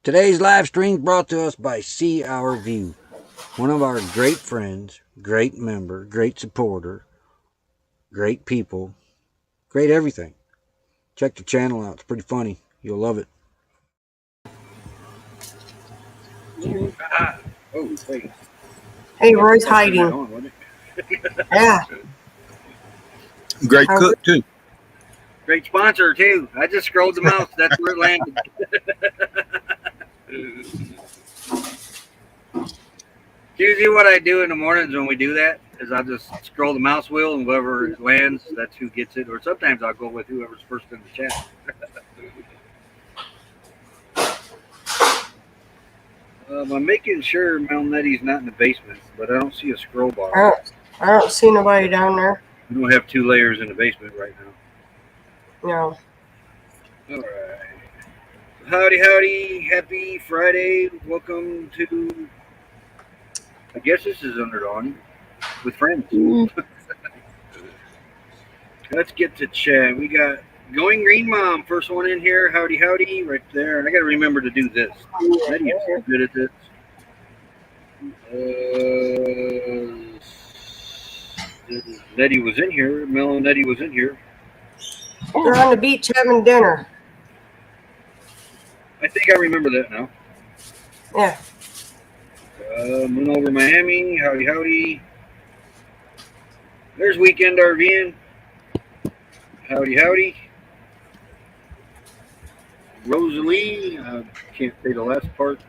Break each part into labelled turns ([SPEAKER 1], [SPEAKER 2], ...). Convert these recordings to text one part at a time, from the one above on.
[SPEAKER 1] Today's live stream brought to us by See Our View, one of our great friends, great member, great supporter, great people, great everything. Check the channel out. It's pretty funny. You'll love it.
[SPEAKER 2] Oh, wait.
[SPEAKER 3] Hey, Roy's hiding. Yeah.
[SPEAKER 2] Great cook, too.
[SPEAKER 4] Great sponsor, too. I just scrolled the mouse. That's where it landed. Usually what I do in the mornings when we do that is I'll just scroll the mouse wheel, and whoever it lands, that's who gets it. Or sometimes I'll go with whoever's first in the chat. I'm making sure Mel Nettie's not in the basement, but I don't see a scroll bar.
[SPEAKER 3] I don't see nobody down there.
[SPEAKER 4] We don't have 2 layers in the basement right now.
[SPEAKER 3] No.
[SPEAKER 4] All right. Howdy, howdy. Happy Friday. Welcome to, I guess this is under Awning with friends. Let's get to chat. We got Going Green Mom, first one in here. Howdy, howdy, right there. I got to remember to do this. Nettie is so good at this. Nettie was in here. Mel and Nettie was in here.
[SPEAKER 3] They're on the beach having dinner.
[SPEAKER 4] I think I remember that now.
[SPEAKER 3] Yeah.
[SPEAKER 4] Moon over Miami. Howdy, howdy. There's Weekend RVing. Howdy, howdy. Rosalie. I can't say the last part.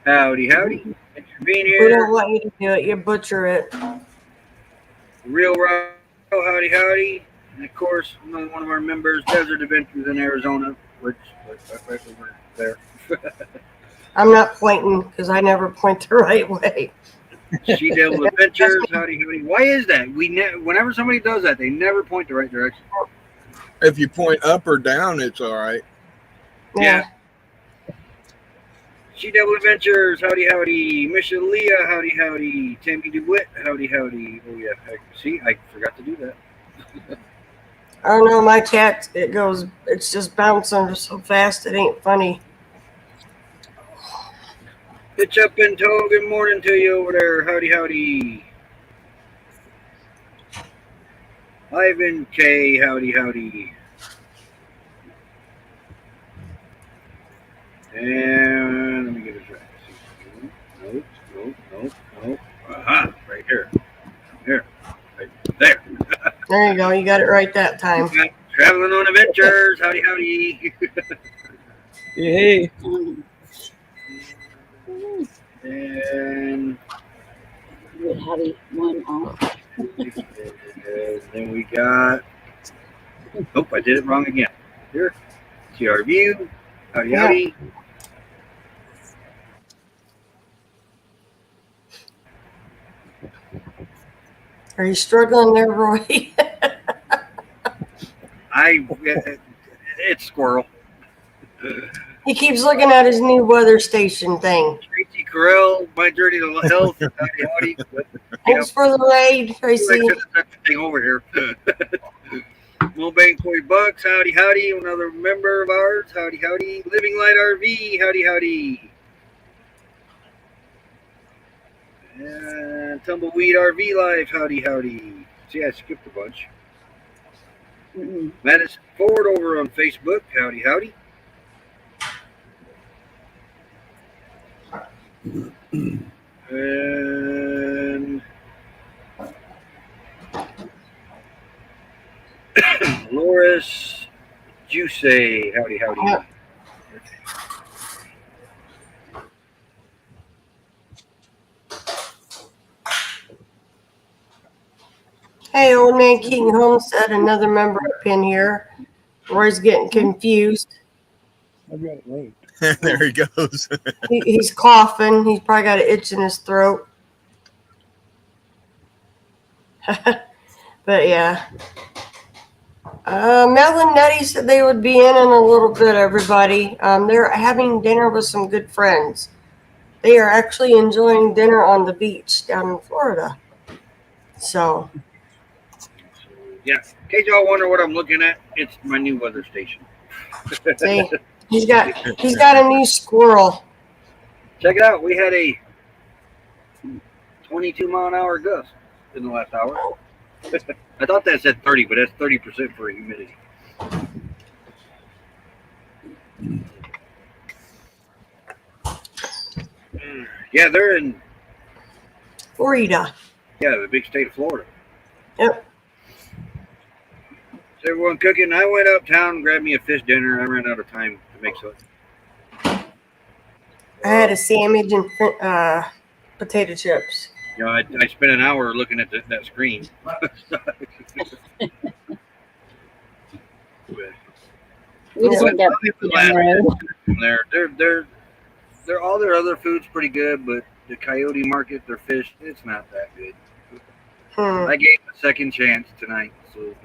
[SPEAKER 4] Howdy, howdy. Thanks for being
[SPEAKER 3] We
[SPEAKER 4] here.
[SPEAKER 3] don't want you to do it. You butcher it.
[SPEAKER 4] Real Row. Howdy, howdy. And of course, another one of our members, Desert Adventures in Arizona, which we're there.
[SPEAKER 3] I'm not pointing because I never point the right way.
[SPEAKER 4] She Devil Adventures. Howdy, howdy. Why is that? Whenever somebody does that, they never point the right direction.
[SPEAKER 2] If you point up or down, it's all right.
[SPEAKER 4] Yeah. She Devil Adventures. Howdy, howdy. Mission Leah. Howdy, howdy. Tammy DeWitt. Howdy, howdy. Oh, yeah. See, I forgot to do that.
[SPEAKER 3] I don't know, my cat, it's just bouncing so fast, it ain't funny.
[SPEAKER 4] Pitch up in tow. Good morning to you over there. Howdy, howdy. Ivan K. Howdy, howdy. And let me get it right. Nope. Aha, right here. Here. Right there.
[SPEAKER 3] There you go, you got it right that time.
[SPEAKER 4] Traveling on adventures. Howdy, howdy.
[SPEAKER 5] Hey.
[SPEAKER 4] And
[SPEAKER 5] Howdy, one off.
[SPEAKER 4] then we got. Oh, I did it wrong again. Here. See our view. Howdy, howdy.
[SPEAKER 3] Are you struggling there, Roy?
[SPEAKER 4] It's squirrel.
[SPEAKER 3] He keeps looking at his new weather station thing.
[SPEAKER 4] Tracy Carell, My Journey to Health. Howdy, howdy.
[SPEAKER 3] Thanks for the raid, Tracy.
[SPEAKER 4] I could have set the thing over here. Mulbank Corey Bucks. Howdy, howdy. Another member of ours. Howdy, howdy. Living Light RV. Howdy, howdy. And Tumbleweed RV Life. Howdy, howdy. See, I skipped a bunch. Madison Ford over on Facebook. Howdy, howdy. And Loris Juice. Howdy, howdy.
[SPEAKER 3] Yep. Hey, old man King Homestead, another member up in here. Roy's getting confused.
[SPEAKER 5] I got it right.
[SPEAKER 2] There he goes.
[SPEAKER 3] He's coughing. He's probably got an itch in his throat. But yeah. Mel and Nettie said they would be in a little bit, everybody. They're having dinner with some good friends. They are actually enjoying dinner on the beach down in Florida. So.
[SPEAKER 4] Yeah. In case y'all wonder what I'm looking at, it's my new weather station.
[SPEAKER 3] See? He's got a new squirrel.
[SPEAKER 4] Check it out. We had a 22-mile-an-hour gust in the last hour. I thought that said 30, but that's 30% for humidity. Yeah, they're in
[SPEAKER 3] Florida.
[SPEAKER 4] the big state of Florida.
[SPEAKER 3] Yep.
[SPEAKER 4] So everyone cooking. I went uptown, grabbed me a fish dinner. I ran out of time to make something.
[SPEAKER 3] I had a sandwich and potato chips.
[SPEAKER 4] You know, I spent an hour looking at that screen.
[SPEAKER 5] We just went down the road.
[SPEAKER 4] They're all their other food's pretty good, but the Coyote Market, their fish, it's not that good. I gave them a second chance tonight, so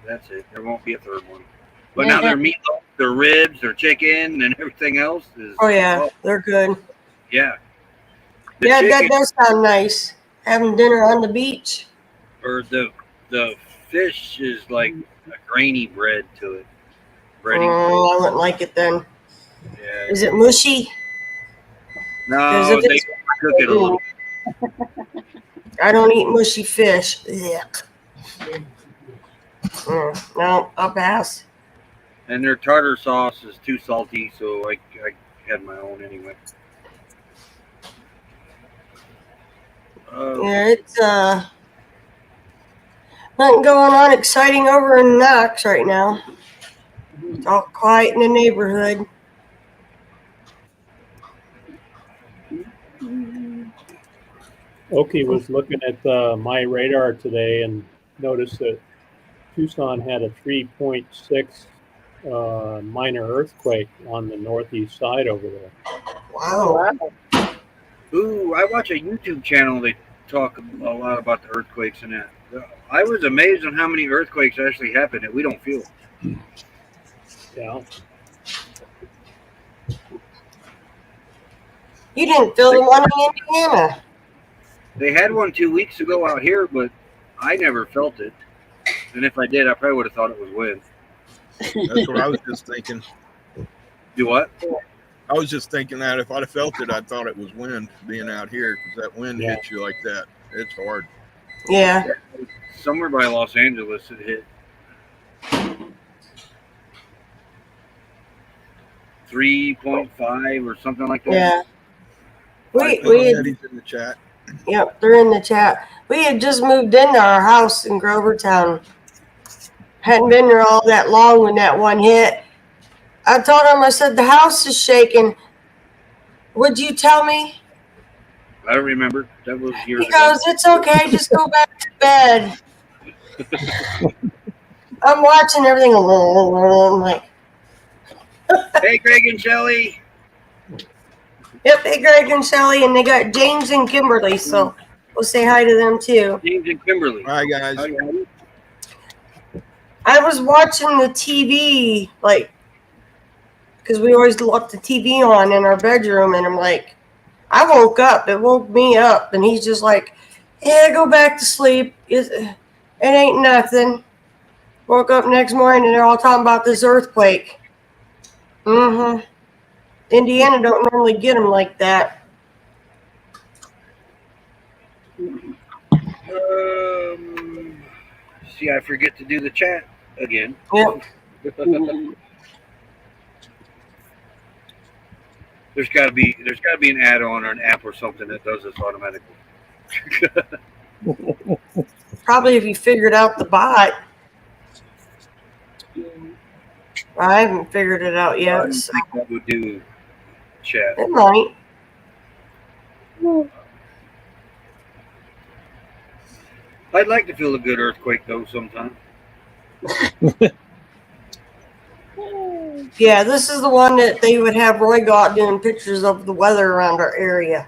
[SPEAKER 4] that's it. There won't be a third one. But now their meatloaf, their ribs, their chicken, and everything else is.
[SPEAKER 3] Oh yeah, they're good.
[SPEAKER 4] Yeah.
[SPEAKER 3] Yeah, that does sound nice. Having dinner on the beach.
[SPEAKER 4] Or the fish is like a grainy bread to it. Breading.
[SPEAKER 3] Oh, I wouldn't like it then.
[SPEAKER 4] Yeah.
[SPEAKER 3] Is it mushy?
[SPEAKER 4] No, they cook it a little.
[SPEAKER 3] I don't eat mushy fish. Yuck. No, I'll pass.
[SPEAKER 4] And their tartar sauce is too salty, so I had my own anyway.
[SPEAKER 3] Yeah, it's nothing going on exciting over in Knox right now. It's all quiet in the neighborhood.
[SPEAKER 6] Oki was looking at my radar today and noticed that Tucson had a 3.6 minor earthquake on the northeast side over there.
[SPEAKER 3] Wow.
[SPEAKER 4] Ooh, I watch a YouTube channel. They talk a lot about the earthquakes and that. I was amazed on how many earthquakes actually happen that we don't feel.
[SPEAKER 6] Yeah.
[SPEAKER 3] You didn't feel the one in Indiana.
[SPEAKER 4] They had one 2 weeks ago out here, but I never felt it. And if I did, I probably would have thought it was wind.
[SPEAKER 2] That's what I was just thinking.
[SPEAKER 4] Do what?
[SPEAKER 2] I was just thinking that if I'd have felt it, I thought it was wind being out here because that wind hits you like that. It's hard.
[SPEAKER 3] Yeah.
[SPEAKER 4] Somewhere by Los Angeles it hit. 3.5 or something like that.
[SPEAKER 3] Yeah. We
[SPEAKER 2] Eddie's in the chat.
[SPEAKER 3] Yep, they're in the chat. We had just moved into our house in Grovertown. Hadn't been there all that long when that one hit. I told him, I said, the house is shaking. Would you tell me?
[SPEAKER 4] I don't remember. That was years
[SPEAKER 3] He goes, it's okay, just go back to bed. I'm watching everything. I'm like,
[SPEAKER 4] Hey, Greg and Shelly.
[SPEAKER 3] yep, hey, Greg and Shelly, and they got James and Kimberly, so we'll say hi to them too.
[SPEAKER 4] James and Kimberly.
[SPEAKER 2] Hi, guys.
[SPEAKER 3] I was watching the TV, like, because we always left the TV on in our bedroom, and I'm like, I woke up. It woke me up, and he's just like, yeah, go back to sleep. It ain't nothing. Woke up next morning, and they're all talking about this earthquake. Indiana don't normally get them like that.
[SPEAKER 4] See, I forget to do the chat again.
[SPEAKER 3] Yep.
[SPEAKER 4] There's got to be an add-on or an app or something that does this automatically.
[SPEAKER 3] Probably if you figured out the bot. I haven't figured it out yet. So.
[SPEAKER 4] I think that would do chat.
[SPEAKER 3] It might.
[SPEAKER 4] I'd like to feel a good earthquake though sometime.
[SPEAKER 3] Yeah, this is the one that they would have Roy go out doing pictures of the weather around our area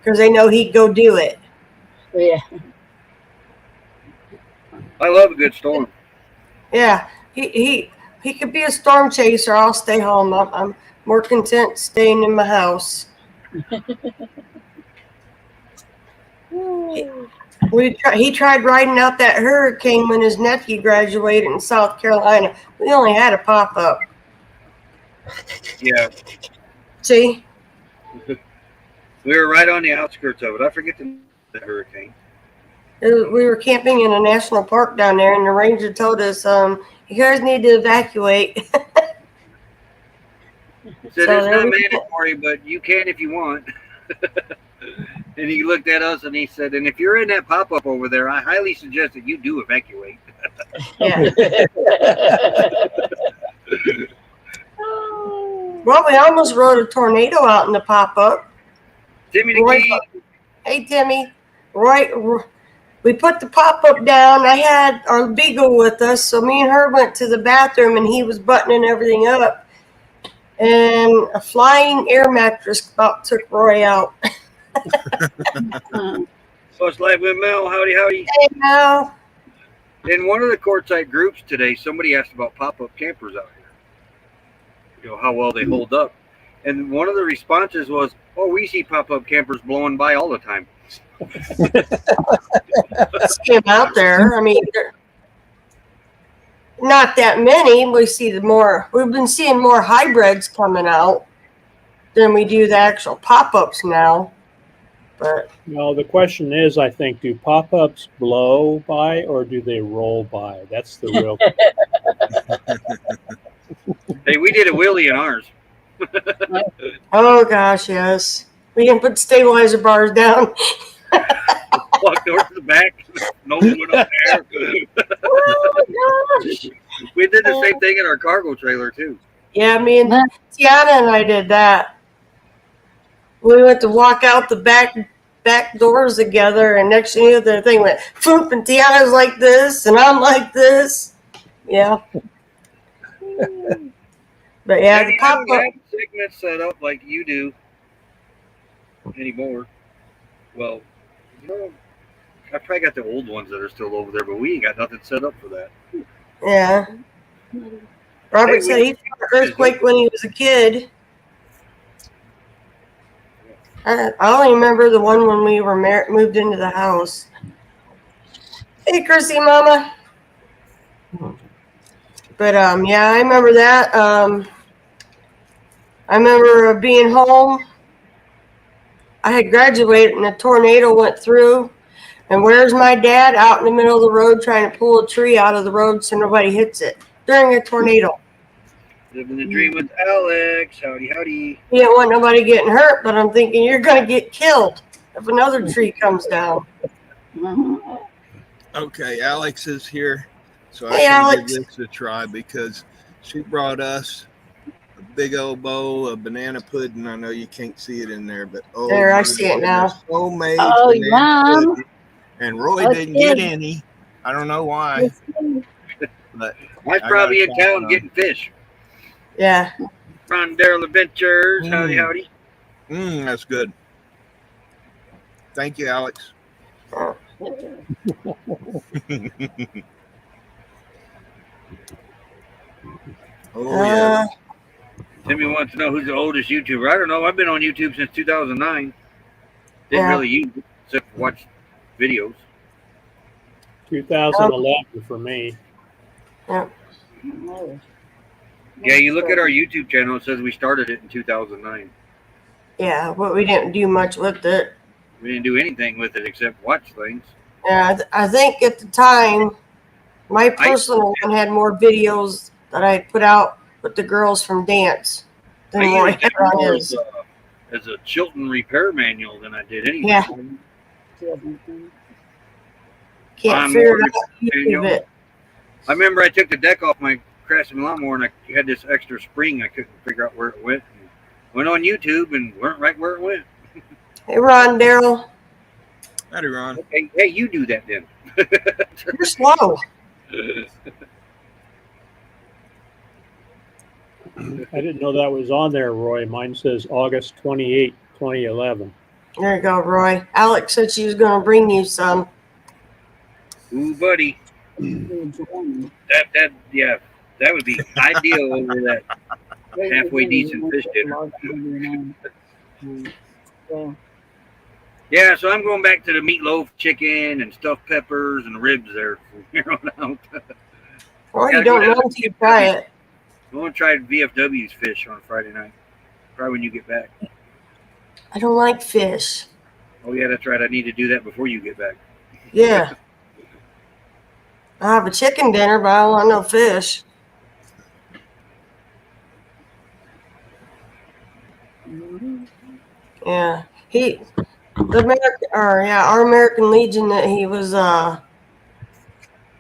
[SPEAKER 3] because they know he'd go do it.
[SPEAKER 5] Yeah.
[SPEAKER 4] I love a good storm.
[SPEAKER 3] Yeah, he could be a storm chaser. I'll stay home. I'm more content staying in my house. He tried riding out that hurricane when his nephew graduated in South Carolina. We only had a pop-up.
[SPEAKER 4] Yeah,
[SPEAKER 3] See,
[SPEAKER 4] we were right on the outskirts of it. I forget the name of the hurricane.
[SPEAKER 3] we were camping in a national park down there, and the ranger told us, "You guys need to evacuate."
[SPEAKER 4] He said
[SPEAKER 3] So
[SPEAKER 4] it's
[SPEAKER 3] there
[SPEAKER 4] not
[SPEAKER 3] we go.
[SPEAKER 4] mandatory, but you can if you want. And he looked at us and he said, "And if you're in that pop-up over there, I highly suggest that you do evacuate."
[SPEAKER 3] Yeah. Well, we almost rode a tornado out in the pop-up.
[SPEAKER 4] Timmy the
[SPEAKER 3] Roy,
[SPEAKER 4] King.
[SPEAKER 3] hey Timmy, we put the pop-up down. I had our beagle with us, so me and her went to the bathroom, and he was buttoning everything up. And a flying air mattress about took Roy out.
[SPEAKER 4] What's life with Mel? Howdy, howdy.
[SPEAKER 3] Hey, now.
[SPEAKER 4] In one of the courtside groups today, somebody asked about pop-up campers out here. You know, how well they hold up. And one of the responses was, "Oh, we see pop-up campers blowing by all the time."
[SPEAKER 3] See him out there. I mean, not that many. We've been seeing more hybrids coming out than we do the actual pop-ups now. But
[SPEAKER 6] Well, the question is, I think, do pop-ups blow by or do they roll by? That's the real.
[SPEAKER 4] Hey, we did a wheelie in ours.
[SPEAKER 3] oh gosh, yes, we can put stabilizer bars down.
[SPEAKER 4] Walked over to the back, nose went up there.
[SPEAKER 3] Oh gosh.
[SPEAKER 4] We did the same thing in our cargo trailer too.
[SPEAKER 3] Yeah, me and Tiana and I did that. We went to walk out the back doors together, and next thing you know, the thing went foop, and Tiana's like this, and I'm like this. Yeah. But yeah, the pop-up.
[SPEAKER 4] Segment set up like you do anymore. Well, you know, I probably got the old ones that are still over there, but we ain't got nothing set up for that.
[SPEAKER 3] Yeah. Robert said he felt an earthquake when he was a kid. I only remember the one when we were moved into the house. Hey, Chrissy, Mama. But yeah, I remember that. I remember being home. I had graduated, and a tornado went through. And where's my dad? Out in the middle of the road trying to pull a tree out of the road so nobody hits it during a tornado.
[SPEAKER 4] Living the dream with Alex. Howdy, howdy.
[SPEAKER 3] He didn't want nobody getting hurt, but I'm thinking you're going to get killed if another tree comes down.
[SPEAKER 2] Okay, Alex is here, so
[SPEAKER 3] Hey,
[SPEAKER 2] I can
[SPEAKER 3] Alex.
[SPEAKER 2] give this a try because she brought us a big old bowl of banana pudding. I know you can't see it in there, but oh,
[SPEAKER 3] There, I
[SPEAKER 2] my
[SPEAKER 3] see it now.
[SPEAKER 2] goodness, homemade
[SPEAKER 5] Oh,
[SPEAKER 2] banana
[SPEAKER 5] yum.
[SPEAKER 2] pudding. And Roy
[SPEAKER 5] That's
[SPEAKER 2] didn't get
[SPEAKER 5] good.
[SPEAKER 2] any. I don't know why, but
[SPEAKER 4] I'm
[SPEAKER 2] I
[SPEAKER 4] probably
[SPEAKER 2] gotta
[SPEAKER 4] in
[SPEAKER 2] try
[SPEAKER 4] town
[SPEAKER 2] some.
[SPEAKER 4] getting fish.
[SPEAKER 3] Yeah.
[SPEAKER 4] Ron Daryl Adventures. Howdy, howdy.
[SPEAKER 2] That's good. Thank you, Alex. Oh yeah.
[SPEAKER 4] Timmy wants to know who's the oldest YouTuber. I don't know. I've been on YouTube since 2009. Didn't
[SPEAKER 3] Yeah.
[SPEAKER 4] really use it except for watch videos.
[SPEAKER 6] 2011 for me.
[SPEAKER 3] Yeah.
[SPEAKER 4] Yeah, you look at our YouTube channel. It says we started it in 2009.
[SPEAKER 3] Yeah, but we didn't do much with it.
[SPEAKER 4] We didn't do anything with it except watch things.
[SPEAKER 3] Yeah, I think at the time, my personal one had more videos that I put out with the girls from dance than
[SPEAKER 4] I
[SPEAKER 3] Roy
[SPEAKER 4] used
[SPEAKER 3] had
[SPEAKER 4] it
[SPEAKER 3] on
[SPEAKER 4] more
[SPEAKER 3] his.
[SPEAKER 4] as a Chilton repair manual than I did anything.
[SPEAKER 3] Yeah. Can't
[SPEAKER 4] I'm
[SPEAKER 3] figure
[SPEAKER 4] more
[SPEAKER 3] it out. YouTube it.
[SPEAKER 4] I remember I took the deck off my Craftsman lawnmower and I had this extra spring. I couldn't figure out where it went. Went on YouTube and weren't right where it went.
[SPEAKER 3] Hey, Ron, Daryl,
[SPEAKER 2] Howdy, Ron.
[SPEAKER 4] Hey, you do that then.
[SPEAKER 3] you're slow.
[SPEAKER 6] I didn't know that was on there, Roy. Mine says August 28, 2011.
[SPEAKER 3] There you go, Roy. Alex said she was going to bring you some.
[SPEAKER 4] Ooh, buddy. That would be ideal over that halfway decent fish dinner. Yeah, so I'm going back to the meatloaf, chicken, and stuffed peppers and ribs there from here on out.
[SPEAKER 3] Well, you don't know until you try it.
[SPEAKER 4] I want to try VFW's fish on Friday night. Probably when you get back.
[SPEAKER 3] I don't like fish.
[SPEAKER 4] Oh yeah, that's right. I need to do that before you get back.
[SPEAKER 3] Yeah. I have a chicken dinner, but I don't want no fish. Yeah. Our American Legion that he was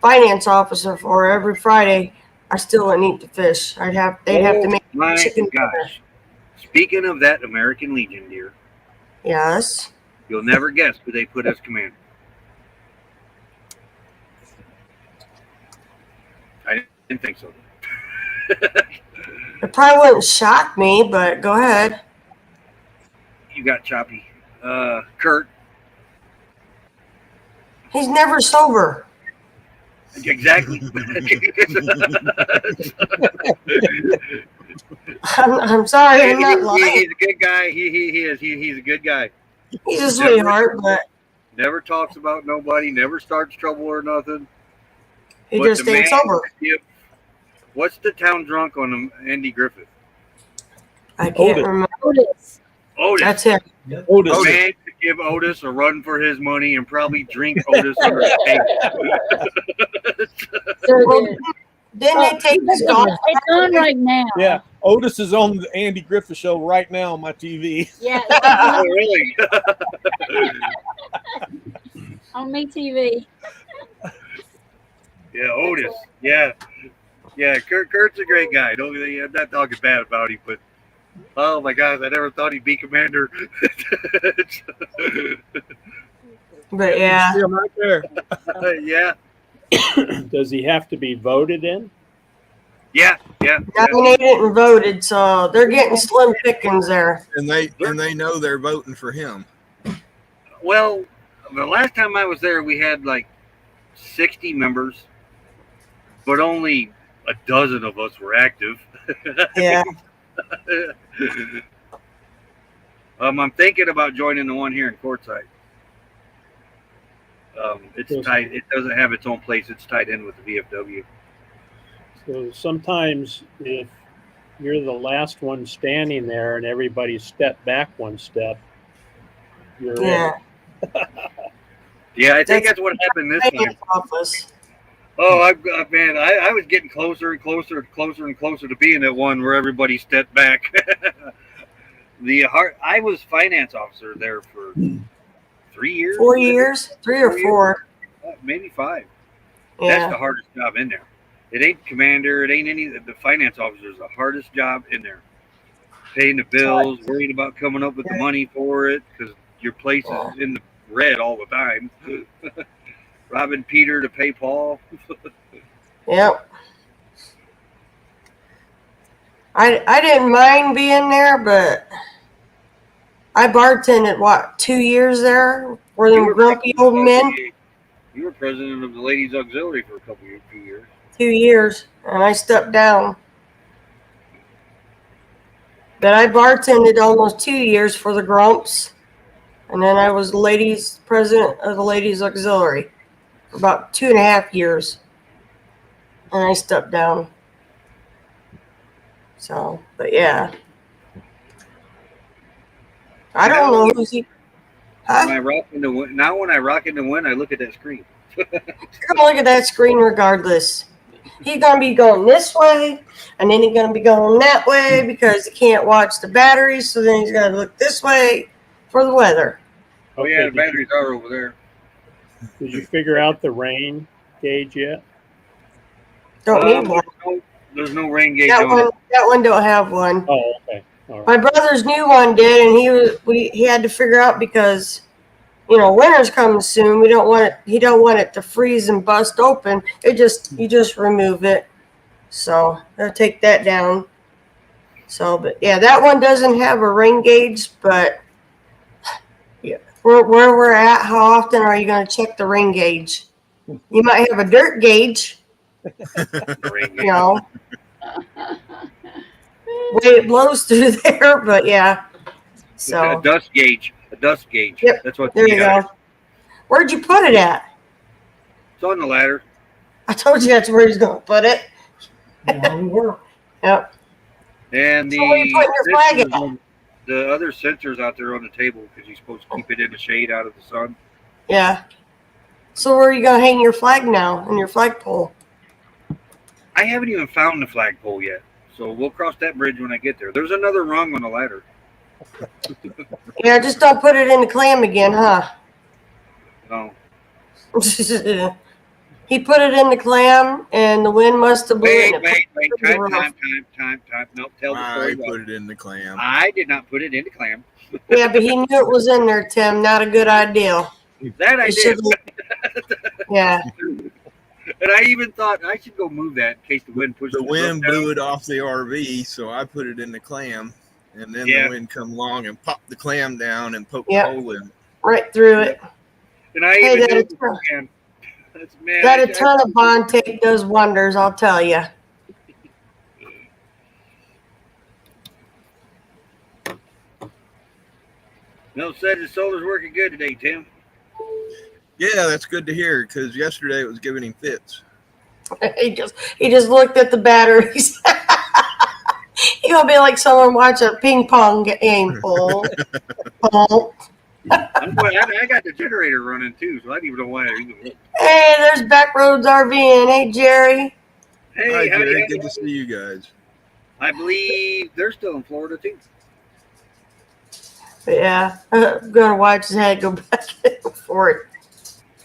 [SPEAKER 3] finance officer for every Friday, I still wouldn't eat the fish. They'd have to make
[SPEAKER 4] My
[SPEAKER 3] chicken dinner.
[SPEAKER 4] gosh. Speaking of that American Legion, dear,
[SPEAKER 3] Yes.
[SPEAKER 4] you'll never guess who they put as commander. I didn't think so.
[SPEAKER 3] It probably wouldn't shock me, but go ahead.
[SPEAKER 4] You got choppy. Kurt.
[SPEAKER 3] He's never sober.
[SPEAKER 4] Exactly.
[SPEAKER 3] I'm sorry, I'm not lying.
[SPEAKER 4] He's a good guy. He is. He's a good guy.
[SPEAKER 3] He's a sweetheart, but
[SPEAKER 4] Never talks about nobody. Never starts trouble or nothing.
[SPEAKER 3] he
[SPEAKER 4] But
[SPEAKER 3] just
[SPEAKER 4] the
[SPEAKER 3] ain't
[SPEAKER 4] man-
[SPEAKER 3] sober.
[SPEAKER 4] What's the town drunk on Andy Griffith?
[SPEAKER 3] I can't
[SPEAKER 7] Otis.
[SPEAKER 3] remember.
[SPEAKER 5] Otis.
[SPEAKER 4] Otis.
[SPEAKER 3] That's him.
[SPEAKER 7] Otis.
[SPEAKER 4] The man could give Otis a run for his money and probably drink Otis under the table.
[SPEAKER 5] Sure
[SPEAKER 3] Well,
[SPEAKER 5] did.
[SPEAKER 3] Didn't they take this golf?
[SPEAKER 5] It's on right now.
[SPEAKER 7] Yeah, Otis is on the Andy Griffith show right now on my TV.
[SPEAKER 5] Yeah.
[SPEAKER 4] Oh, really?
[SPEAKER 5] On me TV.
[SPEAKER 4] Yeah, Otis. Yeah. Yeah, Kurt's a great guy. I'm not talking bad about him, but oh my gosh, I never thought he'd be commander.
[SPEAKER 3] But yeah,
[SPEAKER 7] See him right there.
[SPEAKER 4] Yeah.
[SPEAKER 6] Does he have to be voted in?
[SPEAKER 4] Yeah.
[SPEAKER 3] nominated and voted, so they're getting slim pickings there.
[SPEAKER 2] And they know they're voting for him.
[SPEAKER 4] Well, the last time I was there, we had like 60 members, but only a dozen of us were active.
[SPEAKER 3] Yeah.
[SPEAKER 4] I'm thinking about joining the one here in Quartzsite. It's tied. It doesn't have its own place. It's tied in with the VFW.
[SPEAKER 6] So sometimes if you're the last one standing there and everybody stepped back one step, you're
[SPEAKER 3] Yeah.
[SPEAKER 4] Yeah, I think that's what happened this time.
[SPEAKER 3] Finance office.
[SPEAKER 4] Oh, I was getting closer and closer and closer and closer to being that one where everybody stepped back. I was finance officer there for 3 years.
[SPEAKER 3] 4 years, 3 or 4.
[SPEAKER 4] Maybe 5. That's
[SPEAKER 3] Yeah.
[SPEAKER 4] the hardest job in there. It ain't commander. It ain't any. The finance officer is the hardest job in there. Paying the bills, worrying about coming up with the money for it because your place is in the red all the time. Robbing Peter to pay Paul.
[SPEAKER 3] Yep. I didn't mind being there, but I bartended 2 years there for them grumpy old men.
[SPEAKER 4] You were president of the ladies auxiliary for a few years.
[SPEAKER 3] 2 years, and I stepped down. But I bartended almost 2 years for the Grumps, and then I was president of the ladies auxiliary for about 2.5 years, and I stepped down. So, but yeah, I don't know who's he. Huh?
[SPEAKER 4] When I rock in the wind, I look at that screen.
[SPEAKER 3] You're gonna look at that screen regardless. He's gonna be going this way, and then he's gonna be going that way because he can't watch the batteries. So then he's gonna look this way for the weather.
[SPEAKER 4] Oh yeah, the batteries are over there.
[SPEAKER 6] Did you figure out the rain gauge yet?
[SPEAKER 3] Don't need one.
[SPEAKER 4] There's no rain gauge
[SPEAKER 3] That
[SPEAKER 4] on
[SPEAKER 3] one.
[SPEAKER 4] it.
[SPEAKER 3] That one don't have one.
[SPEAKER 6] Oh, okay. All right.
[SPEAKER 3] My brother's new one did, and he had to figure out because winter's coming soon. We don't want it. He don't want it to freeze and bust open. You just remove it. So I'll take that down. So, but yeah, that one doesn't have a rain gauge, but yeah, where we're at, how often are you going to check the rain gauge? You might have a dirt gauge,
[SPEAKER 4] Rain gauge.
[SPEAKER 3] way it blows through there, but yeah. So
[SPEAKER 4] A dust gauge.
[SPEAKER 3] Yep.
[SPEAKER 4] That's what
[SPEAKER 3] there you
[SPEAKER 4] got.
[SPEAKER 3] go. Where'd you put it at?
[SPEAKER 4] It's on the ladder.
[SPEAKER 3] I told you that's where he's going to put it. Yep.
[SPEAKER 4] And
[SPEAKER 3] So where you putting your flag
[SPEAKER 4] sensors
[SPEAKER 3] at?
[SPEAKER 4] the other sensors out there on the table because you're supposed to keep it in the shade out of the sun.
[SPEAKER 3] Yeah. So where are you gonna hang your flag now? In your flagpole?
[SPEAKER 4] I haven't even found the flagpole yet, so we'll cross that bridge when I get there. There's another rung on the ladder.
[SPEAKER 3] Yeah, just don't put it in the clam again, huh?
[SPEAKER 4] No.
[SPEAKER 3] He put it in the clam, and the wind must have blew it.
[SPEAKER 4] Wait.
[SPEAKER 3] And it
[SPEAKER 4] Time. No, tell the
[SPEAKER 2] I
[SPEAKER 4] story.
[SPEAKER 2] put it in the clam.
[SPEAKER 4] I did not put it in the clam.
[SPEAKER 3] Yeah, but he knew it was in there, Tim. Not a good idea.
[SPEAKER 4] That I
[SPEAKER 3] It
[SPEAKER 4] did.
[SPEAKER 3] Yeah.
[SPEAKER 4] And I even thought I should go move that in case the wind pushed
[SPEAKER 2] The wind
[SPEAKER 4] roof down.
[SPEAKER 2] blew it off the RV, so I put it in the clam, and then
[SPEAKER 4] Yeah.
[SPEAKER 2] the wind come along and popped the clam down and poked
[SPEAKER 3] Yep.
[SPEAKER 2] a hole in it.
[SPEAKER 3] Right through it.
[SPEAKER 4] And I
[SPEAKER 3] Hey,
[SPEAKER 4] even
[SPEAKER 3] that
[SPEAKER 4] knew
[SPEAKER 3] a
[SPEAKER 4] it was
[SPEAKER 3] ton,
[SPEAKER 4] man. Man,
[SPEAKER 3] that a ton of bond tape does wonders, I'll tell you.
[SPEAKER 4] Mel said the solar's working good today, Tim.
[SPEAKER 2] Yeah, that's good to hear because yesterday it was giving him fits.
[SPEAKER 3] He just looked at the batteries. He gonna be like someone watch a ping pong game. Oh, oh.
[SPEAKER 4] I got the generator running too, so I don't even know why I even looked.
[SPEAKER 3] Hey, there's Backroads RVing. Hey, Jerry.
[SPEAKER 4] Hey,
[SPEAKER 2] Hi, Jerry.
[SPEAKER 4] howdy.
[SPEAKER 2] Good to see you guys.
[SPEAKER 4] I believe they're still in Florida too.
[SPEAKER 3] But yeah, I'm gonna watch his head go back for it.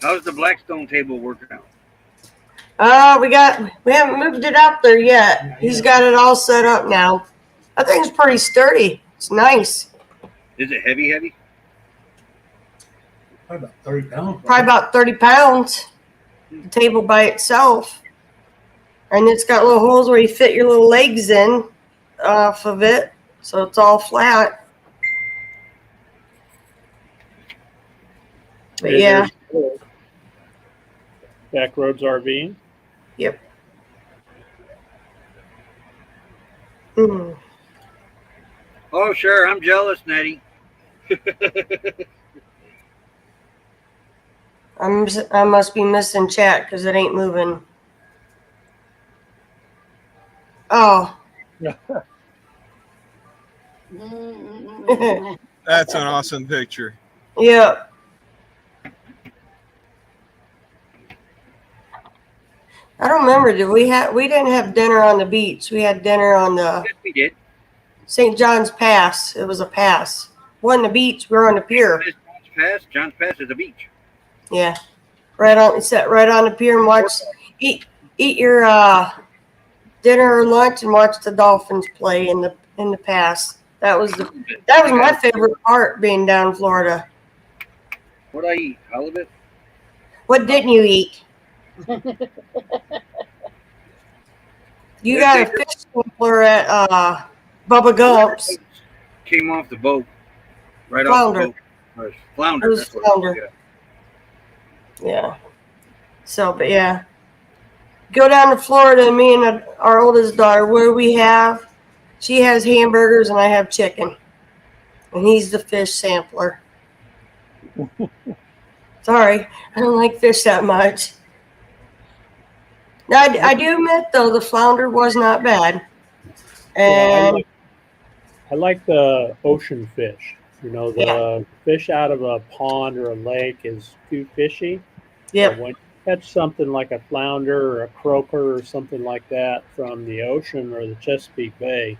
[SPEAKER 4] How's the Blackstone table working out?
[SPEAKER 3] We haven't moved it out there yet. He's got it all set up now. That thing's pretty sturdy. It's nice.
[SPEAKER 4] Is it heavy?
[SPEAKER 8] Probably about 30 pounds.
[SPEAKER 3] Probably about 30 pounds. The table by itself. And it's got little holes where you fit your little legs in off of it. So it's all flat. But yeah.
[SPEAKER 6] Backroads RV.
[SPEAKER 3] Yep. Mm.
[SPEAKER 4] Oh, sure. I'm jealous, Nettie.
[SPEAKER 3] I must be missing chat because it ain't moving. Oh.
[SPEAKER 2] That's an awesome picture.
[SPEAKER 3] Yep. I don't remember. We didn't have dinner on the beach. We had dinner on the
[SPEAKER 4] Yes, we did.
[SPEAKER 3] St. John's Pass. It was a pass. Wasn't the beach. We were on the pier.
[SPEAKER 4] John's Pass is a beach.
[SPEAKER 3] Yeah. Sat right on the pier and eat your dinner or lunch and watch the Dolphins play in the pass. That was my favorite part, being down in Florida.
[SPEAKER 4] What'd I eat? Halibut?
[SPEAKER 3] What didn't you eat? You got a fish sampler at Bubba Gump's.
[SPEAKER 4] Came off the boat. Right
[SPEAKER 3] Flounder.
[SPEAKER 4] off the boat. Flounder.
[SPEAKER 3] It was
[SPEAKER 4] that's what
[SPEAKER 3] flounder.
[SPEAKER 4] it was,
[SPEAKER 3] Yeah. So, but yeah. Go down to Florida, and me and our oldest daughter, she has hamburgers and I have chicken. And he's the fish sampler. Sorry, I don't like fish that much. Now, I do admit, though, the flounder was not bad. And
[SPEAKER 6] I like the ocean fish. You know, the fish out of a pond or a lake is too fishy.
[SPEAKER 3] yeah.
[SPEAKER 6] But when you catch something like a flounder or a croaker or something like that from the ocean or the Chesapeake Bay,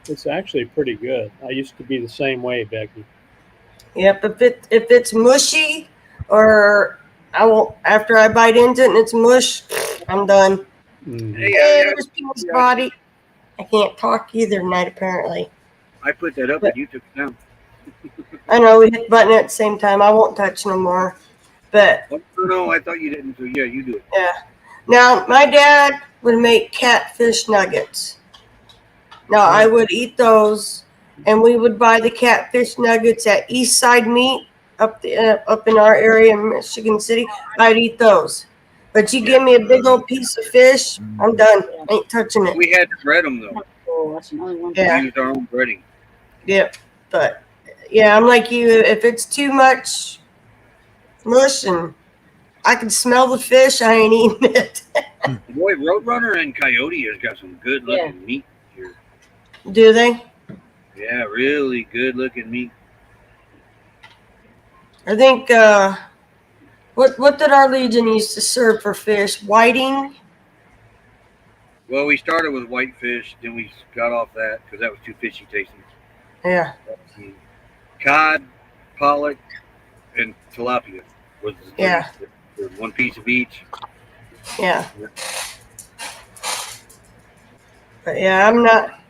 [SPEAKER 6] it's actually pretty good. I used to be the same way, Becky.
[SPEAKER 3] Yep, if it's mushy or I won't, after I bite into it and it's mush, I'm done.
[SPEAKER 6] Mhm.
[SPEAKER 4] Hey,
[SPEAKER 3] There's Pete's body. I can't talk either tonight, apparently.
[SPEAKER 4] I put that up and you took it down.
[SPEAKER 3] I know we hit the button at the same time. I won't touch no more. But
[SPEAKER 4] Oh, no, I thought you didn't. So yeah, you do it.
[SPEAKER 3] yeah. Now my dad would make catfish nuggets. Now I would eat those, and we would buy the catfish nuggets at East Side Meat up in our area in Michigan City. I'd eat those. But you give me a big old piece of fish, I'm done. Ain't touching it.
[SPEAKER 4] We had to bread them though.
[SPEAKER 5] Oh, that's another one.
[SPEAKER 3] Yeah.
[SPEAKER 4] We used our own breading.
[SPEAKER 3] Yep. But yeah, I'm like you. If it's too much mush and I can smell the fish, I ain't eating it.
[SPEAKER 4] Boy, Roadrunner and Coyote has got some good looking meat here.
[SPEAKER 3] Do they?
[SPEAKER 4] Yeah, really good looking meat.
[SPEAKER 3] I think what did our Legion used to serve for fish? Whiting?
[SPEAKER 4] Well, we started with whitefish, then we got off that because that was too fishy tasting.
[SPEAKER 3] Yeah.
[SPEAKER 4] Cod, pollock, and tilapia was the three.
[SPEAKER 3] Yeah.
[SPEAKER 4] There was one piece of each.
[SPEAKER 3] Yeah. But yeah, I'm not.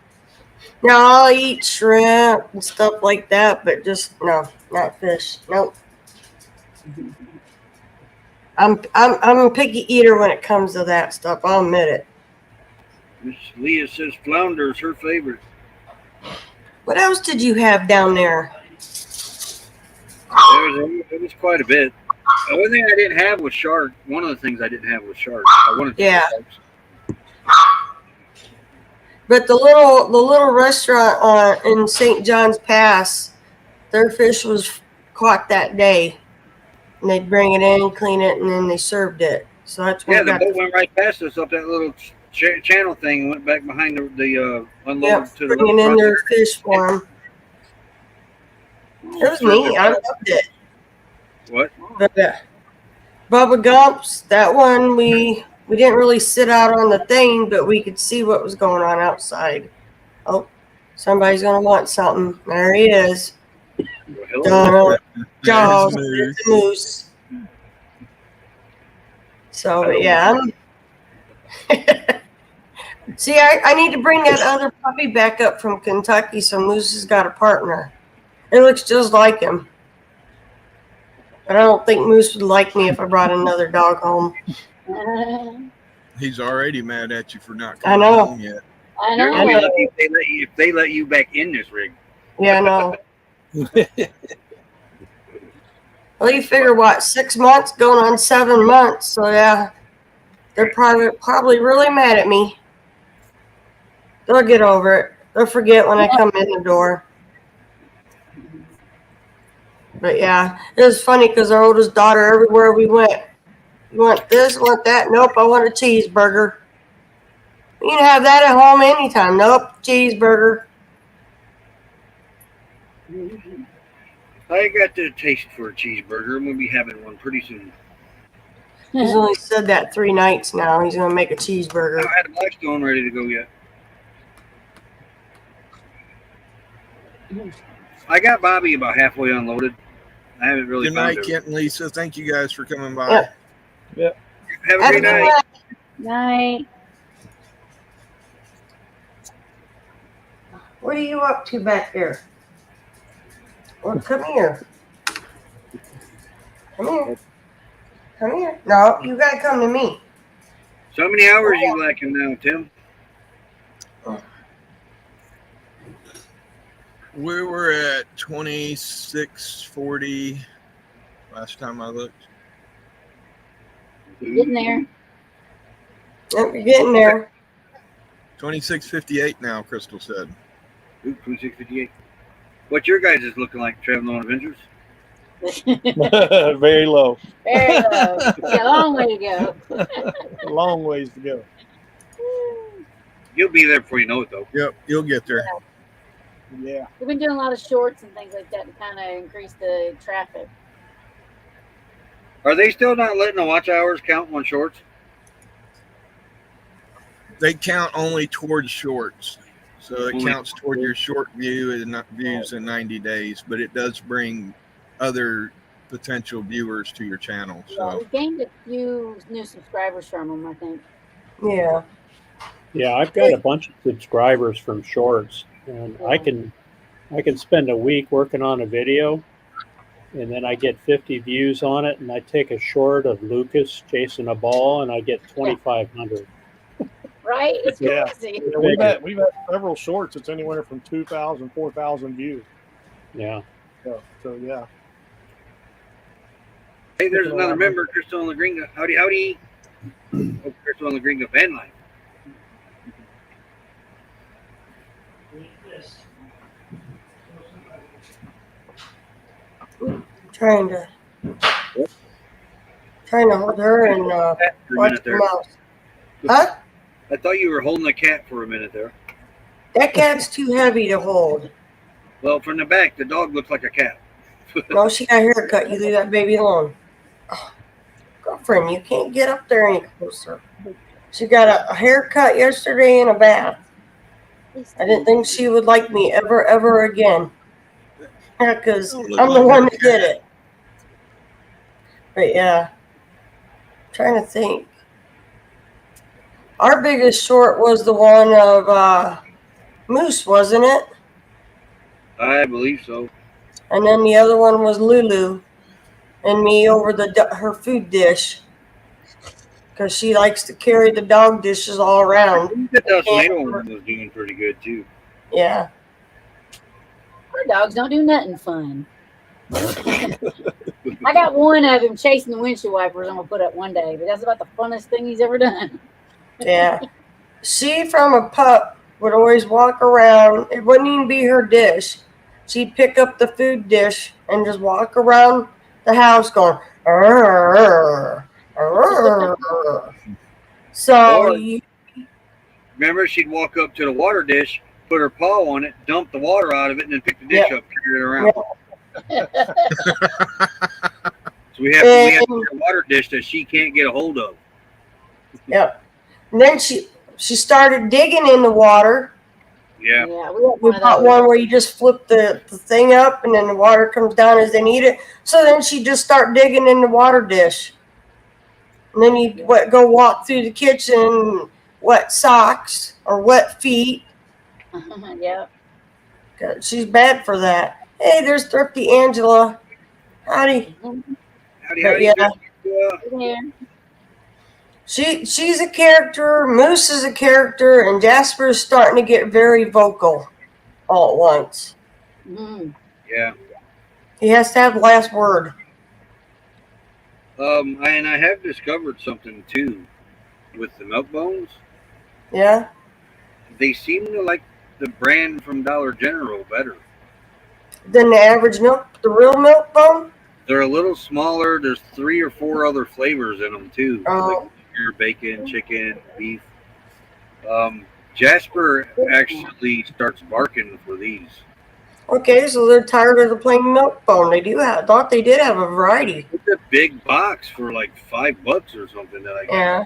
[SPEAKER 3] Now I'll eat shrimp and stuff like that, but just no, not fish. Nope. I'm a picky eater when it comes to that stuff. I'll admit it.
[SPEAKER 4] Miss Leah says flounder is her favorite.
[SPEAKER 3] What else did you have down there?
[SPEAKER 4] There was quite a bit. The only thing I didn't have was shark. One of the things I didn't have was shark. I wanted to
[SPEAKER 3] Yeah.
[SPEAKER 4] sharks.
[SPEAKER 3] But the little restaurant in St. John's Pass, their fish was caught that day, and they'd bring it in, clean it, and then they served it. So that's when
[SPEAKER 4] Yeah,
[SPEAKER 3] we
[SPEAKER 4] the
[SPEAKER 3] got
[SPEAKER 4] boat went right past us up that little channel thing and went back behind the unload to the
[SPEAKER 3] bringing in
[SPEAKER 4] restaurant.
[SPEAKER 3] their fish for them. It was neat. I loved it.
[SPEAKER 4] What?
[SPEAKER 3] But Bubba Gump's, that one we didn't really sit out on the thing, but we could see what was going on outside. Oh, somebody's gonna want something. There he is.
[SPEAKER 4] Well, hello.
[SPEAKER 3] Jaws,
[SPEAKER 2] There's
[SPEAKER 3] it's a moose. So, but yeah. See, I need to bring that other puppy back up from Kentucky so Moose has got a partner. It looks just like him. But I don't think Moose would like me if I brought another dog home.
[SPEAKER 2] He's already mad at you for not
[SPEAKER 3] I
[SPEAKER 2] coming
[SPEAKER 3] know.
[SPEAKER 2] home yet.
[SPEAKER 5] I
[SPEAKER 4] You're gonna be
[SPEAKER 5] know.
[SPEAKER 4] lucky if they let you back in this rig.
[SPEAKER 3] Yeah, I know. Well, you figure what, 6 months going on 7 months. So yeah, they're probably really mad at me. They'll get over it. They'll forget when I come in the door. But yeah, it was funny because our oldest daughter, everywhere we went, you want this, want that? Nope, I want a cheeseburger. You can have that at home anytime. Nope, cheeseburger.
[SPEAKER 4] I got the taste for a cheeseburger. I'm gonna be having one pretty soon.
[SPEAKER 3] He's only said that 3 nights now. He's going to make a
[SPEAKER 4] I
[SPEAKER 3] cheeseburger.
[SPEAKER 4] don't have a Blackstone ready to go yet. I got Bobby about halfway unloaded. I haven't really
[SPEAKER 2] Good
[SPEAKER 4] found
[SPEAKER 2] night,
[SPEAKER 4] it.
[SPEAKER 2] Kent and Lisa. Thank you guys for coming by.
[SPEAKER 3] Yeah.
[SPEAKER 4] Have a
[SPEAKER 3] Have
[SPEAKER 4] great
[SPEAKER 3] a good
[SPEAKER 4] night.
[SPEAKER 3] night.
[SPEAKER 5] Night.
[SPEAKER 3] What are you up to back there? Well, come here. Come here. Come here. No, you got to come to me.
[SPEAKER 4] So how many hours you lacking now, Tim?
[SPEAKER 2] We were at 2640 last time I looked.
[SPEAKER 5] You're getting there.
[SPEAKER 3] Yep, you're getting there.
[SPEAKER 2] 2658 now, Crystal said.
[SPEAKER 4] Ooh, 2658. What your guys is looking like traveling on adventures?
[SPEAKER 7] Very low.
[SPEAKER 5] Very low. Yeah, long way to go.
[SPEAKER 7] A long ways to go.
[SPEAKER 4] You'll be there before you know it, though.
[SPEAKER 2] Yep, you'll get there.
[SPEAKER 7] Yeah.
[SPEAKER 5] We've been doing a lot of shorts and things like that to kind of increase the traffic.
[SPEAKER 4] Are they still not letting the watch hours count on shorts?
[SPEAKER 2] They count only towards shorts. So it counts toward your short view and not views in 90 days, but it does bring other potential viewers to your channel.
[SPEAKER 5] Well,
[SPEAKER 2] So
[SPEAKER 5] we gained a few new subscribers from them, I think.
[SPEAKER 3] Yeah.
[SPEAKER 6] Yeah, I've got a bunch of subscribers from shorts, and I can spend a week working on a video, and then I get 50 views on it, and I take a short of Lucas chasing a ball, and I get 2,500.
[SPEAKER 5] Right? It's
[SPEAKER 7] Yeah.
[SPEAKER 5] crazy.
[SPEAKER 7] Yeah, we've had several shorts. It's anywhere from 2,000, 4,000 views.
[SPEAKER 6] Yeah.
[SPEAKER 7] So yeah.
[SPEAKER 4] Hey, there's another member, Crystal and Lagringa. Howdy, howdy. Oh, Crystal and Lagringa van life.
[SPEAKER 3] Trying to hold her and
[SPEAKER 4] For a
[SPEAKER 3] watch
[SPEAKER 4] minute
[SPEAKER 3] the
[SPEAKER 4] there.
[SPEAKER 3] mouse. Huh?
[SPEAKER 4] I thought you were holding a cat for a minute there.
[SPEAKER 3] That cat's too heavy to hold.
[SPEAKER 4] Well, from the back, the dog looks like a cat.
[SPEAKER 3] No, she got a haircut. You leave that baby alone. Oh, girlfriend, you can't get up there any closer. She got a haircut yesterday and a bath. I didn't think she would like me ever again. Because
[SPEAKER 2] Don't look
[SPEAKER 3] I'm the
[SPEAKER 2] like
[SPEAKER 3] one
[SPEAKER 2] a
[SPEAKER 3] that did
[SPEAKER 2] cat.
[SPEAKER 3] it. But yeah, trying to think. Our biggest short was the one of Moose, wasn't it?
[SPEAKER 4] I believe so.
[SPEAKER 3] And then the other one was Lulu and me over her food dish. Because she likes to carry the dog dishes all around.
[SPEAKER 4] The Dusnado one was doing pretty good too.
[SPEAKER 3] Yeah.
[SPEAKER 5] Our dogs don't do nothing fun. I got one of him chasing the windshield wipers I'm gonna put up one day, but that's about the funnest thing he's ever done.
[SPEAKER 3] Yeah. She, from a pup, would always walk around. It wouldn't even be her dish. She'd pick up the food dish and just walk around the house going, "Arr, arr." So
[SPEAKER 4] Or- Remember, she'd walk up to the water dish, put her paw on it, dump the water out of it, and then pick the dish
[SPEAKER 3] Yeah.
[SPEAKER 4] up, carry it around. So we have a water dish that she can't get a hold of.
[SPEAKER 3] Yep. And then she started digging in the water.
[SPEAKER 4] Yeah.
[SPEAKER 3] We bought one where you just flip the thing up and then the water comes down as they need it. So then she just start digging in the water dish. And then you go walk through the kitchen, wet socks or wet feet.
[SPEAKER 5] Yeah.
[SPEAKER 3] She's bad for that. Hey, there's Thrifty Angela. Howdy.
[SPEAKER 4] Howdy.
[SPEAKER 5] Yeah.
[SPEAKER 3] She's a character. Moose is a character, and Jasper is starting to get very vocal all at once.
[SPEAKER 4] Yeah.
[SPEAKER 3] He has to have the last word.
[SPEAKER 4] And I have discovered something too with the milk bones.
[SPEAKER 3] Yeah.
[SPEAKER 4] They seem to like the brand from Dollar General better.
[SPEAKER 3] Than the average milk, the real milk bone?
[SPEAKER 4] They're a little smaller. There's 3 or 4 other flavors in them too.
[SPEAKER 3] Oh.
[SPEAKER 4] Like bacon, chicken, beef. Jasper actually starts barking for these.
[SPEAKER 3] Okay, so they're tired of the plain milk bone. They do have. Thought they did have a variety.
[SPEAKER 4] It's a big box for like $5 or something that I got.
[SPEAKER 3] Yeah.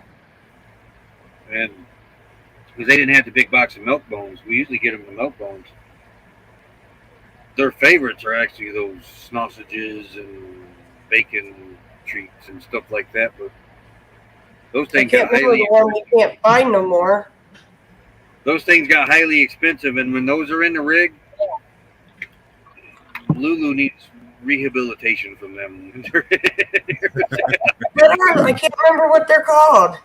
[SPEAKER 4] And because they didn't have the big box of milk bones, we usually get them the milk bones. Their favorites are actually those sausages and bacon treats and stuff like that. But those
[SPEAKER 3] I
[SPEAKER 4] things
[SPEAKER 3] can't
[SPEAKER 4] got
[SPEAKER 3] remember
[SPEAKER 4] highly.
[SPEAKER 3] the one we can't buy no more.
[SPEAKER 4] Those things got highly expensive, and when those are in the rig, Lulu needs rehabilitation from them.
[SPEAKER 3] I can't remember what they're called.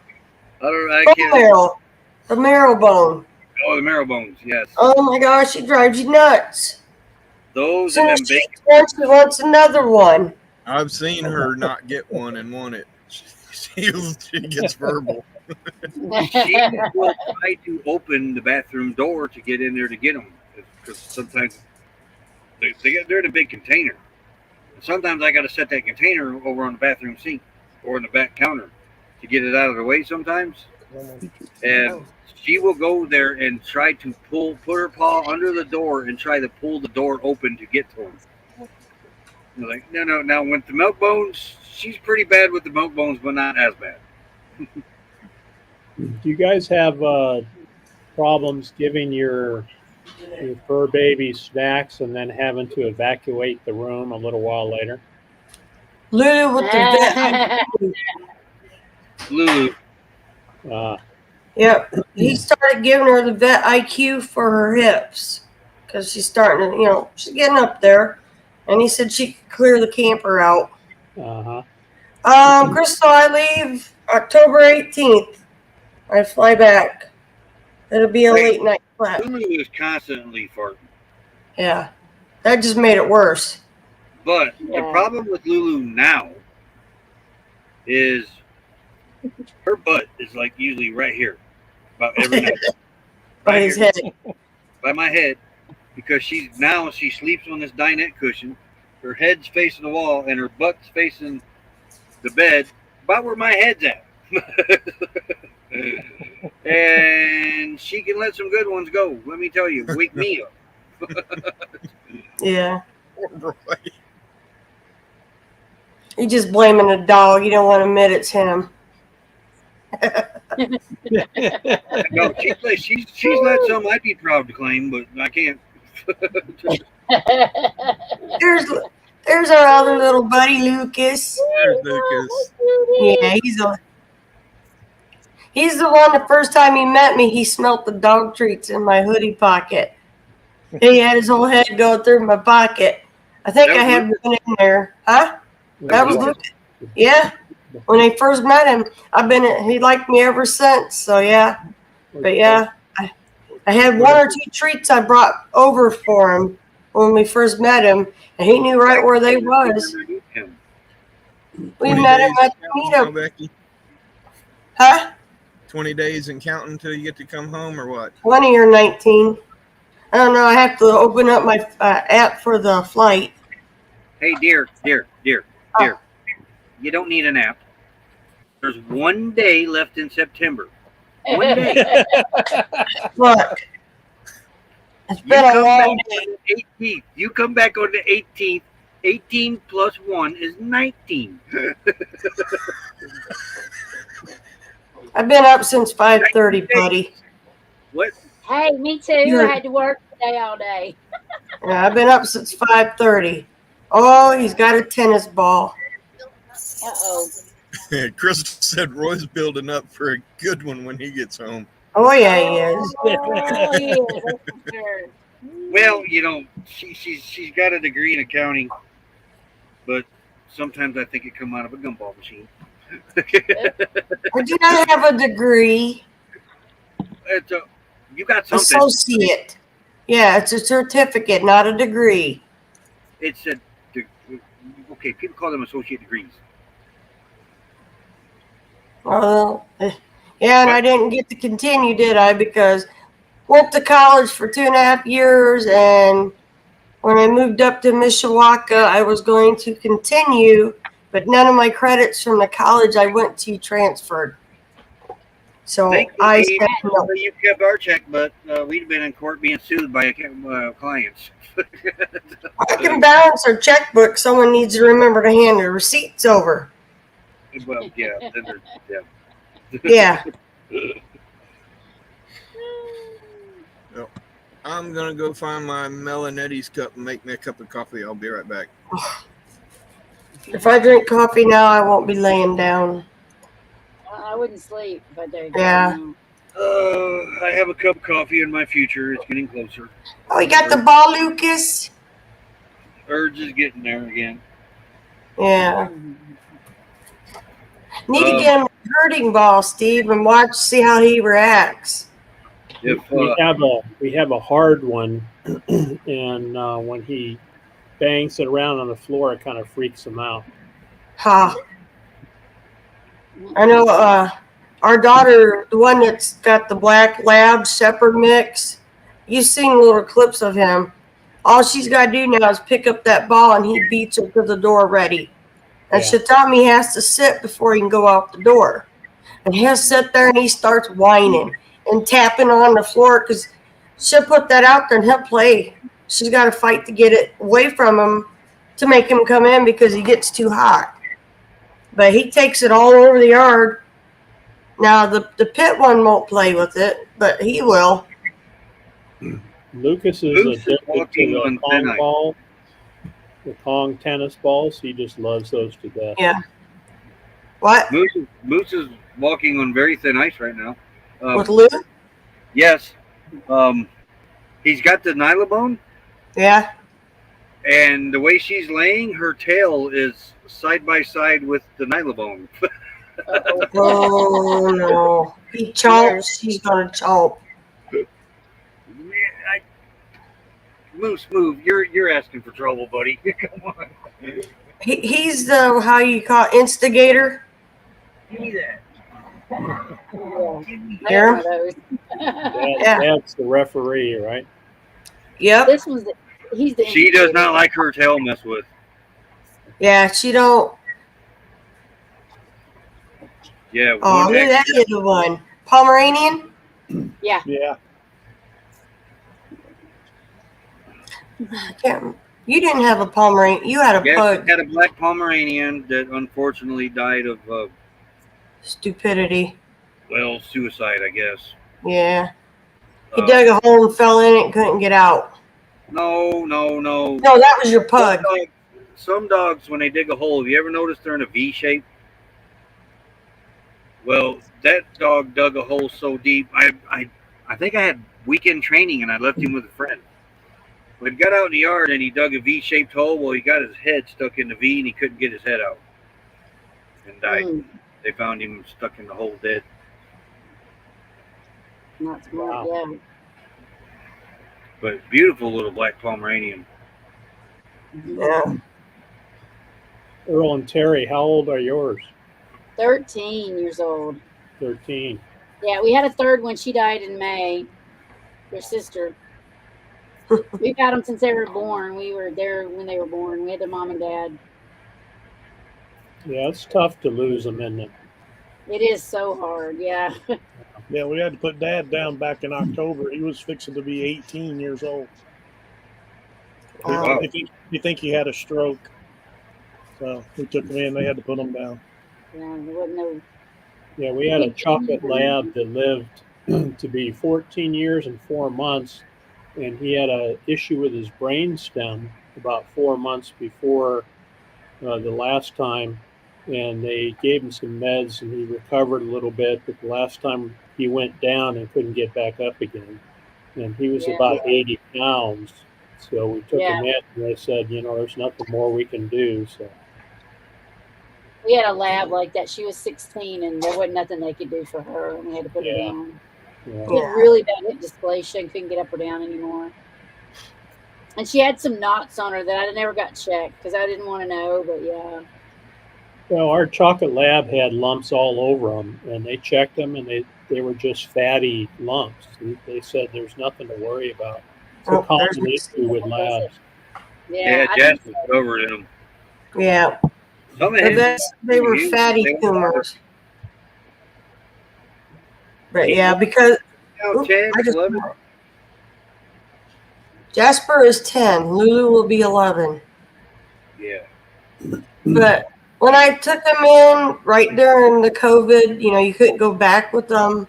[SPEAKER 4] I
[SPEAKER 3] Bone
[SPEAKER 4] can't.
[SPEAKER 3] marrow. The marrow bone.
[SPEAKER 4] Oh, the marrow bones, yes.
[SPEAKER 3] Oh my gosh, it drives you nuts.
[SPEAKER 4] Those
[SPEAKER 3] Soon
[SPEAKER 4] and
[SPEAKER 3] as
[SPEAKER 4] them
[SPEAKER 3] she
[SPEAKER 4] bacon.
[SPEAKER 3] eats one, she wants another one.
[SPEAKER 2] I've seen her not get one and want it. She gets verbal.
[SPEAKER 4] She will try to open the bathroom door to get in there to get them, because sometimes they're in a big container. Sometimes I got to set that container over on the bathroom sink or in the back counter to get it out of the way sometimes. And she will go there and try to put her paw under the door and try to pull the door open to get to them. You're like, no. Now, with the milk bones, she's pretty bad with the milk bones, but not as bad.
[SPEAKER 6] Do you guys have problems giving your fur baby snacks and then having to evacuate the room a little while later?
[SPEAKER 3] Lulu with the vet.
[SPEAKER 4] Lulu.
[SPEAKER 3] Yep. He started giving her the vet IQ for her hips because she's starting to, she's getting up there. And he said she could clear the camper out. Crystal, I leave October 18th. I fly back. It'll be a late night flight.
[SPEAKER 4] Lulu is constantly farting.
[SPEAKER 3] Yeah. That just made it worse.
[SPEAKER 4] But the problem with Lulu now is her butt is like usually right here about every night.
[SPEAKER 3] By his head.
[SPEAKER 4] By my head. Because she sleeps on this dinette cushion. Her head's facing the wall and her butt's facing the bed, about where my head's at. And she can let some good ones go. Let me tell you, wake me up.
[SPEAKER 3] Yeah.
[SPEAKER 2] Poor Roy.
[SPEAKER 3] You're just blaming the dog. You don't want to admit it's him.
[SPEAKER 4] No, she's let some I'd be proud to claim, but I can't.
[SPEAKER 3] There's our other little buddy, Lucas.
[SPEAKER 2] There's Lucas.
[SPEAKER 3] Yeah, he's the one. The first time he met me, he smelt the dog treats in my hoodie pocket. He had his whole head going through my pocket. I think
[SPEAKER 4] That
[SPEAKER 3] I
[SPEAKER 4] was
[SPEAKER 3] had one in there. Huh? That was
[SPEAKER 4] Lucas.
[SPEAKER 3] Lucas. Yeah. When I first met him, he liked me ever since. So yeah. But yeah, I had one or two treats I brought over for him when we first met him, and he knew right where they was. We
[SPEAKER 2] 20
[SPEAKER 3] met him
[SPEAKER 2] days
[SPEAKER 3] at
[SPEAKER 2] and
[SPEAKER 3] the
[SPEAKER 2] counting now,
[SPEAKER 3] meetup.
[SPEAKER 2] Becky.
[SPEAKER 3] Huh?
[SPEAKER 2] 20 days and counting until you get to come home, or what?
[SPEAKER 3] 20 or 19. I don't know. I have to open up my app for the flight.
[SPEAKER 4] Hey, dear. You don't need an app. There's 1 day left in September. 1 day.
[SPEAKER 3] Look, it's
[SPEAKER 4] You
[SPEAKER 3] been a
[SPEAKER 4] come
[SPEAKER 3] long
[SPEAKER 4] back
[SPEAKER 3] day.
[SPEAKER 4] on the 18th. You come back on the 18th. 18 plus 1 is 19.
[SPEAKER 3] I've been up since 5:30, buddy.
[SPEAKER 4] What?
[SPEAKER 5] Hey, me too. I had to work today all day.
[SPEAKER 3] Yeah, I've been up since 5:30. Oh, he's got a tennis ball.
[SPEAKER 5] Uh-oh.
[SPEAKER 2] Chris said Roy's building up for a good one when he gets home.
[SPEAKER 3] Oh yeah, he is.
[SPEAKER 5] Oh, yeah. That's for sure.
[SPEAKER 4] Well, you know, she's got a degree in accounting, but sometimes I think it come out of a gumball machine.
[SPEAKER 3] I do not have a degree.
[SPEAKER 4] You got something.
[SPEAKER 3] Associate. Yeah, it's a certificate, not a degree.
[SPEAKER 4] It's a okay. People call them associate degrees.
[SPEAKER 3] Well, yeah, and I didn't get to continue, did I? Because went to college for 2.5 years, and when I moved up to Mishawaka, I was going to continue, but none of my credits from the college I went to transferred. So I said no.
[SPEAKER 4] You kept our check, but we'd have been in court being sued by clients.
[SPEAKER 3] I can balance our checkbook. Someone needs to remember to hand the receipts over.
[SPEAKER 4] Well, yeah.
[SPEAKER 3] Yeah.
[SPEAKER 2] I'm going to go find my Melanetti's cup and make me a cup of coffee. I'll be right back.
[SPEAKER 3] If I drink coffee now, I won't be laying down.
[SPEAKER 5] I wouldn't sleep if I did.
[SPEAKER 3] Yeah.
[SPEAKER 4] I have a cup of coffee in my future. It's getting closer.
[SPEAKER 3] Oh, you got the ball, Lucas?
[SPEAKER 4] Urge is getting there again.
[SPEAKER 3] Yeah. Need to get him a hurting ball, Steve, and see how he reacts.
[SPEAKER 4] If
[SPEAKER 6] We have a hard one, and when he bangs it around on the floor, it kind of freaks him out.
[SPEAKER 3] Ha. I know our daughter, the one that's got the black lab shepherd mix, you've seen little clips of him. All she's got to do now is pick up that ball, and he beats her to the door ready. And
[SPEAKER 6] Yeah.
[SPEAKER 3] she'll tell me he has to sit before he can go out the door. And he'll sit there and he starts whining and tapping on the floor because she'll put that out there and he'll play. She's got to fight to get it away from him to make him come in because he gets too hot. But he takes it all over the yard. Now, the pit one won't play with it, but he will.
[SPEAKER 6] Lucas is addicted to the Pong ball, the Pong tennis balls. He just loves those to death.
[SPEAKER 3] Yeah. What?
[SPEAKER 4] Moose is walking on very thin ice right now.
[SPEAKER 3] With Lou?
[SPEAKER 4] Yes. He's got the nylabone,
[SPEAKER 3] Yeah.
[SPEAKER 4] and the way she's laying, her tail is side by side with the nylabone.
[SPEAKER 3] Oh, no. He chomps. He's going to chomp.
[SPEAKER 4] Moose, move. You're asking for trouble, buddy. Come on.
[SPEAKER 3] He's the, how you call it, instigator.
[SPEAKER 4] Give me that.
[SPEAKER 3] Hear him?
[SPEAKER 6] Yeah. That's the referee, right?
[SPEAKER 3] Yep.
[SPEAKER 5] This was he's the
[SPEAKER 4] She does not like her tail messed with.
[SPEAKER 3] Yeah, she don't.
[SPEAKER 4] Yeah.
[SPEAKER 3] Oh,
[SPEAKER 4] one
[SPEAKER 3] look at that
[SPEAKER 4] extra-
[SPEAKER 3] little one. Pomeranian?
[SPEAKER 5] Yeah.
[SPEAKER 7] Yeah.
[SPEAKER 3] I can't. You didn't have a Pomeranian. You had a
[SPEAKER 4] Yes,
[SPEAKER 3] pug.
[SPEAKER 4] we had a black Pomeranian that unfortunately died of,
[SPEAKER 3] Stupidity.
[SPEAKER 4] well, suicide, I guess.
[SPEAKER 3] Yeah. He dug a hole and fell in it and couldn't get out.
[SPEAKER 4] No.
[SPEAKER 3] No, that was your pug.
[SPEAKER 4] Some dogs, when they dig a hole, have you ever noticed they're in a V shape? Well, that dog dug a hole so deep. I think I had weekend training and I left him with a friend. We got out in the yard and he dug a V-shaped hole. Well, he got his head stuck in the V and he couldn't get his head out and died.
[SPEAKER 5] Mm,
[SPEAKER 4] They found him stuck in the hole dead.
[SPEAKER 5] not smart.
[SPEAKER 6] Wow.
[SPEAKER 5] Yeah.
[SPEAKER 4] But beautiful little black Pomeranian.
[SPEAKER 3] Yeah.
[SPEAKER 6] Earl and Terry, how old are yours?
[SPEAKER 5] 13 years old.
[SPEAKER 6] 13.
[SPEAKER 5] Yeah, we had a third one. She died in May. Your sister. We've had them since they were born. We were there when they were born. We had their mom and dad.
[SPEAKER 6] Yeah, it's tough to lose them, isn't it?
[SPEAKER 5] It is so hard. Yeah.
[SPEAKER 7] Yeah, we had to put Dad down back in October. He was fixing to be 18 years old.
[SPEAKER 3] Wow.
[SPEAKER 7] You think he had a stroke. So we took him in. They had to put him down.
[SPEAKER 5] Yeah, there wasn't no.
[SPEAKER 6] Yeah, we had a chocolate lab that lived to be 14 years and 4 months, and he had an issue with his brain stem about 4 months before the last time, and they gave him some meds, and he recovered a little bit, but the last time he went down and couldn't get back up again, and he was
[SPEAKER 5] Yeah.
[SPEAKER 6] about 80 pounds. So we took
[SPEAKER 5] Yeah.
[SPEAKER 6] him in, and they said, there's nothing more we can do. So
[SPEAKER 5] We had a lab like that. She was 16, and there wasn't nothing they could do for her, and we had to put her
[SPEAKER 6] Yeah.
[SPEAKER 5] down.
[SPEAKER 6] yeah.
[SPEAKER 5] She had really bad hip dysplasia and couldn't get up or down anymore. And she had some knots on her that I never got checked because I didn't want to know. But yeah,
[SPEAKER 6] Well, our chocolate lab had lumps all over them, and they checked them, and they were just fatty lumps. They said there's nothing to worry about. It's a
[SPEAKER 3] Oh,
[SPEAKER 6] common
[SPEAKER 3] there's-
[SPEAKER 6] issue with labs.
[SPEAKER 5] yeah, I
[SPEAKER 4] Jasper
[SPEAKER 5] think
[SPEAKER 4] covered in them.
[SPEAKER 3] Yeah.
[SPEAKER 4] Some of
[SPEAKER 3] But
[SPEAKER 4] his,
[SPEAKER 3] they were
[SPEAKER 4] he-
[SPEAKER 3] fatty
[SPEAKER 4] they were
[SPEAKER 3] tumors. But yeah, because
[SPEAKER 4] now 10,
[SPEAKER 3] I just-
[SPEAKER 4] 11.
[SPEAKER 3] Jasper is 10. Lulu will be 11.
[SPEAKER 4] Yeah.
[SPEAKER 3] But when I took them in right during the COVID, you couldn't go back with them.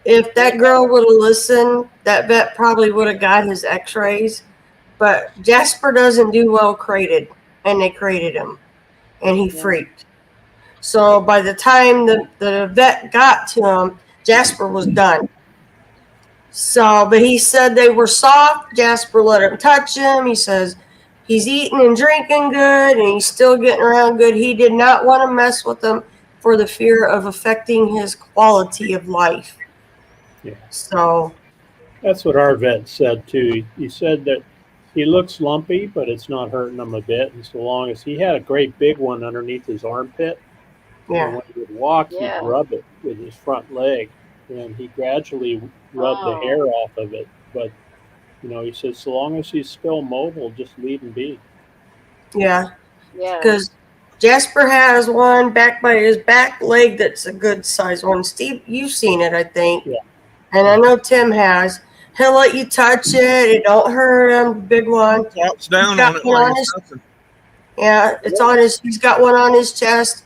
[SPEAKER 3] If that girl would have listened, that vet probably would have got his x-rays. But Jasper doesn't do well crated, and they crated him, and he freaked. So by the time the vet got to him, Jasper was done. So, but he said they were soft. Jasper let him touch him. He says he's eating and drinking good, and he's still getting around good. He did not want to mess with them for the fear of affecting his quality of life.
[SPEAKER 6] Yeah.
[SPEAKER 3] So
[SPEAKER 6] That's what our vet said too. He said that he looks lumpy, but it's not hurting him a bit. And so long as he had a great big one underneath his armpit, and
[SPEAKER 3] yeah,
[SPEAKER 6] when he would walk,
[SPEAKER 5] Yeah.
[SPEAKER 6] he'd rub it with his front leg, and he gradually rubbed the
[SPEAKER 5] Oh.
[SPEAKER 6] hair off of it. But he said so long as he's still mobile, just leave him be.
[SPEAKER 3] yeah,
[SPEAKER 5] yeah.
[SPEAKER 3] because Jasper has one back by his back leg that's a good size one. Steve, you've seen it, I think.
[SPEAKER 6] Yeah.
[SPEAKER 3] And I know Tim has. He'll let you touch it. It don't hurt him. Big one.
[SPEAKER 2] Drops down
[SPEAKER 3] got
[SPEAKER 2] on it
[SPEAKER 3] one
[SPEAKER 2] like
[SPEAKER 3] on
[SPEAKER 2] it's
[SPEAKER 3] his-
[SPEAKER 2] nothing.
[SPEAKER 3] Yeah, it's on his. He's got one on his chest.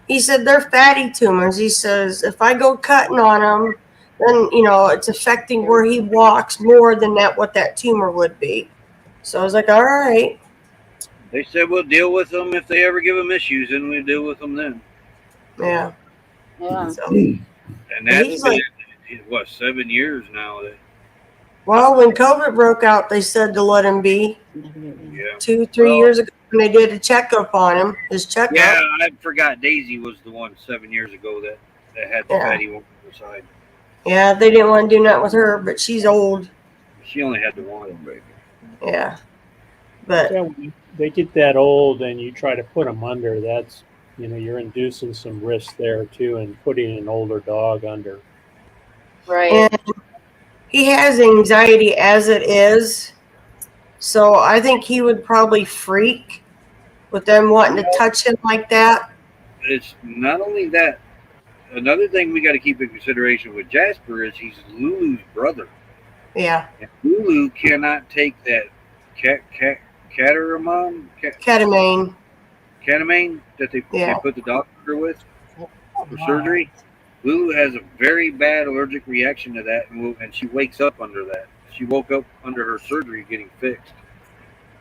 [SPEAKER 3] He said they're fatty tumors. He says if I go cutting on them, then it's affecting where he walks more than what that tumor would be. So I was like, all right,
[SPEAKER 4] They said we'll deal with them if they ever give them issues, and we'll deal with them then.
[SPEAKER 3] yeah.
[SPEAKER 5] Yeah.
[SPEAKER 3] So,
[SPEAKER 4] And that's
[SPEAKER 3] He's
[SPEAKER 4] been,
[SPEAKER 3] like-
[SPEAKER 4] 7 years now.
[SPEAKER 3] well, when COVID broke out, they said to let him be
[SPEAKER 4] Yeah.
[SPEAKER 3] 2-3
[SPEAKER 4] Well-
[SPEAKER 3] years ago when they did a checkup on him. His checkup.
[SPEAKER 4] Yeah, I forgot Daisy was the one 7 years ago that had the
[SPEAKER 3] Yeah.
[SPEAKER 4] fatty one on her side.
[SPEAKER 3] Yeah, they didn't want to do nothing with her, but she's old.
[SPEAKER 4] She only had the one, baby.
[SPEAKER 3] Yeah, but
[SPEAKER 6] Yeah, when they get that old and you try to put them under, that's you're inducing some risk there too, and putting an older dog under.
[SPEAKER 5] Right.
[SPEAKER 3] and he has anxiety as it is, so I think he would probably freak with them wanting to touch him like that.
[SPEAKER 4] It's not only that. another thing we got to keep in consideration with Jasper is he's Lulu's brother.
[SPEAKER 3] Yeah.
[SPEAKER 4] And Lulu cannot take that catamine that they put the dog under with for surgery. Lulu has a very bad allergic reaction to that, and she wakes up under that. She woke up under her surgery getting fixed.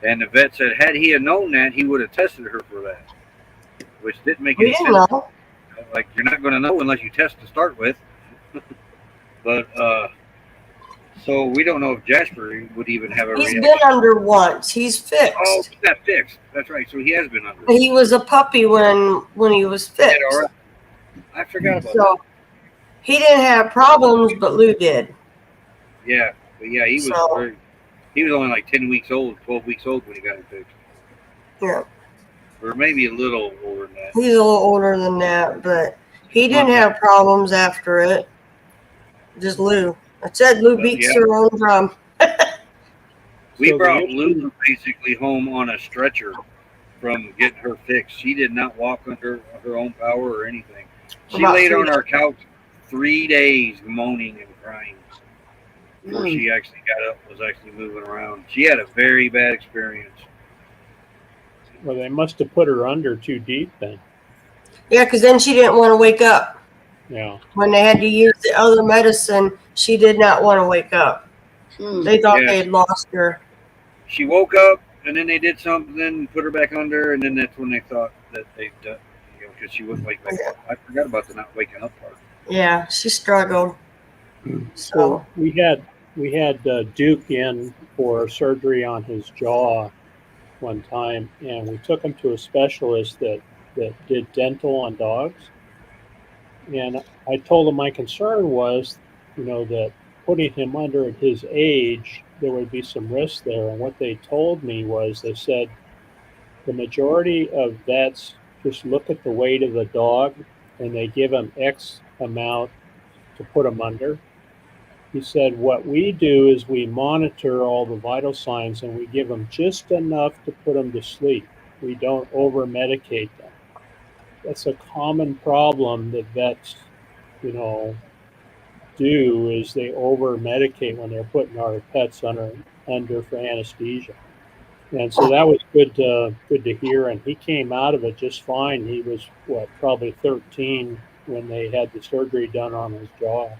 [SPEAKER 4] And the vet said, had he had known that, he would have tested her for that, which didn't make any sense.
[SPEAKER 3] Know.
[SPEAKER 4] Like, you're not going to know unless you test to start with. But so we don't know if Jasper would even have a reaction.
[SPEAKER 3] He's been under once. He's fixed.
[SPEAKER 4] Oh, he got fixed. That's right. So he has been under.
[SPEAKER 3] He was a puppy when he was fixed.
[SPEAKER 4] Yeah, all right. I forgot about
[SPEAKER 3] that. He didn't have problems, but Lou did.
[SPEAKER 4] Yeah, but yeah, he was he was only like 10 weeks old, 12 weeks old when he got him fixed.
[SPEAKER 3] Yeah.
[SPEAKER 4] Or maybe a little older than that.
[SPEAKER 3] He's a little older than that, but he didn't have problems after it. Just Lou. I said Lou beats her own drum.
[SPEAKER 4] We brought Lou basically home on a stretcher from getting her fixed. She did not walk under her own power or anything. She laid on our couch 3 days moaning and crying before she actually got up, was actually moving around. She had a very bad experience.
[SPEAKER 6] Well, they must have put her under too deep then.
[SPEAKER 3] Yeah, because then she didn't want to wake up.
[SPEAKER 6] Yeah.
[SPEAKER 3] When they had to use the other medicine, she did not want to wake up. They thought they had lost her.
[SPEAKER 4] She woke up, and then they did something, put her back under, and then that's when they thought that they'd done, because she wouldn't wake up. I forgot about the not waking up part.
[SPEAKER 3] Yeah, she struggled.
[SPEAKER 6] So we had Duke in for surgery on his jaw one time, and we took him to a specialist that did dental on dogs. And I told him my concern was, that putting him under at his age, there would be some risk there. And what they told me was, they said the majority of vets just look at the weight of the dog and they give him X amount to put him under. He said, what we do is we monitor all the vital signs and we give them just enough to put them to sleep. We don't over-medicate them. That's a common problem that vets, do, is they over-medicate when they're putting our pets under for anesthesia. And so that was good to hear. And he came out of it just fine. He was, probably 13 when they had the surgery done on his jaw.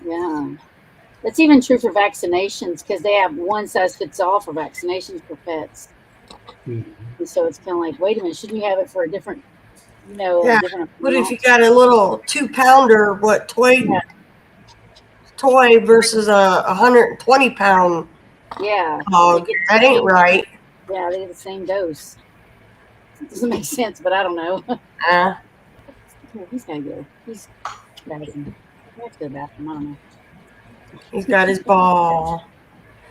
[SPEAKER 5] Yeah. That's even true for vaccinations, because they have one size fits all for vaccinations for pets. Mm-hmm. And so it's kind of like, wait a minute, shouldn't you have it for a different, different
[SPEAKER 3] What if you got a little 2-pounder, toy versus a 120-pound dog? That ain't right.
[SPEAKER 5] Yeah, they get the same dose. It doesn't make sense, but I don't know. He's got to go. He's got to go to the bathroom. I don't know.
[SPEAKER 3] He's got his ball.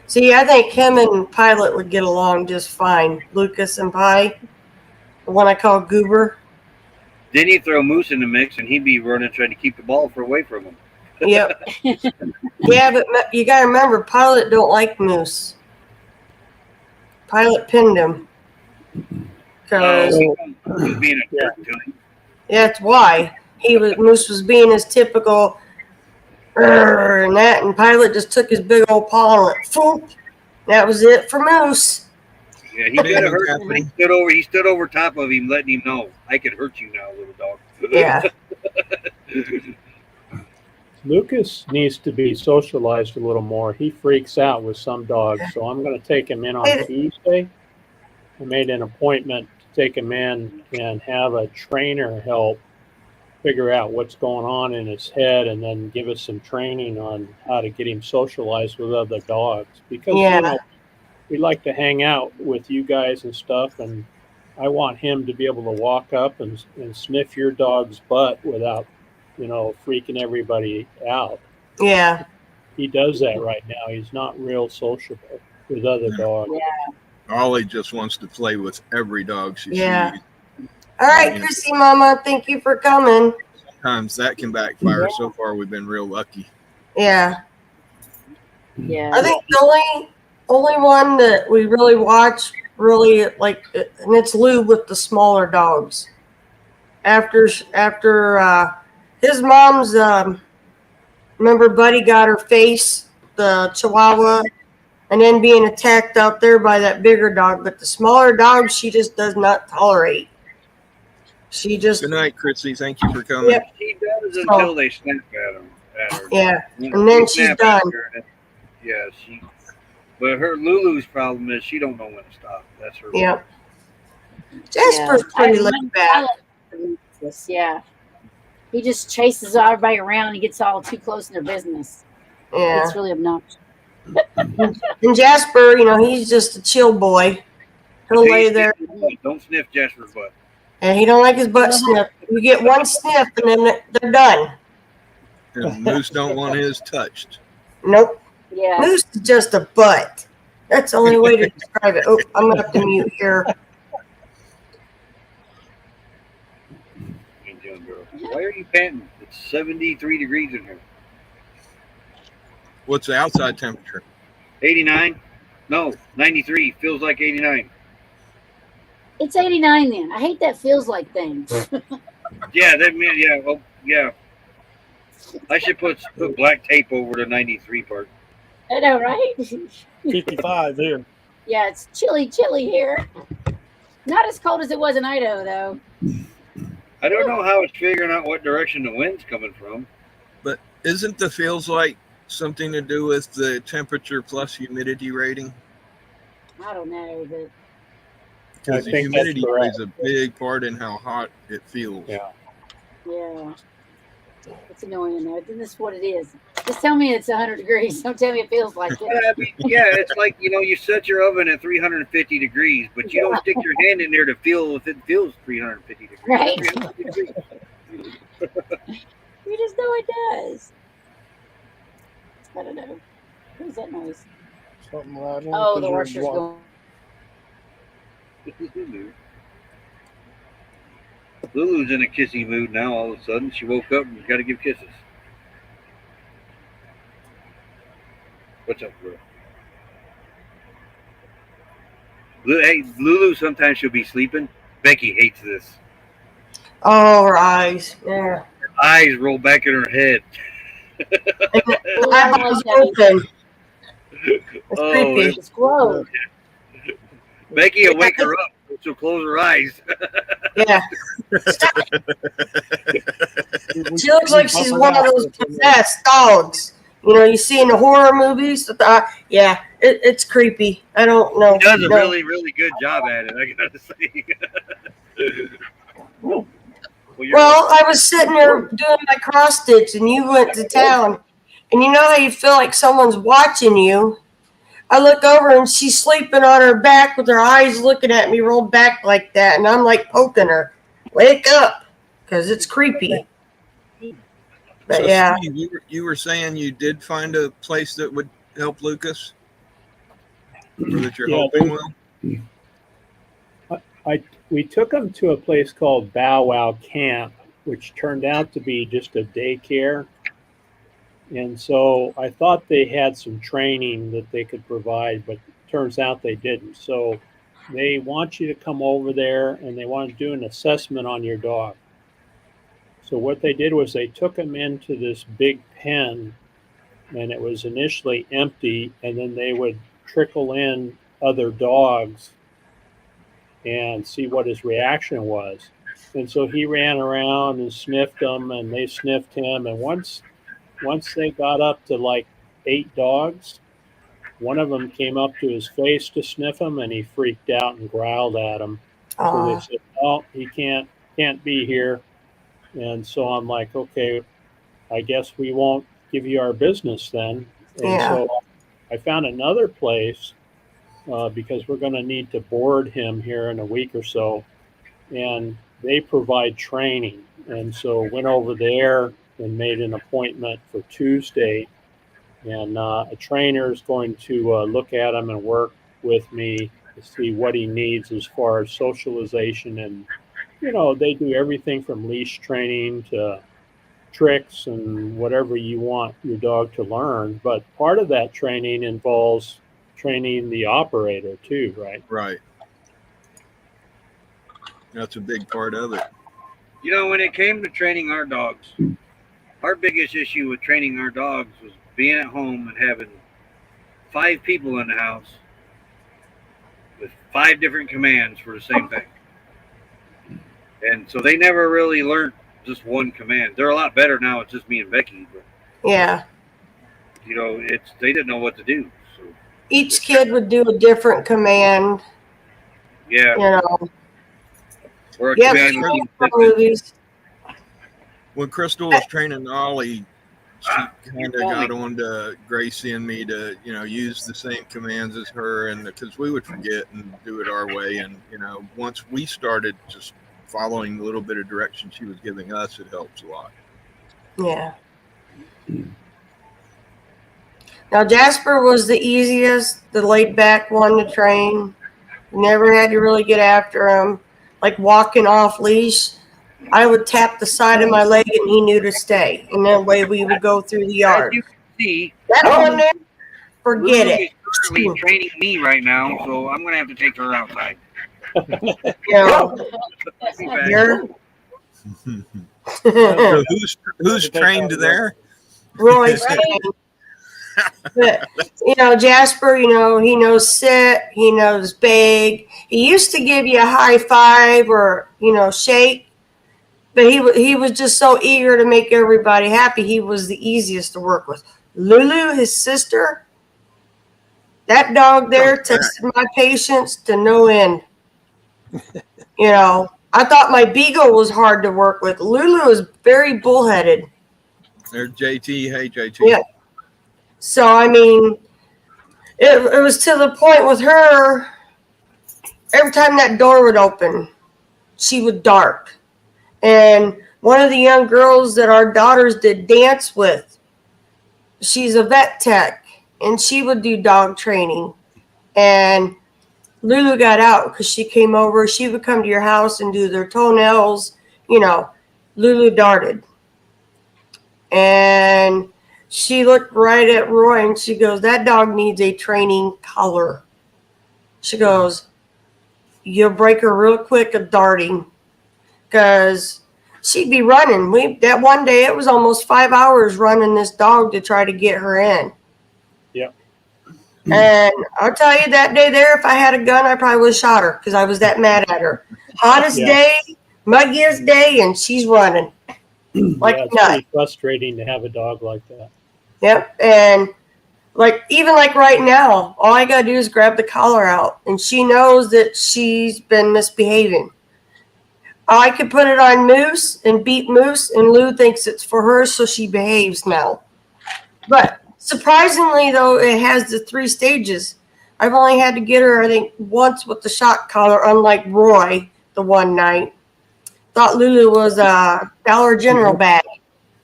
[SPEAKER 3] See, I think him and Pilot would get along just fine. Lucas and Pi, the one I call Goober.
[SPEAKER 4] Then you throw Moose in the mix, and he'd be running trying to keep the ball away from him.
[SPEAKER 3] Yep. Yeah, but you got to remember, Pilot don't like Moose. Pilot pinned him. Because
[SPEAKER 4] he was being a jerk to him.
[SPEAKER 3] Yeah, that's why. Moose was being his typical and that, and Pilot just took his big old paw and went, Foop. That was it for Moose.
[SPEAKER 4] Yeah, he could have hurt him, but he stood over top of him, letting him know, I could hurt you now, little dog.
[SPEAKER 3] Yeah.
[SPEAKER 6] Lucas needs to be socialized a little more. He freaks out with some dogs, so I'm going to take him in on Tuesday. I made an appointment to take him in and have a trainer help figure out what's going on in his head and then give us some training on how to get him socialized with other dogs. Because, we like to hang out with you guys and stuff, and I want him to be able to walk up and sniff your dog's butt without, freaking everybody out.
[SPEAKER 3] Yeah.
[SPEAKER 6] He does that right now. He's not real sociable with other dogs.
[SPEAKER 2] Yeah. Ollie just wants to play with every dog she sees.
[SPEAKER 3] All right, Chrissy Mama, thank you for coming.
[SPEAKER 2] Sometimes that can backfire. So far, we've been real lucky.
[SPEAKER 3] Yeah.
[SPEAKER 5] Yeah.
[SPEAKER 3] I think the only one that we really watch, like, and it's Lou with the smaller dogs. After his mom's, remember Buddy got her face, the Chihuahua, and then being attacked out there by that bigger dog. But the smaller dog, she just does not tolerate. She just,
[SPEAKER 2] Good night, Chrissy. Thank you for coming.
[SPEAKER 3] Yep.
[SPEAKER 4] She does
[SPEAKER 3] So-
[SPEAKER 4] until they snap at her.
[SPEAKER 3] yeah,
[SPEAKER 4] When
[SPEAKER 3] and then
[SPEAKER 4] they
[SPEAKER 3] she's
[SPEAKER 4] snap
[SPEAKER 3] done.
[SPEAKER 4] at her, yeah, she. But her Lulu's problem is she don't know when to stop. That's her.
[SPEAKER 3] Yep. Jasper's pretty laid back.
[SPEAKER 5] Yeah. He just chases everybody around and he gets all too close in their business.
[SPEAKER 3] Yeah.
[SPEAKER 5] It's really obnoxious.
[SPEAKER 3] And Jasper, you know, he's just a chill boy. He'll lay there,
[SPEAKER 4] Don't sniff Jasper's butt.
[SPEAKER 3] and he don't like his butt sniffed. You get one sniff, and then they're done.
[SPEAKER 2] And Moose don't want his touched.
[SPEAKER 3] Nope.
[SPEAKER 5] Yeah.
[SPEAKER 3] Moose is just a butt. That's the only way to describe it. Oh, I'm gonna have to mute here.
[SPEAKER 4] Why are you panting? It's 73 degrees in here.
[SPEAKER 2] What's the outside temperature?
[SPEAKER 4] 89? No, 93. Feels like 89.
[SPEAKER 5] It's 89 then. I hate that feels like thing.
[SPEAKER 4] Yeah, that means, yeah, well, yeah. I should put black tape over the 93 part.
[SPEAKER 5] I know, right?
[SPEAKER 7] 55 here.
[SPEAKER 5] Yeah, it's chilly here. Not as cold as it was in Idaho, though.
[SPEAKER 4] I don't know how it's figuring out what direction the wind's coming from.
[SPEAKER 2] But isn't the feels like something to do with the temperature plus humidity rating?
[SPEAKER 5] I don't know, but
[SPEAKER 2] Because
[SPEAKER 6] I
[SPEAKER 2] the
[SPEAKER 6] think that's
[SPEAKER 2] humidity
[SPEAKER 6] correct.
[SPEAKER 2] plays a big part in how hot it feels.
[SPEAKER 6] Yeah.
[SPEAKER 5] yeah. It's annoying, though. This is what it is. Just tell me it's 100 degrees. Don't tell me it feels like it.
[SPEAKER 4] I mean, yeah, it's like, you set your oven at 350 degrees, but you don't stick your hand in there to feel if it feels 350 degrees.
[SPEAKER 5] Right.
[SPEAKER 4] 350 degrees.
[SPEAKER 5] You just know it does. I don't know. What is that noise?
[SPEAKER 7] Something right on.
[SPEAKER 5] Oh, the washer's going.
[SPEAKER 4] Lulu's in a kissy mood now. All of a sudden, she woke up and got to give kisses. What's up, bro? Hey, Lulu, sometimes she'll be sleeping. Becky hates this.
[SPEAKER 3] Oh, her eyes. Yeah.
[SPEAKER 4] Her eyes roll back in her head.
[SPEAKER 3] Eyeballs open. It's
[SPEAKER 4] Oh,
[SPEAKER 3] creepy.
[SPEAKER 5] It's gross.
[SPEAKER 4] Becky will wake her up. She'll close her eyes.
[SPEAKER 3] Yeah. She looks like she's one of those possessed dogs. You know, you see in the horror movies. Yeah, it's creepy. I don't know.
[SPEAKER 4] She does a
[SPEAKER 3] No.
[SPEAKER 4] really, really good job at it, I gotta say.
[SPEAKER 3] Well, I was sitting there doing my cross stitch, and you went to town. And you know how you feel like someone's watching you? I look over, and she's sleeping on her back with her eyes looking at me rolled back like that. And I'm like poking her. Wake up, because it's creepy. But
[SPEAKER 2] So,
[SPEAKER 3] yeah.
[SPEAKER 2] Steve, you were saying you did find a place that would help Lucas? Or that you're
[SPEAKER 6] Yeah,
[SPEAKER 2] hoping will?
[SPEAKER 6] We took him to a place called Bow Wow Camp, which turned out to be just a daycare. And so I thought they had some training that they could provide, but turns out they didn't. So they want you to come over there and they want to do an assessment on your dog. So what they did was they took him into this big pen, and it was initially empty, and then they would trickle in other dogs and see what his reaction was. And so he ran around and sniffed them, and they sniffed him. And once they got up to like 8 dogs, one of them came up to his face to sniff him, and he freaked out and growled at him. So they said, "Oh, he can't be here." And so I'm like, "Okay, I guess we won't give you our business then." And so I found another place because we're going to need to board him here in a week or so, and they provide training. And so went over there and made an appointment for Tuesday, and a trainer is going to look at him and work with me to see what he needs as far as socialization. And they do everything from leash training to tricks and whatever you want your dog to learn. But part of that training involves training the operator too, right?
[SPEAKER 2] Right. That's a big part of it.
[SPEAKER 4] When it came to training our dogs, our biggest issue with training our dogs was being at home and having 5 people in the house with 5 different commands for the same thing. And so they never really learned just one command. They're a lot better now. It's just me and Becky, but
[SPEAKER 3] Yeah.
[SPEAKER 4] you know, they didn't know what to do. So
[SPEAKER 3] Each kid would do a different command,
[SPEAKER 4] yeah,
[SPEAKER 3] you know.
[SPEAKER 4] or a
[SPEAKER 3] Yep.
[SPEAKER 4] command would be
[SPEAKER 3] Movies.
[SPEAKER 2] When Crystal was training Ollie, she kind of got on to Gracie and me to, you know, use the same commands as her, and because we would forget and do it our way. And, you know, once we started just following the little bit of direction she was giving us, it helps a lot.
[SPEAKER 3] Yeah. Now Jasper was the easiest, the laid back one to train. You never had to really get after him. Like walking off leash, I would tap the side of my leg and he knew to stay. And that way we would go through the
[SPEAKER 4] As
[SPEAKER 3] yard.
[SPEAKER 4] you can see,
[SPEAKER 3] That one there, forget
[SPEAKER 4] Lulu
[SPEAKER 3] it.
[SPEAKER 4] is currently training me right now, so I'm gonna have to take her outside.
[SPEAKER 3] You know, you're
[SPEAKER 2] So who's trained there?
[SPEAKER 3] Roy's trained. But, you know, Jasper, you know, he knows sit, he knows beg. He used to give you a high five or, you know, shake. But he was just so eager to make everybody happy. He was the easiest to work with. Lulu, his sister, that dog there tested my patience to no end. You know, I thought my beagle was hard to work with. Lulu is very bullheaded.
[SPEAKER 2] There's JT. Hey, JT.
[SPEAKER 3] Yeah. So, I mean, it was to the point with her, every time that door would open, she would dart. And one of the young girls that our daughters did dance with, she's a vet tech, and she would do dog training. And Lulu got out because she came over. She would come to your house and do their toenails. You know, Lulu darted. And she looked right at Roy and she goes, that dog needs a training collar. She goes, you'll break her real quick at darting. Because she'd be running. That one day it was almost 5 hours running this dog to try to get her in.
[SPEAKER 6] Yep.
[SPEAKER 3] And I'll tell you, that day there, if I had a gun, I probably would have shot her because I was that mad at her. Hottest day, muggiest day, and she's running like
[SPEAKER 6] it's
[SPEAKER 3] nuts.
[SPEAKER 6] pretty frustrating to have a dog like that.
[SPEAKER 3] Yep. And even like right now, all I gotta do is grab the collar out, and she knows that she's been misbehaving. I could put it on Moose and beat Moose, and Lou thinks it's for her, so she behaves now. But surprisingly, though, it has the 3 stages. I've only had to get her, I think, once with the shock collar, unlike Roy the one night. Thought Lulu was a Dollar General bag.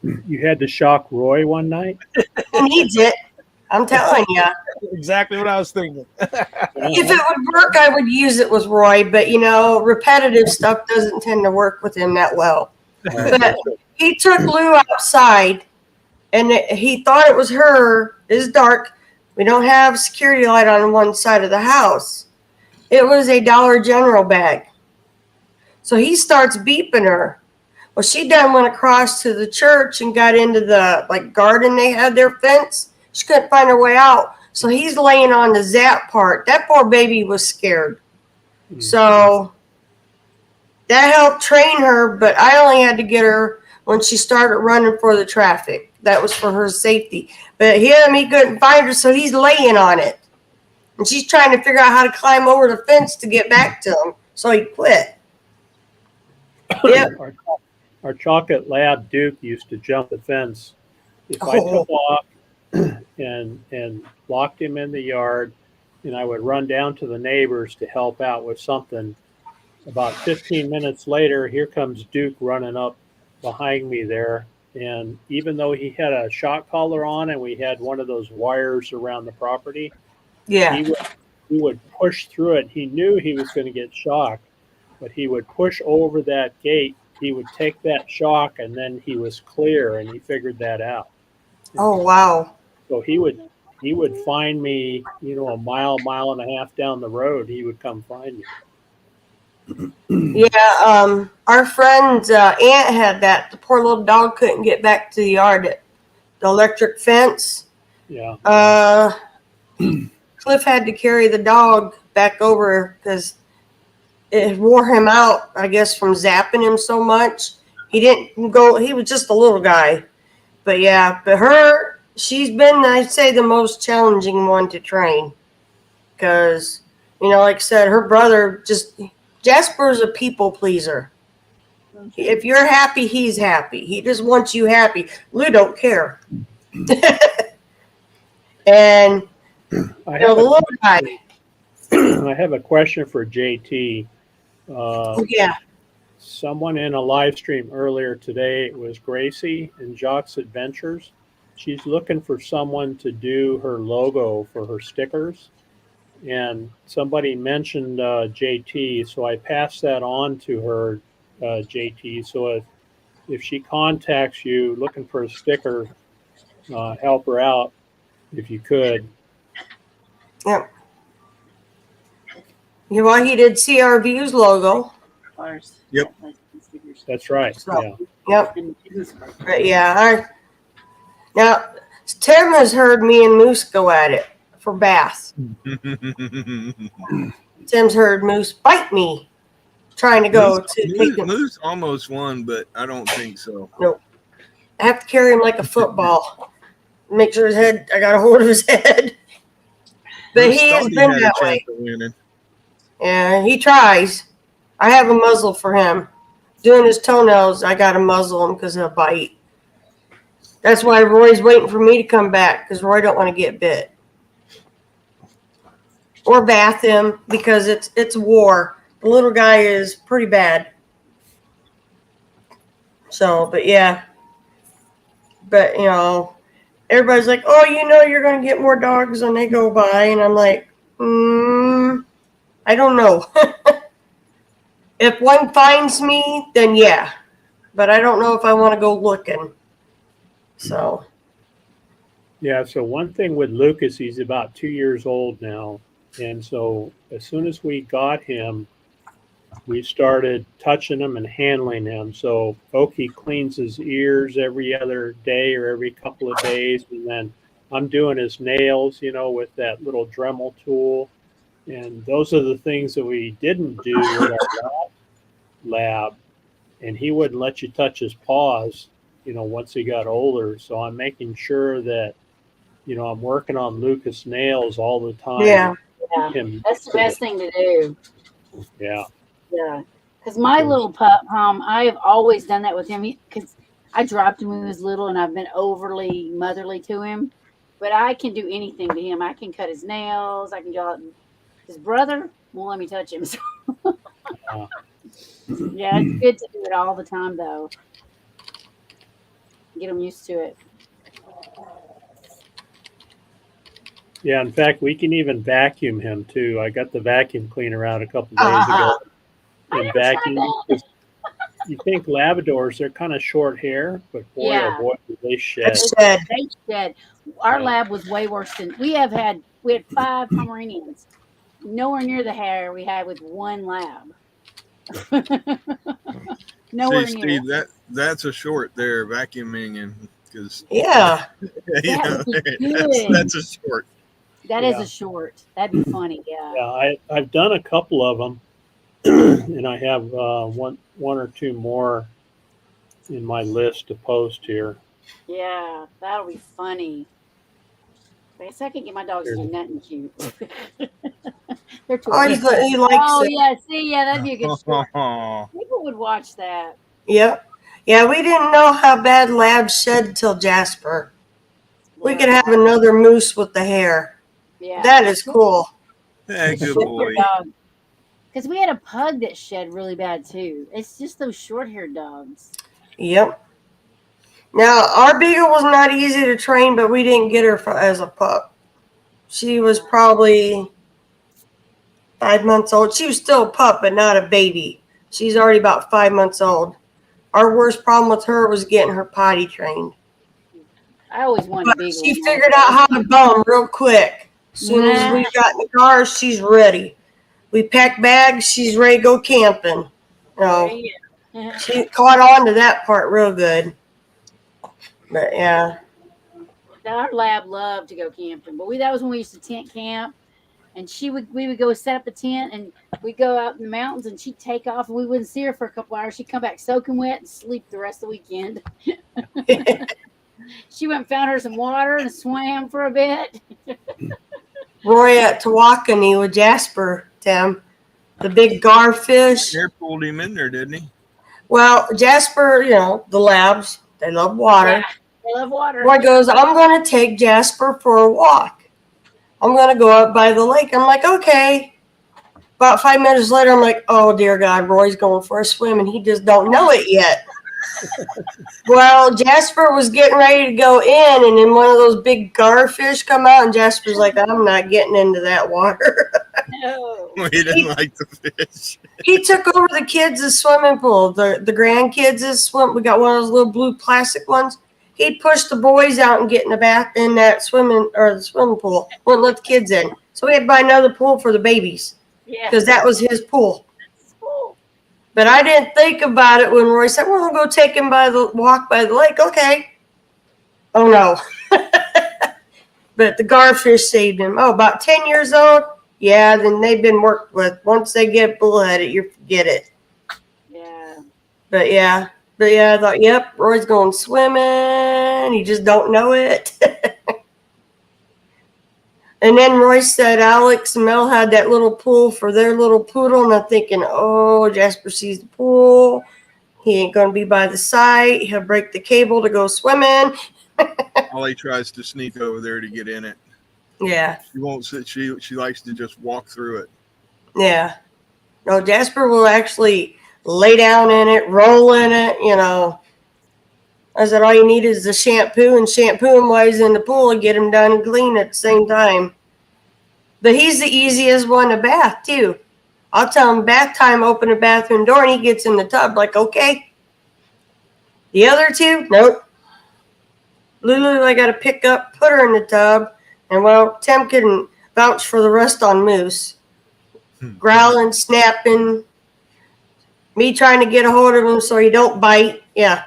[SPEAKER 6] You had to shock Roy one night?
[SPEAKER 3] He needs it. I'm telling you.
[SPEAKER 7] Exactly what I was thinking.
[SPEAKER 3] If it would work, I would use it with Roy, but you know, repetitive stuff doesn't tend to work with him that well. But he took Lou outside, and he thought it was her. It's dark. We don't have security light on one side of the house. It was a Dollar General bag. So he starts beeping her. Well, she done went across to the church and got into the garden they had their fence. She couldn't find her way out. So he's laying on the zap part. That poor baby was scared. Mm-hmm. So that helped train her, but I only had to get her when she started running for the traffic. That was for her safety. But he couldn't find her, so he's laying on it. And she's trying to figure out how to climb over the fence to get back to him. So he quit. Yep.
[SPEAKER 6] Our chocolate lab Duke used to jump the fence. If I took off and locked him in the yard, and I would run down to the neighbors to help out with something. About 15 minutes later, here comes Duke running up behind me there. And even though he had a shock collar on and we had one of those wires around the property, he would push through it. He knew he was going to get shocked, but he would push over that gate. He would take that shock, and then he was clear, and he figured that out.
[SPEAKER 3] Oh, wow.
[SPEAKER 6] So he would find me, a mile and a half down the road. He would come find me.
[SPEAKER 3] Yeah, our friend's aunt had that. The poor little dog couldn't get back to the yard. The electric fence.
[SPEAKER 6] Yeah.
[SPEAKER 3] Cliff had to carry the dog back over because it wore him out, I guess, from zapping him so much. He didn't go, he was just a little guy. But yeah, she's been, I'd say, the most challenging one to train. Because, like I said, her brother Jasper's a people pleaser. If you're happy, he's happy. He just wants you happy. Lou don't care. And
[SPEAKER 6] I
[SPEAKER 3] the
[SPEAKER 6] have,
[SPEAKER 3] little guy.
[SPEAKER 6] I have a question for JT.
[SPEAKER 3] Yeah.
[SPEAKER 6] Someone in a live stream earlier today, it was Gracie in Jock's Adventures. She's looking for someone to do her logo for her stickers. And somebody mentioned JT, so I passed that on to her, JT. So if she contacts you looking for a sticker, help her out if you could.
[SPEAKER 3] Yep. Well, he did CRV's logo.
[SPEAKER 2] Yep.
[SPEAKER 6] That's right.
[SPEAKER 3] So,
[SPEAKER 6] Yeah.
[SPEAKER 3] Yep. But yeah, now Tim has heard me and Moose go at it for bass. Tim's heard Moose bite me trying to go take him.
[SPEAKER 2] Moose almost won, but I don't think so.
[SPEAKER 3] Nope. I have to carry him like a football. Make sure I got a hold of his head. But
[SPEAKER 2] Moose
[SPEAKER 3] he has
[SPEAKER 2] thought
[SPEAKER 3] been
[SPEAKER 2] had
[SPEAKER 3] that
[SPEAKER 2] a
[SPEAKER 3] way.
[SPEAKER 2] chance of winning.
[SPEAKER 3] Yeah, he tries. I have a muzzle for him. Doing his toenails, I got to muzzle him because he'll bite. That's why Roy's waiting for me to come back, because Roy don't want to get bit. Or bath him, because it's war. The little guy is pretty bad. So, but yeah. But, everybody's like, oh, you're going to get more dogs when they go by. And I'm like, I don't know. If one finds me, then yeah. But I don't know if I want to go looking. So.
[SPEAKER 6] Yeah, so one thing with Lucas, he's about 2 years old now. And so as soon as we got him, we started touching him and handling him. So Oki cleans his ears every other day or every couple of days. And then I'm doing his nails, with that little Dremel tool. And those are the things that we didn't do with our lab. And he wouldn't let you touch his paws, once he got older. So I'm making sure that, I'm working on Lucas' nails all the time.
[SPEAKER 3] Yeah.
[SPEAKER 5] That's the best thing to do.
[SPEAKER 6] Yeah.
[SPEAKER 5] Yeah. Because my little pup, I have always done that with him because I dropped him when he was little and I've been overly motherly to him. But I can do anything to him. I can cut his nails. I can go out and his brother won't let me touch him. So. Yeah, it's good to do it all the time, though. Get them used to it.
[SPEAKER 6] Yeah, in fact, we can even vacuum him too. I got the vacuum cleaner out a couple days ago. And vacuum. You think Labradors, they're kind of short hair, but boy, oh boy, do they shed.
[SPEAKER 3] They
[SPEAKER 5] shed. Our lab was way worse than we had 5 Pomeranians. Nowhere near the hair we had with one lab. Nowhere near.
[SPEAKER 2] Steve, that's a short there, vacuuming and because
[SPEAKER 3] yeah,
[SPEAKER 2] that's a short.
[SPEAKER 5] That is a short. That'd be funny. Yeah.
[SPEAKER 6] Yeah, I've done a couple of them, and I have one or two more in my list to post here.
[SPEAKER 5] Yeah, that'll be funny. I guess I can get my dogs to do nothing cute. They're too
[SPEAKER 3] he likes it.
[SPEAKER 5] Yeah, see, that'd be a good short. People would watch that.
[SPEAKER 3] Yep. Yeah, we didn't know how bad labs shed till Jasper. We could have another moose with the hair.
[SPEAKER 5] Yeah.
[SPEAKER 3] That is cool.
[SPEAKER 2] Hey, good boy.
[SPEAKER 5] Because we had a pug that shed really bad too. It's just those short-haired dogs.
[SPEAKER 3] Yep. Now, our beagle was not easy to train, but we didn't get her as a pup. She was probably 5 months old. She was still a pup, but not a baby. She's already about 5 months old. Our worst problem with her was getting her potty trained.
[SPEAKER 5] I always wanted a beagle.
[SPEAKER 3] She figured out how to bum real quick. As soon as we got in the car, she's ready. we pack bags. She's ready to go camping. No,
[SPEAKER 5] Yeah.
[SPEAKER 3] she caught on to that part real good. But yeah,
[SPEAKER 5] Our lab loved to go camping, but that was when we used to tent camp, and we would go set up a tent, and we'd go out in the mountains, and she'd take off, and we wouldn't see her for a couple hours. She'd come back soaking wet and sleep the rest of the weekend. She went and found her some water and swam for a bit.
[SPEAKER 3] Roy at Tawakoni with Jasper, Tim, the big garfish.
[SPEAKER 2] Air pulled him in there, didn't he?
[SPEAKER 3] Well, Jasper, the labs, they love water.
[SPEAKER 5] Yeah, they love water.
[SPEAKER 3] Roy goes, I'm going to take Jasper for a walk. I'm going to go up by the lake. I'm like, okay. About 5 minutes later, I'm like, oh, dear God, Roy's going for a swim, and he just don't know it yet. Well, Jasper was getting ready to go in, and then one of those big garfish come out, and Jasper's like, I'm not getting into that water.
[SPEAKER 5] No.
[SPEAKER 2] He didn't like the fish.
[SPEAKER 3] He took over the kids' swimming pool, the grandkids' swim. We got one of those little blue plastic ones. He'd push the boys out and get in the bath in that swimming pool. Wouldn't let the kids in. So we had to buy another pool for the babies
[SPEAKER 5] Yeah.
[SPEAKER 3] because that was his pool.
[SPEAKER 5] Cool.
[SPEAKER 3] But I didn't think about it when Roy said, well, we'll go take him walk by the lake. Okay. Oh, no. But the garfish saved him. Oh, about 10 years old? Yeah, then they've been worked with. Once they get bullheaded, you forget it.
[SPEAKER 5] Yeah.
[SPEAKER 3] But yeah, I thought, yep, Roy's going swimming. He just don't know it. And then Roy said Alex and Mel had that little pool for their little poodle. And I'm thinking, oh, Jasper sees the pool. He ain't going to be by the side. He'll break the cable to go swimming.
[SPEAKER 2] Ollie tries to sneak over there to get in it.
[SPEAKER 3] Yeah.
[SPEAKER 2] She won't sit. She likes to just walk through it.
[SPEAKER 3] Yeah. No, Jasper will actually lay down in it, roll in it, I said, all you need is the shampoo and shampoo him while he's in the pool and get him done and clean at the same time. But he's the easiest one to bath, too. I'll tell him bath time, open the bathroom door, and he gets in the tub like, okay. The other two, nope. Lulu, I got to pick up, put her in the tub, and well, Tim can vouch for the rest on Moose. Growling, snapping, me trying to get a hold of him so he don't bite. Yeah.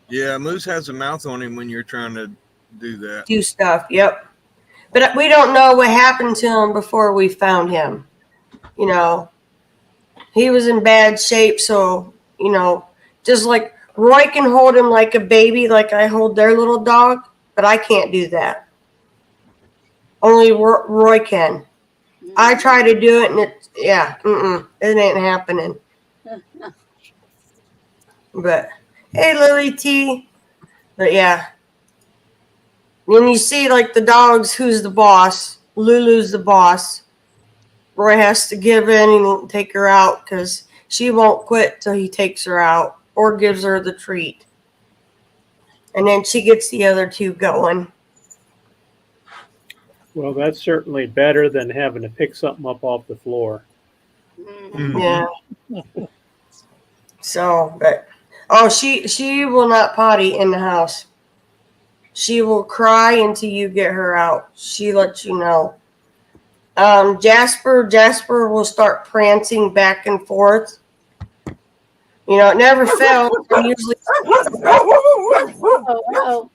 [SPEAKER 2] Yeah, Moose has a mouth on him when you're trying to do that.
[SPEAKER 3] Do stuff, yep. But we don't know what happened to him before we found him. He was in bad shape, so, just like Roy can hold him like a baby, like I hold their little dog, but I can't do that. Only Roy can. I try to do it, and it ain't happening. But, hey, Lily T. But, yeah. When you see, like, the dogs, who's the boss? Lulu's the boss. Roy has to give in and take her out because she won't quit till he takes her out or gives her the treat. And then she gets the other two going.
[SPEAKER 6] Well, that's certainly better than having to pick something up off the floor.
[SPEAKER 5] Mm-hmm.
[SPEAKER 3] Yeah. So, but she will not potty in the house. She will cry until you get her out. She lets you know. Jasper will start prancing back and forth. It never fails. Usually.
[SPEAKER 5] Oh.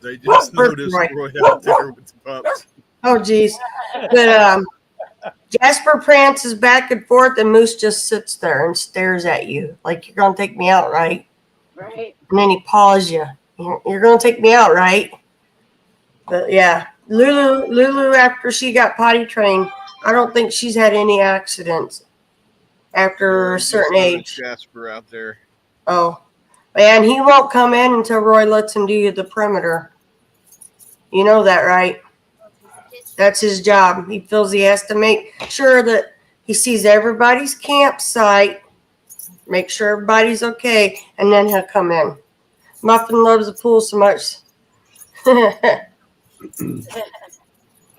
[SPEAKER 2] They just noticed Roy out there with the pups.
[SPEAKER 3] Oh, geez. But Jasper prances back and forth, and Moose just sits there and stares at you like, you're going to take me out, right?
[SPEAKER 5] Right.
[SPEAKER 3] And then he paws you. You're going to take me out, right? But, yeah. Lulu, after she got potty trained, I don't think she's had any accidents after a certain age.
[SPEAKER 2] Jasper out there.
[SPEAKER 3] Oh. And he won't come in until Roy lets him do the perimeter. You know that, right? That's his job. He feels he has to make sure that he sees everybody's campsite, make sure everybody's okay, and then he'll come in. Muffin loves the pool so much.
[SPEAKER 6] I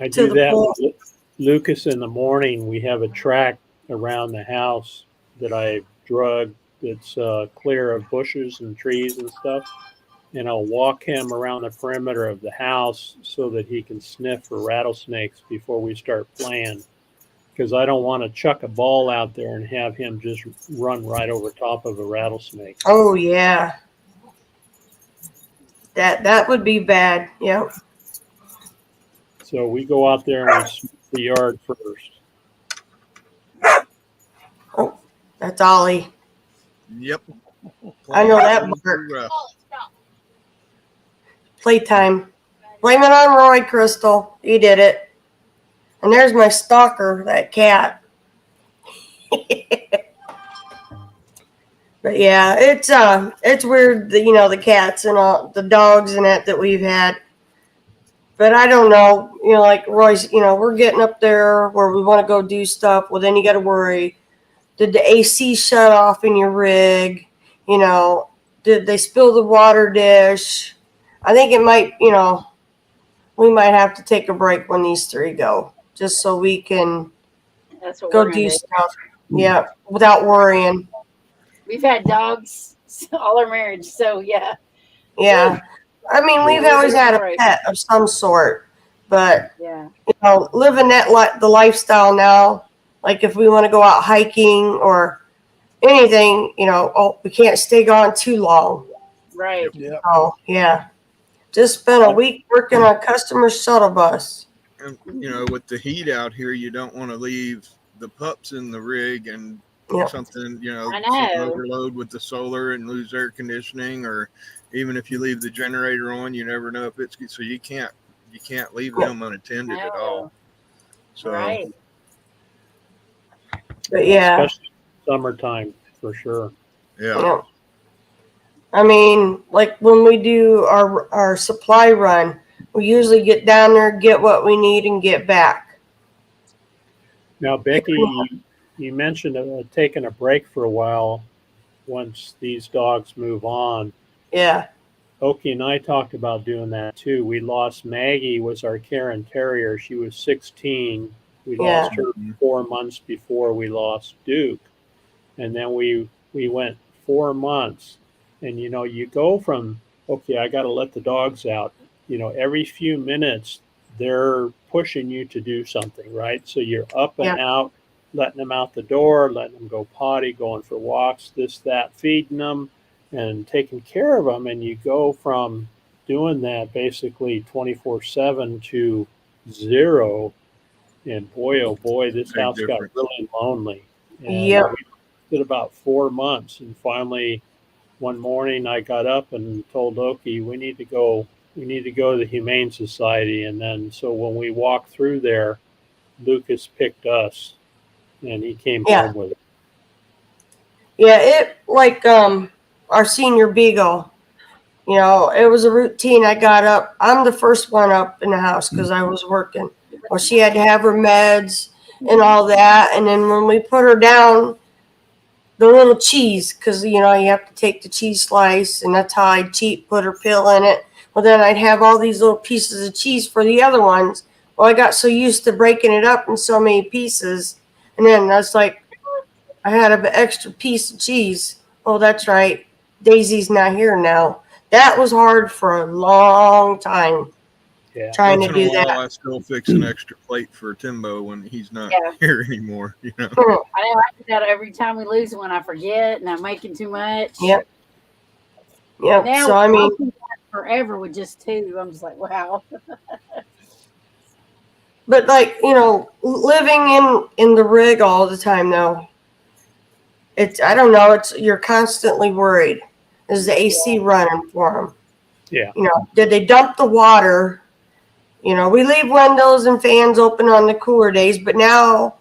[SPEAKER 3] To
[SPEAKER 6] do
[SPEAKER 3] the
[SPEAKER 6] that
[SPEAKER 3] pool.
[SPEAKER 6] with Lucas in the morning. We have a track around the house that I drug that's clear of bushes and trees and stuff. and I'll walk him around the perimeter of the house so that he can sniff for rattlesnakes before we start playing. Because I don't want to chuck a ball out there and have him just run right over top of a rattlesnake.
[SPEAKER 3] Oh yeah. That would be bad. Yep.
[SPEAKER 6] So we go out there and we sweep the yard first.
[SPEAKER 3] Oh, that's Ollie.
[SPEAKER 2] Yep.
[SPEAKER 3] I know that bark. Playtime. Blame it on Roy, Crystal. He did it. And there's my stalker, that cat. But yeah, it's weird that, the cats and all the dogs and that we've had. But I don't know, like Roy's, we're getting up there where we want to go do stuff. Well, then you got to worry. Did the AC shut off in your rig? Did they spill the water dish? I think it might, we might have to take a break when these three go, just so we can go do stuff. Yeah, without worrying.
[SPEAKER 5] We've had dogs all our marriage, so yeah.
[SPEAKER 3] Yeah. I mean, we've always had a pet of some sort, but
[SPEAKER 5] yeah,
[SPEAKER 3] living the lifestyle now, like if we want to go out hiking or anything, we can't stay gone too long.
[SPEAKER 5] Right.
[SPEAKER 7] Yeah.
[SPEAKER 3] Oh, yeah. Just spent a week working on a customer shuttle bus.
[SPEAKER 2] And, with the heat out here, you don't want to leave the pups in the rig and something, some overload with the solar and lose air conditioning, or even if you leave the generator on, you never know if it's so you can't leave them unattended at all. So,
[SPEAKER 5] right.
[SPEAKER 3] But yeah,
[SPEAKER 6] especially summertime for sure.
[SPEAKER 2] Yeah.
[SPEAKER 3] I mean, like when we do our supply run, we usually get down there, get what we need, and get back.
[SPEAKER 6] Now, Becky, you mentioned taking a break for a while once these dogs move on.
[SPEAKER 3] Yeah.
[SPEAKER 6] Oki and I talked about doing that too. We lost Maggie, was our Karen Terrier. She was 16. We lost her 4 months before we lost Duke. And then we went 4 months. And, you go from, okay, I got to let the dogs out. Every few minutes, they're pushing you to do something, right? So you're up and out, letting them out the door, letting them go potty, going for walks, this, that, feeding them, and taking care of them. And you go from doing that basically 24/7 to 0. And boy, oh boy, this house got really lonely. And we did about 4 months. And finally, one morning I got up and told Oki, we need to go to the Humane Society. And then, so when we walked through there, Lucas picked us and he came home with it.
[SPEAKER 3] Yeah, it like our senior beagle, it was a routine. I got up. I'm the first one up in the house because I was working. Well, she had to have her meds and all that. And then when we put her down, the little cheese, because, you have to take the cheese slice, and that's how I'd put her pill in it. Well, then I'd have all these little pieces of cheese for the other ones. Well, I got so used to breaking it up in so many pieces. And then that's like, I had an extra piece of cheese. Oh, that's right. Daisy's not here now. That was hard for a long time.
[SPEAKER 6] Yeah.
[SPEAKER 3] Trying to do that.
[SPEAKER 2] I still fix an extra plate for Timbo when he's not here anymore.
[SPEAKER 5] I know I do that every time we lose one. I forget, and I'm making too much.
[SPEAKER 3] Yep.
[SPEAKER 5] Now,
[SPEAKER 3] so I mean,
[SPEAKER 5] forever with just 2. I'm just like, wow.
[SPEAKER 3] But like living in the rig all the time though, I don't know. You're constantly worried. Is the AC running for them?
[SPEAKER 6] Yeah.
[SPEAKER 3] Did they dump the water? We leave windows and fans open on the cooler days, but now,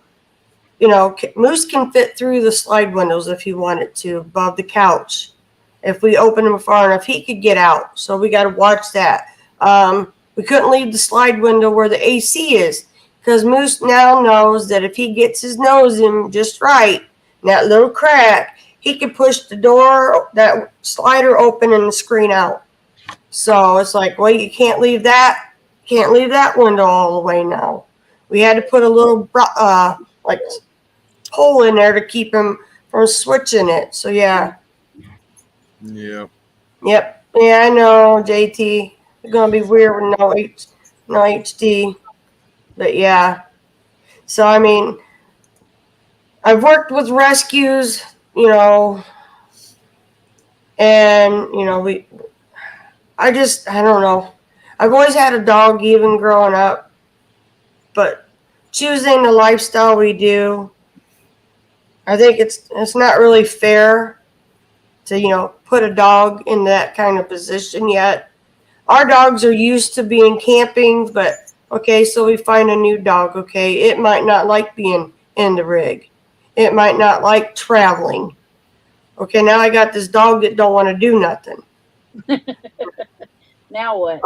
[SPEAKER 3] Moose can fit through the slide windows if he wanted to above the couch. If we open them far enough, he could get out. So we got to watch that. We couldn't leave the slide window where the AC is because Moose now knows that if he gets his nose in just right, in that little crack, he can push the door, that slider open and the screen out. So it's like, well, you can't leave that window all the way now. We had to put a little hole in there to keep him from switching it. So yeah.
[SPEAKER 2] Yep.
[SPEAKER 3] Yep. Yeah, I know, JT. It's gonna be weird with no HD. But yeah. So I mean, I've worked with rescues, and I don't know. I've always had a dog, even growing up, but choosing the lifestyle we do, I think it's not really fair to put a dog in that kind of position yet. Our dogs are used to being camping, but okay, so we find a new dog. Okay, it might not like being in the rig. It might not like traveling. Okay, now I got this dog that don't want to do nothing.
[SPEAKER 5] Now what?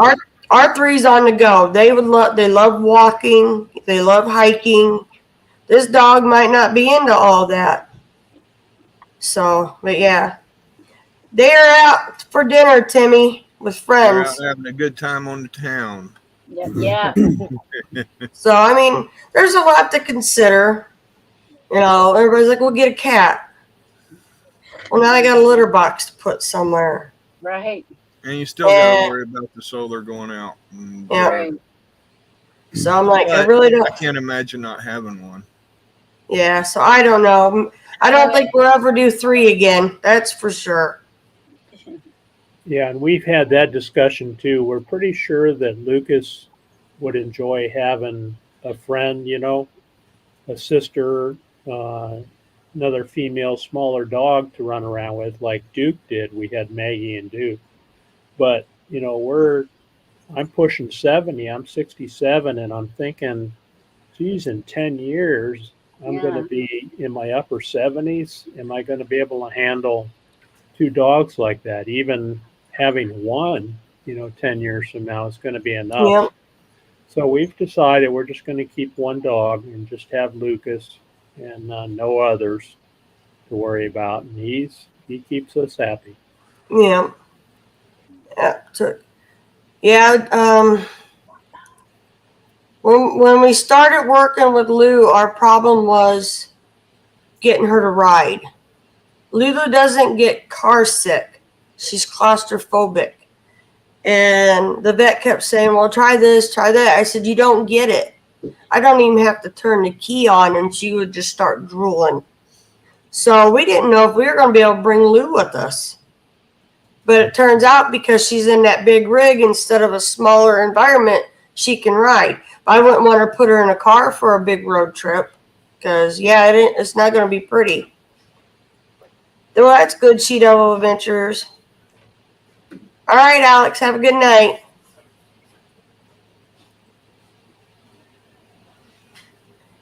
[SPEAKER 3] Our three's on the go. They love walking. They love hiking. This dog might not be into all that. So, but yeah, they are out for dinner, Timmy, with
[SPEAKER 2] They're out
[SPEAKER 3] friends.
[SPEAKER 2] having a good time on the town.
[SPEAKER 5] Yep, yeah.
[SPEAKER 3] So I mean, there's a lot to consider. Everybody's like, "We'll get a cat." Well, now I got a litter box to put somewhere.
[SPEAKER 5] Right.
[SPEAKER 2] And you still got to worry about the solar going out. And,
[SPEAKER 3] Yeah.
[SPEAKER 5] Right.
[SPEAKER 3] So I'm like, I
[SPEAKER 2] but
[SPEAKER 3] really don't.
[SPEAKER 2] I can't imagine not having one.
[SPEAKER 3] Yeah. So I don't know. I don't think we'll ever do 3 again. That's for sure.
[SPEAKER 6] Yeah, and we've had that discussion too. We're pretty sure that Lucas would enjoy having a friend, a sister, another female, smaller dog to run around with, like Duke did. We had Maggie and Duke. But, I'm pushing 70, I'm 67, and I'm thinking, geez, in 10 years, I'm going to be in my upper 70s. Am I going to be able to handle 2 dogs like that? Even having one, 10 years from now is going to be enough.
[SPEAKER 3] Yep.
[SPEAKER 6] So we've decided we're just going to keep one dog and just have Lucas and no others to worry about. And he keeps us happy.
[SPEAKER 3] Yeah. Yeah. So, yeah. When we started working with Lou, our problem was getting her to ride. Lulu doesn't get car sick. She's claustrophobic. And the vet kept saying, well, try this, try that. I said, you don't get it. I don't even have to turn the key on, and she would just start drooling. So we didn't know if we were going to be able to bring Lou with us. But it turns out because she's in that big rig instead of a smaller environment, she can ride. I wouldn't want to put her in a car for a big road trip because, it's not going to be pretty. Well, that's good, She Devil Adventures. All right, Alex, have a good night.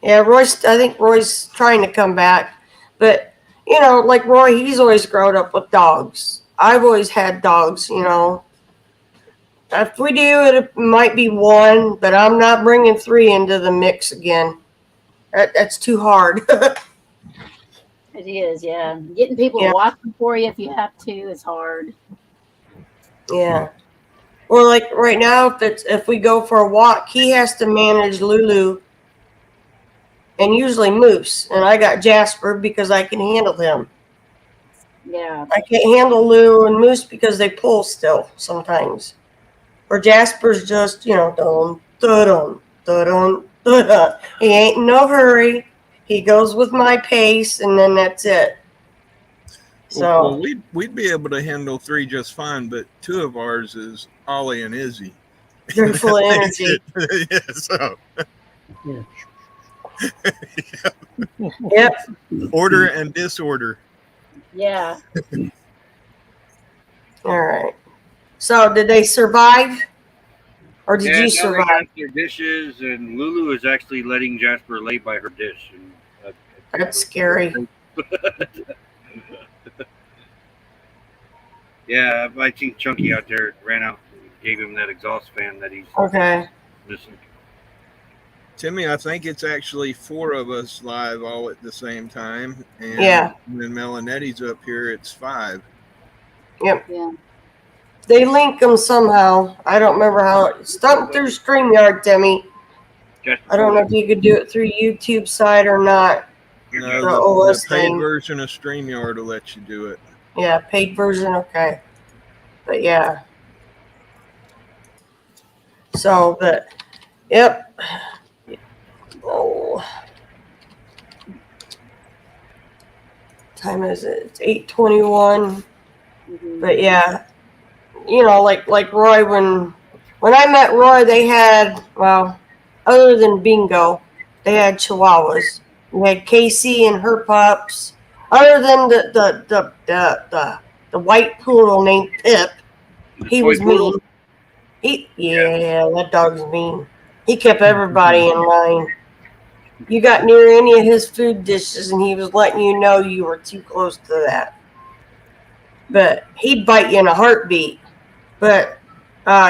[SPEAKER 3] Yeah, I think Roy's trying to come back. But, like Roy, he's always grown up with dogs. I've always had dogs, If we do, it might be 1, but I'm not bringing 3 into the mix again. That's too hard.
[SPEAKER 5] It is, yeah. Getting people to watch them for you if you have to is hard.
[SPEAKER 3] Yeah. Well, like right now, if we go for a walk, he has to manage Lulu and usually Moose, and I got Jasper because I can handle him.
[SPEAKER 5] Yeah.
[SPEAKER 3] I can't handle Lou and Moose because they pull still sometimes. Or Jasper's just, dun, dun, dun, dun. He ain't in no hurry. He goes with my pace, and then that's it. So
[SPEAKER 2] Well, we'd be able to handle 3 just fine, but 2 of ours is Ollie and Izzy.
[SPEAKER 3] they're full of energy.
[SPEAKER 2] Yeah, so.
[SPEAKER 6] Yeah.
[SPEAKER 3] Yep.
[SPEAKER 2] Order and disorder.
[SPEAKER 5] Yeah.
[SPEAKER 3] All right. So did they survive? Or did you survive?
[SPEAKER 4] They got their dishes, and Lulu is actually letting Jasper lay by her dish. And,
[SPEAKER 3] that's scary.
[SPEAKER 4] Yeah, I think Chunky out there ran out and gave him that exhaust fan that he's missing.
[SPEAKER 2] Timmy, I think it's actually 4 of us live all at the same time. And when Melanetti's up here, it's 5.
[SPEAKER 3] Yep.
[SPEAKER 5] Yeah.
[SPEAKER 3] They link them somehow. I don't remember how. It's not through StreamYard, Timmy. I don't know if you could do it through YouTube side or not.
[SPEAKER 2] No, the paid version of StreamYard will let you do it.
[SPEAKER 3] Yeah, paid version, okay. But yeah. So, but yep. Oh, time is it? It's 8:21.
[SPEAKER 5] Mhm.
[SPEAKER 3] But yeah, like Roy, when I met Roy, they had, well, other than Bingo, they had Chihuahuas. We had Casey and her pups. Other than the white poodle named Pip,
[SPEAKER 4] The
[SPEAKER 3] he
[SPEAKER 4] toy
[SPEAKER 3] was
[SPEAKER 4] poodle.
[SPEAKER 3] mean. Yeah, that dog's mean. He kept everybody in line. You got near any of his food dishes, and he was letting you know you were too close to that. But he'd bite you in a heartbeat. But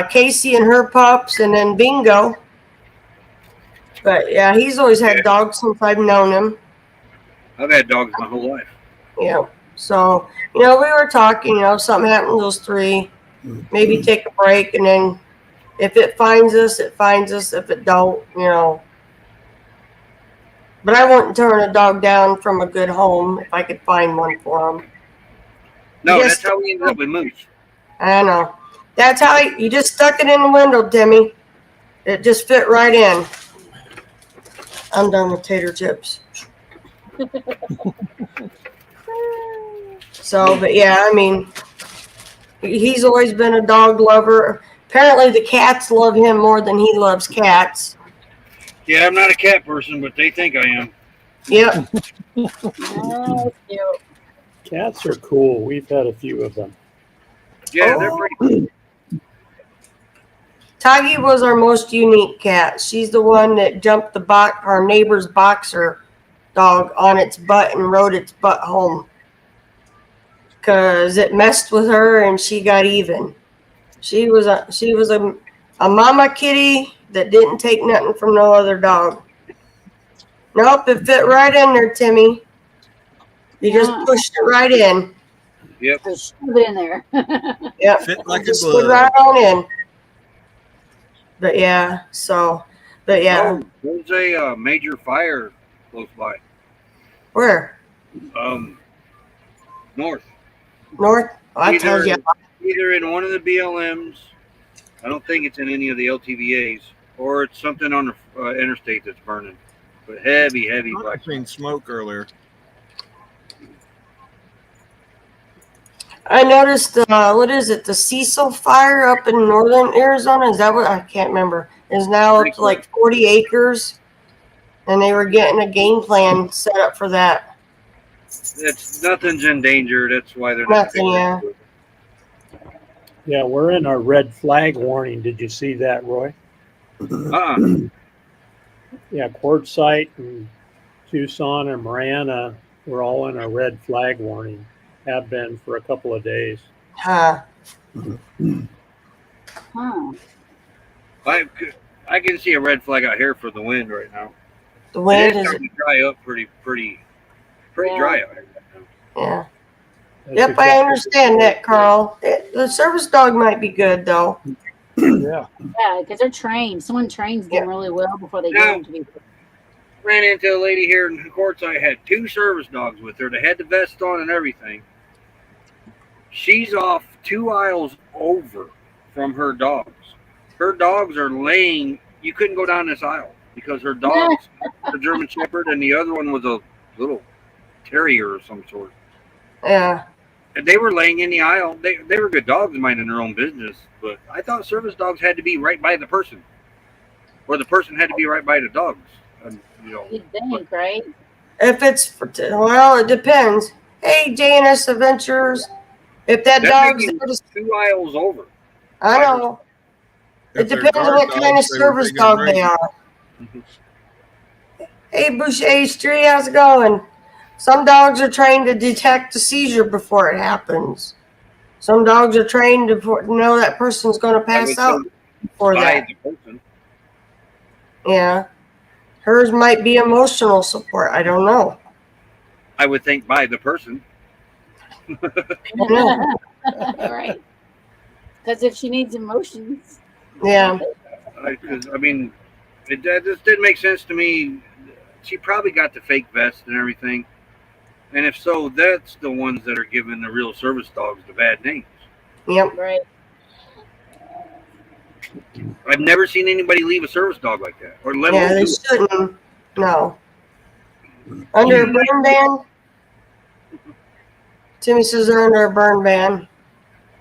[SPEAKER 3] Casey and her pups, and then Bingo. But yeah, he's always had dogs since I've known him.
[SPEAKER 4] I've had dogs my whole life.
[SPEAKER 3] Yeah. So, we were talking, something happened to those three. Maybe take a break, and then if it finds us, it finds us. If it don't. But I wouldn't turn a dog down from a good home if I could find one for him.
[SPEAKER 4] No, that's how we ended up with Moose.
[SPEAKER 3] I know. That's how you just stuck it in the window, Timmy. It just fit right in. I'm done with tater chips. So, but yeah, I mean, he's always been a dog lover. Apparently, the cats love him more than he loves cats.
[SPEAKER 4] Yeah, I'm not a cat person, but they think I am.
[SPEAKER 3] Yep.
[SPEAKER 5] Oh, cute.
[SPEAKER 6] Cats are cool. We've had a few of them.
[SPEAKER 4] Yeah, they're pretty cool.
[SPEAKER 3] Tiggy was our most unique cat. She's the one that jumped our neighbor's boxer dog on its butt and rode its butt home. Because it messed with her and she got even. She was a mama kitty that didn't take nothing from no other dog. Nope, it fit right in there, Timmy. You just pushed it right in.
[SPEAKER 4] Yep.
[SPEAKER 5] Just shove it in there.
[SPEAKER 3] Yep.
[SPEAKER 2] Fit like a
[SPEAKER 3] Just
[SPEAKER 2] glove.
[SPEAKER 3] slid right on in. But yeah,
[SPEAKER 4] Oh, there's a major fire close by.
[SPEAKER 3] Where?
[SPEAKER 4] North.
[SPEAKER 3] North? Oh, I told you.
[SPEAKER 4] Either in one of the BLMs, I don't think it's in any of the LTVAs, or it's something on the interstate that's burning. But heavy
[SPEAKER 2] I've seen smoke earlier.
[SPEAKER 3] I noticed, what is it, the Cecil fire up in northern Arizona? Is that what? I can't remember. Is now up to like 40 acres. And they were getting a game plan set up for that.
[SPEAKER 4] Nothing's in danger. That's why they're not.
[SPEAKER 3] Nothing, yeah.
[SPEAKER 6] Yeah, we're in our red flag warning. Did you see that, Roy? Yeah, Quartzsite and Tucson and Marana were all in a red flag warning. Have been for a couple of days.
[SPEAKER 3] Huh.
[SPEAKER 5] Huh.
[SPEAKER 4] I can see a red flag out here for the wind right now.
[SPEAKER 3] The wind
[SPEAKER 4] is
[SPEAKER 3] is
[SPEAKER 4] starting to dry up pretty dry out here.
[SPEAKER 3] yeah.
[SPEAKER 6] That's
[SPEAKER 3] Yep,
[SPEAKER 6] exactly
[SPEAKER 3] I understand that, Carl. The service dog might be good though.
[SPEAKER 7] Yeah.
[SPEAKER 5] Yeah, because they're trained. Someone trains them really well before they get them to be.
[SPEAKER 4] Ran into a lady here in Quartzsite, had 2 service dogs with her. They had the vest on and everything. She's off 2 aisles over from her dogs. Her dogs are laying. You couldn't go down this aisle because her dogs, a German Shepherd, and the other one was a little terrier of some sort.
[SPEAKER 3] Yeah.
[SPEAKER 4] And they were laying in the aisle. They were good dogs minding their own business, but I thought service dogs had to be right by the person, or the person had to be right by the dogs.
[SPEAKER 5] You'd think, right?
[SPEAKER 3] If it's, well, it depends. Hey, JNS Adventures, if that dog's there to,
[SPEAKER 4] 2 aisles over.
[SPEAKER 3] I know. It depends on what kind of service dog they are. Hey, Boucher Street, how's it going? Some dogs are trained to detect a seizure before it happens. Some dogs are trained to know that person's going to pass out before that. Yeah. Hers might be emotional support. I don't know.
[SPEAKER 4] I would think by the person.
[SPEAKER 5] Right. Because if she needs emotions.
[SPEAKER 3] Yeah.
[SPEAKER 4] I mean, it just didn't make sense to me. She probably got the fake vest and everything. And if so, that's the ones that are giving the real service dogs the bad names.
[SPEAKER 3] Yep.
[SPEAKER 5] Right.
[SPEAKER 4] I've never seen anybody leave a service dog like that, or let
[SPEAKER 3] Yeah,
[SPEAKER 4] alone
[SPEAKER 3] they
[SPEAKER 4] do it.
[SPEAKER 3] shouldn't. No. Under a burn ban? Timmy says they're under a burn ban.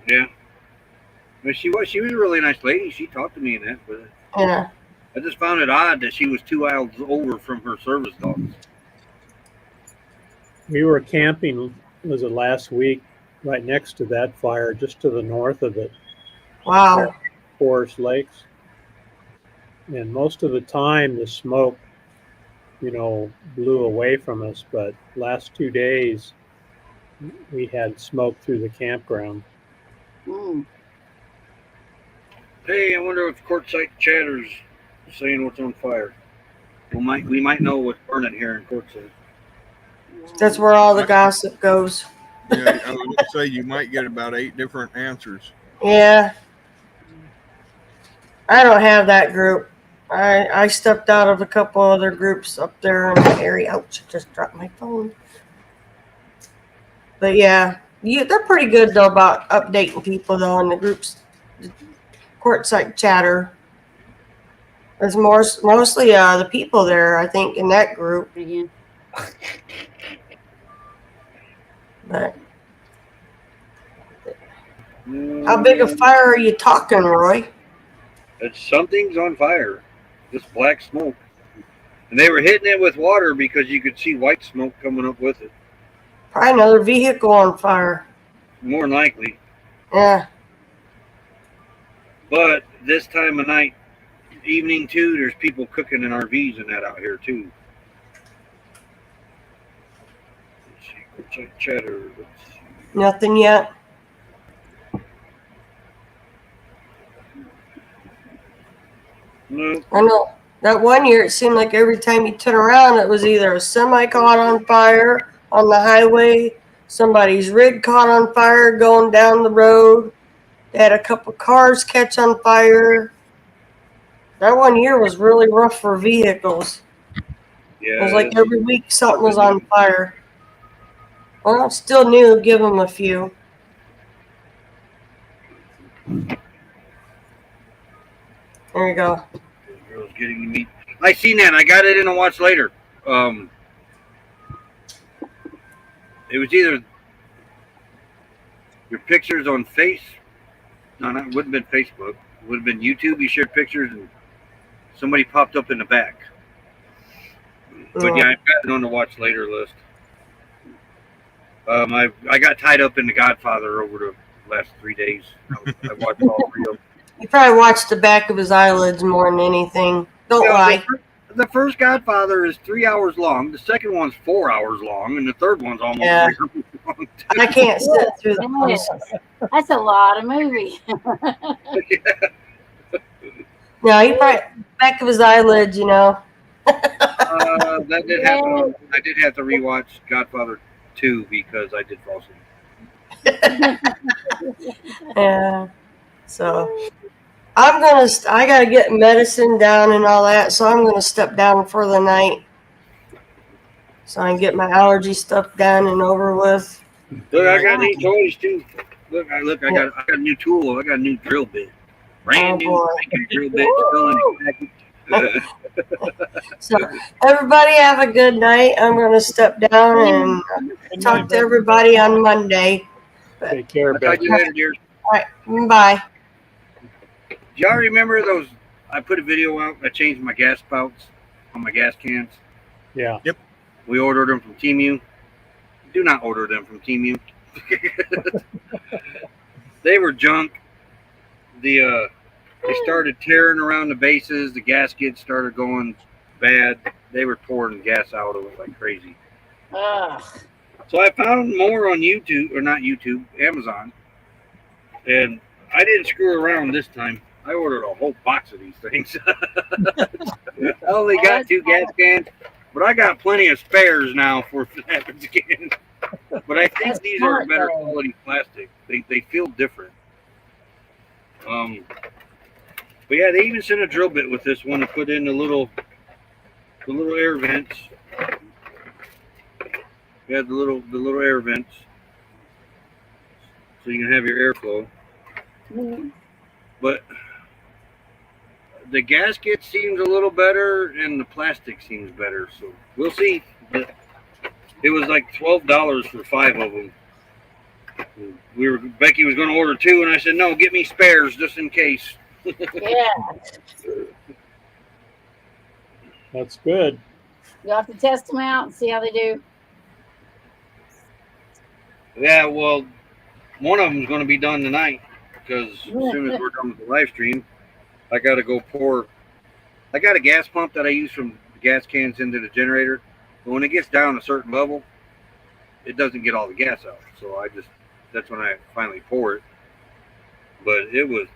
[SPEAKER 4] Yeah. But she was a really nice lady. She talked to me and that, but
[SPEAKER 3] Yeah.
[SPEAKER 4] I just found it odd that she was 2 aisles over from her service dogs.
[SPEAKER 6] We were camping, was it last week, right next to that fire, just to the north of it,
[SPEAKER 3] Wow.
[SPEAKER 6] Forest Lakes. And most of the time the smoke, blew away from us, but last 2 days we had smoke through the campground.
[SPEAKER 5] Mm.
[SPEAKER 4] Hey, I wonder if Quartzsite Chatter's saying what's on fire. We might know what's burning here in Quartzsite.
[SPEAKER 3] That's where all the gossip goes.
[SPEAKER 2] Yeah, I was going to say you might get about 8 different answers.
[SPEAKER 3] Yeah. I don't have that group. I stepped out of a couple other groups up there in the area. Ouch, I just dropped my phone. But yeah, they're pretty good though about updating people though in the groups. Quartzsite Chatter. There's mostly the people there, I think, in that group.
[SPEAKER 5] Again.
[SPEAKER 3] But how big a fire are you talking, Roy?
[SPEAKER 4] Something's on fire. This black smoke. And they were hitting it with water because you could see white smoke coming up with it.
[SPEAKER 3] Probably another vehicle on fire.
[SPEAKER 4] More than likely.
[SPEAKER 3] Yeah.
[SPEAKER 4] But this time of night, evening too, there's people cooking in RVs and that out here too. Let's see, Chatter. Let's see.
[SPEAKER 3] Nothing yet.
[SPEAKER 4] No.
[SPEAKER 3] I know. That one year, it seemed like every time you turn around, it was either a semi caught on fire on the highway, somebody's rig caught on fire going down the road. They had a couple cars catch on fire. That one year was really rough for vehicles.
[SPEAKER 4] Yeah.
[SPEAKER 3] It was like every week something was on fire. Well, it's still new. Give them a few. There you go.
[SPEAKER 4] Girl's getting to meet. I seen that. I got it in a watch later. It was either your pictures on No, it wouldn't have been Facebook. It would have been YouTube. You shared pictures and somebody popped up in the back. But yeah, I've got it on the watch later list. I got tied up in The Godfather over the last 3 days. I watched all 3 of them.
[SPEAKER 3] You probably watched the back of his eyelids more than anything. Don't lie.
[SPEAKER 4] The first Godfather is 3 hours long. The second one's 4 hours long, and the third one's almost 3 hours long.
[SPEAKER 3] I can't sit through the first.
[SPEAKER 5] That's a lot of movie.
[SPEAKER 3] No, he probably back of his eyelids,
[SPEAKER 4] That did happen. I did have to rewatch Godfather 2 because I did fall asleep.
[SPEAKER 3] Yeah. So I gotta get medicine down and all that, so I'm gonna step down for the night. So I can get my allergy stuff done and over with.
[SPEAKER 4] Look, I got new toys too. Look, I got a new tool. I got a new drill bit. Brand new drill bit.
[SPEAKER 3] So everybody have a good night. I'm gonna step down and talk to everybody on Monday.
[SPEAKER 6] Take care,
[SPEAKER 4] I'll talk to you later, dear.
[SPEAKER 3] All right, bye.
[SPEAKER 4] Do y'all remember those? I put a video out. I changed my gas spouts on my gas cans.
[SPEAKER 6] Yeah.
[SPEAKER 2] Yep.
[SPEAKER 4] We ordered them from Temu. Do not order them from Temu. They were junk. They started tearing around the bases. The gaskets started going bad. They were pouring gas out of it like crazy.
[SPEAKER 5] Ugh.
[SPEAKER 4] So I found more on YouTube, or not YouTube, Amazon. And I didn't screw around this time. I ordered a whole box of these things. I only got 2 gas cans, but I got plenty of spares now for if it happens again. But I think these are better quality plastic. They feel different. But yeah, they even sent a drill bit with this one to put in the little air vents. You have the little air vents, so you can have your airflow.
[SPEAKER 5] Mhm.
[SPEAKER 4] But the gasket seems a little better, and the plastic seems better. So we'll see. But it was like $12 for 5 of them. Becky was going to order 2, and I said no, get me spares just in case.
[SPEAKER 5] Yeah,
[SPEAKER 6] That's good.
[SPEAKER 5] you'll have to test them out and see how they do.
[SPEAKER 4] Yeah, well, one of them's going to be done tonight because as soon as we're done with the live stream, I got to go pour. I got a gas pump that I use from the gas cans into the generator. But when it gets down a certain level, it doesn't get all the gas out. So that's when I finally pour it. But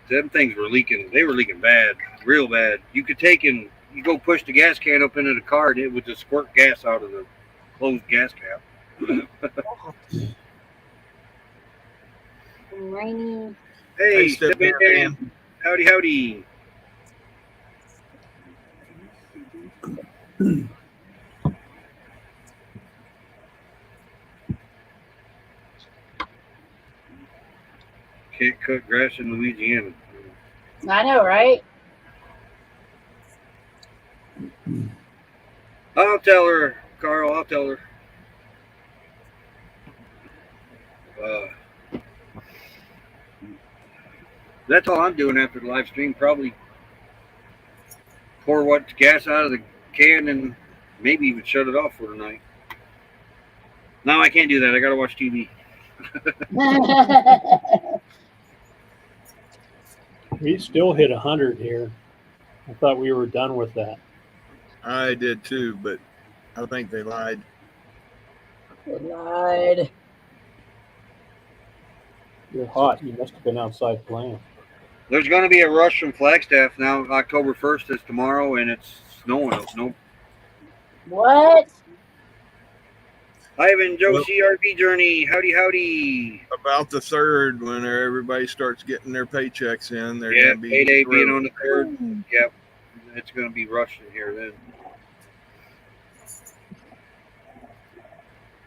[SPEAKER 4] them things were leaking. They were leaking bad, real bad. You could take and you go push the gas can up into the car, and it would just squirt gas out of the closed gas cap.
[SPEAKER 5] Rainy.
[SPEAKER 4] Hey,
[SPEAKER 2] Step
[SPEAKER 4] step in,
[SPEAKER 2] in,
[SPEAKER 4] Dan. Howdy, howdy. Can't cut grass in Louisiana.
[SPEAKER 5] I know, right?
[SPEAKER 4] I'll tell her, Carl. I'll tell her. That's all I'm doing after the live stream. Probably pour what's gas out of the can and maybe even shut it off for tonight. No, I can't do that. I gotta watch TV.
[SPEAKER 6] We still hit 100 here. I thought we were done with that.
[SPEAKER 2] I did too, but I think they lied.
[SPEAKER 5] They lied.
[SPEAKER 6] You're hot. You must have been outside playing.
[SPEAKER 4] There's going to be a rush from Flagstaff now. October 1st is tomorrow, and it's snowing. No.
[SPEAKER 5] What?
[SPEAKER 4] Ivan, Joe,
[SPEAKER 2] Well-
[SPEAKER 4] CRV Journey. Howdy, howdy.
[SPEAKER 2] About the 3rd, when everybody starts getting their paychecks in, they're
[SPEAKER 4] Yeah,
[SPEAKER 2] going to be
[SPEAKER 4] payday being
[SPEAKER 2] through.
[SPEAKER 4] on the 3rd. Yep, it's going to be rushing here then.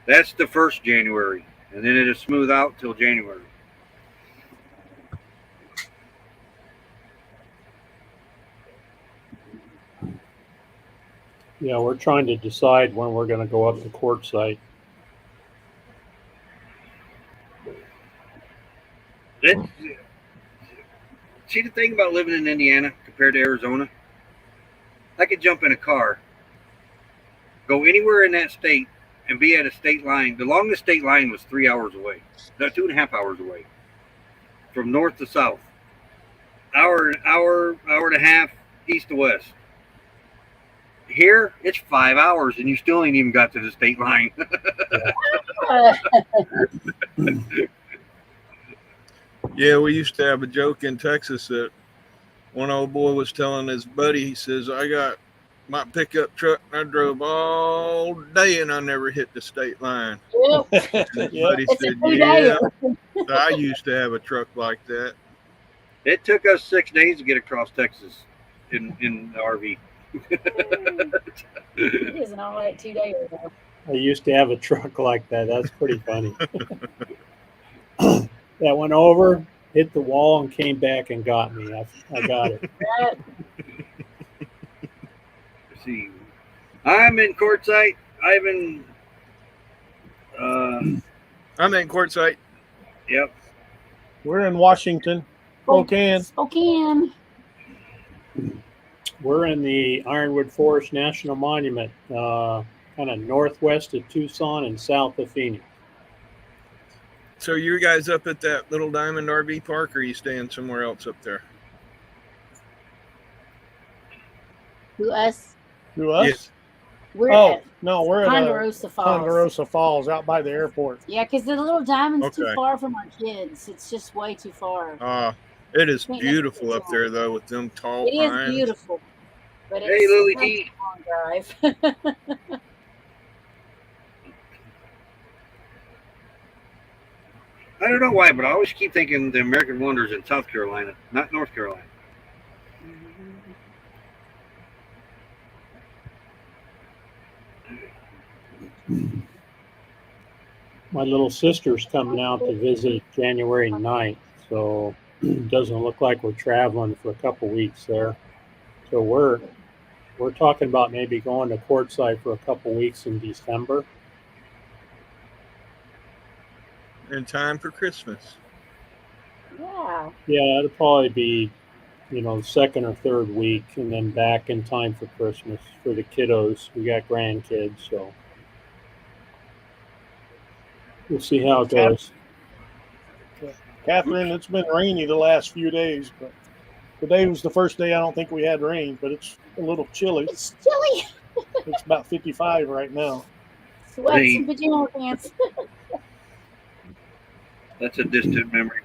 [SPEAKER 4] That's the 1st January, and then it'll smooth out till January.
[SPEAKER 6] Yeah, we're trying to decide when we're going to go up to Quartzsite.
[SPEAKER 4] See the thing about living in Indiana compared to Arizona? I could jump in a car, go anywhere in that state, and be at a state line. The longest state line was 3 hours away. No, 2.5 hours away. From north to south. Hour and a half east to west. Here, it's 5 hours, and you still ain't even got to the state line.
[SPEAKER 2] Yeah, we used to have a joke in Texas that one old boy was telling his buddy, he says, I got my pickup truck and I drove all day and I never hit the state line.
[SPEAKER 5] Yep.
[SPEAKER 2] And his buddy
[SPEAKER 5] It's a
[SPEAKER 2] said,
[SPEAKER 5] two-dayer.
[SPEAKER 2] yeah, I used to have a truck like that.
[SPEAKER 4] It took us 6 days to get across Texas in the RV.
[SPEAKER 5] It isn't all right 2 days ago.
[SPEAKER 6] I used to have a truck like that. That's pretty funny. That went over, hit the wall, and came back and got me. I got it.
[SPEAKER 5] Right?
[SPEAKER 4] Let's see. I'm in Quartzsite. Ivan.
[SPEAKER 2] I'm in Quartzsite.
[SPEAKER 4] Yep.
[SPEAKER 7] We're in Washington, Spokane.
[SPEAKER 5] Spokane.
[SPEAKER 6] We're in the Ironwood Forest National Monument, kind of northwest of Tucson and south of Phoenix.
[SPEAKER 2] So you guys up at that little Diamond RV park, or are you staying somewhere else up there?
[SPEAKER 5] Who us?
[SPEAKER 7] Who us?
[SPEAKER 2] Yes.
[SPEAKER 5] We're
[SPEAKER 7] Oh
[SPEAKER 5] at
[SPEAKER 7] no, we're at
[SPEAKER 5] Ponderosa Falls.
[SPEAKER 7] Ponderosa Falls, out by the airport.
[SPEAKER 5] Yeah, because the little diamond's too
[SPEAKER 2] Okay.
[SPEAKER 5] far from our kids. It's just way too far.
[SPEAKER 2] It is
[SPEAKER 5] Can't
[SPEAKER 2] beautiful
[SPEAKER 5] make it
[SPEAKER 2] up there, though, with them tall
[SPEAKER 5] It is
[SPEAKER 2] pines.
[SPEAKER 5] beautiful, but
[SPEAKER 4] Hey,
[SPEAKER 5] it's
[SPEAKER 4] Lily
[SPEAKER 5] a
[SPEAKER 4] T.
[SPEAKER 5] long drive.
[SPEAKER 4] I don't know why, but I always keep thinking the American Wonder's in South Carolina, not North Carolina.
[SPEAKER 6] My little sister's coming out to visit January 9th, so doesn't look like we're traveling for a couple weeks there. So we're talking about maybe going to Quartzsite for a couple weeks in December.
[SPEAKER 2] In time for Christmas.
[SPEAKER 5] Yeah.
[SPEAKER 6] Yeah, it'll probably be, the second or third week, and then back in time for Christmas for the kiddos. We got grandkids, so we'll see how it goes.
[SPEAKER 7] Catherine, it's been rainy the last few days, but today was the first day I don't think we had rain, but it's a little chilly.
[SPEAKER 5] It's chilly.
[SPEAKER 7] It's about 55 right now.
[SPEAKER 5] Sweats and pajama pants.
[SPEAKER 4] That's a distant memory.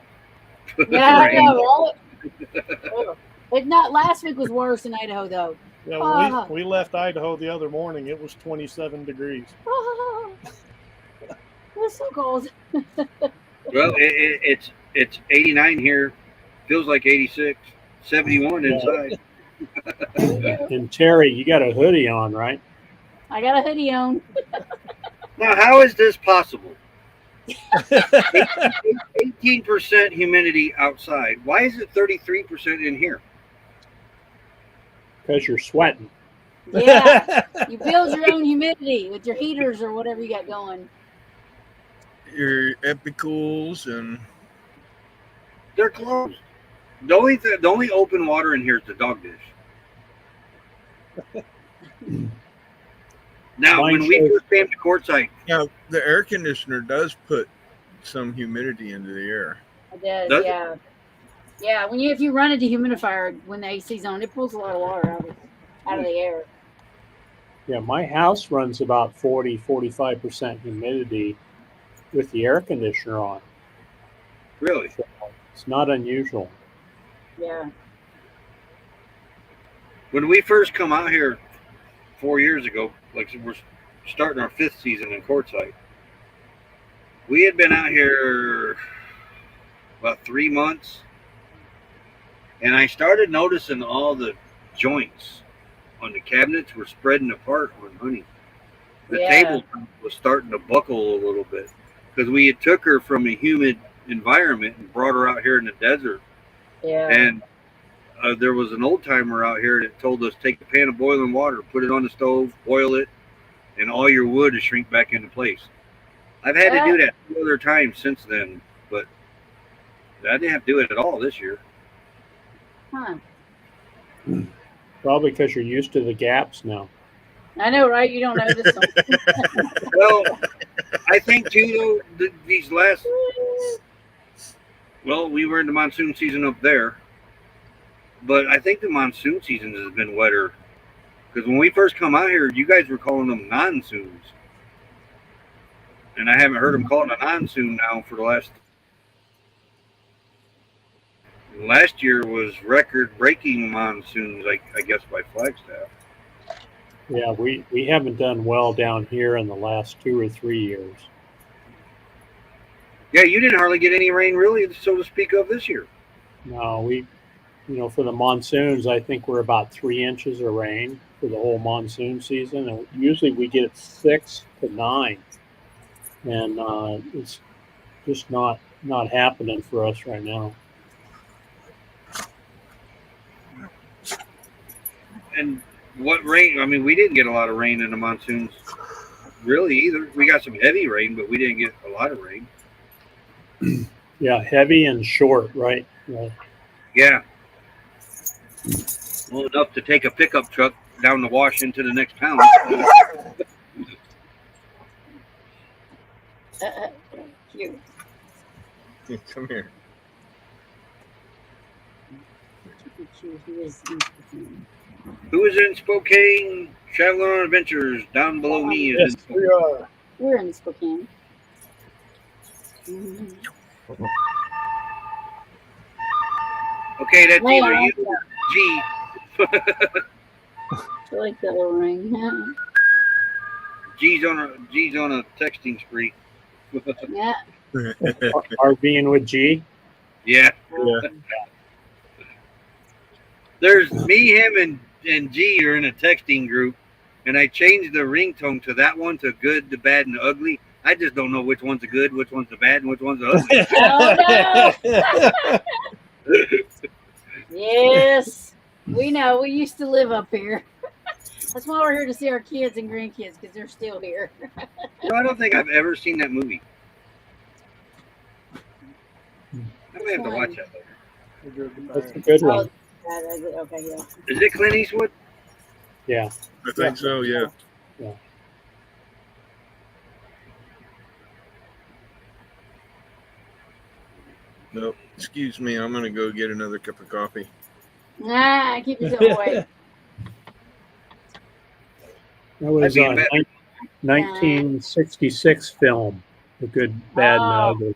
[SPEAKER 5] Yeah, I know, right? But not last week was worse in Idaho though.
[SPEAKER 7] Yeah, when we left Idaho the other morning, it was 27 degrees.
[SPEAKER 5] It was so cold.
[SPEAKER 4] Well, it's 89 here. Feels like 86. 71 inside.
[SPEAKER 6] And Terry, you got a hoodie on, right?
[SPEAKER 5] I got a hoodie on.
[SPEAKER 4] Now, how is this possible? 18% humidity outside. Why is it 33% in here?
[SPEAKER 6] Because you're sweating.
[SPEAKER 5] Yeah. You build your own humidity with your heaters or whatever you got going.
[SPEAKER 2] Your epicools and
[SPEAKER 4] They're closed. The only open water in here is the dog dish. Now, when we first came to Quartzsite,
[SPEAKER 2] the air conditioner does put some humidity into the air.
[SPEAKER 5] It does,
[SPEAKER 4] Does it?
[SPEAKER 5] yeah. Yeah, if you run a dehumidifier when the AC's on, it pulls a lot of water out of the air.
[SPEAKER 6] Yeah, my house runs about 40-45% humidity with the air conditioner on.
[SPEAKER 4] really,
[SPEAKER 6] So it's not unusual.
[SPEAKER 5] Yeah.
[SPEAKER 4] when we first come out here 4 years ago, like we're starting our 5th season in Quartzsite, we had been out here about 3 months, and I started noticing all the joints on the cabinets were spreading apart on honey. The table was starting to buckle a little bit because we had took her from a humid environment and brought her out here in the desert.
[SPEAKER 5] Yeah.
[SPEAKER 4] And there was an old timer out here that told us take a pan of boiling water, put it on the stove, boil it, and all your wood will shrink back into place. I've had to do that 2 other times since then, but I didn't have to do it at all this year.
[SPEAKER 5] Huh.
[SPEAKER 6] Probably because you're used to the gaps now.
[SPEAKER 5] I know, right? You don't notice them.
[SPEAKER 4] Well, I think too, though, these last, well, we were in the monsoon season up there, but I think the monsoon season has been wetter because when we first come out here, you guys were calling them monsoons, and I haven't heard them calling a monsoon now for the last year was record-breaking monsoons, I guess, by Flagstaff.
[SPEAKER 6] Yeah, we haven't done well down here in the last 2 or 3 years.
[SPEAKER 4] Yeah, you didn't hardly get any rain, really, so to speak of this year.
[SPEAKER 6] No, for the monsoons, I think we're about 3 inches of rain for the whole monsoon season. And usually we get 6 to 9. And it's just not happening for us right now.
[SPEAKER 4] And what rain? I mean, we didn't get a lot of rain in the monsoons, really, either. We got some heavy rain, but we didn't get a lot of rain.
[SPEAKER 6] Yeah, heavy and short, right?
[SPEAKER 4] Yeah. Well, enough to take a pickup truck down the wash into the next town.
[SPEAKER 5] Cute.
[SPEAKER 2] Come here.
[SPEAKER 4] Who is in Spokane? Traveling on Adventures down below me.
[SPEAKER 7] Yes, we are.
[SPEAKER 5] We're in Spokane.
[SPEAKER 4] Okay, that's either you or G.
[SPEAKER 5] I like that little ring.
[SPEAKER 4] G's on a texting spree.
[SPEAKER 5] Yeah.
[SPEAKER 6] RVing with G.
[SPEAKER 4] Yeah. There's me, him, and G are in a texting group, and I changed the ringtone to that one to good, the bad, and the ugly. I just don't know which one's the good, which one's the bad, and which one's the ugly.
[SPEAKER 5] Oh, no. Yes, we know. We used to live up here. That's why we're here to see our kids and grandkids because they're still here.
[SPEAKER 4] I don't think I've ever seen that movie. I may have to watch that later.
[SPEAKER 6] That's a good one.
[SPEAKER 5] Okay, yeah.
[SPEAKER 4] Is it Clint Eastwood?
[SPEAKER 6] Yeah.
[SPEAKER 2] I think so. Yeah.
[SPEAKER 6] Yeah.
[SPEAKER 2] No, excuse me. I'm gonna go get another cup of coffee.
[SPEAKER 5] Nah, keep yourself away.
[SPEAKER 6] That was a 1966 film, The Good, Bad, and the Ugly.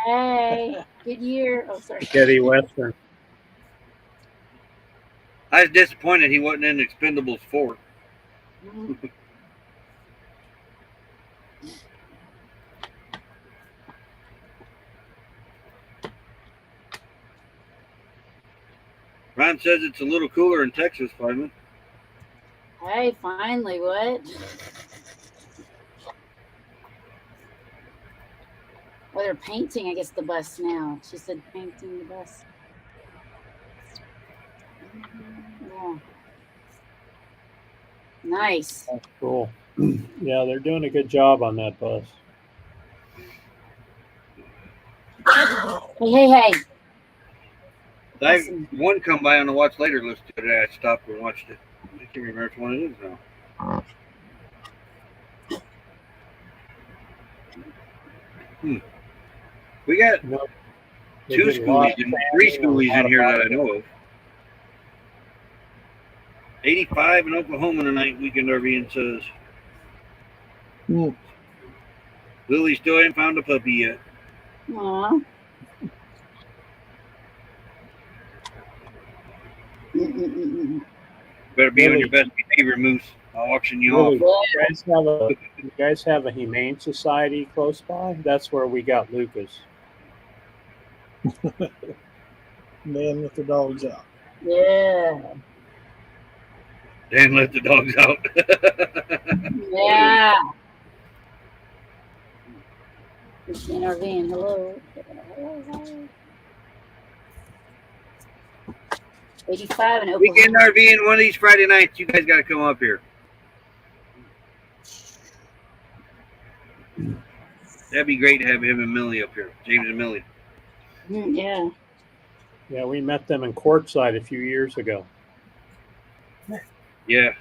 [SPEAKER 5] Hey, good year. Oh, sorry.
[SPEAKER 6] Spaghetti Western.
[SPEAKER 4] I was disappointed he wasn't in Expendables 4. Ron says it's a little cooler in Texas, finally.
[SPEAKER 5] Hey, finally, what? Well, they're painting, I guess, the bus now. She said painting the bus. Yeah. Nice.
[SPEAKER 6] That's cool. Yeah, they're doing a good job on that bus.
[SPEAKER 5] Hey.
[SPEAKER 4] I one come by on the watch later list today. I stopped and watched it. I can't remember which one it is now. We got three schoolies in here that I know of. 85 in Oklahoma tonight, weekend RVing says. Lily still ain't found a puppy yet.
[SPEAKER 5] Aww.
[SPEAKER 4] Better be on your best behavior, Moose. I'll auction you off.
[SPEAKER 6] You guys have a humane society close by? That's where we got Lucas.
[SPEAKER 7] Man, let the dogs out.
[SPEAKER 5] Yeah.
[SPEAKER 4] Dan let the dogs out.
[SPEAKER 5] Yeah. It's intervene. Hello. 85 in Oklahoma.
[SPEAKER 4] Weekend RVing one of these Friday nights. You guys got to come up here. That'd be great to have him and Millie up here. James and Millie.
[SPEAKER 5] Yeah.
[SPEAKER 6] Yeah, we met them in Quartzsite a few years ago.
[SPEAKER 4] Yeah.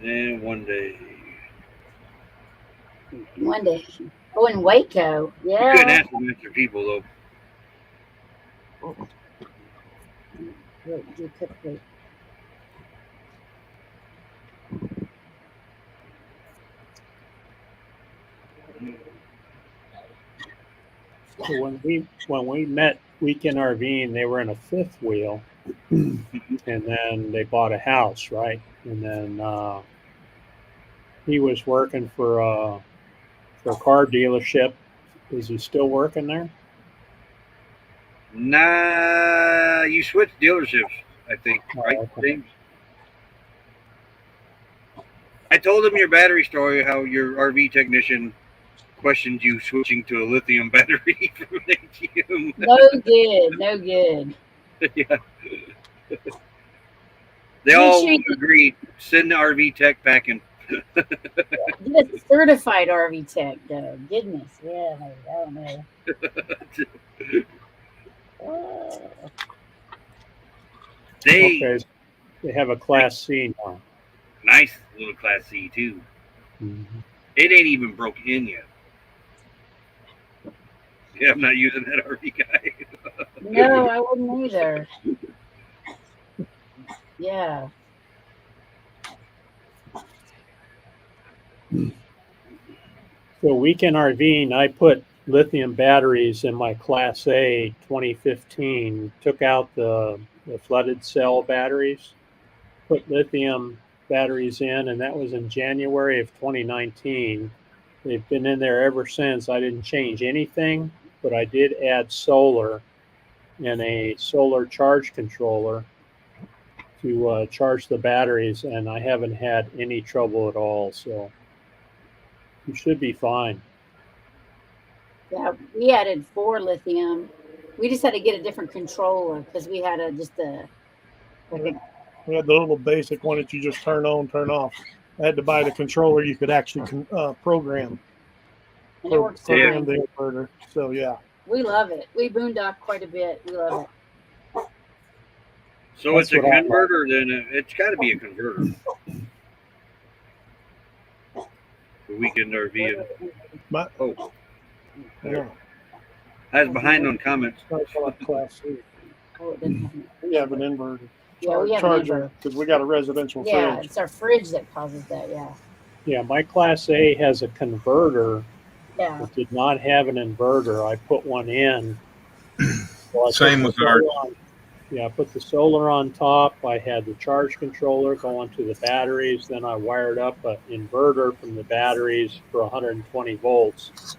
[SPEAKER 4] And one day.
[SPEAKER 5] Oh, in Waco. Yeah.
[SPEAKER 4] You couldn't ask them after people, though.
[SPEAKER 6] So when we met Weekend RVing, they were in a fifth wheel, and then they bought a house, right? And then he was working for a car dealership. Is he still working there?
[SPEAKER 4] Nah, you switched dealerships, I think, right?
[SPEAKER 6] Okay.
[SPEAKER 4] I told him your battery story, how your RV technician questioned you switching to a lithium battery from ATM.
[SPEAKER 5] No good.
[SPEAKER 4] Yeah. They all agreed. Send the RV tech packing.
[SPEAKER 5] Get a certified RV tech, though. Goodness, yeah. I don't know.
[SPEAKER 6] They have a Class C now.
[SPEAKER 4] Nice little Class C too. Mm-hmm. It ain't even broke in yet. Yeah, I'm not using that RV guy.
[SPEAKER 5] No, I wouldn't either. Yeah.
[SPEAKER 6] So Weekend RVing, I put lithium batteries in my Class A 2015, took out the flooded cell batteries, put lithium batteries in, and that was in January of 2019. They've been in there ever since. I didn't change anything, but I did add solar and a solar charge controller to charge the batteries, and I haven't had any trouble at all. So you should be fine.
[SPEAKER 5] Yeah, we added 4 lithium. We just had to get a different controller because we had like a
[SPEAKER 7] We had the little basic one that you just turn on, turn off. I had to buy the controller you could actually program
[SPEAKER 5] and it works
[SPEAKER 7] program
[SPEAKER 5] fine.
[SPEAKER 7] the inverter. So yeah,
[SPEAKER 5] We love it. We boondock quite a bit. We love it.
[SPEAKER 4] So
[SPEAKER 6] That's
[SPEAKER 4] it's a
[SPEAKER 6] what I like.
[SPEAKER 4] converter, then it's got to be a converter for weekend RV.
[SPEAKER 7] my
[SPEAKER 4] Oh,
[SPEAKER 7] yeah,
[SPEAKER 4] I was behind on comments.
[SPEAKER 7] that's like Class C.
[SPEAKER 5] Oh, it doesn't have any.
[SPEAKER 7] We have an inverter
[SPEAKER 5] Yeah, we have an
[SPEAKER 7] charger
[SPEAKER 5] inverter.
[SPEAKER 7] because we got a residential
[SPEAKER 5] Yeah,
[SPEAKER 7] fridge.
[SPEAKER 5] it's our fridge that causes that. Yeah.
[SPEAKER 6] Yeah, my Class A has a converter.
[SPEAKER 5] Yeah.
[SPEAKER 6] It did not have an inverter. I put one in. So
[SPEAKER 2] Same with ours.
[SPEAKER 6] I put the solar on top. I had the charge controller going to the batteries. Then I wired up an inverter from the batteries for 120 volts,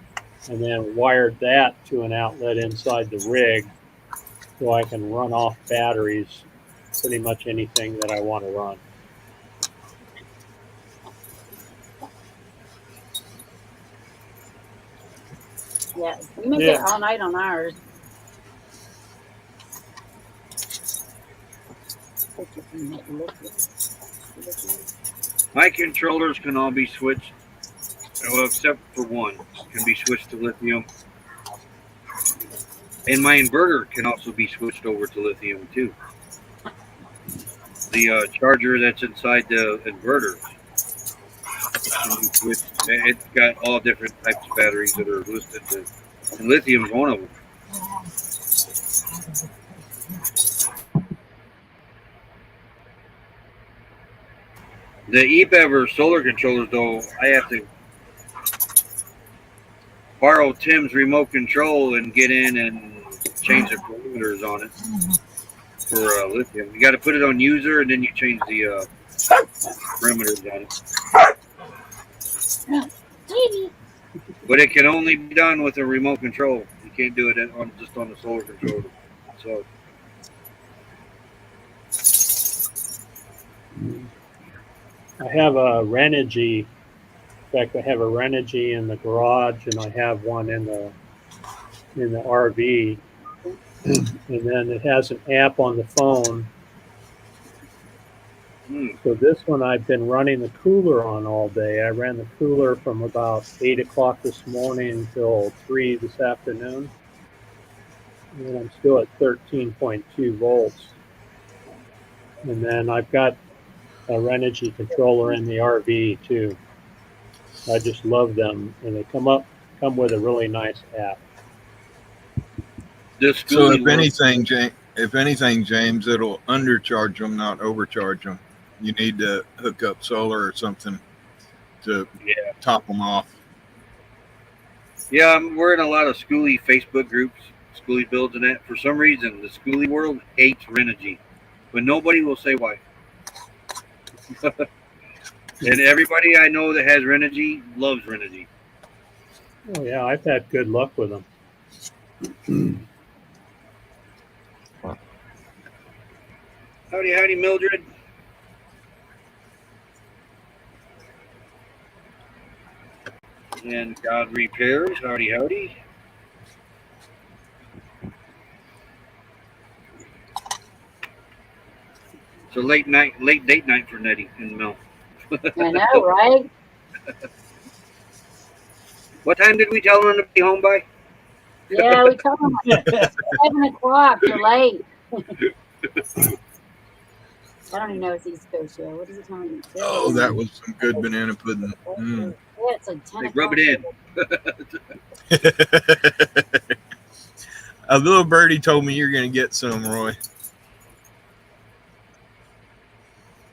[SPEAKER 6] and then wired that to an outlet inside the rig, so I can run off batteries pretty much anything that I want to run.
[SPEAKER 5] Yeah. We make it all night on ours.
[SPEAKER 4] My controllers can all be switched, well, except for one, can be switched to lithium. And my inverter can also be switched over to lithium too. The charger that's inside the inverter can be switched. It's got all different types of batteries that are listed, and lithium is one of them. The eBever solar controllers, though, I have to borrow Tim's remote control and get in and change the parameters on it for lithium. You got to put it on user, and then you change the parameters on it. But it can only be done with a remote control. You can't do it on just on the solar controller. So
[SPEAKER 6] I have a Renogy. In fact, I have a Renogy in the garage, and I have one in the RV. And then it has an app on the phone. So this one I've been running the cooler on all day. I ran the cooler from about 8 o'clock this morning until 3 this afternoon. And I'm still at 13.2 volts. And then I've got a Renogy controller in the RV too. I just love them, and they come with a really nice app.
[SPEAKER 2] So if anything, James, it'll undercharge them, not overcharge them. You need to hook up solar or something to top them off.
[SPEAKER 4] Yeah, we're in a lot of schoolie Facebook groups, schoolie builds and that. For some reason, the schoolie world hates Renogy, but nobody will say why. And everybody I know that has Renogy loves Renogy.
[SPEAKER 6] Oh yeah, I've had good luck with them.
[SPEAKER 4] Howdy, Mildred. And God Repairs, howdy. So late date night for Nettie and Mel.
[SPEAKER 5] I know, right?
[SPEAKER 4] What time did we tell her to be home by?
[SPEAKER 5] Yeah, we told them 7 o'clock. You're late. I don't even know it's East Coast yet. What is it telling me?
[SPEAKER 2] Oh, that was some good banana pudding. Mm.
[SPEAKER 5] Yeah, it's like 10
[SPEAKER 4] Like,
[SPEAKER 5] o'clock.
[SPEAKER 4] rub it in.
[SPEAKER 2] A little birdie told me you're going to get some, Roy.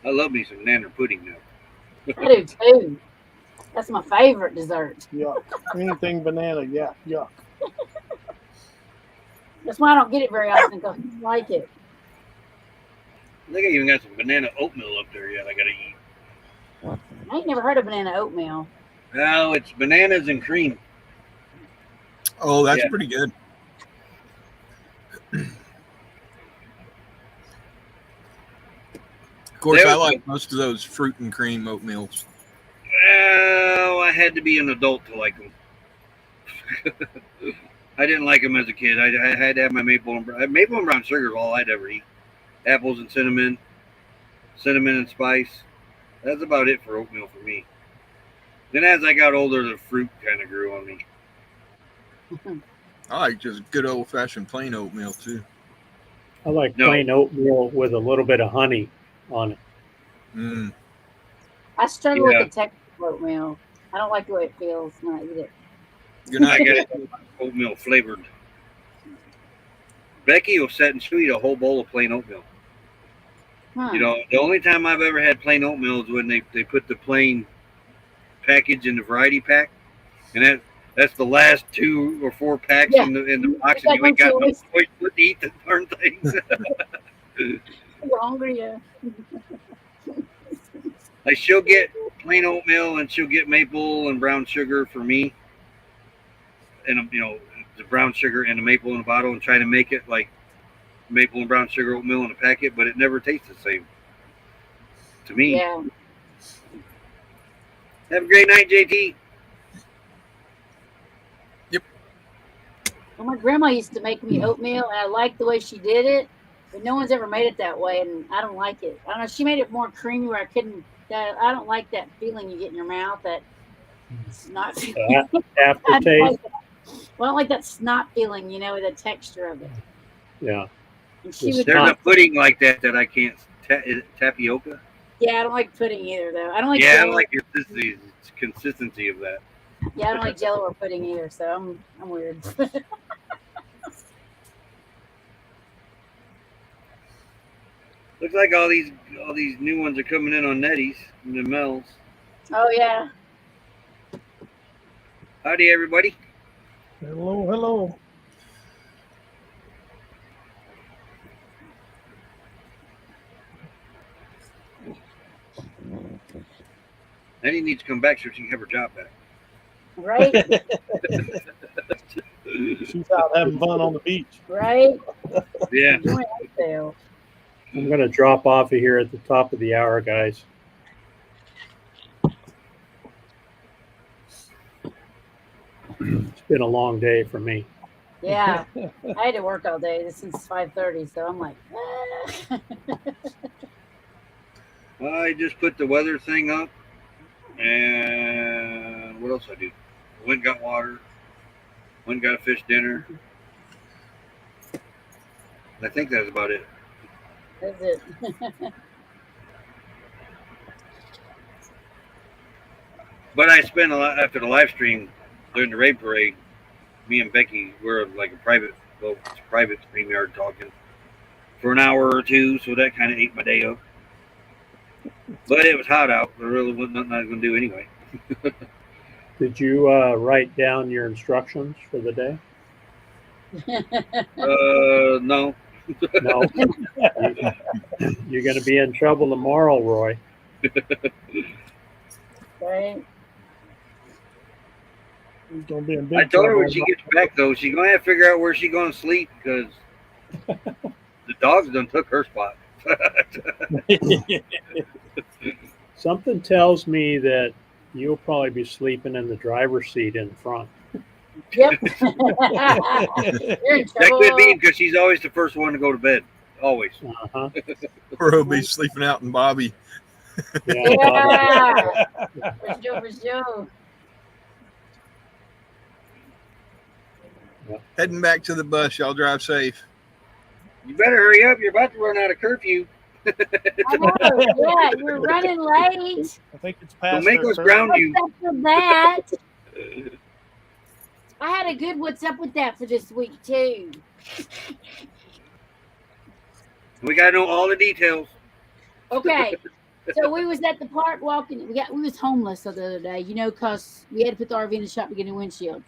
[SPEAKER 4] I love me some banana pudding now.
[SPEAKER 5] I do too. That's my favorite dessert.
[SPEAKER 7] Yuck. Anything banana, yuck.
[SPEAKER 5] That's why I don't get it very often because I don't like it.
[SPEAKER 4] I think I even got some banana oatmeal up there yet. I gotta eat.
[SPEAKER 5] I ain't never heard of banana oatmeal.
[SPEAKER 4] No, it's bananas and cream.
[SPEAKER 2] Oh, that's pretty good. Of course, I like most of those fruit and cream oatmeals.
[SPEAKER 4] Well, I had to be an adult to like them. I didn't like them as a kid. I had to have my maple and brown sugar is all I'd ever eat. Apples and cinnamon and spice. That's about it for oatmeal for me. Then as I got older, the fruit kind of grew on me.
[SPEAKER 2] I like just good old fashioned plain oatmeal too.
[SPEAKER 6] I like plain oatmeal with a little bit of honey on it.
[SPEAKER 2] Mm.
[SPEAKER 5] I struggle with the texture of oatmeal. I don't like the way it feels when I eat it.
[SPEAKER 2] You're not
[SPEAKER 4] I got oatmeal flavored. Becky will sit and she'll eat a whole bowl of plain oatmeal.
[SPEAKER 5] Huh.
[SPEAKER 4] You know, the only time I've ever had plain oatmeal is when they put the plain package in the variety pack, and that's the last 2 or 4 packs in the box, and you ain't got no choice but to eat the darn things.
[SPEAKER 5] You're hungry, yeah.
[SPEAKER 4] Like she'll get plain oatmeal and she'll get maple and brown sugar for me, and you know the brown sugar and the maple in a bottle, and try to make it like maple and brown sugar oatmeal in a packet, but it never tastes the same to me.
[SPEAKER 5] Yeah.
[SPEAKER 4] Have a great night, JT.
[SPEAKER 2] Yep.
[SPEAKER 5] Well, my grandma used to make me oatmeal, and I liked the way she did it, but no one's ever made it that way, and I don't like it. I don't know. She made it more creamy where I couldn't. I don't like that feeling you get in your mouth. That snot feeling.
[SPEAKER 6] Aftertaste.
[SPEAKER 5] Well, I don't like that snot feeling, you know, the texture of it.
[SPEAKER 6] Yeah.
[SPEAKER 5] And there's
[SPEAKER 4] a pudding like that I can't. Tapioca.
[SPEAKER 5] Yeah, I don't like pudding either, though. I don't like.
[SPEAKER 4] Yeah,
[SPEAKER 5] Jello.
[SPEAKER 4] I don't like the consistency of that.
[SPEAKER 5] Yeah, I don't like Jello or pudding either, so I'm weird.
[SPEAKER 4] Looks like all these new ones are coming in on Nettie's and the Mel's.
[SPEAKER 5] Oh yeah.
[SPEAKER 4] Howdy, everybody.
[SPEAKER 7] Hello, hello.
[SPEAKER 4] Nettie needs to come back so she can have her job back.
[SPEAKER 5] Right.
[SPEAKER 7] She's out having fun on the beach.
[SPEAKER 5] Right.
[SPEAKER 4] Yeah.
[SPEAKER 6] I'm going to drop off of here at the top of the hour, guys. It's been a long day for me.
[SPEAKER 5] Yeah, I had to work all day since 5:30, so I'm like,
[SPEAKER 4] I just put the weather thing up, and what else I do? Went and got water. Went and got a fish dinner. I think that's about it.
[SPEAKER 5] That's it.
[SPEAKER 4] But I spent a lot after the live stream during the raid parade. Me and Becky were like a private StreamYard talking for an hour or two, so that kind of ate my day up. But it was hot out. There really wasn't nothing I was going to do anyway.
[SPEAKER 6] Did you write down your instructions for the day?
[SPEAKER 4] No.
[SPEAKER 6] No. You're going to be in trouble tomorrow, Roy.
[SPEAKER 5] Right.
[SPEAKER 7] I
[SPEAKER 4] told her when she gets back, though, she's going to have to figure out where she's going to sleep because the dogs done took her spot.
[SPEAKER 6] Something tells me that you'll probably be sleeping in the driver's seat in front.
[SPEAKER 5] Yep.
[SPEAKER 4] That could be because she's always the first one to go to bed. Always.
[SPEAKER 6] Uh-huh.
[SPEAKER 2] Or he'll be sleeping out in Bobby.
[SPEAKER 5] Yeah. For sure.
[SPEAKER 2] Heading back to the bus. Y'all drive safe.
[SPEAKER 4] You better hurry up. You're about to run out of curfew.
[SPEAKER 5] I know. Yeah, you're running late.
[SPEAKER 7] I think it's past.
[SPEAKER 4] Don't make us ground you.
[SPEAKER 5] What's up with that? I had a good what's up with that for this week too.
[SPEAKER 4] We got to know all the details.
[SPEAKER 5] Okay. So we was at the park walking. We was homeless the other day, you know, because we had to put the RV in the shop to get a windshield.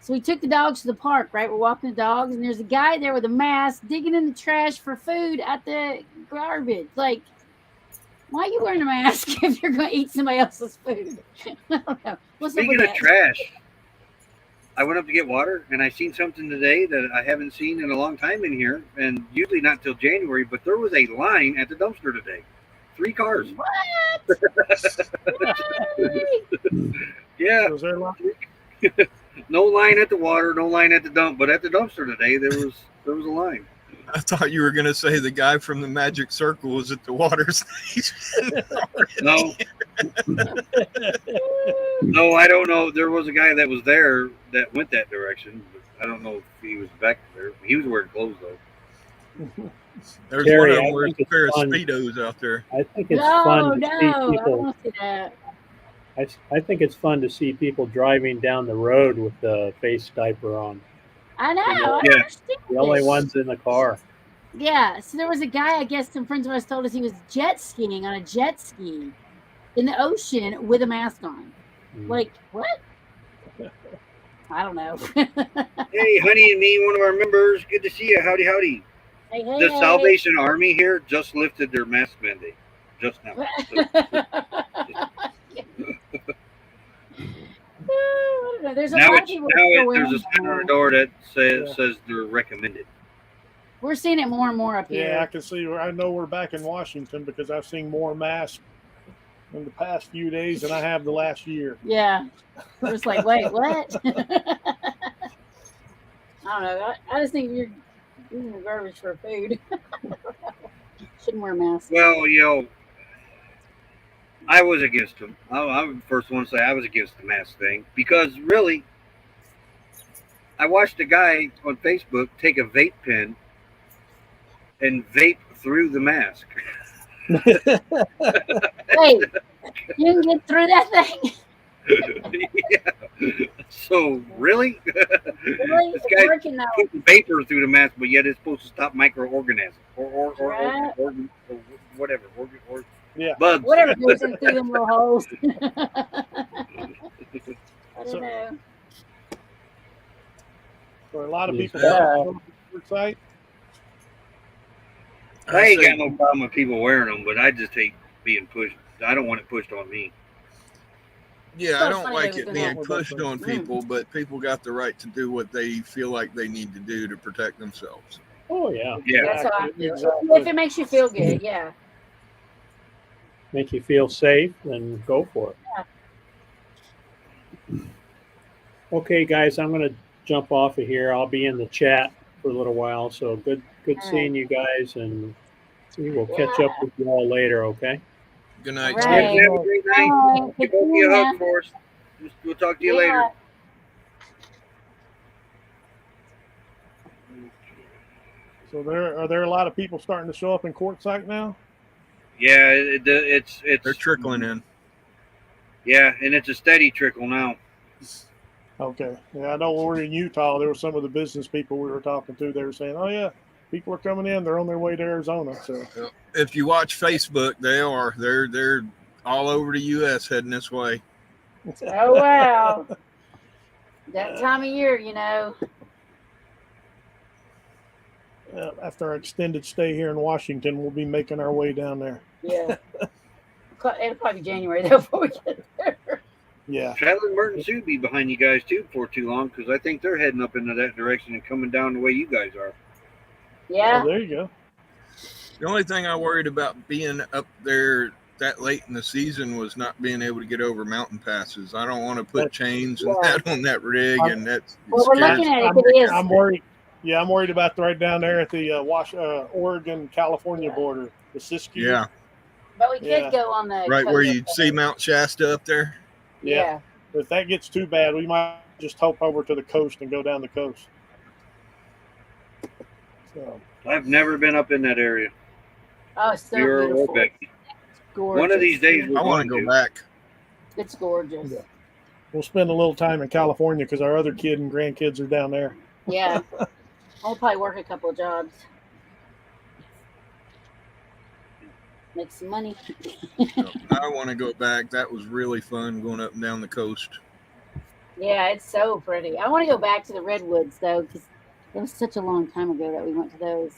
[SPEAKER 5] So we took the dogs to the park, right? We're walking the dogs, and there's a guy there with a mask digging in the trash for food at the garbage. Like, why are you wearing a mask if you're going to eat somebody else's food? I don't know.
[SPEAKER 4] Speaking of trash, I went up to get water, and I seen something today that I haven't seen in a long time in here, and usually not till January, but there was a line at the dumpster today. 3 cars.
[SPEAKER 5] What?
[SPEAKER 4] Yeah.
[SPEAKER 7] Was there a line?
[SPEAKER 4] No line at the water, no line at the dump, but at the dumpster today there was a line.
[SPEAKER 2] I thought you were going to say the guy from the Magic Circle was at the water station.
[SPEAKER 4] No, no, I don't know. There was a guy that was there that went that direction, but I don't know if he was back there. He was wearing clothes though.
[SPEAKER 2] There's
[SPEAKER 6] Terry,
[SPEAKER 2] one of
[SPEAKER 6] I
[SPEAKER 2] them wears
[SPEAKER 6] think
[SPEAKER 2] a
[SPEAKER 6] it's
[SPEAKER 2] pair of
[SPEAKER 6] fun.
[SPEAKER 2] Speedos out there.
[SPEAKER 6] I think it's
[SPEAKER 5] No,
[SPEAKER 6] fun to
[SPEAKER 5] no,
[SPEAKER 6] see
[SPEAKER 5] I don't
[SPEAKER 6] people.
[SPEAKER 5] want to see that.
[SPEAKER 6] I think it's fun to see people driving down the road with the face diaper on.
[SPEAKER 5] I know. I
[SPEAKER 4] Yeah.
[SPEAKER 5] don't understand
[SPEAKER 6] The only
[SPEAKER 5] this.
[SPEAKER 6] ones in the car.
[SPEAKER 5] Yeah. So there was a guy, I guess some friends of ours told us he was jet skiing on a jet ski in the ocean with a mask on. Like, what? I don't know.
[SPEAKER 4] Hey, Honey and me, one of our members. Good to see you. Howdy, howdy.
[SPEAKER 5] Hey, hey,
[SPEAKER 4] The
[SPEAKER 5] hey.
[SPEAKER 4] Salvation Army here just lifted their mask mandate just now.
[SPEAKER 5] I don't know. There's a
[SPEAKER 4] Now
[SPEAKER 5] lot of
[SPEAKER 4] it's
[SPEAKER 5] people
[SPEAKER 4] now
[SPEAKER 5] still
[SPEAKER 4] it,
[SPEAKER 5] wearing
[SPEAKER 4] there's a
[SPEAKER 5] them.
[SPEAKER 4] sign on the door that says they're recommended.
[SPEAKER 5] We're seeing it more and more up here.
[SPEAKER 7] Yeah, I can see. I know we're back in Washington because I've seen more masks in the past few days than I have the last year.
[SPEAKER 5] Yeah. We're just like, wait, what? I don't know. I just think you're using garbage for food. Shouldn't wear a mask.
[SPEAKER 4] Well, I was against them. I'm the first one to say I was against the mask thing because really, I watched a guy on Facebook take a vape pen and vape through the mask.
[SPEAKER 5] Wait, you can get through that thing?
[SPEAKER 4] Yeah. So really,
[SPEAKER 5] Really?
[SPEAKER 4] this
[SPEAKER 5] It's
[SPEAKER 4] guy's
[SPEAKER 5] working though.
[SPEAKER 4] putting vapor through the mask, but yet it's supposed to stop microorganisms or
[SPEAKER 5] Right.
[SPEAKER 4] whatever
[SPEAKER 7] Yeah.
[SPEAKER 4] bugs.
[SPEAKER 5] Whatever goes in through them little holes. I don't
[SPEAKER 7] So-
[SPEAKER 5] know.
[SPEAKER 7] For a lot of people,
[SPEAKER 6] Yeah.
[SPEAKER 7] site.
[SPEAKER 4] I ain't got no problem with people wearing them, but I just hate being pushed. I don't want it pushed on me.
[SPEAKER 2] Yeah,
[SPEAKER 5] So
[SPEAKER 2] I don't
[SPEAKER 5] funny
[SPEAKER 2] like
[SPEAKER 5] they
[SPEAKER 2] it
[SPEAKER 5] was
[SPEAKER 2] being
[SPEAKER 7] gonna-
[SPEAKER 2] pushed on people, but people got the right to do what they feel like they need to do to protect themselves.
[SPEAKER 6] Oh yeah,
[SPEAKER 4] Yeah.
[SPEAKER 5] That's how I feel.
[SPEAKER 7] Exactly.
[SPEAKER 5] If it makes you feel good, yeah.
[SPEAKER 6] make you feel safe, then go for it. Okay, guys, I'm going to jump off of here. I'll be in the chat for a little while. So good seeing you guys, and we will catch up with you all later. Okay.
[SPEAKER 2] Good night.
[SPEAKER 5] Right.
[SPEAKER 2] Steve.
[SPEAKER 4] Have a great night.
[SPEAKER 5] All right.
[SPEAKER 4] Give both of you a hug for us. We'll talk to you later.
[SPEAKER 5] Yeah.
[SPEAKER 7] So are there a lot of people starting to show up in Quartzsite now?
[SPEAKER 4] Yeah, it's
[SPEAKER 2] They're trickling in.
[SPEAKER 4] yeah, and it's a steady trickle now.
[SPEAKER 7] Okay. Yeah, I know when we were in Utah, there were some of the business people we were talking to. They were saying, "Oh yeah, people are coming in. They're on their way to Arizona." So
[SPEAKER 2] If you watch Facebook, they're all over the U.S. heading this way.
[SPEAKER 5] Oh wow. That time of year, you know.
[SPEAKER 7] after our extended stay here in Washington, we'll be making our way down there.
[SPEAKER 5] Yeah. It'll probably be January though before we get there.
[SPEAKER 7] Yeah.
[SPEAKER 4] Traveling Merton Sue be behind you guys too before too long because I think they're heading up into that direction and coming down the way you guys are.
[SPEAKER 5] Yeah.
[SPEAKER 7] Oh, there you go.
[SPEAKER 2] The only thing I worried about being up there that late in the season was not being able to get over mountain passes. I don't want to put chains and that on that rig, and that's
[SPEAKER 5] Well, we're looking at it. It is.
[SPEAKER 7] I'm worried. Yeah, I'm worried about right down there at the Oregon-California border, the Siskiyou.
[SPEAKER 2] Yeah,
[SPEAKER 5] But we could
[SPEAKER 7] Yeah.
[SPEAKER 5] go on the
[SPEAKER 2] right where
[SPEAKER 5] coast.
[SPEAKER 2] you see Mount Shasta up there.
[SPEAKER 5] Yeah.
[SPEAKER 7] But if that gets too bad, we might just hop over to the coast and go down the coast. So,
[SPEAKER 4] I've never been up in that area.
[SPEAKER 5] Oh, it's so
[SPEAKER 4] You're
[SPEAKER 5] beautiful.
[SPEAKER 4] Becky.
[SPEAKER 5] Gorgeous.
[SPEAKER 4] One of these days we're
[SPEAKER 2] I want
[SPEAKER 4] going
[SPEAKER 2] to go back.
[SPEAKER 5] It's gorgeous.
[SPEAKER 7] Yeah. we'll spend a little time in California because our other kid and grandkids are down there.
[SPEAKER 5] Yeah. I'll probably work a couple of jobs. Make some money.
[SPEAKER 2] I want to go back. That was really fun going up and down the coast.
[SPEAKER 5] Yeah, it's so pretty. I want to go back to the redwoods though, because it was such a long time ago that we went to those.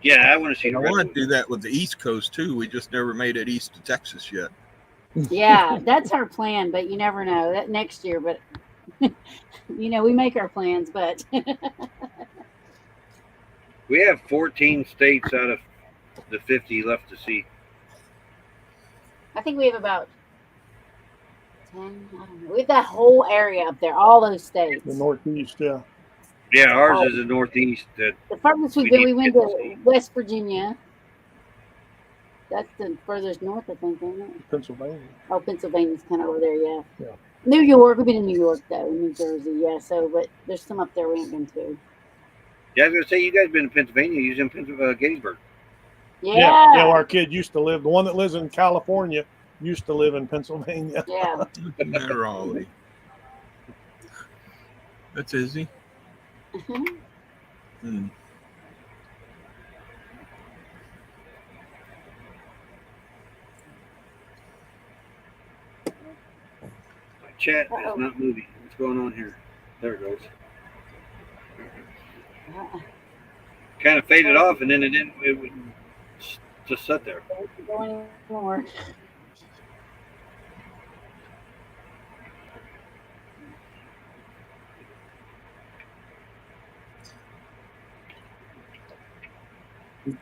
[SPEAKER 4] Yeah, I want to see
[SPEAKER 2] I
[SPEAKER 4] the
[SPEAKER 2] want to
[SPEAKER 4] redwoods.
[SPEAKER 2] do that with the East Coast too. We just never made it east to Texas yet.
[SPEAKER 5] Yeah, that's our plan, but you never know. That next year, but you know, we make our plans, but
[SPEAKER 4] We have 14 states out of the 50 left to see.
[SPEAKER 5] I think we have about 10, I don't know. We have that whole area up there, all those states.
[SPEAKER 7] The Northeast, yeah.
[SPEAKER 4] Yeah, ours is the Northeast. That
[SPEAKER 5] The farthest we've been, we went to West Virginia. That's the furthest north, I think, isn't it?
[SPEAKER 7] Pennsylvania.
[SPEAKER 5] Oh, Pennsylvania's kind of over there, yeah.
[SPEAKER 7] Yeah.
[SPEAKER 5] New York, we've been in New York, though, New Jersey, yeah. So, but there's some up there we ain't been to.
[SPEAKER 4] Yeah, I was gonna say you guys been in Pennsylvania. You was in Gettysburg.
[SPEAKER 5] Yeah.
[SPEAKER 7] Yeah, our kid used to live. The one that lives in California used to live in Pennsylvania.
[SPEAKER 5] Yeah.
[SPEAKER 2] Raleigh. That's easy. Hmm.
[SPEAKER 4] My chat is not moving. What's going on here? There it goes. Kind of faded off, and then it didn't. It would just sit there.
[SPEAKER 5] Going more.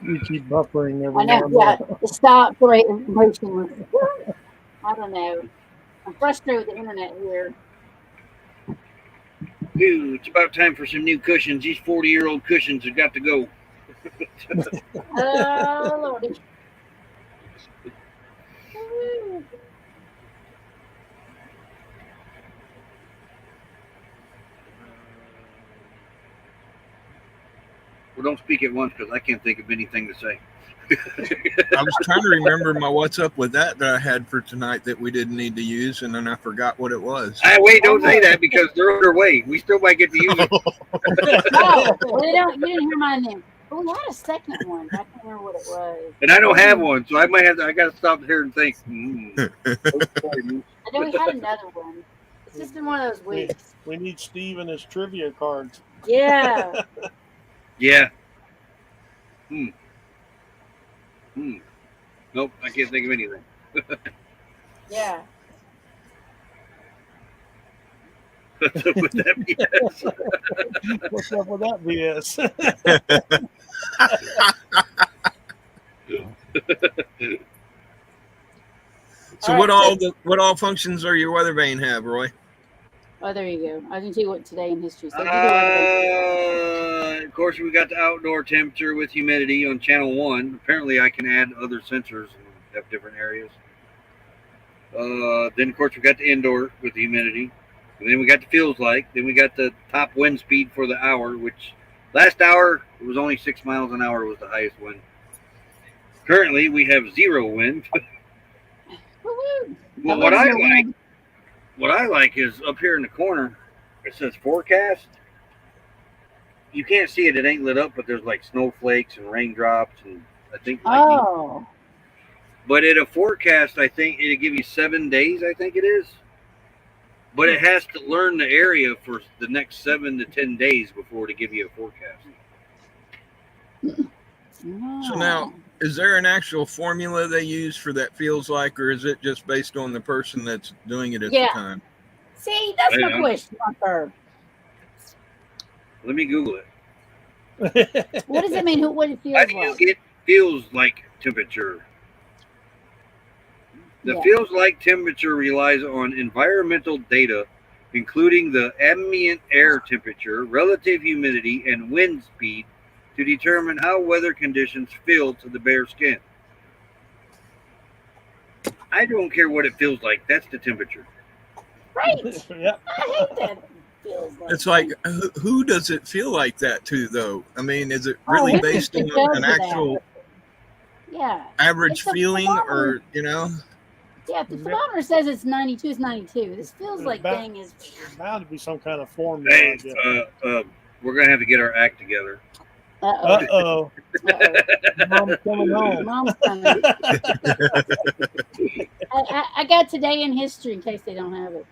[SPEAKER 7] We keep buffering every
[SPEAKER 5] I know,
[SPEAKER 7] now and
[SPEAKER 5] yeah. The stop rate motion. I don't know. I'm frustrated with the internet here.
[SPEAKER 4] Dude, it's about time for some new cushions. These 40-year-old cushions have got to go.
[SPEAKER 5] Oh, Lordy.
[SPEAKER 4] Well, don't speak at once because I can't think of anything to say.
[SPEAKER 2] I was trying to remember my what's up with that I had for tonight that we didn't need to use, and then I forgot what it was.
[SPEAKER 4] Wait, don't say that because they're on their way. We still might get to use it.
[SPEAKER 5] Oh, well, you didn't hear my name. But we had a second one. I can't remember what it was.
[SPEAKER 4] And I don't have one, so I might have to. I got to stop here and think.
[SPEAKER 5] I know we had another one. It's just been one of those weeks.
[SPEAKER 7] We need Steve and his trivia cards.
[SPEAKER 5] Yeah.
[SPEAKER 4] Yeah. Nope, I can't think of anything.
[SPEAKER 5] Yeah.
[SPEAKER 4] What's up with that BS?
[SPEAKER 7] What's up with that BS?
[SPEAKER 2] So what all functions are your weather vane have, Roy?
[SPEAKER 5] Oh, there you go. I was going to tell you what today in history. So
[SPEAKER 4] Of course, we got the outdoor temperature with humidity on channel 1. Apparently, I can add other sensors and have different areas. Then, of course, we got the indoor with the humidity. And then we got the feels like. Then we got the top wind speed for the hour, which last hour it was only 6 miles an hour was the highest wind. Currently, we have 0 wind. Well, what I like is up here in the corner, it says forecast. You can't see it; it ain't lit up, but there's like snowflakes and raindrops, and I think.
[SPEAKER 5] Oh.
[SPEAKER 4] But at a forecast, I think it'll give you 7 days. I think it is. But it has to learn the area for the next 7 to 10 days before to give you a forecast.
[SPEAKER 2] So now, is there an actual formula they use for that feels like, or is it just based on the person that's doing it at the time?
[SPEAKER 5] See, that's my question.
[SPEAKER 4] Let me Google it.
[SPEAKER 5] What does it mean? What it feels like?
[SPEAKER 4] It feels like temperature. The feels like temperature relies on environmental data, including the ambient air temperature, relative humidity, and wind speed, to determine how weather conditions feel to the bare skin. I don't care what it feels like. That's the temperature.
[SPEAKER 5] Right.
[SPEAKER 7] Yep.
[SPEAKER 5] I hate that. Feels like.
[SPEAKER 2] It's like, who does it feel like that to, though? I mean, is it really based on an actual average feeling, or, you know?
[SPEAKER 5] Yeah, if the thermometer says it's 92, it's 92. This feels like thing is
[SPEAKER 7] bound to be some kind of formula.
[SPEAKER 4] Hey, we're gonna have to get our act together.
[SPEAKER 7] Uh-oh. Mom's coming home.
[SPEAKER 5] Mom's coming. I got today in history in case they don't have it.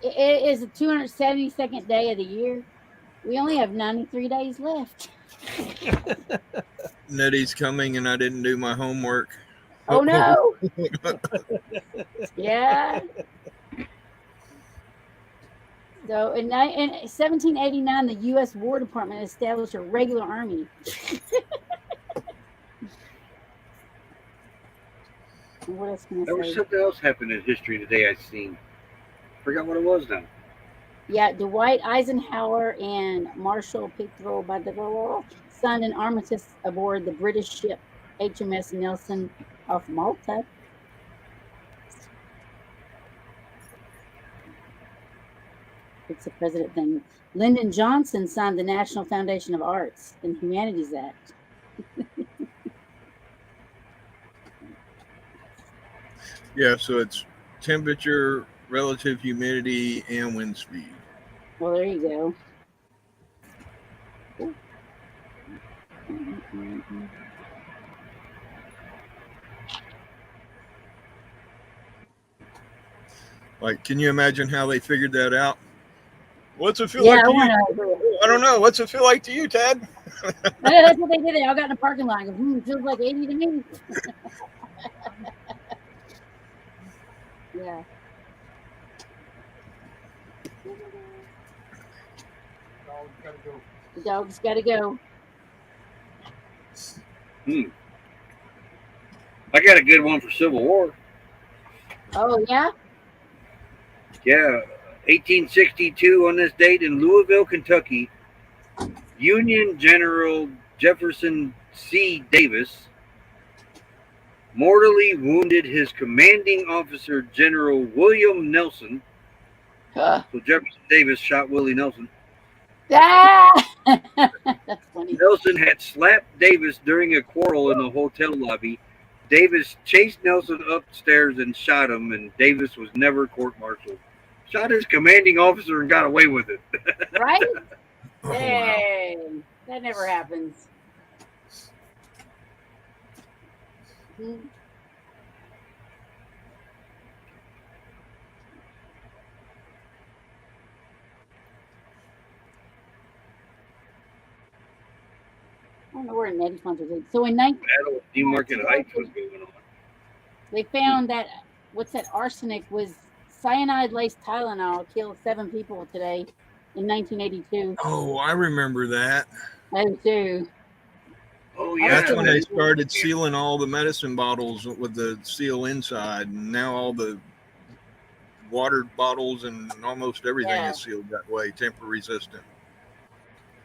[SPEAKER 5] It is the 272nd day of the year. We only have 93 days left.
[SPEAKER 2] Nettie's coming and I didn't do my homework.
[SPEAKER 5] Oh, no. Yeah. So in 1789, the U.S. War Department established a regular army. What else can I say?
[SPEAKER 4] There was something else happened in history today I've seen. Forgot what it was now.
[SPEAKER 5] Yeah, Dwight Eisenhower and Marshal Pickrell by the signed an armistice aboard the British ship HMS Nelson off Malta. It's a president thing. Lyndon Johnson signed the National Foundation of Arts and Humanities Act.
[SPEAKER 2] Yeah, so it's temperature, relative humidity, and wind speed.
[SPEAKER 5] Well, there you go.
[SPEAKER 2] Like, can you imagine how they figured that out? What's it feel
[SPEAKER 5] Yeah,
[SPEAKER 2] like to you?
[SPEAKER 5] I
[SPEAKER 2] I don't know. What's it feel like to you, Ted?
[SPEAKER 5] That's what they did. They all got in the parking lot. It feels like 80 to me. Yeah. The dog's got to go.
[SPEAKER 4] I got a good one for Civil War.
[SPEAKER 5] Oh, yeah?
[SPEAKER 4] Yeah, 1862 on this date in Louisville, Kentucky, Union General Jefferson C. Davis mortally wounded his commanding officer, General William Nelson. So Jefferson Davis shot Willie Nelson.
[SPEAKER 5] Ah! That's funny.
[SPEAKER 4] Nelson had slapped Davis during a quarrel in the hotel lobby. Davis chased Nelson upstairs and shot him, and Davis was never court-martialed. Shot his commanding officer and got away with it.
[SPEAKER 5] Right?
[SPEAKER 2] Oh,
[SPEAKER 5] Hey, that never happens. I don't know where Nettie Fonts was. So in
[SPEAKER 4] Battle of Newmarket Heights was going on.
[SPEAKER 5] they found that what's that arsenic was cyanide-laced Tylenol killed 7 people today in 1982.
[SPEAKER 2] Oh, I remember that.
[SPEAKER 5] I do too.
[SPEAKER 4] Oh,
[SPEAKER 5] I
[SPEAKER 4] yeah.
[SPEAKER 2] That's when they started sealing all the medicine bottles with the seal inside, and now all the water bottles and almost everything is sealed that way, tamper resistant.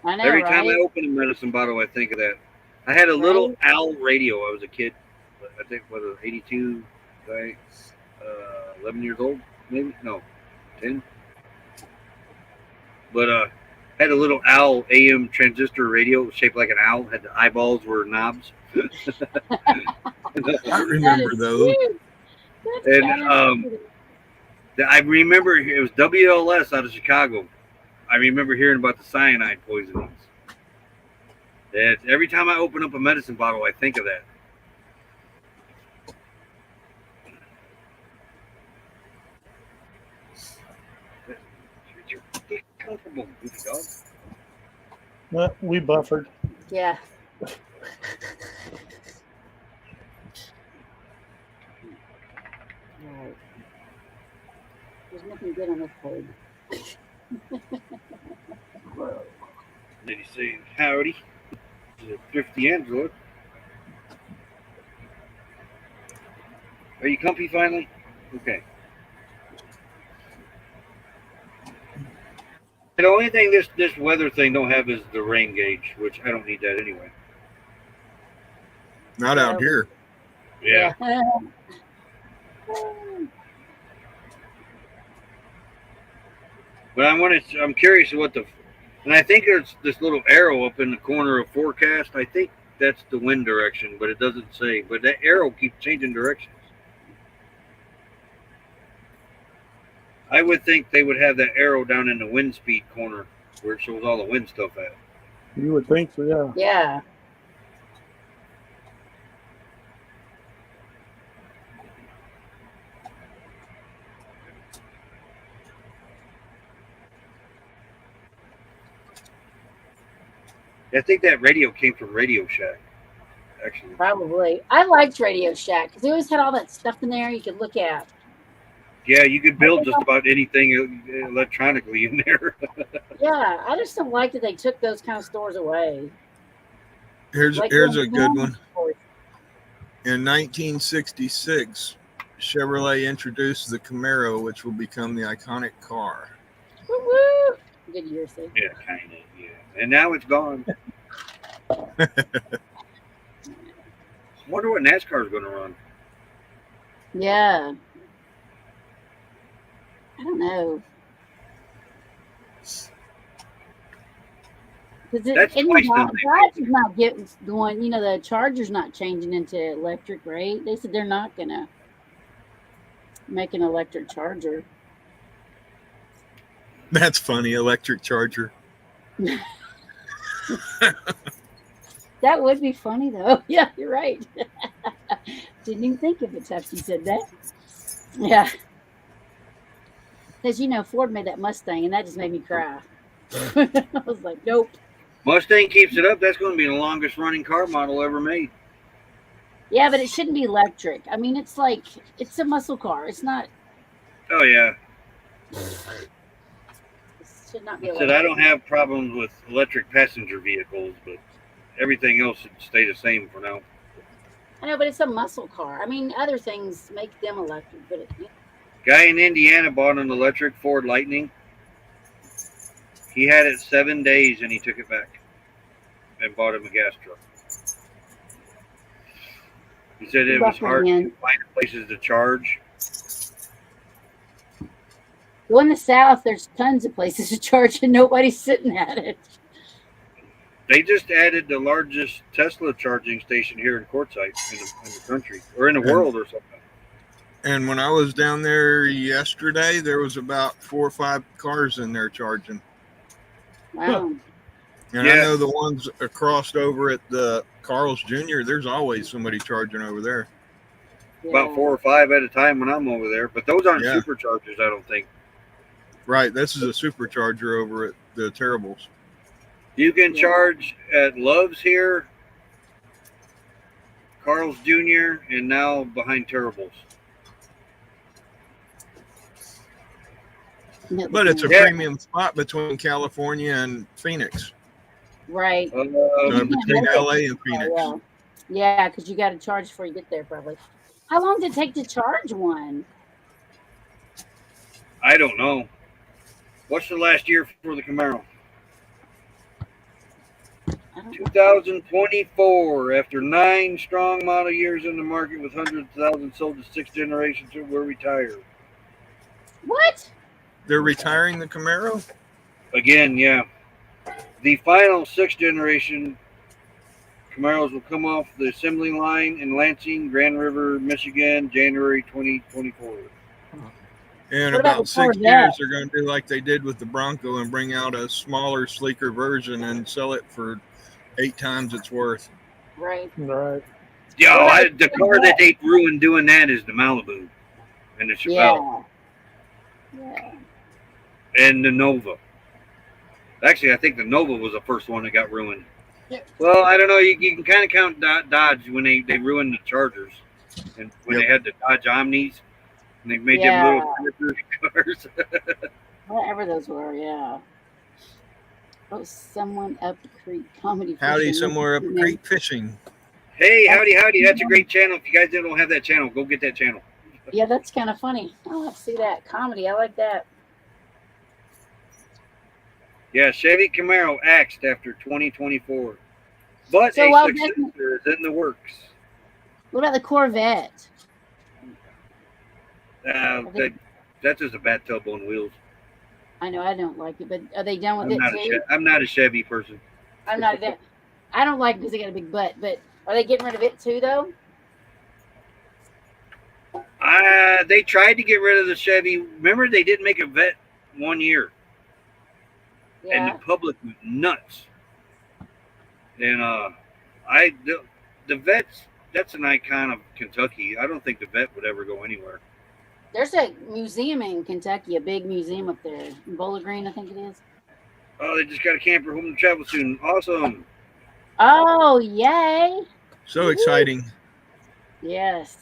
[SPEAKER 5] I know,
[SPEAKER 4] Every
[SPEAKER 5] right?
[SPEAKER 4] time I open a medicine bottle, I think of that. I had a little Owl radio. I was a kid. I think, what, 82, right? 11 years old, maybe? No, 10. But had a little Owl AM transistor radio shaped like an owl. Had the eyeballs were knobs.
[SPEAKER 2] I remember those.
[SPEAKER 4] And I remember it was WLS out of Chicago. I remember hearing about the cyanide poisonings. That every time I open up a medicine bottle, I think of that. Comfortable, goofy dog.
[SPEAKER 7] Well, we buffered.
[SPEAKER 5] Yeah. Right. There's nothing good on this page.
[SPEAKER 4] Did he say howdy? Thrifty Angela. Are you comfy finally? Okay. The only thing this weather thing don't have is the rain gauge, which I don't need that anyway.
[SPEAKER 2] Not out here.
[SPEAKER 4] Yeah. But I'm curious what and I think there's this little arrow up in the corner of forecast. I think that's the wind direction, but it doesn't say. But that arrow keeps changing directions. I would think they would have that arrow down in the wind speed corner where it shows all the wind stuff at.
[SPEAKER 7] You would think so, yeah.
[SPEAKER 5] Yeah.
[SPEAKER 4] I think that radio came from Radio Shack, actually.
[SPEAKER 5] Probably. I liked Radio Shack because they always had all that stuff in there you could look at.
[SPEAKER 4] Yeah, you could build just about anything electronically in there.
[SPEAKER 5] Yeah, I just don't like that they took those kind of stores away.
[SPEAKER 2] Here's a good one. In 1966, Chevrolet introduced the Camaro, which will become the iconic car.
[SPEAKER 5] Woo woo. Good year, Steve.
[SPEAKER 4] Yeah, kind of. Yeah, and now it's gone. Wonder what NASCAR is going to run.
[SPEAKER 5] Yeah. I don't know. Because
[SPEAKER 4] That's twice the
[SPEAKER 5] Dodge is not getting going. You know, the Charger's not changing into electric, right? They said they're not gonna make an electric Charger.
[SPEAKER 2] That's funny, electric Charger.
[SPEAKER 5] That would be funny though. Yeah, you're right. Didn't even think of it after you said that. Yeah. Because, you know, Ford made that Mustang, and that just made me cry. I was like, nope.
[SPEAKER 4] Mustang keeps it up. That's going to be the longest running car model ever made.
[SPEAKER 5] Yeah, but it shouldn't be electric. I mean, it's like, it's a muscle car. It's not.
[SPEAKER 4] Oh, yeah.
[SPEAKER 5] It should not be
[SPEAKER 4] I
[SPEAKER 5] electric.
[SPEAKER 4] said I don't have problems with electric passenger vehicles, but everything else should stay the same for now.
[SPEAKER 5] I know, but it's a muscle car. I mean, other things make them electric, but
[SPEAKER 4] Guy in Indiana bought an electric Ford Lightning. He had it 7 days and he took it back and bought him a gas truck. He said it was hard to find places to charge.
[SPEAKER 5] well, in the South, there's tons of places to charge and nobody's sitting at it.
[SPEAKER 4] They just added the largest Tesla charging station here in Quartzsite in the country or in the world or something.
[SPEAKER 2] And when I was down there yesterday, there was about 4 or 5 cars in there charging.
[SPEAKER 5] Wow.
[SPEAKER 2] And I know the ones across over at the Carl's Jr., there's always somebody charging over there.
[SPEAKER 5] Yeah.
[SPEAKER 4] About 4 or 5 at a time when I'm over there. But those aren't superchargers, I don't think.
[SPEAKER 2] Right. This is a supercharger over at the Terribles.
[SPEAKER 4] You can charge at Love's here, Carl's Jr., and now behind Terribles.
[SPEAKER 2] But it's a premium spot between California and Phoenix.
[SPEAKER 5] Right.
[SPEAKER 2] Between LA and Phoenix.
[SPEAKER 5] Yeah, because you got to charge before you get there, probably. How long did it take to charge one?
[SPEAKER 4] I don't know. What's the last year for the Camaro? 2024. After 9 strong model years in the market with hundreds of thousands sold to 6 generations who were retired.
[SPEAKER 5] What?
[SPEAKER 2] They're retiring the Camaro?
[SPEAKER 4] Again, yeah. The final 6th generation Camaros will come off the assembly line in Lansing, Grand River, Michigan, January 2024.
[SPEAKER 2] In about 6 years, they're going to do like they did with the Bronco and bring out a smaller, sleeker version and sell it for 8 times its worth.
[SPEAKER 5] Right.
[SPEAKER 7] Right.
[SPEAKER 4] Yeah, the car that they ruined doing that is the Malibu and the Chevelle.
[SPEAKER 5] Yeah.
[SPEAKER 4] And the Nova. Actually, I think the Nova was the first one that got ruined. Yeah. Well, I don't know. You can kind of count Dodge when they ruined the Chargers. And when they had the Dodge Omnis. And they made them little cars.
[SPEAKER 5] Whatever those were, yeah. Oh, someone up the creek comedy.
[SPEAKER 2] Howdy, somewhere up the creek fishing.
[SPEAKER 4] Hey, howdy. That's a great channel. If you guys don't have that channel, go get that channel.
[SPEAKER 5] Yeah, that's kind of funny. I'll have to see that. Comedy, I like that.
[SPEAKER 4] Yeah, Chevy Camaro axed after 2024. But
[SPEAKER 5] so,
[SPEAKER 4] a successor is in the works.
[SPEAKER 5] What about the Corvette?
[SPEAKER 4] That's just a bathtub on wheels.
[SPEAKER 5] I know, I don't like it, but are they done with it too?
[SPEAKER 4] I'm not a Chevy person.
[SPEAKER 5] I'm not that. I don't like it because they got a big butt, but are they getting rid of it too, though?
[SPEAKER 4] They tried to get rid of the Chevy. Remember, they did make a Vet 1 year. Yeah. And the public was nuts. And the Vet's, that's an icon of Kentucky. I don't think the Vet would ever go anywhere.
[SPEAKER 5] There's a museum in Kentucky, a big museum up there. In Bowling Green, I think it is.
[SPEAKER 4] Oh, they just got a camper home to travel soon. Awesome.
[SPEAKER 5] Oh, yay.
[SPEAKER 2] So exciting.
[SPEAKER 5] Yes.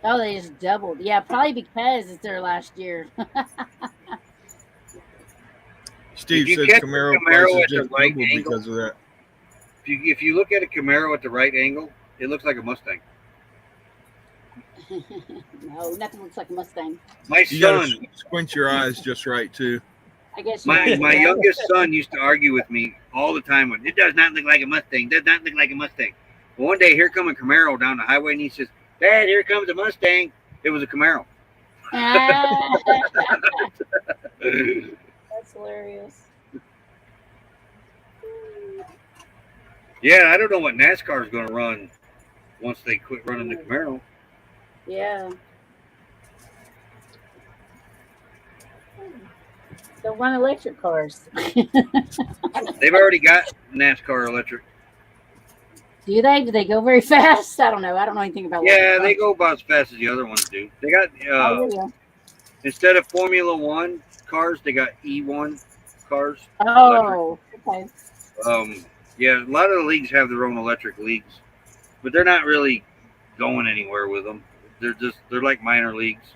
[SPEAKER 5] Oh, they just doubled. Yeah, probably because it's their last year.
[SPEAKER 2] Steve says Camaro prices just doubled because of that.
[SPEAKER 4] If you look at a Camaro at the right angle, It looks like a Mustang.
[SPEAKER 5] No, nothing looks like a Mustang.
[SPEAKER 4] My
[SPEAKER 2] You got
[SPEAKER 4] son,
[SPEAKER 2] to squint your eyes just right too.
[SPEAKER 5] I guess
[SPEAKER 4] my
[SPEAKER 5] you're right.
[SPEAKER 4] youngest son used to argue with me all the time. When, it does not look like a Mustang. Does not look like a Mustang. Well, one day, here come a Camaro down the highway, and he says, "Dad, here comes a Mustang." It was a Camaro.
[SPEAKER 5] Ah, that's hilarious.
[SPEAKER 4] Yeah, I don't know what NASCAR is going to run once they quit running the Camaro.
[SPEAKER 5] Yeah. Don't run electric cars.
[SPEAKER 4] They've already got NASCAR electric.
[SPEAKER 5] Do they? Do they go very fast? I don't know. I don't know anything about
[SPEAKER 4] Yeah,
[SPEAKER 5] electric
[SPEAKER 4] they
[SPEAKER 5] cars.
[SPEAKER 4] go about as fast as the other ones do. They got
[SPEAKER 5] Oh, yeah.
[SPEAKER 4] instead of Formula One cars, they got E1 cars.
[SPEAKER 5] Oh, okay.
[SPEAKER 4] Yeah, a lot of the leagues have their own electric leagues, but they're not really going anywhere with them. They're like minor leagues.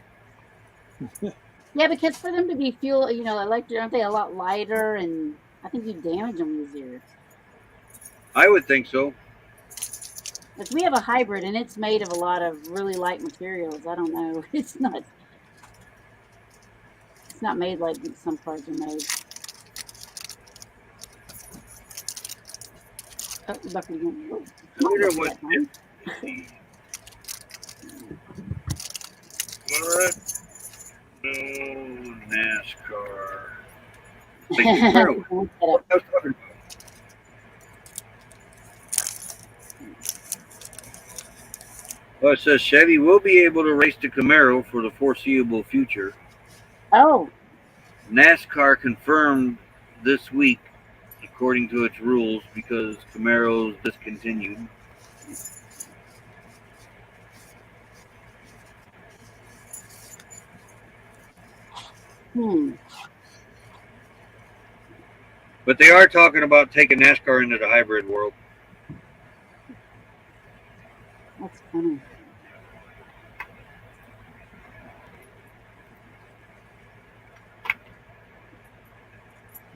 [SPEAKER 5] Yeah, because for them to be fuel, electric, aren't they a lot lighter? And I think you damage them easier.
[SPEAKER 4] I would think so.
[SPEAKER 5] Like we have a hybrid, and it's made of a lot of really light materials. I don't know. It's not made like some cars are made. Oh, Bucky, oh,
[SPEAKER 4] I wonder what. What? Oh, NASCAR. What I was talking about. Well, it says Chevy will be able to race the Camaro for the foreseeable future.
[SPEAKER 5] Oh,
[SPEAKER 4] NASCAR confirmed this week, according to its rules, because Camaro's discontinued. But they are talking about taking NASCAR into the hybrid world.
[SPEAKER 5] that's funny.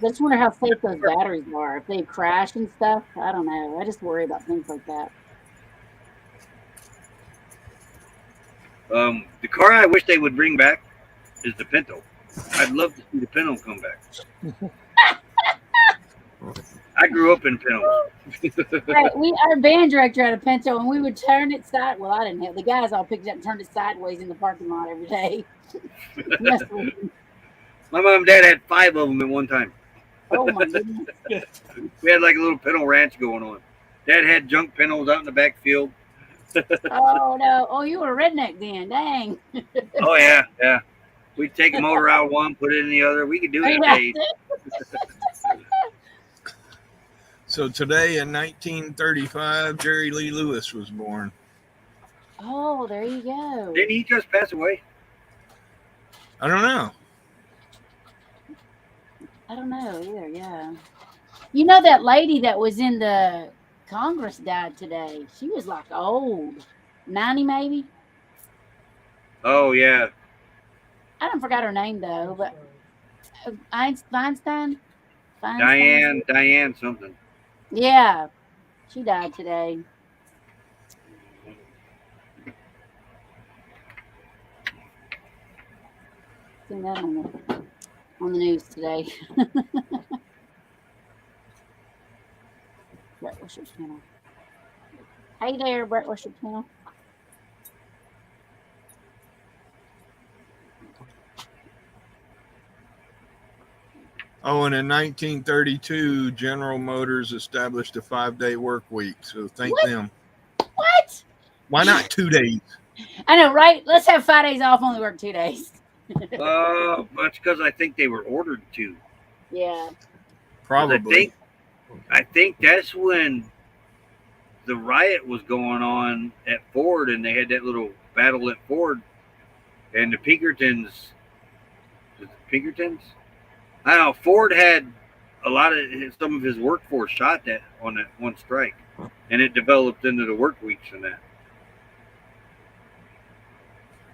[SPEAKER 5] I just wonder how safe those batteries are. If they crash and stuff, I don't know. I just worry about things like that.
[SPEAKER 4] The car I wish they would bring back is the Pinto. I'd love to see the Pinto come back. I grew up in Pintos.
[SPEAKER 5] Right, our band director had a Pinto, and we would turn it side. Well, I didn't have the guys all picked it up and turned it sideways in the parking lot every day.
[SPEAKER 4] My mom and dad had 5 of them at one time.
[SPEAKER 5] Oh my goodness!
[SPEAKER 4] We had like a little Pinto ranch going on. Dad had junk Pintos out in the backfield.
[SPEAKER 5] Oh no! Oh, you were a redneck then? Dang!
[SPEAKER 4] Oh yeah. We'd take a motor out of one, put it in the other. We could do it in days.
[SPEAKER 2] So today in 1935, Jerry Lee Lewis was born.
[SPEAKER 5] Oh, there you go.
[SPEAKER 4] Didn't he just pass away?
[SPEAKER 2] I don't know.
[SPEAKER 5] I don't know either. Yeah. You know that lady that was in the Congress died today. She was like old, 90 maybe.
[SPEAKER 4] Oh yeah.
[SPEAKER 5] I don't forgot her name though, but Feinstein.
[SPEAKER 4] Diane something.
[SPEAKER 5] Yeah, she died today. Seen that on the news today. Brett, what's your channel? Hey there, Brett, what's your channel?
[SPEAKER 2] Oh, and in 1932, General Motors established a 5-day work week. So thank them.
[SPEAKER 5] What?
[SPEAKER 2] Why not 2 days?
[SPEAKER 5] I know, right? Let's have 5 days off, only work 2 days.
[SPEAKER 4] That's because I think they were ordered to.
[SPEAKER 5] Yeah.
[SPEAKER 2] Probably.
[SPEAKER 4] I think that's when the riot was going on at Ford, and they had that little battle at Ford, and the Pinkertons. I don't know. Ford had some of his workforce shot on that one strike, and it developed into the work weeks and that.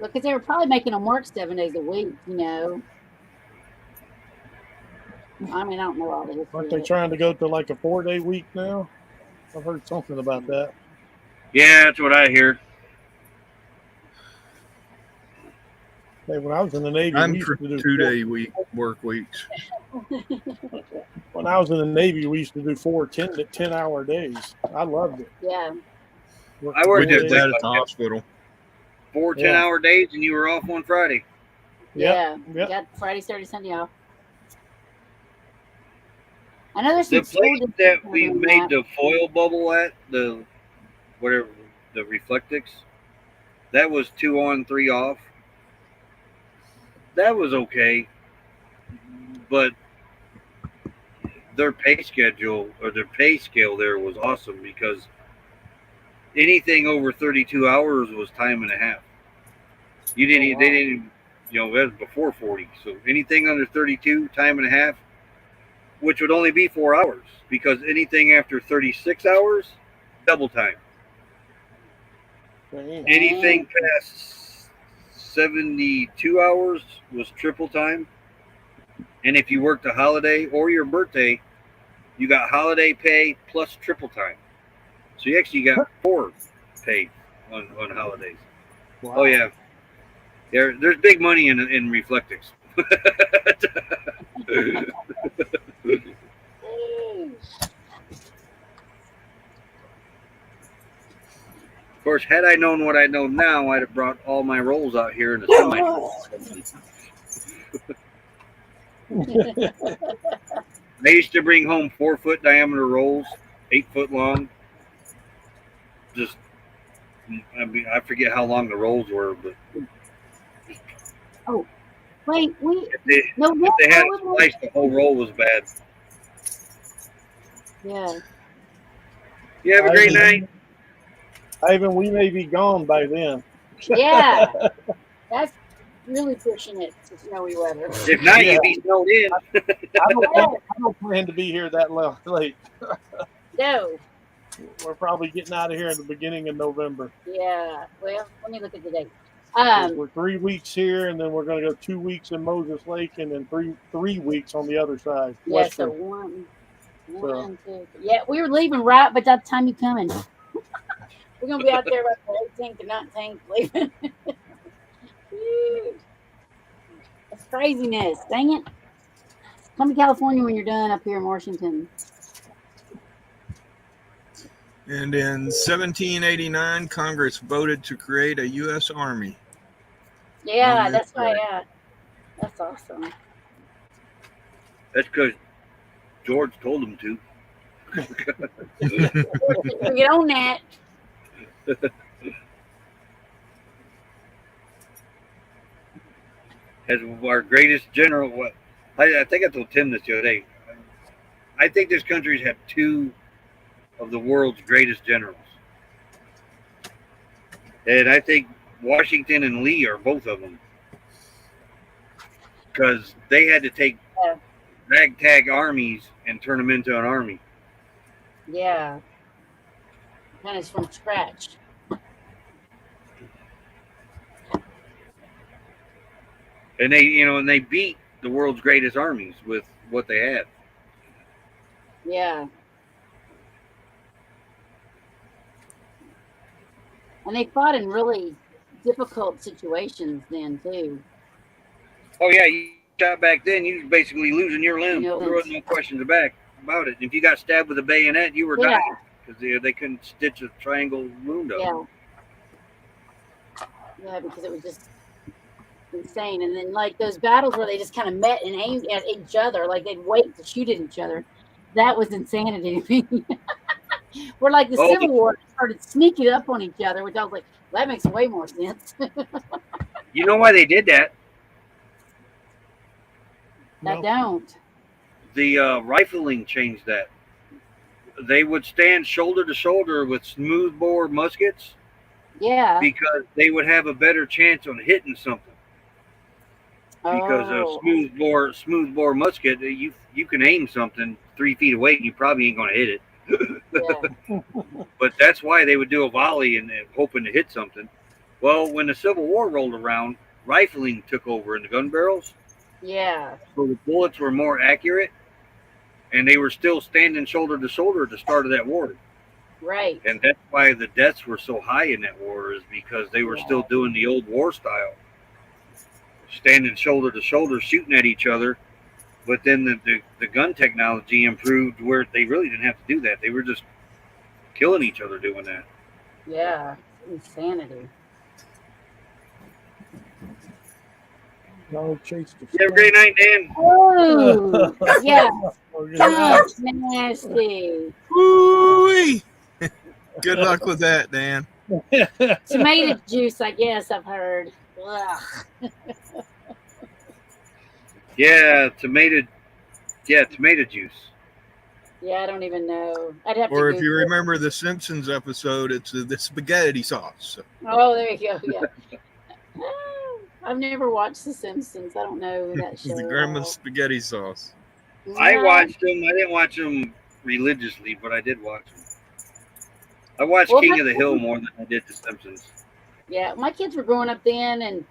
[SPEAKER 5] Because they were probably making them work 7 days a week, you know. I mean, I don't know all the history.
[SPEAKER 7] Aren't they trying to go to like a 4-day week now? I've heard something about that.
[SPEAKER 4] Yeah, that's what I hear.
[SPEAKER 7] Hey, when I was in the Navy,
[SPEAKER 2] I'm
[SPEAKER 7] we used
[SPEAKER 2] for
[SPEAKER 7] to do
[SPEAKER 2] 2-day work weeks.
[SPEAKER 7] when I was in the Navy, we used to do 10-hour days. I loved it.
[SPEAKER 5] Yeah.
[SPEAKER 4] I
[SPEAKER 2] We
[SPEAKER 4] worked
[SPEAKER 7] Four
[SPEAKER 4] at
[SPEAKER 2] did
[SPEAKER 7] days.
[SPEAKER 2] that
[SPEAKER 4] places
[SPEAKER 2] at
[SPEAKER 4] like
[SPEAKER 2] the
[SPEAKER 4] that.
[SPEAKER 2] hospital.
[SPEAKER 4] 4
[SPEAKER 7] Yeah.
[SPEAKER 4] 10-hour days, and you were off on Friday.
[SPEAKER 5] Yeah.
[SPEAKER 7] Yep.
[SPEAKER 5] Got Friday, Saturday, Sunday off. I know there's
[SPEAKER 4] The
[SPEAKER 5] some school
[SPEAKER 4] place that
[SPEAKER 5] districts that are
[SPEAKER 4] we
[SPEAKER 5] doing
[SPEAKER 4] made
[SPEAKER 5] that.
[SPEAKER 4] the foil bubble at, the whatever, the Reflectix, that was 2 on, 3 off. That was okay, but their pay schedule or their pay scale there was awesome because anything over 32 hours was time and a half. You didn't,
[SPEAKER 5] Oh,
[SPEAKER 4] they
[SPEAKER 5] wow.
[SPEAKER 4] didn't, that was before 40. So anything under 32, time and a half, which would only be 4 hours because anything after 36 hours, double time.
[SPEAKER 7] Dang.
[SPEAKER 4] Anything past 72 hours was triple time. And if you worked a holiday or your birthday, you got holiday pay plus triple time. So you actually got 4 paid on holidays.
[SPEAKER 7] Wow.
[SPEAKER 4] Oh, yeah. There's big money in Reflectix. Of course, had I known what I know now, I'd have brought all my rolls out here in a semi. I used to bring home 4-foot diameter rolls, 8-foot long. Just, I mean, I forget how long the rolls were, but
[SPEAKER 5] Oh, wait,
[SPEAKER 4] if
[SPEAKER 5] no,
[SPEAKER 4] they had a slice, the whole roll was bad.
[SPEAKER 5] yeah.
[SPEAKER 4] You have a great night.
[SPEAKER 7] Ivan, we may be gone by then.
[SPEAKER 5] Yeah. That's really pushing it to snowy weather.
[SPEAKER 4] If not,
[SPEAKER 7] Yeah.
[SPEAKER 4] you'd be snowed in.
[SPEAKER 7] I don't plan to be here that late.
[SPEAKER 5] No.
[SPEAKER 7] We're probably getting out of here in the beginning of November.
[SPEAKER 5] Yeah. Well, let me look at the date.
[SPEAKER 7] We're 3 weeks here, and then we're going to go 2 weeks in Moses Lake, and then three weeks on the other side.
[SPEAKER 5] Yeah,
[SPEAKER 7] Western.
[SPEAKER 5] so one, 2. Yeah, we were leaving right by the time you coming. We're gonna be out there about the 18th and 19th leaving. That's craziness. Dang it. Come to California when you're done up here in Washington.
[SPEAKER 2] And in 1789, Congress voted to create a U.S. Army.
[SPEAKER 5] Yeah, that's why. Yeah, that's awesome.
[SPEAKER 4] That's because George told them to.
[SPEAKER 5] We get on that.
[SPEAKER 4] As our greatest general, what I think I told Tim this the other day. I think this country's had 2 of the world's greatest generals, and I think Washington and Lee are both of them because they had to take ragtag armies and turn them into an army.
[SPEAKER 5] Yeah, kind of from scratch.
[SPEAKER 4] And they beat the world's greatest armies with what they had.
[SPEAKER 5] Yeah. And they fought in really difficult situations then too.
[SPEAKER 4] Oh yeah, you shot back then, you was basically losing your limb. There was no questions about it. If you got stabbed with a bayonet, you were dying because they couldn't stitch a triangle wound up.
[SPEAKER 5] Yeah, because it was just insane. And then like those battles where they just kind of met and aimed at each other, like they'd wait to shoot at each other. That was insanity to me. Where like the Civil War started sneaking up on each other, which I was like, well, that makes way more sense.
[SPEAKER 4] You know why they did that?
[SPEAKER 5] I don't.
[SPEAKER 4] The rifling changed that. They would stand shoulder to shoulder with smoothbore muskets.
[SPEAKER 5] Yeah.
[SPEAKER 4] Because they would have a better chance on hitting something. Because a smoothbore musket, you can aim something 3 feet away and you probably ain't going to hit it.
[SPEAKER 5] Yeah.
[SPEAKER 4] But that's why they would do a volley and hoping to hit something. Well, when the Civil War rolled around, rifling took over in the gun barrels.
[SPEAKER 5] Yeah.
[SPEAKER 4] So the bullets were more accurate, and they were still standing shoulder to shoulder at the start of that war.
[SPEAKER 5] Right.
[SPEAKER 4] And that's why the deaths were so high in that war, is because they were still doing the old war style, standing shoulder to shoulder, shooting at each other. But then the gun technology improved where they really didn't have to do that. They were just killing each other doing that.
[SPEAKER 5] Yeah. Insanity.
[SPEAKER 7] Y'all chase the
[SPEAKER 4] You have a great night, Dan.
[SPEAKER 5] Oh, yeah.
[SPEAKER 7] Oh, good
[SPEAKER 5] That's nasty.
[SPEAKER 2] Woo-wee. Good luck with that, Dan.
[SPEAKER 5] Tomato juice, I guess I've heard. Ugh.
[SPEAKER 4] Yeah, tomato juice.
[SPEAKER 5] Yeah, I don't even know. I'd have
[SPEAKER 2] Or
[SPEAKER 5] to
[SPEAKER 2] if you
[SPEAKER 5] Google it.
[SPEAKER 2] remember the Simpsons episode, it's the spaghetti sauce.
[SPEAKER 5] Oh, there you go. Yeah. I've never watched The Simpsons. I don't know that show.
[SPEAKER 2] The
[SPEAKER 5] at
[SPEAKER 2] grandma's
[SPEAKER 5] all.
[SPEAKER 2] spaghetti sauce.
[SPEAKER 4] I
[SPEAKER 5] Yeah.
[SPEAKER 4] watched them. I didn't watch them religiously, but I did watch them. I watched
[SPEAKER 5] Well,
[SPEAKER 4] King
[SPEAKER 5] my
[SPEAKER 4] of the Hill
[SPEAKER 5] kids-
[SPEAKER 4] more than I did The Simpsons.
[SPEAKER 5] Yeah, my kids were growing up then, and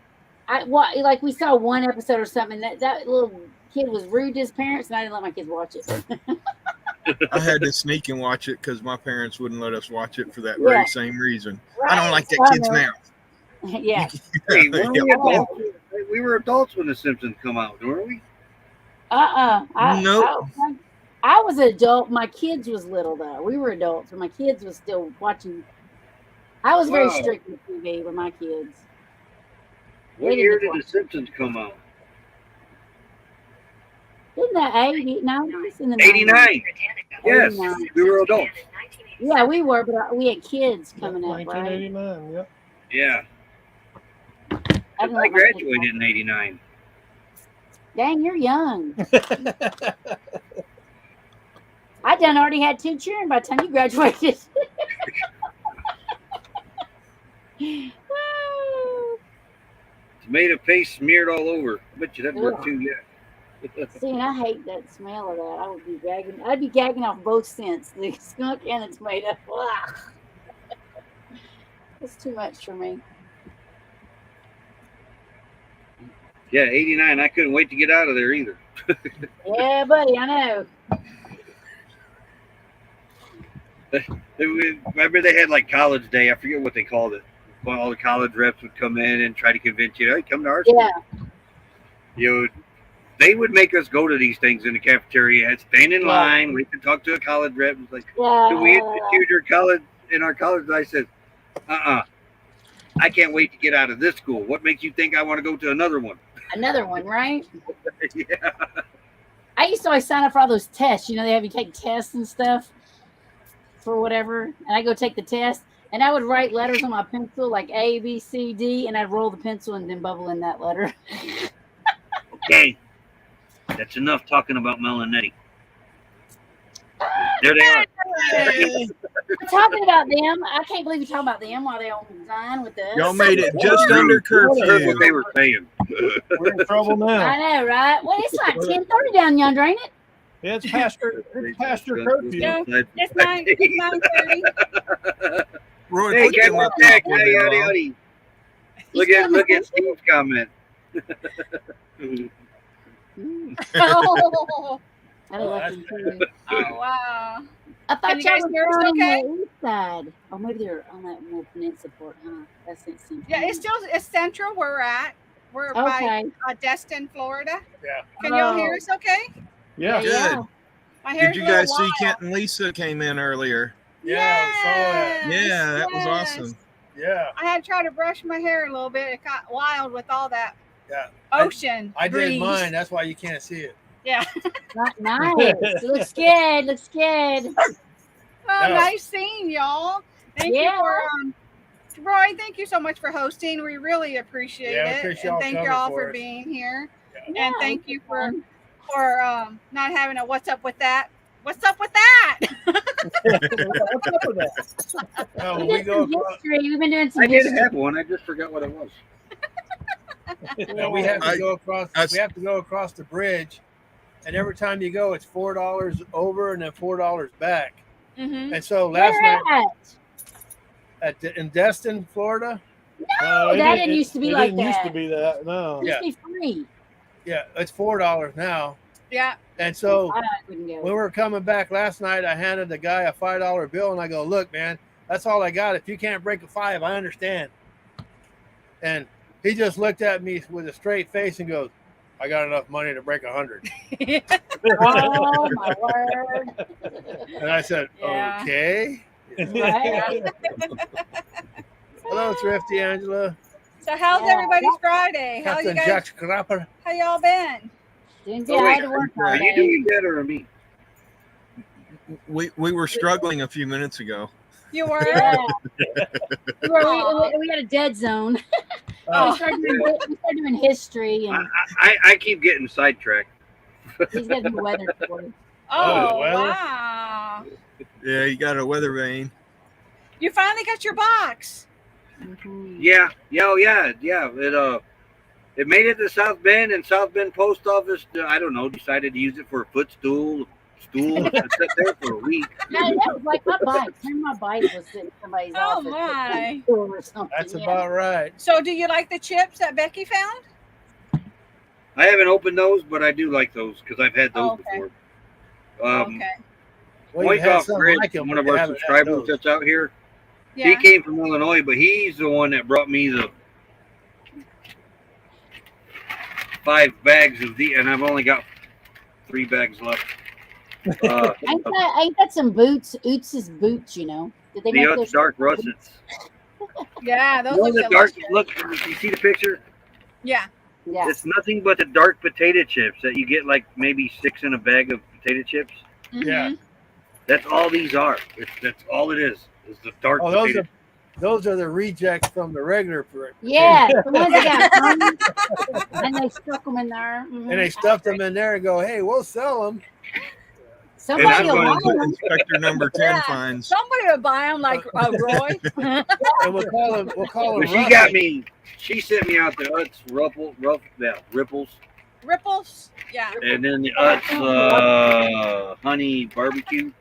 [SPEAKER 5] like we saw one episode or something. That little kid was rude to his parents, and I didn't let my kids watch it.
[SPEAKER 2] I had to sneak and watch it because my parents wouldn't let us watch it for that
[SPEAKER 5] Yeah.
[SPEAKER 2] very same reason. I don't like that
[SPEAKER 5] I
[SPEAKER 2] kid's
[SPEAKER 5] know.
[SPEAKER 2] mouth.
[SPEAKER 5] Yeah.
[SPEAKER 4] Hey, weren't we
[SPEAKER 2] Yeah.
[SPEAKER 4] adults? We were adults when The Simpsons come out, weren't we?
[SPEAKER 2] Nope.
[SPEAKER 5] I was an adult. My kids was little though. We were adults, but my kids was still watching. I was very
[SPEAKER 4] Wow.
[SPEAKER 5] strict with TV with my kids.
[SPEAKER 4] What
[SPEAKER 5] They
[SPEAKER 4] year
[SPEAKER 5] didn't
[SPEAKER 4] did The Simpsons come out?
[SPEAKER 5] Isn't that 80, 90s? In the
[SPEAKER 4] 89. Yes,
[SPEAKER 5] 89.
[SPEAKER 4] we were adults.
[SPEAKER 5] Yeah, we were, but we had kids coming up, right?
[SPEAKER 7] 1989. Yep.
[SPEAKER 4] Yeah,
[SPEAKER 5] I didn't
[SPEAKER 4] I
[SPEAKER 5] let my kids
[SPEAKER 4] graduated in '89.
[SPEAKER 5] watch. Dang, you're young. I done already had 2 children by the time you graduated.
[SPEAKER 4] Tomato paste smeared all over. I bet you that worked
[SPEAKER 5] Ugh.
[SPEAKER 4] too. Yeah.
[SPEAKER 5] See, and I hate that smell of that. I would be gagging. I'd be gagging off both scents, the skunk and the tomato. Ugh. It's too much for me.
[SPEAKER 4] Yeah, '89. I couldn't wait to get out of there either.
[SPEAKER 5] Yeah, buddy, I know.
[SPEAKER 4] Remember they had like college day. I forget what they called it. Well, all the college reps would come in and try to convince you, hey, come to our school.
[SPEAKER 5] Yeah,
[SPEAKER 4] You know, they would make us go to these things in the cafeteria, stand in line. We could talk to a college rep. It's like, can we
[SPEAKER 5] yeah.
[SPEAKER 4] institute your college in our college? And I said, I can't wait to get out of this school. What makes you think I want to go to another one?
[SPEAKER 5] Another one, right?
[SPEAKER 4] Yeah.
[SPEAKER 5] I used to always sign up for all those tests. You know, they have you take tests and stuff for whatever. And I go take the test, and I would write letters on my pencil like A, B, C, D, and I'd roll the pencil and then bubble in that letter.
[SPEAKER 4] Okay. That's enough talking about Mel and Nettie. There they are.
[SPEAKER 5] We're talking about them. I can't believe you're talking about them while they on design with us.
[SPEAKER 2] Y'all made it just under
[SPEAKER 4] I heard what
[SPEAKER 2] curfew.
[SPEAKER 4] they were saying.
[SPEAKER 7] We're in trouble now.
[SPEAKER 5] I know, right? Well, it's like 10:30 down yonder, ain't it?
[SPEAKER 7] Yeah, it's past your curfew.
[SPEAKER 8] Yeah. It's 9:30.
[SPEAKER 2] Roy,
[SPEAKER 4] Hey,
[SPEAKER 2] put them
[SPEAKER 4] Captain
[SPEAKER 2] up
[SPEAKER 4] Jack,
[SPEAKER 2] before
[SPEAKER 4] howdy,
[SPEAKER 2] they
[SPEAKER 4] howdy,
[SPEAKER 2] long.
[SPEAKER 4] howdy.
[SPEAKER 5] You
[SPEAKER 4] Look at Steve's comment.
[SPEAKER 8] Oh,
[SPEAKER 5] I don't like them too.
[SPEAKER 8] oh wow.
[SPEAKER 5] I thought
[SPEAKER 8] Can you
[SPEAKER 5] y'all
[SPEAKER 8] guys
[SPEAKER 5] were
[SPEAKER 8] hear us
[SPEAKER 5] on
[SPEAKER 8] okay?
[SPEAKER 5] the east side. Oh, maybe they're on that more peninsula part, huh? That's it.
[SPEAKER 8] Yeah, it's central where we're at. We're
[SPEAKER 5] Okay.
[SPEAKER 8] by Destin, Florida.
[SPEAKER 7] Yeah.
[SPEAKER 8] Can y'all hear us okay?
[SPEAKER 7] Yeah.
[SPEAKER 2] Good.
[SPEAKER 8] My
[SPEAKER 2] Did
[SPEAKER 8] hair's
[SPEAKER 2] you
[SPEAKER 8] a little
[SPEAKER 2] guys see
[SPEAKER 8] wild.
[SPEAKER 2] Kent and Lisa came in earlier?
[SPEAKER 7] Yeah, I saw that.
[SPEAKER 2] Yeah, that was
[SPEAKER 8] yes.
[SPEAKER 2] awesome.
[SPEAKER 7] Yeah.
[SPEAKER 8] I had to try to brush my hair a little bit. It got wild with all that
[SPEAKER 9] Yeah.
[SPEAKER 8] ocean.
[SPEAKER 9] I did
[SPEAKER 8] breeze.
[SPEAKER 9] mine. That's why you can't see it.
[SPEAKER 8] Yeah.
[SPEAKER 5] Nice. It looks good. Looks good.
[SPEAKER 8] Oh,
[SPEAKER 9] No.
[SPEAKER 8] nice seeing y'all. Thank you
[SPEAKER 5] Yeah.
[SPEAKER 8] for Roy, thank you so much for hosting. We really appreciate
[SPEAKER 9] Yeah, we
[SPEAKER 8] it.
[SPEAKER 9] appreciate
[SPEAKER 8] And
[SPEAKER 9] y'all
[SPEAKER 8] thank you
[SPEAKER 9] coming
[SPEAKER 8] all
[SPEAKER 9] for
[SPEAKER 8] for
[SPEAKER 9] us.
[SPEAKER 8] being here.
[SPEAKER 5] Yeah,
[SPEAKER 8] And thank
[SPEAKER 5] it
[SPEAKER 8] you
[SPEAKER 5] was
[SPEAKER 8] for
[SPEAKER 5] fun.
[SPEAKER 8] not having a what's up with that. What's up with that?
[SPEAKER 7] What's up with that?
[SPEAKER 9] No,
[SPEAKER 5] We
[SPEAKER 9] when we
[SPEAKER 5] did
[SPEAKER 9] go
[SPEAKER 5] some
[SPEAKER 9] across,
[SPEAKER 5] history. We've been doing some
[SPEAKER 4] I did
[SPEAKER 5] history.
[SPEAKER 4] have one. I just forgot what it was.
[SPEAKER 9] no, we have to
[SPEAKER 2] I-
[SPEAKER 9] go across.
[SPEAKER 2] I-
[SPEAKER 9] We have to go across the bridge, and every time you go, it's $4 over and then $4 back.
[SPEAKER 8] Mm-hmm.
[SPEAKER 9] And so last
[SPEAKER 5] Where
[SPEAKER 9] night
[SPEAKER 5] at?
[SPEAKER 9] in Destin, Florida,
[SPEAKER 5] No, that didn't used to be
[SPEAKER 7] it
[SPEAKER 5] like
[SPEAKER 7] didn't used to
[SPEAKER 5] that.
[SPEAKER 7] be that. No.
[SPEAKER 5] It used to be free.
[SPEAKER 9] yeah, it's $4 now.
[SPEAKER 8] Yeah.
[SPEAKER 9] And so
[SPEAKER 5] I wouldn't go.
[SPEAKER 9] when we were coming back last night, I handed the guy a $5 bill and I go, look, man, that's all I got. If you can't break a 5, I understand. And he just looked at me with a straight face and goes, I got enough money to break 100.
[SPEAKER 5] Oh my word!
[SPEAKER 9] And I said,
[SPEAKER 8] Yeah.
[SPEAKER 9] okay.
[SPEAKER 5] Right?
[SPEAKER 9] Hello, Thrifty Angela.
[SPEAKER 8] So how's
[SPEAKER 5] Yeah.
[SPEAKER 8] everybody's Friday? How you
[SPEAKER 9] Captain
[SPEAKER 8] guys?
[SPEAKER 9] Jack Scrapper.
[SPEAKER 8] How y'all been?
[SPEAKER 5] Doing good.
[SPEAKER 4] Oh,
[SPEAKER 5] I
[SPEAKER 4] wait,
[SPEAKER 5] had to work all
[SPEAKER 4] are you
[SPEAKER 5] day.
[SPEAKER 4] doing that or me?
[SPEAKER 2] We were struggling a few minutes ago.
[SPEAKER 8] You were?
[SPEAKER 5] Yeah. We got a dead zone.
[SPEAKER 8] Oh.
[SPEAKER 5] We started doing history, and
[SPEAKER 4] I keep getting sidetracked.
[SPEAKER 5] he's got the weather for it.
[SPEAKER 8] Oh,
[SPEAKER 9] weather?
[SPEAKER 8] wow.
[SPEAKER 2] Yeah, you got a weather vane.
[SPEAKER 8] You finally got your box.
[SPEAKER 4] Yeah. It made it to South Bend, and South Bend Post Office, I don't know, decided to use it for a footstool. It sat there for a week.
[SPEAKER 5] Man, that was like my bike. My bike was in somebody's
[SPEAKER 8] Oh,
[SPEAKER 5] office
[SPEAKER 8] my.
[SPEAKER 5] or something.
[SPEAKER 9] That's
[SPEAKER 5] yeah.
[SPEAKER 9] about right.
[SPEAKER 8] So do you like the chips that Becky found?
[SPEAKER 4] I haven't opened those, but I do like those because I've had those
[SPEAKER 8] Okay.
[SPEAKER 4] before.
[SPEAKER 8] Okay.
[SPEAKER 9] Well,
[SPEAKER 4] Point
[SPEAKER 9] you've had
[SPEAKER 4] off
[SPEAKER 9] some
[SPEAKER 4] Grid,
[SPEAKER 9] like 'em,
[SPEAKER 4] one
[SPEAKER 9] but
[SPEAKER 4] of
[SPEAKER 9] you
[SPEAKER 4] our
[SPEAKER 9] haven't had
[SPEAKER 4] subscribers
[SPEAKER 9] those.
[SPEAKER 4] that's out here.
[SPEAKER 8] Yeah.
[SPEAKER 4] He came from Illinois, but he's the one that brought me the 5 bags of the, and I've only got 3 bags left.
[SPEAKER 5] Ain't that some boots? Oots' boots, you know. Did they
[SPEAKER 4] The
[SPEAKER 5] make
[SPEAKER 4] Utz
[SPEAKER 5] those
[SPEAKER 4] dark russets.
[SPEAKER 8] Yeah, those
[SPEAKER 4] You know
[SPEAKER 8] look
[SPEAKER 4] the dark,
[SPEAKER 8] delicious.
[SPEAKER 4] look, you see the picture?
[SPEAKER 8] Yeah.
[SPEAKER 5] Yeah.
[SPEAKER 4] It's nothing but the dark potato chips that you get like maybe 6 in a bag of potato chips.
[SPEAKER 9] Yeah.
[SPEAKER 4] That's all these are. That's all it is the dark
[SPEAKER 9] Oh,
[SPEAKER 4] potato.
[SPEAKER 9] those are the rejects from the regular.
[SPEAKER 5] Yeah, the ones that got hung, and they stuck them in there. Mhm.
[SPEAKER 9] And they stuffed them in there and go, hey, we'll sell them.
[SPEAKER 5] Somebody
[SPEAKER 4] I'm
[SPEAKER 5] will
[SPEAKER 4] going
[SPEAKER 5] buy
[SPEAKER 4] to-
[SPEAKER 5] them.
[SPEAKER 2] Inspector number 10
[SPEAKER 8] Yeah.
[SPEAKER 2] finds.
[SPEAKER 8] Somebody would buy them like Roy.
[SPEAKER 9] And we'll call them.
[SPEAKER 4] But she got me. She sent me out the Utz ripples,
[SPEAKER 8] Ripples. Yeah.
[SPEAKER 4] and then the Utz honey barbecue.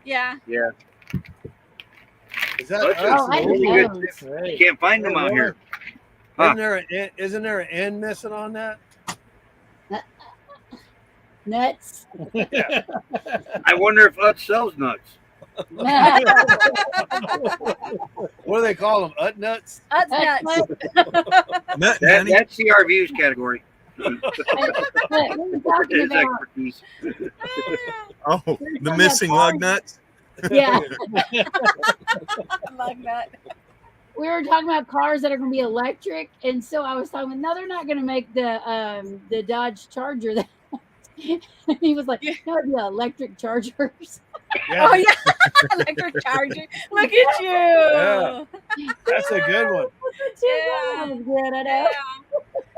[SPEAKER 8] Yeah.
[SPEAKER 4] Yeah,
[SPEAKER 9] Is that
[SPEAKER 4] Utz
[SPEAKER 5] Oh, I
[SPEAKER 4] is
[SPEAKER 5] didn't
[SPEAKER 4] really
[SPEAKER 5] know.
[SPEAKER 4] good. You can't find them out here.
[SPEAKER 9] Isn't there an N missing on that?
[SPEAKER 5] Nuts.
[SPEAKER 4] I wonder if Utz sells nuts.
[SPEAKER 9] What do they call them? Ut nuts?
[SPEAKER 8] That's nuts.
[SPEAKER 2] Nut and honey.
[SPEAKER 4] That's CR Views category.
[SPEAKER 5] We were talking
[SPEAKER 4] His
[SPEAKER 5] about,
[SPEAKER 4] expertise.
[SPEAKER 2] Oh,
[SPEAKER 5] we were
[SPEAKER 2] the
[SPEAKER 5] talking
[SPEAKER 2] missing
[SPEAKER 5] about
[SPEAKER 2] lug nuts.
[SPEAKER 5] yeah,
[SPEAKER 8] Like that.
[SPEAKER 5] we were talking about cars that are going to be electric, and so I was talking. No, they're not going to make the Dodge Charger. That he was like, no, it'd be electric chargers.
[SPEAKER 9] Yeah,
[SPEAKER 8] Oh yeah. Electric charger. Look at you.
[SPEAKER 9] Yeah. That's a good one.
[SPEAKER 5] Yeah, that was good. I know.
[SPEAKER 8] Yeah.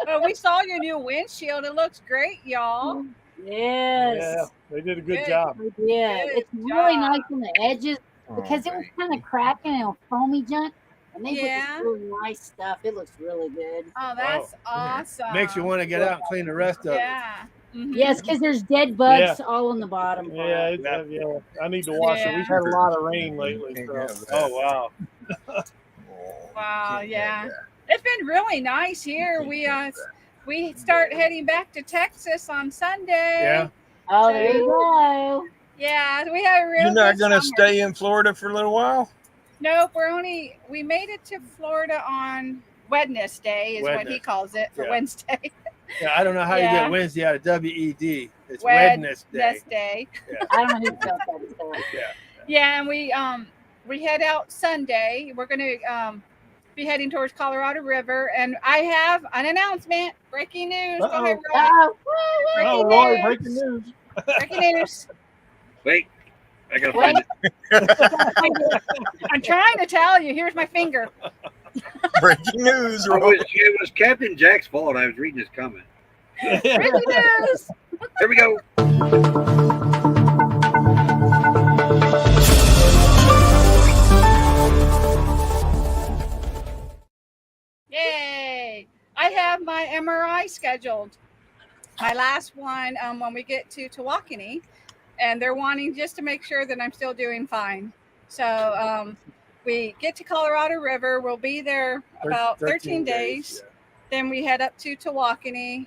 [SPEAKER 8] Well, we saw your new windshield. It looks great, y'all.
[SPEAKER 5] Yes.
[SPEAKER 7] Yeah, they did a good
[SPEAKER 8] Good.
[SPEAKER 7] job.
[SPEAKER 5] We did.
[SPEAKER 8] Good
[SPEAKER 5] It's really
[SPEAKER 8] job.
[SPEAKER 5] nice on the edges because it was kind of cracking and foamy junk. And they
[SPEAKER 8] Yeah.
[SPEAKER 5] put this really nice stuff. It looks really good.
[SPEAKER 8] Oh, that's awesome.
[SPEAKER 9] Makes you want to get out and clean the rest of it.
[SPEAKER 8] Yeah. Mhm.
[SPEAKER 5] Yes, because there's dead bugs all on the bottom.
[SPEAKER 7] Yeah, yeah. I need to wash it. We've had a lot of rain lately. So.
[SPEAKER 9] Oh, wow.
[SPEAKER 8] Wow. Yeah. It's been really nice here. We start heading back to Texas on Sunday.
[SPEAKER 9] Yeah.
[SPEAKER 5] Oh, there you go.
[SPEAKER 8] Yeah, we had a real.
[SPEAKER 2] You're not
[SPEAKER 8] good
[SPEAKER 2] going to
[SPEAKER 8] summer.
[SPEAKER 2] stay in Florida for a little while?
[SPEAKER 8] Nope, we made it to Florida on Wednesday, is what he
[SPEAKER 9] Wednesday.
[SPEAKER 8] calls it for
[SPEAKER 9] Yeah.
[SPEAKER 8] Wednesday.
[SPEAKER 9] Yeah, I don't know how you
[SPEAKER 8] Yeah.
[SPEAKER 9] get Wednesday out of WED. It's Wednesday.
[SPEAKER 8] Wednesday.
[SPEAKER 5] I don't know who felt that stuff.
[SPEAKER 8] Yeah, and we head out Sunday. We're gonna be heading towards Colorado River, and I have an announcement. Breaking news. Go ahead, Roy.
[SPEAKER 5] Oh,
[SPEAKER 7] Oh, Roy, breaking news.
[SPEAKER 8] Breaking news.
[SPEAKER 4] Wait, I gotta find it.
[SPEAKER 8] I'm trying to tell you. Here's my finger.
[SPEAKER 2] Breaking news,
[SPEAKER 4] It
[SPEAKER 2] Roy.
[SPEAKER 4] was Captain Jack's fault. I was reading his comment.
[SPEAKER 8] Breaking news.
[SPEAKER 4] Here we go.
[SPEAKER 8] Yay! I have my MRI scheduled. My last one when we get to Tawakoni, and they're wanting just to make sure that I'm still doing fine. So we get to Colorado River. We'll be there about 13 days.
[SPEAKER 9] Yeah.
[SPEAKER 8] Then we head up to Tawakoni.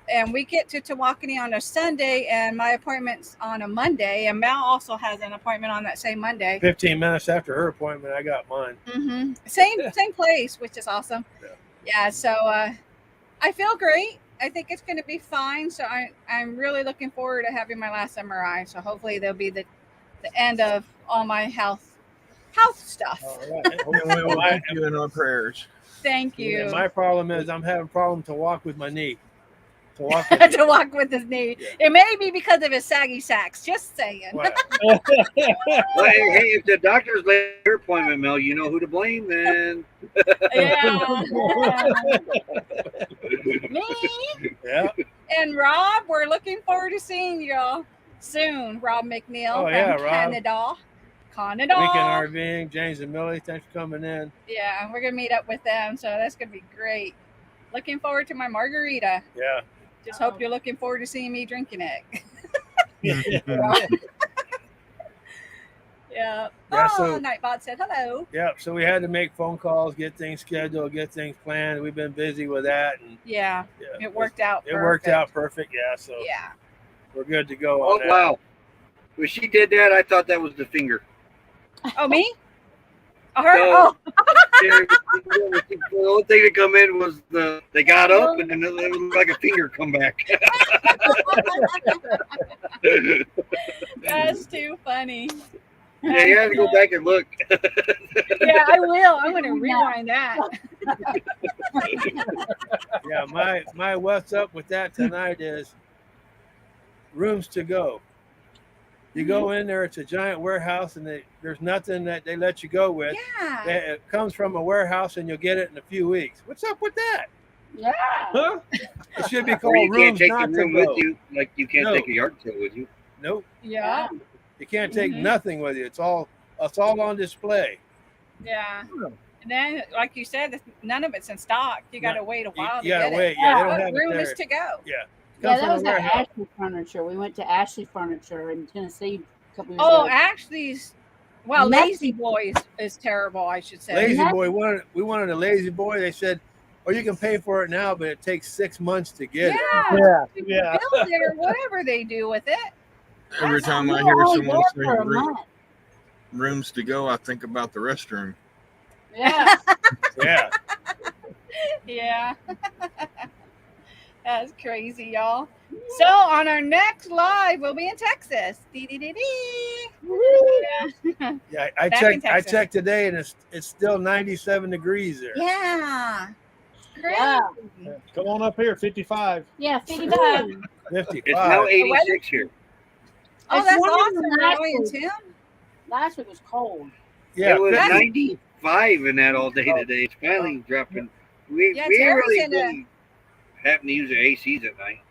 [SPEAKER 8] and we get to Tawakoni on a Sunday, and my appointment's on a Monday, and Mal also has an appointment on that same Monday.
[SPEAKER 9] 15 minutes after her appointment, I got mine.
[SPEAKER 8] Same place, which is awesome. Yeah, so I feel great. I think it's going to be fine. So I'm really looking forward to having my last MRI. So hopefully there'll be the end of all my health stuff.
[SPEAKER 9] All right.
[SPEAKER 2] And we will keep you in our prayers.
[SPEAKER 8] Thank you.
[SPEAKER 9] Yeah, my problem is I'm having a problem to walk with my knee. To walk
[SPEAKER 8] to walk with his knee. Yeah. It may be because of his saggy sacks. Just saying.
[SPEAKER 4] Well, hey, if the doctor's late your appointment, Mel, you know who to blame then.
[SPEAKER 8] Yeah. Me.
[SPEAKER 9] Yeah.
[SPEAKER 8] And Rob, we're looking forward to seeing y'all soon. Rob McNeil from Canada.
[SPEAKER 9] Weekend RVing, James and Millie, thanks for coming in.
[SPEAKER 8] Yeah, we're gonna meet up with them, so that's gonna be great. Looking forward to my margarita.
[SPEAKER 9] Yeah.
[SPEAKER 8] Just hope you're looking forward to seeing me drinking it. Yeah. So, Nightbot said hello.
[SPEAKER 9] Yeah, so we had to make phone calls, get things scheduled, get things planned. We've been busy with that. And
[SPEAKER 8] it worked out
[SPEAKER 9] perfect. It worked out perfect, yeah. So we're good to go on that.
[SPEAKER 4] Wow. When she did that, I thought that was the finger.
[SPEAKER 8] Oh, me? Her?
[SPEAKER 4] The only thing that come in was they got up and then it was like a finger come back.
[SPEAKER 8] That's too funny.
[SPEAKER 4] Yeah, you have to go back and look.
[SPEAKER 8] Yeah, I will. I'm going to rewind that.
[SPEAKER 9] Yeah, my what's up with that tonight is rooms to go. You go in there, it's a giant warehouse, and there's nothing that they let you go with.
[SPEAKER 8] Yeah.
[SPEAKER 9] It comes from a warehouse, and you'll get it in a few weeks. What's up with that?
[SPEAKER 5] Yeah.
[SPEAKER 9] Huh? It should be called
[SPEAKER 4] or you
[SPEAKER 9] rooms
[SPEAKER 4] can't take
[SPEAKER 9] not
[SPEAKER 4] the room
[SPEAKER 9] to go.
[SPEAKER 4] with you, like you can't take a yard sale with you.
[SPEAKER 9] Nope.
[SPEAKER 8] Yeah.
[SPEAKER 9] You can't take nothing with you. It's all on display.
[SPEAKER 8] Yeah. And then, like you said, none of it's in stock. You got to wait a while to
[SPEAKER 9] you gotta
[SPEAKER 8] get
[SPEAKER 9] wait.
[SPEAKER 8] it.
[SPEAKER 9] Yeah, they don't
[SPEAKER 8] What
[SPEAKER 9] have
[SPEAKER 8] room
[SPEAKER 9] it there.
[SPEAKER 8] is to go?
[SPEAKER 9] Yeah.
[SPEAKER 5] Yeah, that was at Ashley Furniture. We went to Ashley Furniture in Tennessee a couple years ago.
[SPEAKER 8] Oh, Ashley's. Well, Lazy Boy is terrible, I should say.
[SPEAKER 9] Lazy Boy, we wanted a Lazy Boy. They said, you can pay for it now, but it takes 6 months to get it.
[SPEAKER 8] Yeah. Build it or whatever they do with it.
[SPEAKER 2] Every time I hear someone say rooms to go, I think about the restroom.
[SPEAKER 8] Yeah.
[SPEAKER 9] Yeah.
[SPEAKER 8] Yeah. That's crazy, y'all. So on our next live, we'll be in Texas.
[SPEAKER 9] Yeah, I checked today, and it's still 97 degrees there.
[SPEAKER 8] Yeah. Crazy.
[SPEAKER 5] Yeah.
[SPEAKER 7] Come on up here, 55.
[SPEAKER 5] Yeah, 55.
[SPEAKER 9] 55.
[SPEAKER 4] It's now 86 here.
[SPEAKER 8] Oh,
[SPEAKER 5] It's
[SPEAKER 8] that's
[SPEAKER 5] warmer
[SPEAKER 8] awesome,
[SPEAKER 5] than last
[SPEAKER 8] Roy and
[SPEAKER 5] week.
[SPEAKER 8] Tim.
[SPEAKER 5] Last week was cold.
[SPEAKER 9] Yeah,
[SPEAKER 4] It was
[SPEAKER 8] That's-
[SPEAKER 4] 95 in that all day today. It's finally dropping. We ain't
[SPEAKER 8] Terry's
[SPEAKER 4] really
[SPEAKER 8] in the-
[SPEAKER 4] been having to use the ACs at night.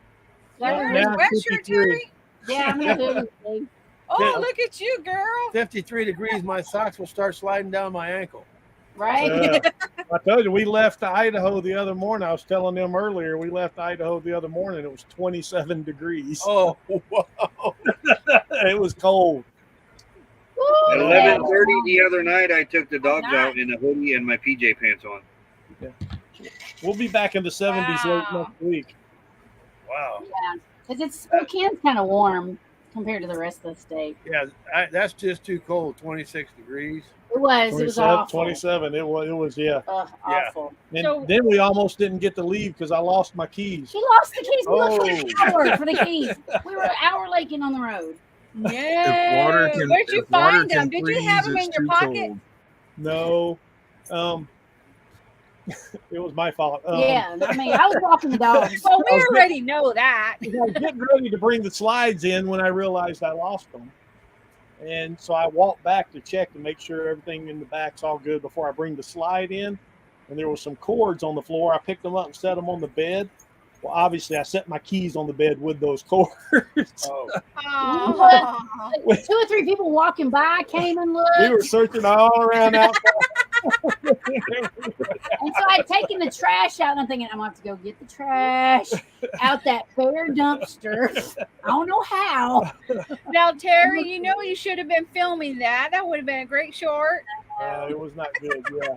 [SPEAKER 8] You're
[SPEAKER 7] Now
[SPEAKER 8] in sweatshirt,
[SPEAKER 7] 53.
[SPEAKER 8] Terry.
[SPEAKER 5] Yeah, I'm gonna do it.
[SPEAKER 8] Oh, look at you, girl.
[SPEAKER 9] 53 degrees, my socks will start sliding down my ankle.
[SPEAKER 5] Right?
[SPEAKER 7] I told you, we left Idaho the other morning. I was telling them earlier, we left Idaho the other morning. It was 27 degrees.
[SPEAKER 9] Oh, wow.
[SPEAKER 7] It was cold.
[SPEAKER 4] At 11:30 the other night, I took the dogs
[SPEAKER 8] nice.
[SPEAKER 4] out in a hoodie and my PJ pants on.
[SPEAKER 7] We'll be back in the 70s late next week.
[SPEAKER 9] Wow.
[SPEAKER 5] Yeah. Because Spokane's kind of warm compared to the rest of the state.
[SPEAKER 9] Yeah, that's just too cold. 26 degrees.
[SPEAKER 5] It was awful.
[SPEAKER 7] 27. It was, yeah.
[SPEAKER 5] Ugh,
[SPEAKER 9] Yeah.
[SPEAKER 5] awful.
[SPEAKER 7] And
[SPEAKER 8] So-
[SPEAKER 7] then we almost didn't get to leave because I lost my keys.
[SPEAKER 5] She lost the keys. We looked for
[SPEAKER 9] Oh.
[SPEAKER 5] an hour for the keys. We were an hour late getting on the road.
[SPEAKER 8] Yeah. Where'd you
[SPEAKER 2] if water
[SPEAKER 8] find
[SPEAKER 2] can
[SPEAKER 8] them? Did you
[SPEAKER 2] freeze,
[SPEAKER 8] have them
[SPEAKER 2] it's
[SPEAKER 8] in your
[SPEAKER 2] too
[SPEAKER 8] pocket?
[SPEAKER 2] cold.
[SPEAKER 7] No. It was my fault.
[SPEAKER 5] Yeah, I mean, I was walking the dogs.
[SPEAKER 8] Well, we already know that.
[SPEAKER 7] I was getting ready to bring the slides in when I realized I lost them. And so I walked back to check to make sure everything in the back's all good before I bring the slide in. And there were some cords on the floor. I picked them up and set them on the bed. Well, obviously, I set my keys on the bed with those cords.
[SPEAKER 9] Oh,
[SPEAKER 8] Aw.
[SPEAKER 5] 2 or 3 people walking by came and looked.
[SPEAKER 7] We were searching all around outside.
[SPEAKER 5] And so I'd taken the trash out, and I'm thinking, I'm going to have to go get the trash out that bare dumpster. I don't know how.
[SPEAKER 8] Now, Terry, you know you should have been filming that. That would have been a great short.
[SPEAKER 7] It was not good. Yeah,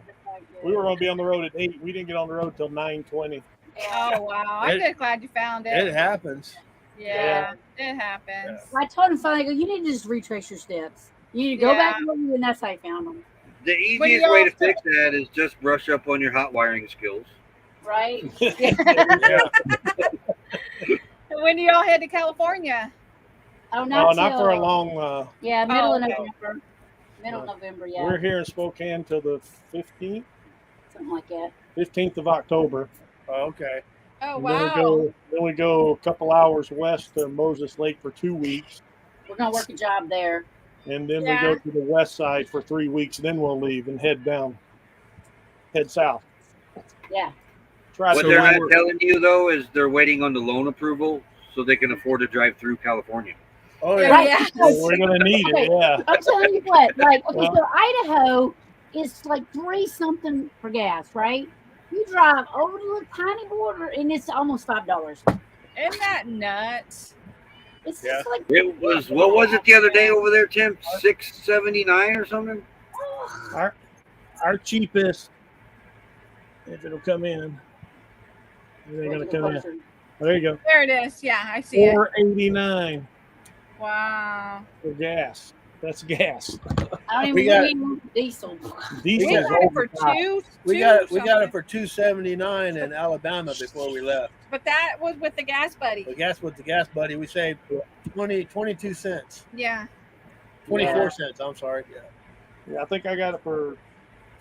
[SPEAKER 7] we were going to be on the road at 8. We didn't get on the road till 9:20.
[SPEAKER 8] Oh wow! I'm just glad you found
[SPEAKER 9] It
[SPEAKER 8] it.
[SPEAKER 9] happens.
[SPEAKER 8] Yeah, it happens.
[SPEAKER 5] I told him finally, I go, you need to just retrace your steps. You need to go back and look, and that's how I found them.
[SPEAKER 4] The
[SPEAKER 8] When
[SPEAKER 4] easiest
[SPEAKER 8] y'all
[SPEAKER 4] way to
[SPEAKER 8] start-
[SPEAKER 4] fix that is just brush up on your hot wiring skills.
[SPEAKER 5] Right?
[SPEAKER 9] Yeah.
[SPEAKER 8] When do y'all head to California?
[SPEAKER 5] Oh,
[SPEAKER 7] No,
[SPEAKER 5] not
[SPEAKER 7] not
[SPEAKER 5] till
[SPEAKER 7] for a long.
[SPEAKER 5] yeah, middle of
[SPEAKER 8] okay.
[SPEAKER 5] November. Middle of November, yeah,
[SPEAKER 7] We're here in Spokane till the 15th,
[SPEAKER 5] something like that.
[SPEAKER 7] 15th of October.
[SPEAKER 9] Oh, okay.
[SPEAKER 8] Oh
[SPEAKER 7] And
[SPEAKER 8] wow!
[SPEAKER 7] then we go a couple hours west to Moses Lake for 2 weeks,
[SPEAKER 5] We're gonna work a job there.
[SPEAKER 7] and then we
[SPEAKER 8] Yeah.
[SPEAKER 7] go to the west side for 3 weeks. Then we'll leave and head south.
[SPEAKER 5] Yeah.
[SPEAKER 7] Try
[SPEAKER 4] What
[SPEAKER 7] to
[SPEAKER 4] they're
[SPEAKER 7] do
[SPEAKER 4] not
[SPEAKER 7] work.
[SPEAKER 4] telling you though is they're waiting on the loan approval so they can afford to drive through California.
[SPEAKER 9] Oh
[SPEAKER 8] Yeah.
[SPEAKER 9] yeah.
[SPEAKER 5] Right.
[SPEAKER 8] Yeah.
[SPEAKER 5] Because
[SPEAKER 7] We're gonna need it. Yeah.
[SPEAKER 5] I'm telling you what, like, okay,
[SPEAKER 7] Well-
[SPEAKER 5] so Idaho is like 3 something for gas, right? You drive over to the tiny border and it's almost $5.
[SPEAKER 8] Isn't that nuts?
[SPEAKER 5] It's
[SPEAKER 9] Yeah.
[SPEAKER 5] just like
[SPEAKER 4] It was what was it the other day over there, Tim? $6.79 or something?
[SPEAKER 7] Our cheapest, if it'll come in, they're gonna come in. Oh, there you go.
[SPEAKER 8] There it is. Yeah, I see it.
[SPEAKER 7] $4.89
[SPEAKER 8] Wow.
[SPEAKER 7] for gas. That's gas.
[SPEAKER 5] I don't
[SPEAKER 9] We
[SPEAKER 5] even
[SPEAKER 9] got-
[SPEAKER 5] need diesel.
[SPEAKER 8] We
[SPEAKER 7] Diesel is
[SPEAKER 8] got it for
[SPEAKER 7] over $5.
[SPEAKER 8] two.
[SPEAKER 9] We
[SPEAKER 8] two
[SPEAKER 9] got it
[SPEAKER 8] something.
[SPEAKER 9] for $2.79 in Alabama before we left.
[SPEAKER 8] But that was with the gas buddy.
[SPEAKER 9] The gas with the gas buddy, we saved 22 cents.
[SPEAKER 8] Yeah.
[SPEAKER 9] 24 cents, I'm sorry. Yeah.
[SPEAKER 7] Yeah, I think I got it for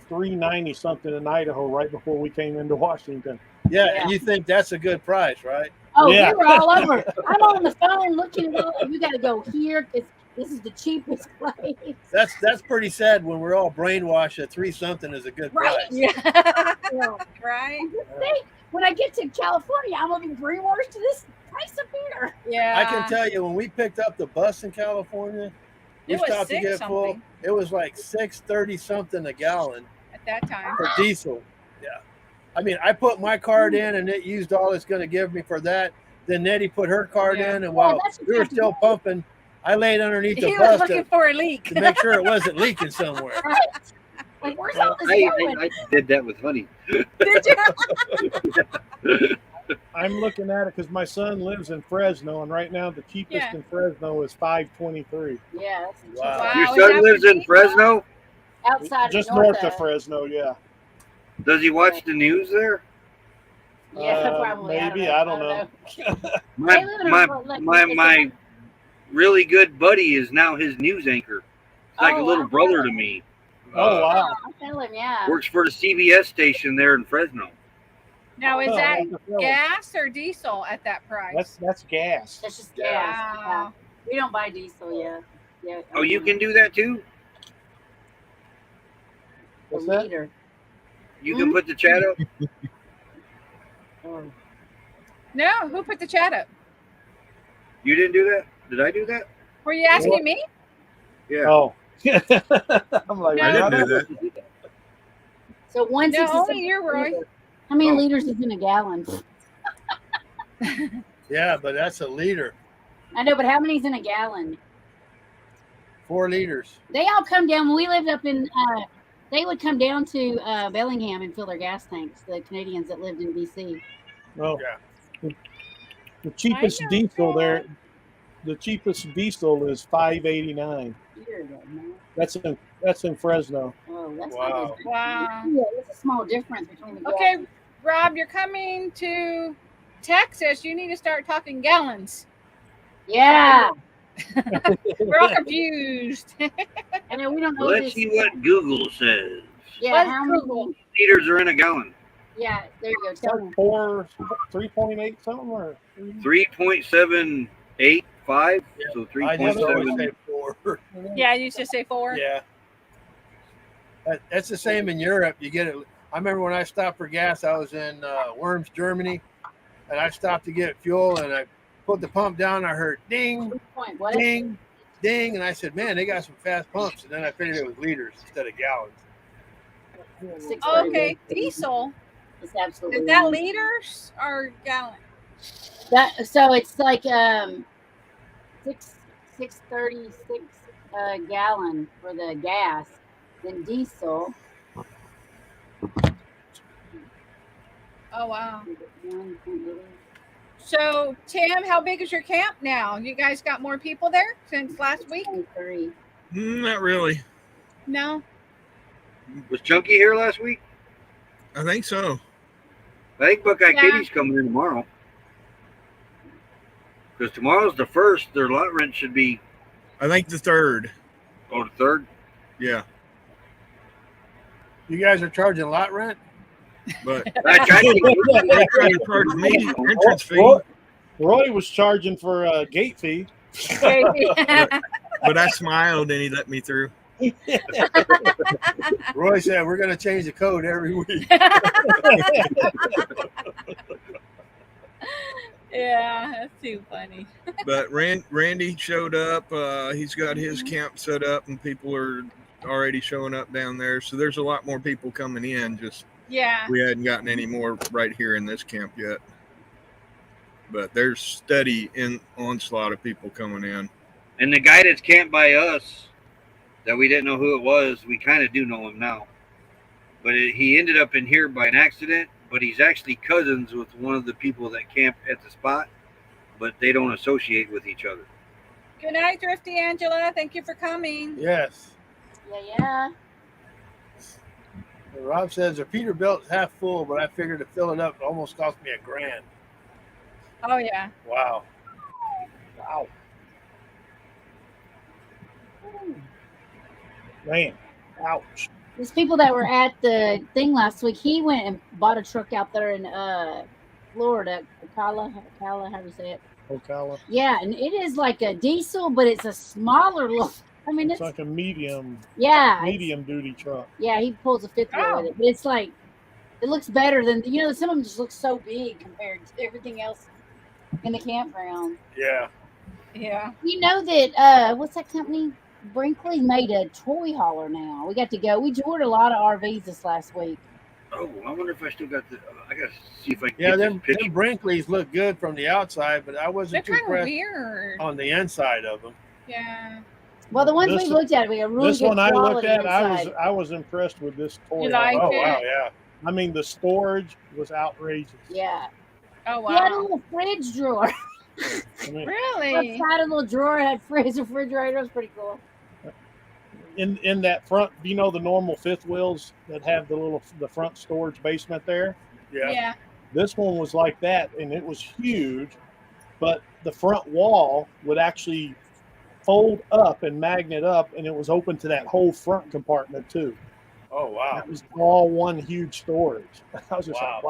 [SPEAKER 7] $3.90 something in Idaho right before we came into Washington.
[SPEAKER 9] Yeah, and you think that's a good price, right?
[SPEAKER 5] Oh,
[SPEAKER 7] Yeah.
[SPEAKER 5] we were all over. I'm on the phone looking at it. You got to go here because this is the cheapest place.
[SPEAKER 9] That's pretty sad when we're all brainwashed that 3 something is a good
[SPEAKER 5] Right.
[SPEAKER 9] price.
[SPEAKER 8] Yeah.
[SPEAKER 5] Well,
[SPEAKER 8] Right.
[SPEAKER 5] think, when I get to California, I'm going to be brainwashed to this price up here.
[SPEAKER 8] Yeah.
[SPEAKER 9] I can tell you when we picked up the bus in California, we
[SPEAKER 8] It was
[SPEAKER 9] stopped to
[SPEAKER 8] six
[SPEAKER 9] get full.
[SPEAKER 8] something.
[SPEAKER 9] It was like $6.30 something a gallon
[SPEAKER 8] At that time.
[SPEAKER 9] for diesel. Yeah. I mean, I put my card in and it used all it's going to give me for that. Then Nettie put her card
[SPEAKER 8] Yeah.
[SPEAKER 9] in, and while
[SPEAKER 5] that's what
[SPEAKER 9] we
[SPEAKER 5] you
[SPEAKER 9] were
[SPEAKER 5] have to
[SPEAKER 9] still
[SPEAKER 5] do.
[SPEAKER 9] pumping, I laid underneath the
[SPEAKER 8] He was
[SPEAKER 9] bus
[SPEAKER 8] looking for a leak.
[SPEAKER 9] to make sure it wasn't leaking somewhere.
[SPEAKER 5] Right. Like, where's all this going?
[SPEAKER 4] I did that with honey.
[SPEAKER 8] Did you?
[SPEAKER 7] I'm looking at it because my son lives in Fresno, and right now the cheapest
[SPEAKER 8] Yeah.
[SPEAKER 7] in Fresno is $5.23.
[SPEAKER 5] Yeah, that's
[SPEAKER 9] Wow.
[SPEAKER 8] Wow.
[SPEAKER 4] Your
[SPEAKER 8] is
[SPEAKER 4] son
[SPEAKER 8] that
[SPEAKER 4] lives
[SPEAKER 8] what
[SPEAKER 4] in
[SPEAKER 8] you-
[SPEAKER 4] Fresno?
[SPEAKER 5] outside
[SPEAKER 7] Just
[SPEAKER 5] of
[SPEAKER 7] north of Fresno, yeah.
[SPEAKER 4] Does he watch the news there?
[SPEAKER 5] Yeah, probably.
[SPEAKER 7] Maybe, I don't know.
[SPEAKER 4] My
[SPEAKER 5] They live in a-
[SPEAKER 4] my
[SPEAKER 5] like,
[SPEAKER 4] my
[SPEAKER 5] it's
[SPEAKER 4] my really good buddy is now his news anchor. He's like a
[SPEAKER 5] Oh,
[SPEAKER 4] little
[SPEAKER 5] wow.
[SPEAKER 4] brother to me.
[SPEAKER 7] Oh, wow.
[SPEAKER 5] I feel him, yeah.
[SPEAKER 4] Works for the CBS station there in Fresno.
[SPEAKER 8] Now, is
[SPEAKER 7] Oh,
[SPEAKER 8] that
[SPEAKER 7] that's a fellow.
[SPEAKER 8] gas or diesel at that price?
[SPEAKER 7] That's gas.
[SPEAKER 5] That's just
[SPEAKER 9] Yeah.
[SPEAKER 5] gas. Yeah.
[SPEAKER 8] Wow.
[SPEAKER 5] We don't buy diesel, yeah. Yeah.
[SPEAKER 4] Oh, you can do that too?
[SPEAKER 5] a
[SPEAKER 7] What's that?
[SPEAKER 5] liter.
[SPEAKER 4] You can put the chat up?
[SPEAKER 5] Oh.
[SPEAKER 8] No, who put the chat up?
[SPEAKER 4] You didn't do that? Did I do that?
[SPEAKER 8] Were you asking me?
[SPEAKER 4] Yeah.
[SPEAKER 7] Oh. I'm like,
[SPEAKER 8] No.
[SPEAKER 2] I didn't
[SPEAKER 7] "What?"
[SPEAKER 2] do that.
[SPEAKER 5] So
[SPEAKER 8] No,
[SPEAKER 5] 166.
[SPEAKER 8] only you, Roy.
[SPEAKER 5] How many
[SPEAKER 4] Oh.
[SPEAKER 5] liters is in a gallon?
[SPEAKER 9] Yeah, but that's a liter,
[SPEAKER 5] I know, but how many's in a gallon?
[SPEAKER 9] 4 liters.
[SPEAKER 5] They all come down when we lived up in. They would come down to Bellingham and fill their gas tanks. The Canadians that lived in BC.
[SPEAKER 7] Oh.
[SPEAKER 9] Yeah.
[SPEAKER 7] The cheapest
[SPEAKER 8] I know,
[SPEAKER 7] diesel
[SPEAKER 8] God.
[SPEAKER 7] there, the cheapest diesel is $5.89.
[SPEAKER 5] Here, man.
[SPEAKER 7] That's in Fresno.
[SPEAKER 5] Oh, that's
[SPEAKER 9] Wow.
[SPEAKER 5] not as-
[SPEAKER 8] Wow.
[SPEAKER 5] Yeah, there's a small difference between the.
[SPEAKER 8] Okay,
[SPEAKER 5] gas.
[SPEAKER 8] Rob, you're coming to Texas. You need to start talking gallons.
[SPEAKER 5] Yeah.
[SPEAKER 8] We're all confused.
[SPEAKER 5] I know we don't know
[SPEAKER 4] Let's
[SPEAKER 5] this.
[SPEAKER 4] see what Google says.
[SPEAKER 5] Yeah,
[SPEAKER 8] Let's
[SPEAKER 5] how
[SPEAKER 8] Google.
[SPEAKER 5] many?
[SPEAKER 4] Liters are in a gallon.
[SPEAKER 5] Yeah, there you go. Tell them.
[SPEAKER 7] 3.8 something or
[SPEAKER 4] 3.785. So
[SPEAKER 9] I just always
[SPEAKER 4] 3.7.
[SPEAKER 9] say 4.
[SPEAKER 8] Yeah, I used to say 4.
[SPEAKER 9] Yeah. That's the same in Europe. You get it. I remember when I stopped for gas, I was in Worms, Germany, and I stopped to get fuel, and I put the pump down. I heard ding,
[SPEAKER 5] Point. What?
[SPEAKER 9] ding, ding, and I said, "Man, they got some fast pumps." And then I figured it was liters instead of gallons.
[SPEAKER 5] 630.
[SPEAKER 8] Okay, diesel.
[SPEAKER 5] It's absolutely.
[SPEAKER 8] Is that
[SPEAKER 5] wrong.
[SPEAKER 8] liters or gallons?
[SPEAKER 5] That so it's like 636 gallon for the gas, then diesel.
[SPEAKER 8] Oh, wow. So, Tim, how big is your camp now? You guys got more people there since last week?
[SPEAKER 5] 23.
[SPEAKER 2] Not really.
[SPEAKER 8] No?
[SPEAKER 4] Was Chunky here last week?
[SPEAKER 2] I think so.
[SPEAKER 4] I think Buckeye
[SPEAKER 8] Yeah.
[SPEAKER 4] Kitty's coming in tomorrow. Because tomorrow's the 1st. Their lot rent should be,
[SPEAKER 2] I think the 3rd.
[SPEAKER 4] the 3rd.
[SPEAKER 2] Yeah.
[SPEAKER 9] You guys are charging lot rent?
[SPEAKER 2] But
[SPEAKER 4] I tried to
[SPEAKER 2] they trying to charge me entrance fee.
[SPEAKER 7] Roy was charging for a gate fee.
[SPEAKER 2] But I smiled and he let me through.
[SPEAKER 9] Roy said we're going to change the code every week.
[SPEAKER 8] Yeah, that's too funny.
[SPEAKER 2] But Randy showed up. He's got his camp set up, and people are already showing up down there. So there's a lot more people coming in. Just
[SPEAKER 8] Yeah.
[SPEAKER 2] we hadn't gotten any more right here in this camp yet. But there's steady onslaught of people coming in.
[SPEAKER 4] And the guy that's camped by us, that we didn't know who it was, we kind of do know him now. But he ended up in here by an accident, but he's actually cousins with one of the people that camp at the spot, but they don't associate with each other.
[SPEAKER 8] Good night, Thrifty Angela. Thank you for coming.
[SPEAKER 9] Yes.
[SPEAKER 5] Yeah.
[SPEAKER 9] Rob says the Peterbilt's half full, but I figured to fill it up, it almost cost me $1,000.
[SPEAKER 8] Oh, yeah.
[SPEAKER 9] Wow.
[SPEAKER 7] Man, ouch.
[SPEAKER 5] These people that were at the thing last week, he went and bought a truck out there in Florida, Ocala, how do you say it?
[SPEAKER 7] Ocala.
[SPEAKER 5] Yeah, and it is like a diesel, but it's a smaller little. I mean,
[SPEAKER 7] It's like a medium duty truck.
[SPEAKER 5] Yeah, he pulls a fifth wheel with it, but it's like it looks better than some of them just look so big compared to everything else in the campground.
[SPEAKER 9] Yeah.
[SPEAKER 8] Yeah.
[SPEAKER 5] You know that what's that company? Brinkley made a toy hauler now. We got to go. We toured a lot of RVs this last week.
[SPEAKER 4] Oh, I wonder if I still got the. I got to see if I can
[SPEAKER 9] Yeah,
[SPEAKER 4] get
[SPEAKER 9] them
[SPEAKER 4] this picture.
[SPEAKER 9] Brinkley's look good from the outside, but I
[SPEAKER 8] They're
[SPEAKER 9] wasn't too
[SPEAKER 8] kind of
[SPEAKER 9] impressed
[SPEAKER 8] weird.
[SPEAKER 9] on the inside of them.
[SPEAKER 8] Yeah.
[SPEAKER 5] Well, the ones
[SPEAKER 7] This-
[SPEAKER 5] we looked at, we got really
[SPEAKER 7] This
[SPEAKER 5] good
[SPEAKER 7] one I looked
[SPEAKER 5] quality
[SPEAKER 7] at,
[SPEAKER 5] inside.
[SPEAKER 7] I was impressed with this toy.
[SPEAKER 8] You like
[SPEAKER 9] Oh,
[SPEAKER 8] it?
[SPEAKER 9] wow, yeah.
[SPEAKER 7] I mean, the storage was outrageous.
[SPEAKER 5] Yeah.
[SPEAKER 8] Oh,
[SPEAKER 5] He had a
[SPEAKER 8] wow.
[SPEAKER 5] little fridge drawer.
[SPEAKER 7] I mean,
[SPEAKER 8] Really?
[SPEAKER 5] Had a little drawer, had fridge, refrigerator. It was pretty cool.
[SPEAKER 7] in that front, you know, the normal fifth wheels that have the front storage basement there.
[SPEAKER 9] Yeah.
[SPEAKER 8] Yeah.
[SPEAKER 7] This one was like that, and it was huge, but the front wall would actually fold up and magnet up, and it was open to that whole front compartment too.
[SPEAKER 9] Oh, wow.
[SPEAKER 7] That was all one huge storage. I was just
[SPEAKER 9] Wow.
[SPEAKER 7] like,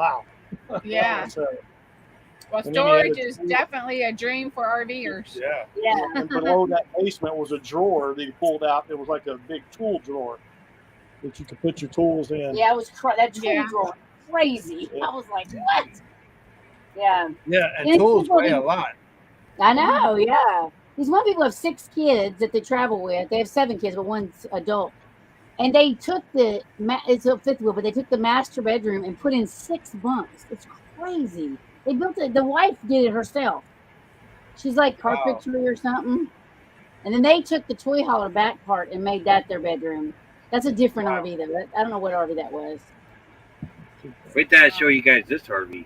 [SPEAKER 7] wow.
[SPEAKER 8] Yeah.
[SPEAKER 7] So,
[SPEAKER 8] Well,
[SPEAKER 7] And then you had
[SPEAKER 8] storage
[SPEAKER 7] a-
[SPEAKER 8] is definitely a dream for RVers.
[SPEAKER 9] Yeah.
[SPEAKER 5] Yeah.
[SPEAKER 7] and below that basement was a drawer that you pulled out. It was like a big tool drawer that you could put your tools in.
[SPEAKER 5] Yeah, it was that tool
[SPEAKER 8] Yeah.
[SPEAKER 5] drawer. Crazy. I was like, what? Yeah.
[SPEAKER 9] Yeah, and
[SPEAKER 5] And
[SPEAKER 9] tools
[SPEAKER 5] people
[SPEAKER 9] weigh a
[SPEAKER 5] didn't-
[SPEAKER 9] lot.
[SPEAKER 5] I know, yeah. These one people have 6 kids that they travel with. They have 7 kids, but one's adult. And they took it's a fifth wheel, but they took the master bedroom and put in 6 bunks. It's crazy. They built it. The wife did it herself. She's like carpentry or something. And then they took the toy hauler back part and made that their bedroom. That's a different RV though. I don't know what RV that was.
[SPEAKER 4] Wait till I show you guys this RV.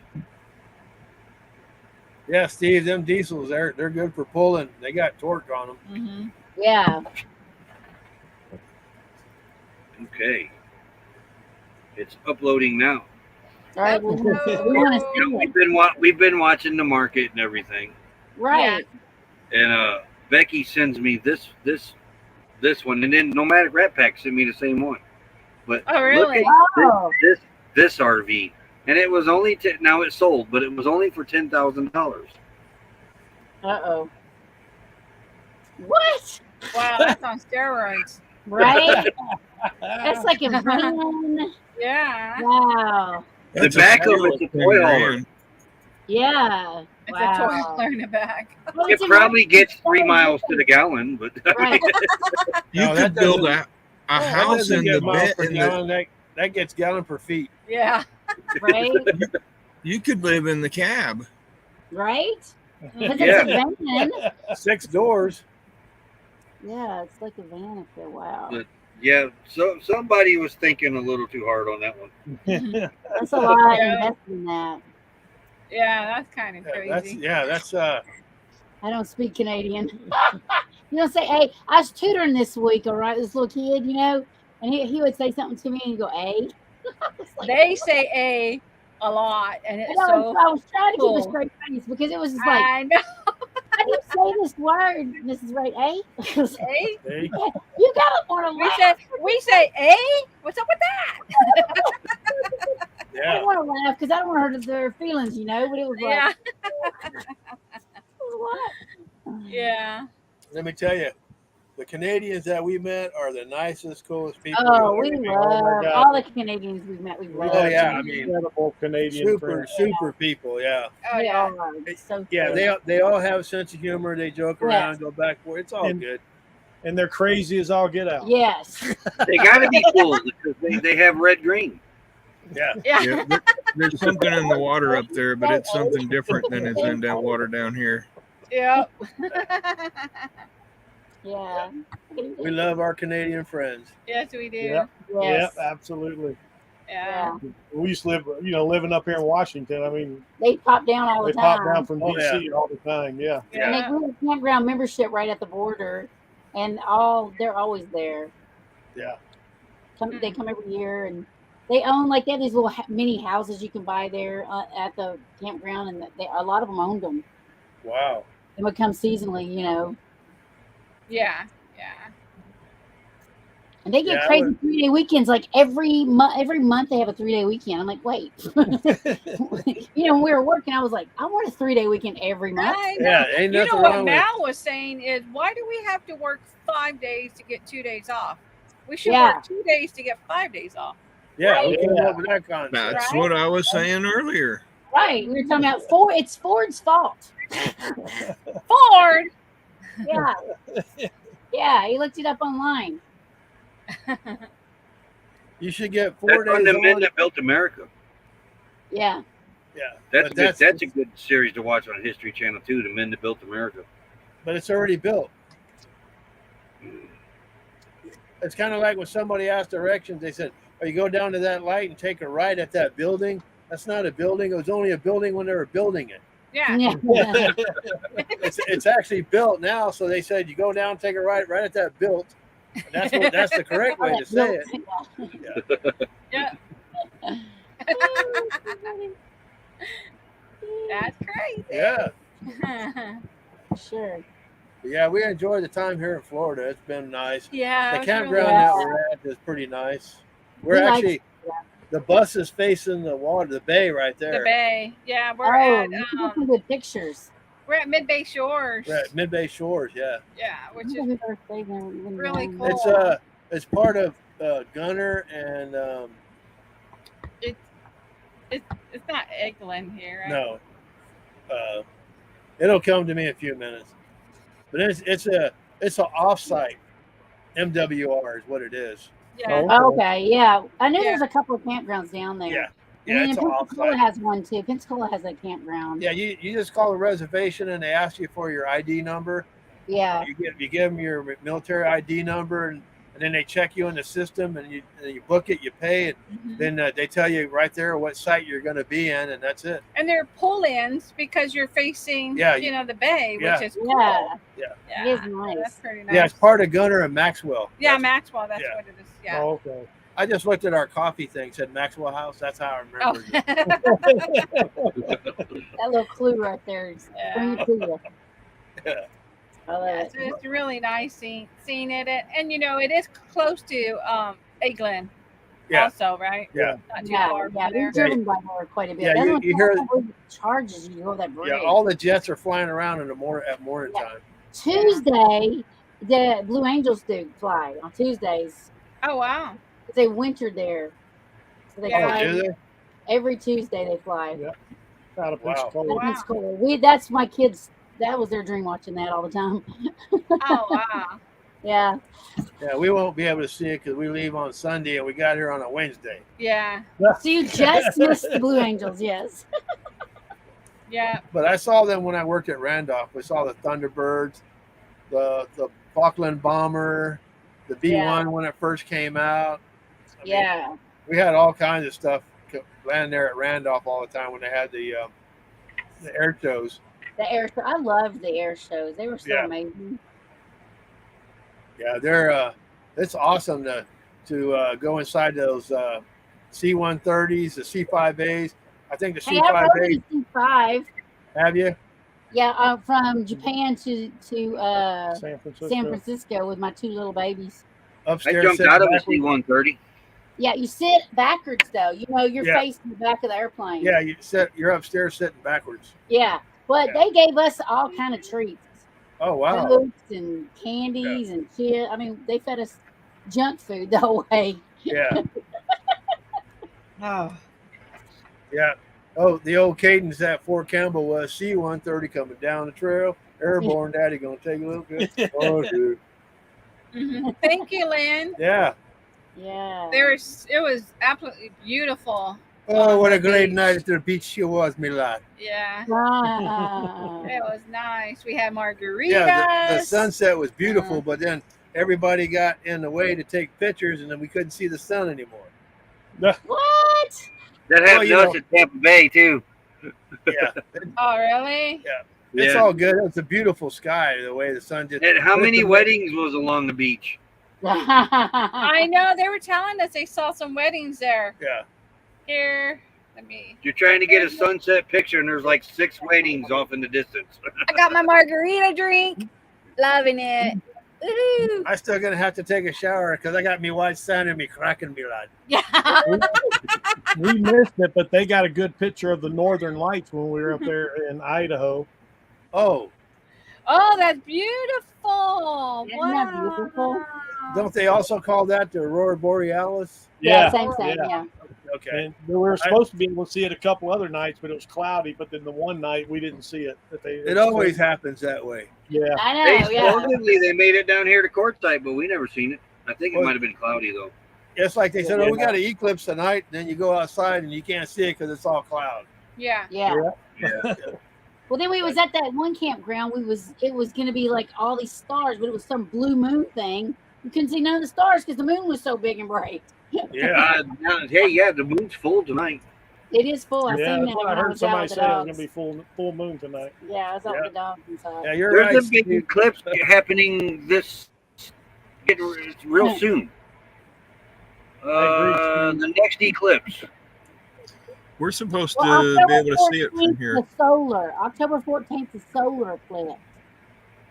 [SPEAKER 9] Yeah, Steve, them diesels, they're good for pulling. They got torque on them.
[SPEAKER 8] Mm-hmm.
[SPEAKER 5] Yeah.
[SPEAKER 4] Okay. It's uploading now.
[SPEAKER 5] All right. Well, we want to
[SPEAKER 4] You know,
[SPEAKER 5] see it.
[SPEAKER 4] we've been watching the market and everything,
[SPEAKER 5] Right.
[SPEAKER 4] and Becky sends me this one, and then Nomadic Rat Pack sent me the same one. But
[SPEAKER 8] Oh, really?
[SPEAKER 5] Oh.
[SPEAKER 4] look at this RV, and it was only now it's sold, but it was only for $10,000.
[SPEAKER 5] Uh-oh. What?
[SPEAKER 8] Wow, that's on steroids.
[SPEAKER 5] Right? That's like a van.
[SPEAKER 8] Yeah.
[SPEAKER 5] Wow.
[SPEAKER 4] The back of it's a toy hauler.
[SPEAKER 2] grand.
[SPEAKER 5] Yeah.
[SPEAKER 8] It's
[SPEAKER 5] Wow.
[SPEAKER 8] a toy hauler in the back.
[SPEAKER 5] Well,
[SPEAKER 4] It
[SPEAKER 5] it's a
[SPEAKER 4] probably
[SPEAKER 5] really
[SPEAKER 4] gets
[SPEAKER 5] good
[SPEAKER 4] 3
[SPEAKER 5] storage.
[SPEAKER 4] miles to the gallon, but
[SPEAKER 5] Right.
[SPEAKER 2] You
[SPEAKER 9] No, that
[SPEAKER 2] could build
[SPEAKER 9] doesn't-
[SPEAKER 2] a
[SPEAKER 9] That
[SPEAKER 2] house
[SPEAKER 9] doesn't
[SPEAKER 2] in
[SPEAKER 9] get
[SPEAKER 2] the
[SPEAKER 9] miles
[SPEAKER 2] bed.
[SPEAKER 9] per gallon. That gets gallon per feet.
[SPEAKER 8] Yeah.
[SPEAKER 5] Right?
[SPEAKER 2] You could live in the cab.
[SPEAKER 5] Right? Because
[SPEAKER 4] Yeah.
[SPEAKER 5] it's a van.
[SPEAKER 9] 6 doors.
[SPEAKER 5] Yeah, it's like a van up there. Wow.
[SPEAKER 4] But Yeah, so somebody was thinking a little too hard on that one.
[SPEAKER 5] That's a lot
[SPEAKER 8] Yeah.
[SPEAKER 5] invested in that.
[SPEAKER 8] Yeah, that's kind of crazy.
[SPEAKER 9] That's
[SPEAKER 5] I don't speak Canadian. You don't say, hey, I was tutoring this week, all right, this little kid, you know, and he would say something to me and he'd go, hey. It's like,
[SPEAKER 8] They say a lot, and
[SPEAKER 5] I
[SPEAKER 8] it's
[SPEAKER 5] know,
[SPEAKER 8] so
[SPEAKER 5] I was trying to keep a
[SPEAKER 8] cool.
[SPEAKER 5] straight face because it was just like,
[SPEAKER 8] I know.
[SPEAKER 5] how do you say this word, Mrs. Wright? Eh?
[SPEAKER 8] Eh?
[SPEAKER 9] hey,
[SPEAKER 5] You gotta want to laugh.
[SPEAKER 8] We say, What's up with that?
[SPEAKER 5] I
[SPEAKER 9] yeah.
[SPEAKER 5] don't want to laugh because I don't want to hurt their feelings, you know. But it was like,
[SPEAKER 8] Yeah,
[SPEAKER 5] what?
[SPEAKER 8] yeah.
[SPEAKER 9] Let me tell you, the Canadians that we met are the nicest, coolest people.
[SPEAKER 5] Oh,
[SPEAKER 9] you'll
[SPEAKER 5] we
[SPEAKER 9] ever meet.
[SPEAKER 5] love
[SPEAKER 7] God.
[SPEAKER 5] all the Canadians we've met. We
[SPEAKER 7] We
[SPEAKER 5] love.
[SPEAKER 9] Oh,
[SPEAKER 7] have
[SPEAKER 9] yeah,
[SPEAKER 7] some
[SPEAKER 9] I mean,
[SPEAKER 7] incredible Canadian
[SPEAKER 9] super,
[SPEAKER 7] friends.
[SPEAKER 9] super people. Yeah,
[SPEAKER 8] Oh
[SPEAKER 5] They
[SPEAKER 8] yeah.
[SPEAKER 5] are so
[SPEAKER 9] yeah.
[SPEAKER 5] good.
[SPEAKER 9] They all have a sense of humor. They joke around,
[SPEAKER 5] Yes.
[SPEAKER 9] go back and forth. It's all
[SPEAKER 7] And-
[SPEAKER 9] good.
[SPEAKER 7] And they're crazy as all get out.
[SPEAKER 5] Yes.
[SPEAKER 4] They got to be cool because they have red green.
[SPEAKER 9] Yeah.
[SPEAKER 8] Yeah.
[SPEAKER 2] Yeah, there's something in the water up there, but it's something different than is in that water down here.
[SPEAKER 8] Yep.
[SPEAKER 5] Yeah.
[SPEAKER 9] We love our Canadian friends.
[SPEAKER 8] Yes, we do.
[SPEAKER 7] Yeah.
[SPEAKER 5] Yes.
[SPEAKER 7] Yep, absolutely.
[SPEAKER 8] Yeah.
[SPEAKER 5] Yeah.
[SPEAKER 7] We used to live, living up here in Washington. I mean,
[SPEAKER 5] They pop down all
[SPEAKER 7] they
[SPEAKER 5] the time.
[SPEAKER 7] pop down from
[SPEAKER 9] Oh,
[SPEAKER 7] DC all the time. Yeah.
[SPEAKER 5] And they
[SPEAKER 8] Yeah.
[SPEAKER 5] grew a campground membership right at the border, and they're always there.
[SPEAKER 9] Yeah.
[SPEAKER 5] They come every year, and they own they have these little mini houses you can buy there at the campground, and a lot of them owned them.
[SPEAKER 9] Wow.
[SPEAKER 5] They would come seasonally, you know,
[SPEAKER 8] Yeah. Yeah.
[SPEAKER 5] and they get
[SPEAKER 9] Yeah, I
[SPEAKER 5] crazy
[SPEAKER 9] would-
[SPEAKER 5] 3-day weekends. Like every month they have a 3-day weekend. I'm like, wait, you know, when we were working, I was like, I want a 3-day weekend every month.
[SPEAKER 8] I know.
[SPEAKER 9] Yeah, ain't
[SPEAKER 8] You
[SPEAKER 9] nothing
[SPEAKER 8] know what
[SPEAKER 9] wrong with
[SPEAKER 8] Mal was saying is, why do we have to work 5 days to get 2 days off? We should
[SPEAKER 5] Yeah.
[SPEAKER 8] work 2 days to get 5 days off.
[SPEAKER 9] Yeah, we came
[SPEAKER 7] Yeah.
[SPEAKER 9] up with that concept.
[SPEAKER 2] That's
[SPEAKER 8] Right.
[SPEAKER 2] what I was saying earlier.
[SPEAKER 5] Right? We were talking about Ford. It's Ford's fault.
[SPEAKER 8] Ford.
[SPEAKER 5] Yeah, yeah. He looked it up online.
[SPEAKER 9] You should get
[SPEAKER 4] That's
[SPEAKER 9] 4
[SPEAKER 4] on
[SPEAKER 9] days
[SPEAKER 4] the men
[SPEAKER 9] on.
[SPEAKER 4] that built America.
[SPEAKER 5] Yeah.
[SPEAKER 9] Yeah,
[SPEAKER 4] That's
[SPEAKER 9] but
[SPEAKER 4] good. That's a good series to watch on History Channel too. The men that built America.
[SPEAKER 9] but it's already built. It's kind of like when somebody asked directions. They said, "Oh, you go down to that light and take a right at that building." That's not a building. It was only a building when they were building it.
[SPEAKER 8] Yeah.
[SPEAKER 5] Yeah.
[SPEAKER 9] It's actually built now. So they said, "You go down, take a right at that built." And that's the correct way to say it.
[SPEAKER 8] Yeah. That's crazy.
[SPEAKER 9] Yeah,
[SPEAKER 5] Sure.
[SPEAKER 9] yeah. We enjoyed the time here in Florida. It's been nice.
[SPEAKER 8] Yeah.
[SPEAKER 9] The
[SPEAKER 8] it was really
[SPEAKER 9] campground
[SPEAKER 5] nice.
[SPEAKER 9] that we're at is pretty nice. We're
[SPEAKER 5] We like-
[SPEAKER 9] actually the bus is facing the water, the bay right there.
[SPEAKER 8] The bay. Yeah,
[SPEAKER 5] Oh,
[SPEAKER 8] we're
[SPEAKER 5] you can get some good pictures.
[SPEAKER 8] at Mid Bay Shores.
[SPEAKER 9] We're at Mid Bay Shores. Yeah,
[SPEAKER 8] Yeah, which
[SPEAKER 5] I
[SPEAKER 8] is
[SPEAKER 5] think we've stayed there. We've been
[SPEAKER 8] really
[SPEAKER 5] down.
[SPEAKER 8] cool.
[SPEAKER 9] it's part of Gunner and
[SPEAKER 8] it's not Eglin here, right?
[SPEAKER 9] no, it'll come to me in a few minutes. But it's an offsite MWR is what it is.
[SPEAKER 8] Yeah.
[SPEAKER 7] Oh,
[SPEAKER 5] Okay, yeah. I knew
[SPEAKER 8] Yeah.
[SPEAKER 5] there was a couple of campgrounds down there.
[SPEAKER 9] Yeah,
[SPEAKER 5] And
[SPEAKER 9] yeah,
[SPEAKER 5] then
[SPEAKER 9] it's an
[SPEAKER 5] Pensacola
[SPEAKER 9] offsite.
[SPEAKER 5] has one too. Pensacola has a campground.
[SPEAKER 9] Yeah, you just call a reservation and they ask you for your ID number.
[SPEAKER 5] Yeah.
[SPEAKER 9] You give them your military ID number and then they check you in the system and you book it, you pay it.
[SPEAKER 8] Mhm.
[SPEAKER 9] Then they tell you right there what site you're going to be in, and that's it.
[SPEAKER 8] And they're pull-ins because you're facing,
[SPEAKER 9] Yeah,
[SPEAKER 8] the bay,
[SPEAKER 9] yeah.
[SPEAKER 8] which is cool.
[SPEAKER 5] Yeah.
[SPEAKER 8] Yeah,
[SPEAKER 5] It is nice.
[SPEAKER 8] that's pretty nice.
[SPEAKER 9] Yeah, it's part of Gunner and Maxwell.
[SPEAKER 8] Yeah,
[SPEAKER 9] That's-
[SPEAKER 8] Maxwell. That's
[SPEAKER 9] yeah.
[SPEAKER 8] what it is. Yeah.
[SPEAKER 7] Oh, okay.
[SPEAKER 9] I just looked at our coffee thing, said Maxwell House. That's how I
[SPEAKER 8] Oh.
[SPEAKER 9] remember it.
[SPEAKER 5] That little clue right there is
[SPEAKER 8] Yeah.
[SPEAKER 5] bring it to you.
[SPEAKER 9] Yeah.
[SPEAKER 5] I love
[SPEAKER 8] Yeah,
[SPEAKER 5] it.
[SPEAKER 8] so it's really nice seeing it, and it is close to Eglin,
[SPEAKER 9] Yeah.
[SPEAKER 8] also, right?
[SPEAKER 9] Yeah.
[SPEAKER 8] Not too
[SPEAKER 5] Yeah,
[SPEAKER 8] far
[SPEAKER 5] yeah,
[SPEAKER 8] from there.
[SPEAKER 5] we've driven by there quite a bit.
[SPEAKER 9] Yeah,
[SPEAKER 5] That's
[SPEAKER 9] you-
[SPEAKER 5] one
[SPEAKER 9] you
[SPEAKER 5] thing
[SPEAKER 9] hear-
[SPEAKER 5] I can't believe it charges you to go that bridge.
[SPEAKER 9] Yeah, all the jets are flying around in the at morning
[SPEAKER 5] Yeah.
[SPEAKER 9] time.
[SPEAKER 5] Tuesday, the Blue Angels do fly on Tuesdays.
[SPEAKER 8] Oh wow!
[SPEAKER 5] They wintered there, so they
[SPEAKER 8] Yeah.
[SPEAKER 5] fly
[SPEAKER 9] Oh, do they?
[SPEAKER 5] every Tuesday. They fly.
[SPEAKER 7] Yeah. Out of
[SPEAKER 9] Wow.
[SPEAKER 7] Pensacola.
[SPEAKER 8] Wow.
[SPEAKER 5] That's cool. That's my kids. That was their dream watching that all the time.
[SPEAKER 8] Oh wow!
[SPEAKER 5] Yeah.
[SPEAKER 9] Yeah, we won't be able to see it because we leave on Sunday and we got here on a Wednesday.
[SPEAKER 8] Yeah,
[SPEAKER 5] So you just missed the Blue Angels, yes.
[SPEAKER 8] yeah,
[SPEAKER 9] But I saw them when I worked at Randolph. We saw the Thunderbirds, the Falkland Bomber, the B1 when it first came out. I mean,
[SPEAKER 5] Yeah.
[SPEAKER 9] we had all kinds of stuff landing there at Randolph all the time when they had the air shows.
[SPEAKER 5] The air show. I loved the air shows. They were so
[SPEAKER 9] Yeah.
[SPEAKER 5] amazing.
[SPEAKER 9] Yeah, they're it's awesome to go inside those C-130s, the C-5As. I think the
[SPEAKER 5] Hey, I rode
[SPEAKER 9] C-5A.
[SPEAKER 5] in a C5.
[SPEAKER 9] Have you?
[SPEAKER 5] Yeah, from Japan to
[SPEAKER 7] San Francisco.
[SPEAKER 5] San Francisco with my 2 little babies.
[SPEAKER 4] I
[SPEAKER 9] Upstairs.
[SPEAKER 4] jumped
[SPEAKER 9] sitting
[SPEAKER 4] out of a
[SPEAKER 9] backwards.
[SPEAKER 4] C-130.
[SPEAKER 5] Yeah, you sit backwards though. You know, you're
[SPEAKER 9] Yeah.
[SPEAKER 5] facing the back of the airplane.
[SPEAKER 9] Yeah, you're upstairs sitting backwards.
[SPEAKER 5] Yeah, but they gave us all kind of treats,
[SPEAKER 9] Oh wow.
[SPEAKER 5] cokes and candies and shit. I mean, they fed us junk food the whole way.
[SPEAKER 9] Yeah.
[SPEAKER 3] Oh.
[SPEAKER 9] Yeah. Oh, the old cadence at Fort Campbell was C-130 coming down the trail. Airborne, Daddy gonna take a little bit. Oh, dude.
[SPEAKER 8] Thank you, Lynn.
[SPEAKER 9] Yeah.
[SPEAKER 5] Yeah.
[SPEAKER 8] It was absolutely beautiful.
[SPEAKER 9] Oh, what a
[SPEAKER 8] the
[SPEAKER 9] great
[SPEAKER 8] beach.
[SPEAKER 9] night at the beach she was, me lad.
[SPEAKER 8] Yeah,
[SPEAKER 5] Wow.
[SPEAKER 8] it was nice. We had margaritas.
[SPEAKER 9] Yeah, the sunset was beautiful, but then everybody got in the way to take pictures, and then we couldn't see the sun anymore.
[SPEAKER 5] What?
[SPEAKER 4] That
[SPEAKER 9] Well,
[SPEAKER 4] happened
[SPEAKER 9] you
[SPEAKER 4] to
[SPEAKER 9] know.
[SPEAKER 4] us at Tampa Bay too.
[SPEAKER 9] Yeah,
[SPEAKER 8] Oh, really?
[SPEAKER 9] it's
[SPEAKER 4] Yeah.
[SPEAKER 9] all good. It's a beautiful sky, the way the sun just.
[SPEAKER 4] And how
[SPEAKER 9] but
[SPEAKER 4] many
[SPEAKER 9] the-
[SPEAKER 4] weddings was along the beach?
[SPEAKER 8] I know they were telling us they saw some weddings there.
[SPEAKER 9] Yeah.
[SPEAKER 8] Here, let me.
[SPEAKER 4] You're trying to get a sunset picture, and there's like 6 weddings off in the distance.
[SPEAKER 8] I got my margarita drink. Loving it. Ooh.
[SPEAKER 9] I still gonna have to take a shower because I got me white sand and me cracking me lad.
[SPEAKER 8] Yeah.
[SPEAKER 7] We missed it, but they got a good picture of the northern lights when we were up there in Idaho.
[SPEAKER 9] Oh,
[SPEAKER 8] Oh, that's beautiful.
[SPEAKER 5] Isn't that beautiful?
[SPEAKER 9] don't they also call that the Aurora Borealis?
[SPEAKER 5] Yeah, same. Yeah.
[SPEAKER 9] Okay.
[SPEAKER 7] And we were supposed to be able to see it a couple other nights, but it was cloudy. But then the one night we didn't see it.
[SPEAKER 9] It always happens that way.
[SPEAKER 7] Yeah.
[SPEAKER 5] I
[SPEAKER 4] They
[SPEAKER 5] know. Yeah.
[SPEAKER 4] supposedly they made it down here to Quartzsite, but we never seen it. I think it
[SPEAKER 9] Well-
[SPEAKER 4] might have been cloudy though.
[SPEAKER 9] It's like they said,
[SPEAKER 7] Yeah.
[SPEAKER 9] oh, we got an eclipse tonight. And then you go outside and you can't see it because it's all cloud.
[SPEAKER 8] Yeah.
[SPEAKER 5] Yeah.
[SPEAKER 4] Yeah.
[SPEAKER 5] Well, then we was at that one campground. It was going to be like all these stars, but it was some blue moon thing. You couldn't see none of the stars because the moon was so big and bright.
[SPEAKER 9] Yeah.
[SPEAKER 4] Hey, yeah, the moon's full tonight.
[SPEAKER 5] It is full. I
[SPEAKER 7] Yeah,
[SPEAKER 5] seen
[SPEAKER 7] that's
[SPEAKER 5] that
[SPEAKER 7] what I
[SPEAKER 5] when I
[SPEAKER 7] heard
[SPEAKER 5] was out
[SPEAKER 7] somebody
[SPEAKER 5] with the
[SPEAKER 7] say it was going
[SPEAKER 5] dogs.
[SPEAKER 7] to be full moon tonight.
[SPEAKER 5] Yeah, I was out
[SPEAKER 9] Yeah.
[SPEAKER 5] with the dogs inside.
[SPEAKER 9] Yeah, you're
[SPEAKER 4] There's
[SPEAKER 9] right.
[SPEAKER 4] a big
[SPEAKER 9] Steve.
[SPEAKER 4] eclipse happening real soon. The next eclipse.
[SPEAKER 2] We're supposed
[SPEAKER 5] Well,
[SPEAKER 2] to be able to see it from
[SPEAKER 5] 14th,
[SPEAKER 2] here.
[SPEAKER 5] The solar. October 14th, the solar eclipse.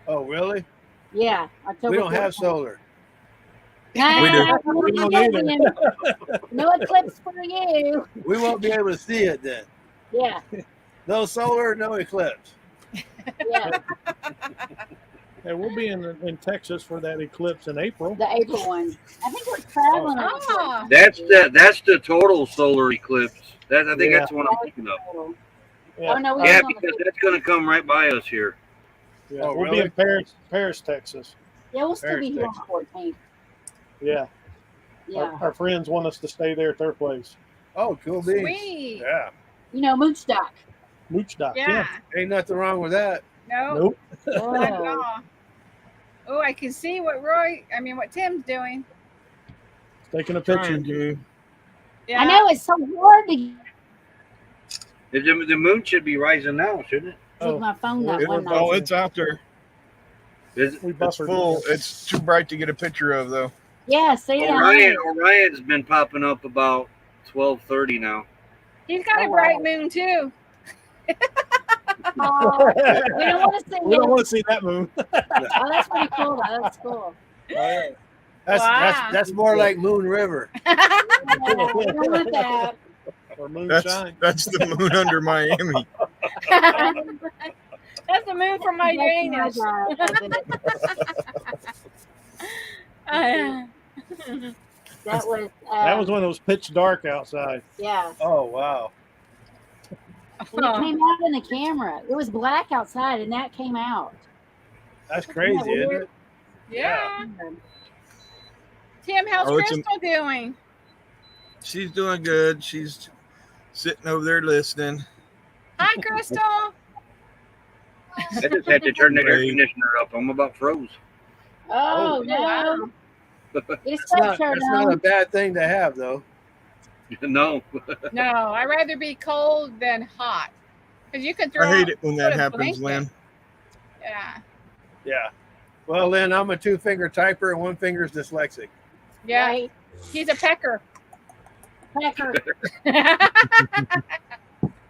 [SPEAKER 9] Oh, really?
[SPEAKER 5] Yeah, October
[SPEAKER 9] We don't
[SPEAKER 5] 14th.
[SPEAKER 9] have solar.
[SPEAKER 5] Nah,
[SPEAKER 2] We do.
[SPEAKER 7] We don't either.
[SPEAKER 5] No eclipse for you.
[SPEAKER 9] We won't be able to see it then.
[SPEAKER 5] Yeah,
[SPEAKER 9] No solar, no eclipse.
[SPEAKER 5] yeah.
[SPEAKER 7] Hey, we'll be in Texas for that eclipse in April.
[SPEAKER 5] The April one. I think we're traveling. on
[SPEAKER 8] Oh.
[SPEAKER 4] That's the total solar eclipse. I think
[SPEAKER 7] Yeah.
[SPEAKER 4] that's the one I'm thinking of.
[SPEAKER 7] Yeah,
[SPEAKER 5] Oh no, we
[SPEAKER 4] Yeah,
[SPEAKER 5] were on
[SPEAKER 4] because
[SPEAKER 5] the,
[SPEAKER 4] that's going to come right by us here.
[SPEAKER 7] yeah.
[SPEAKER 9] Oh,
[SPEAKER 7] We'll be
[SPEAKER 9] really?
[SPEAKER 7] in Paris, Texas.
[SPEAKER 5] yeah, we'll still be
[SPEAKER 9] Very
[SPEAKER 5] here on the 14th.
[SPEAKER 7] Yeah.
[SPEAKER 5] Yeah,
[SPEAKER 7] Our friends want us to stay there at their place.
[SPEAKER 9] Oh, cool beans.
[SPEAKER 8] Sweet.
[SPEAKER 9] Yeah.
[SPEAKER 5] you know, Moochstock.
[SPEAKER 7] Mooch Dock.
[SPEAKER 8] Yeah.
[SPEAKER 9] Ain't nothing wrong with that.
[SPEAKER 8] No.
[SPEAKER 7] Nope.
[SPEAKER 8] Not at
[SPEAKER 5] Oh,
[SPEAKER 8] all. Oh, I can see what what Tim's doing.
[SPEAKER 7] Taking a picture.
[SPEAKER 2] Trying to.
[SPEAKER 8] Yeah.
[SPEAKER 5] I know it's so hard to
[SPEAKER 4] The moon should be rising now, shouldn't it?
[SPEAKER 5] take
[SPEAKER 7] Oh,
[SPEAKER 5] my phone that
[SPEAKER 7] we're-
[SPEAKER 5] one night.
[SPEAKER 2] Oh, it's out there.
[SPEAKER 4] Is it?
[SPEAKER 7] We
[SPEAKER 2] It's
[SPEAKER 7] buffered.
[SPEAKER 2] full. It's too bright to get a picture of though.
[SPEAKER 5] Yeah, see that?
[SPEAKER 4] Orion's been popping up about 12:30 now.
[SPEAKER 8] He's got
[SPEAKER 5] Oh,
[SPEAKER 8] a bright
[SPEAKER 5] wow.
[SPEAKER 8] moon too.
[SPEAKER 5] Oh, we don't want to see
[SPEAKER 7] We don't
[SPEAKER 5] it.
[SPEAKER 7] want to see that moon.
[SPEAKER 5] Oh, that's pretty cool. Though. That's cool.
[SPEAKER 9] That's more like Moon River.
[SPEAKER 5] Yeah, we don't want that.
[SPEAKER 7] Or moonshine.
[SPEAKER 2] That's the moon under Miami.
[SPEAKER 8] That's the moon from my
[SPEAKER 5] That's
[SPEAKER 8] Uranus.
[SPEAKER 5] my drive, isn't it? That was.
[SPEAKER 7] That was when it was pitch dark outside.
[SPEAKER 5] Yeah.
[SPEAKER 9] Oh, wow.
[SPEAKER 5] And it came out in the camera. It was black outside, and that came out.
[SPEAKER 9] That's crazy, isn't it?
[SPEAKER 8] Yeah. Tim, how's
[SPEAKER 2] Oh, it's a-
[SPEAKER 8] Crystal doing?
[SPEAKER 2] She's doing good. She's sitting over there listening.
[SPEAKER 8] Hi, Crystal.
[SPEAKER 4] I just had to turn the air conditioner up. I'm about froze.
[SPEAKER 5] Oh,
[SPEAKER 8] wow.
[SPEAKER 5] no. It's
[SPEAKER 9] That's not a bad thing to have, though.
[SPEAKER 4] No.
[SPEAKER 8] No, I'd rather be cold than hot. Because you can throw.
[SPEAKER 2] I hate it when that
[SPEAKER 8] put a
[SPEAKER 2] happens,
[SPEAKER 8] blanket.
[SPEAKER 2] Lynn.
[SPEAKER 8] Yeah.
[SPEAKER 9] Yeah. Well, Lynn, I'm a 2-finger typer and 1 finger's dyslexic.
[SPEAKER 8] Yeah.
[SPEAKER 5] Right?
[SPEAKER 8] He's a pecker.
[SPEAKER 5] Pecker.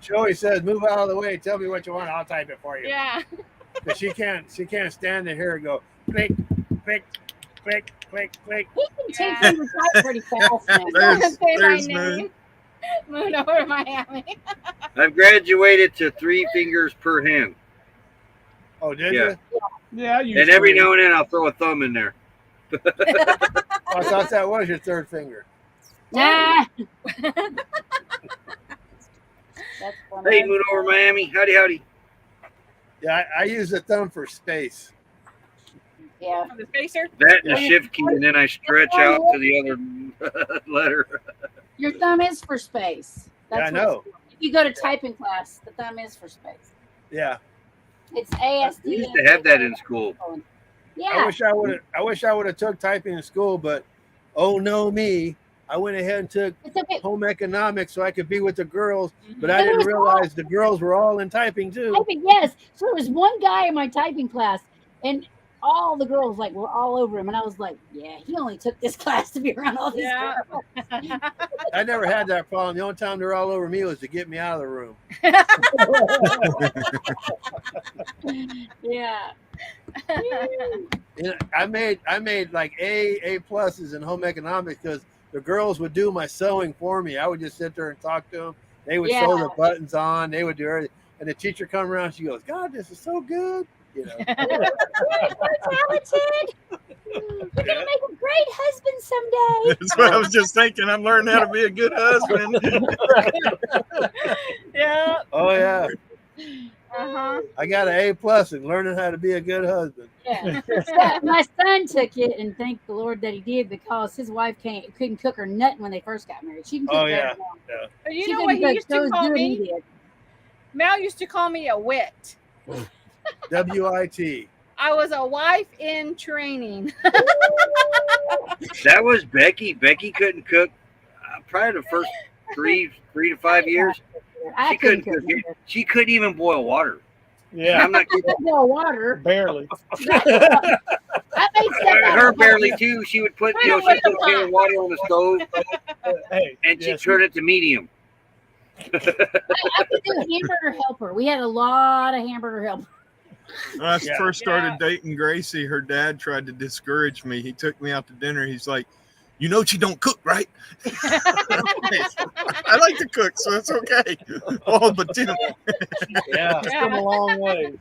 [SPEAKER 9] She always says, "Move out of the way. Tell me what you want. I'll type it for you."
[SPEAKER 8] Yeah.
[SPEAKER 9] But she can't stand to hear it go click, click, click, click, click.
[SPEAKER 5] He can take them type pretty fast now.
[SPEAKER 2] There's-
[SPEAKER 8] Say my
[SPEAKER 2] there's
[SPEAKER 8] name. Moon over to Miami.
[SPEAKER 4] I've graduated to 3 fingers per hand.
[SPEAKER 9] Oh, did
[SPEAKER 4] Yeah.
[SPEAKER 9] you?
[SPEAKER 7] Yeah, I use
[SPEAKER 4] And every
[SPEAKER 7] three.
[SPEAKER 4] now and then I'll throw a thumb in there.
[SPEAKER 9] Oh, I thought that was your 3rd finger.
[SPEAKER 5] Nah. That's funny.
[SPEAKER 4] Hey, Moon over Miami. Howdy, howdy.
[SPEAKER 9] Yeah, I use the thumb for space.
[SPEAKER 5] Yeah.
[SPEAKER 8] The spacer.
[SPEAKER 4] That and the shift key, and then I stretch out to the other letter.
[SPEAKER 5] Your thumb is for space.
[SPEAKER 9] Yeah, I
[SPEAKER 5] what
[SPEAKER 9] know.
[SPEAKER 5] it's for. If you go to typing class, the thumb is for space.
[SPEAKER 9] Yeah.
[SPEAKER 5] It's ASD.
[SPEAKER 4] We used to have that in school.
[SPEAKER 9] I
[SPEAKER 5] Yeah.
[SPEAKER 9] wish I would have took typing in school, but oh no me. I went ahead and took
[SPEAKER 5] It's okay.
[SPEAKER 9] home economics so I could be with the girls, but I
[SPEAKER 5] But it
[SPEAKER 9] didn't
[SPEAKER 5] was
[SPEAKER 9] realize the girls were all in typing too.
[SPEAKER 5] Typing, yes. So there was one guy in my typing class, and all the girls were all over him, and I was like, yeah, he only took this class to be around all these
[SPEAKER 8] Yeah.
[SPEAKER 5] girls.
[SPEAKER 9] I never had that problem. The only time they're all over me was to get me out of the room.
[SPEAKER 5] Yeah.
[SPEAKER 9] And I made like A pluses in home economics because the girls would do my sewing for me. I would just sit there and talk to them. They would sew the buttons on. They would do everything. And the teacher come around. She goes, "God, this is so good." You know.
[SPEAKER 5] You're so talented. You're gonna make a great husband someday.
[SPEAKER 2] That's what I was just thinking. I'm learning how to be a good husband.
[SPEAKER 8] Yeah.
[SPEAKER 9] Oh yeah,
[SPEAKER 8] Uh-huh.
[SPEAKER 9] I got an A plus in learning how to be a good husband.
[SPEAKER 5] Yeah. So my son took it, and thank the Lord that he did, because his wife couldn't cook her nothing when they first got married. She can cook
[SPEAKER 9] Oh,
[SPEAKER 5] better
[SPEAKER 9] yeah.
[SPEAKER 5] now.
[SPEAKER 8] But you
[SPEAKER 5] She
[SPEAKER 8] know what
[SPEAKER 5] couldn't
[SPEAKER 8] he
[SPEAKER 5] cook
[SPEAKER 8] used
[SPEAKER 5] so
[SPEAKER 8] to call
[SPEAKER 5] good he
[SPEAKER 8] me?
[SPEAKER 5] did.
[SPEAKER 8] Mel used to call me a wit.
[SPEAKER 9] WIT.
[SPEAKER 8] I was a wife in training.
[SPEAKER 4] That was Becky. Becky couldn't cook probably the first 3 to 5 years.
[SPEAKER 5] I
[SPEAKER 4] She couldn't
[SPEAKER 5] cook
[SPEAKER 4] cook. She couldn't even boil water.
[SPEAKER 7] Yeah,
[SPEAKER 4] I'm not
[SPEAKER 5] I
[SPEAKER 4] kidding.
[SPEAKER 5] could boil water.
[SPEAKER 7] barely.
[SPEAKER 5] I made stuff out
[SPEAKER 4] Her
[SPEAKER 5] of
[SPEAKER 4] barely too. She would put, she'd put a pan of water on the stove
[SPEAKER 7] Hey,
[SPEAKER 4] and she'd
[SPEAKER 7] yes,
[SPEAKER 4] turn it to medium.
[SPEAKER 5] I could do hamburger helper. We had a lot of hamburger helper.
[SPEAKER 2] When I
[SPEAKER 9] Yeah.
[SPEAKER 2] first started dating Gracie, her dad tried to discourage me. He took me out to dinner. He's like, "You know she don't cook, right?" I like to cook, so it's okay. Oh, but Tim,
[SPEAKER 9] Yeah.
[SPEAKER 7] it's come a long way.